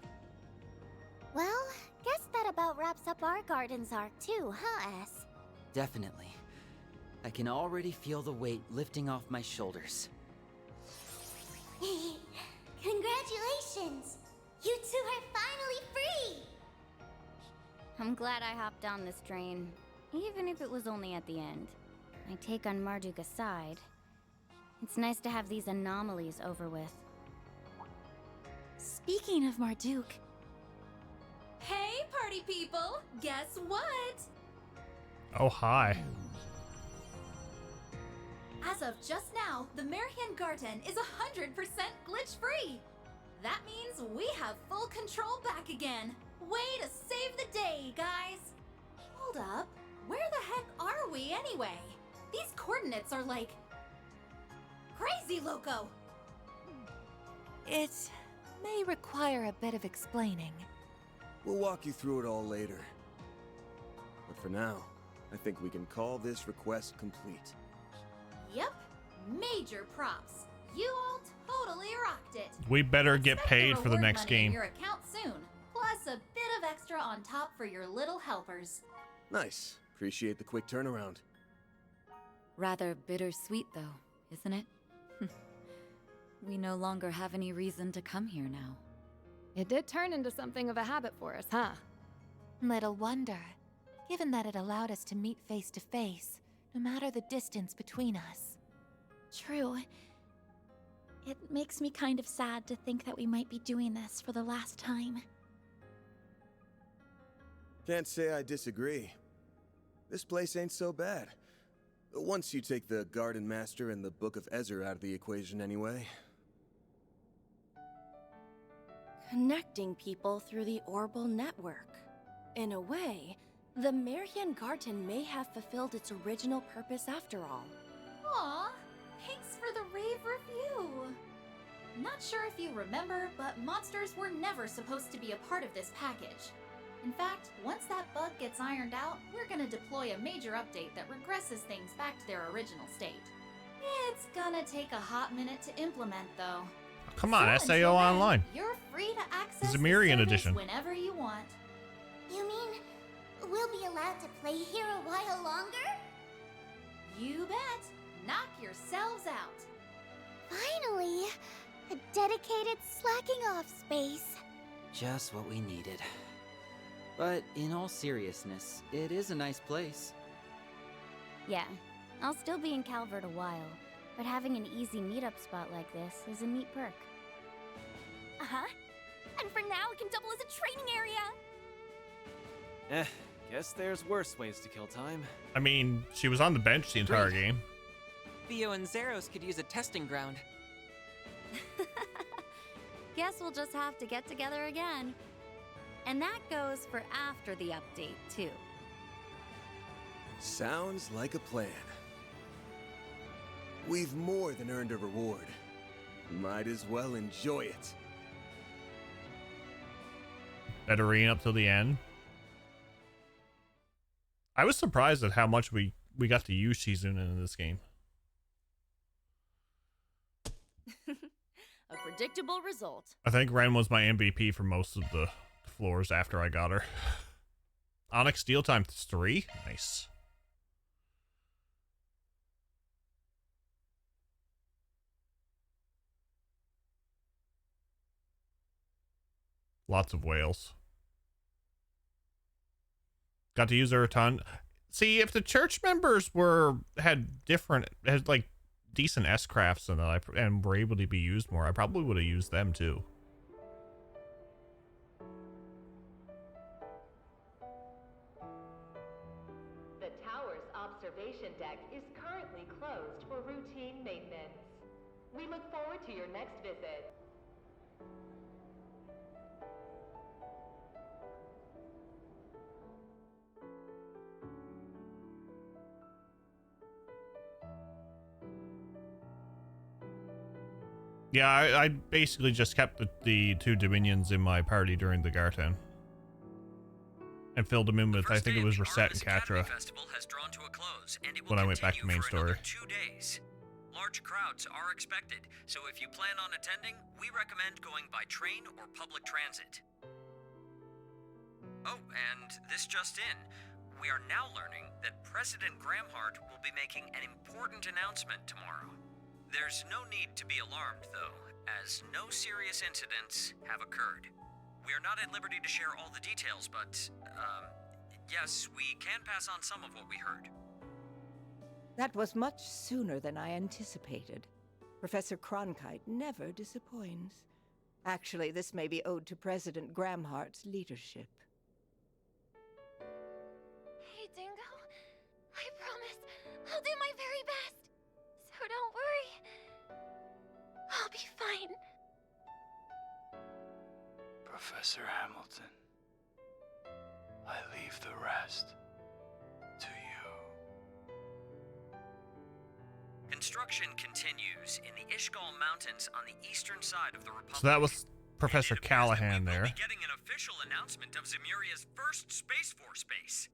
Well, guess that about wraps up our Garden's arc too, huh, S? Definitely. I can already feel the weight lifting off my shoulders. Congratulations! You two are finally free! I'm glad I hopped on this train, even if it was only at the end. My take on Marduk aside, it's nice to have these anomalies over with. Speaking of Marduk... Hey, party people! Guess what? Oh, hi. As of just now, the Marian Garden is 100% glitch-free! That means we have full control back again! Way to save the day, guys! Hold up, where the heck are we anyway? These coordinates are like... crazy loco! It may require a bit of explaining. We'll walk you through it all later. But for now, I think we can call this request complete. Yep, major props. You all totally rocked it. We better get Expect paid for the reward next money in game. your account soon, plus a bit of extra on top for your little helpers. Nice. Appreciate the quick turnaround. Rather bittersweet, though, isn't it? We no longer have any reason to come here now. It did turn into something of a habit for us, huh? Little wonder, given that it allowed us to meet face to face, no matter the distance between us. True. It makes me kind of sad to think that we might be doing this for the last time. Can't say I disagree. This place ain't so bad. Once you take the Garden Master and the Book of Ezer out of the equation anyway. Connecting people through the Orbal network. In a way, the Marian Garden may have fulfilled its original purpose after all. Aw, thanks for the rave review! Not sure if you remember, but monsters were never supposed to be a part of this package. In fact, once that bug gets ironed out, we're gonna deploy a major update that regresses things back to their original state. It's gonna take a hot minute to implement, though. Come on, So SAO until then, Online. You're free to access Zamirian the service edition. whenever you want. You mean we'll be allowed to play here a while longer? You bet. Knock yourselves out. Finally, a dedicated slacking off space. Just what we needed. But in all seriousness, it is a nice place. Yeah, I'll still be in Calvert a while, but having an easy meetup spot like this is a neat perk. Uh-huh. And for now, it can double as a training area. Guess there's worse ways to kill time. I mean, she was on the bench the entire Great. game. Theo and Zeros could use a testing ground. Guess we'll just have to get together again. And that goes for after the update, too. Sounds like a plan. We've more than earned a reward. Might as well enjoy it. Better read up till the end. I was surprised at how much we got to use Shizune in this game. A predictable result. I think Ren was my MVP for most of the floors after I got her. Onyx Steel times 3. Nice. Lots of whales. Got to use her a ton. See, if the church members had like decent S crafts and were able to be used more, I probably would have used them too. The tower's observation deck is currently closed for routine maintenance. We look forward to your next visit. Yeah, I basically just kept the 2 Dominions in my party during the Garten. And filled them in with, I think it was Reset and Catra. When I went back to main story. 2 days. Large crowds are expected, so if you plan on attending, we recommend going by train or public transit. Oh, and this just in. We are now learning that President Gramhart will be making an important announcement tomorrow. There's no need to be alarmed, though, as no serious incidents have occurred. We are not at liberty to share all the details, but, yes, we can pass on some of what we heard. That was much sooner than I anticipated. Professor Cronkite never disappoints. Actually, this may be owed to President Gramhart's leadership. Hey, Dingo. I promise I'll do my very best. So don't worry. I'll be fine. Professor Hamilton, I leave the rest to you. Construction continues in the Ishgal Mountains on the eastern side of the Republic. So that was Professor Callahan there. We'll be getting an official announcement of Zemuria's first Space Force base.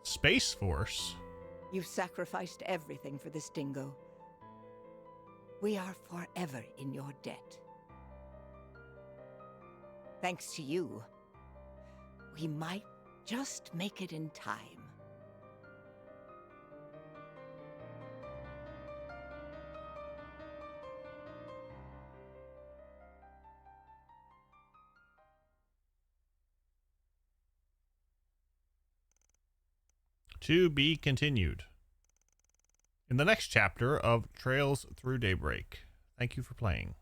Space Force? You've sacrificed everything for this, Dingo. We are forever in your debt. Thanks to you, we might just make it in time. To be continued in the next chapter of Trails Through Daybreak. Thank you for playing.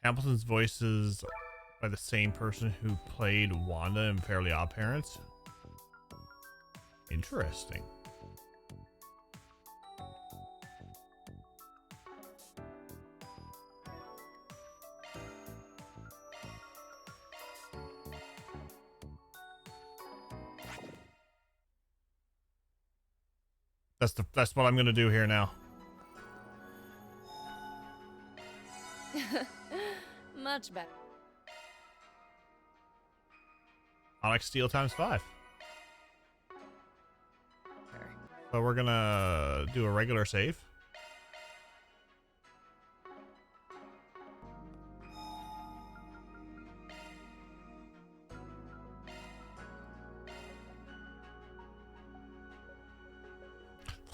Hamilton's voice is by the same person who played Wanda in Fairly Odd Parents. Interesting. That's what I'm gonna do here now. Much better. Onyx Steel times 5. So we're gonna do a regular save.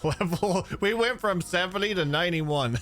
Level, we went from 70 to 91.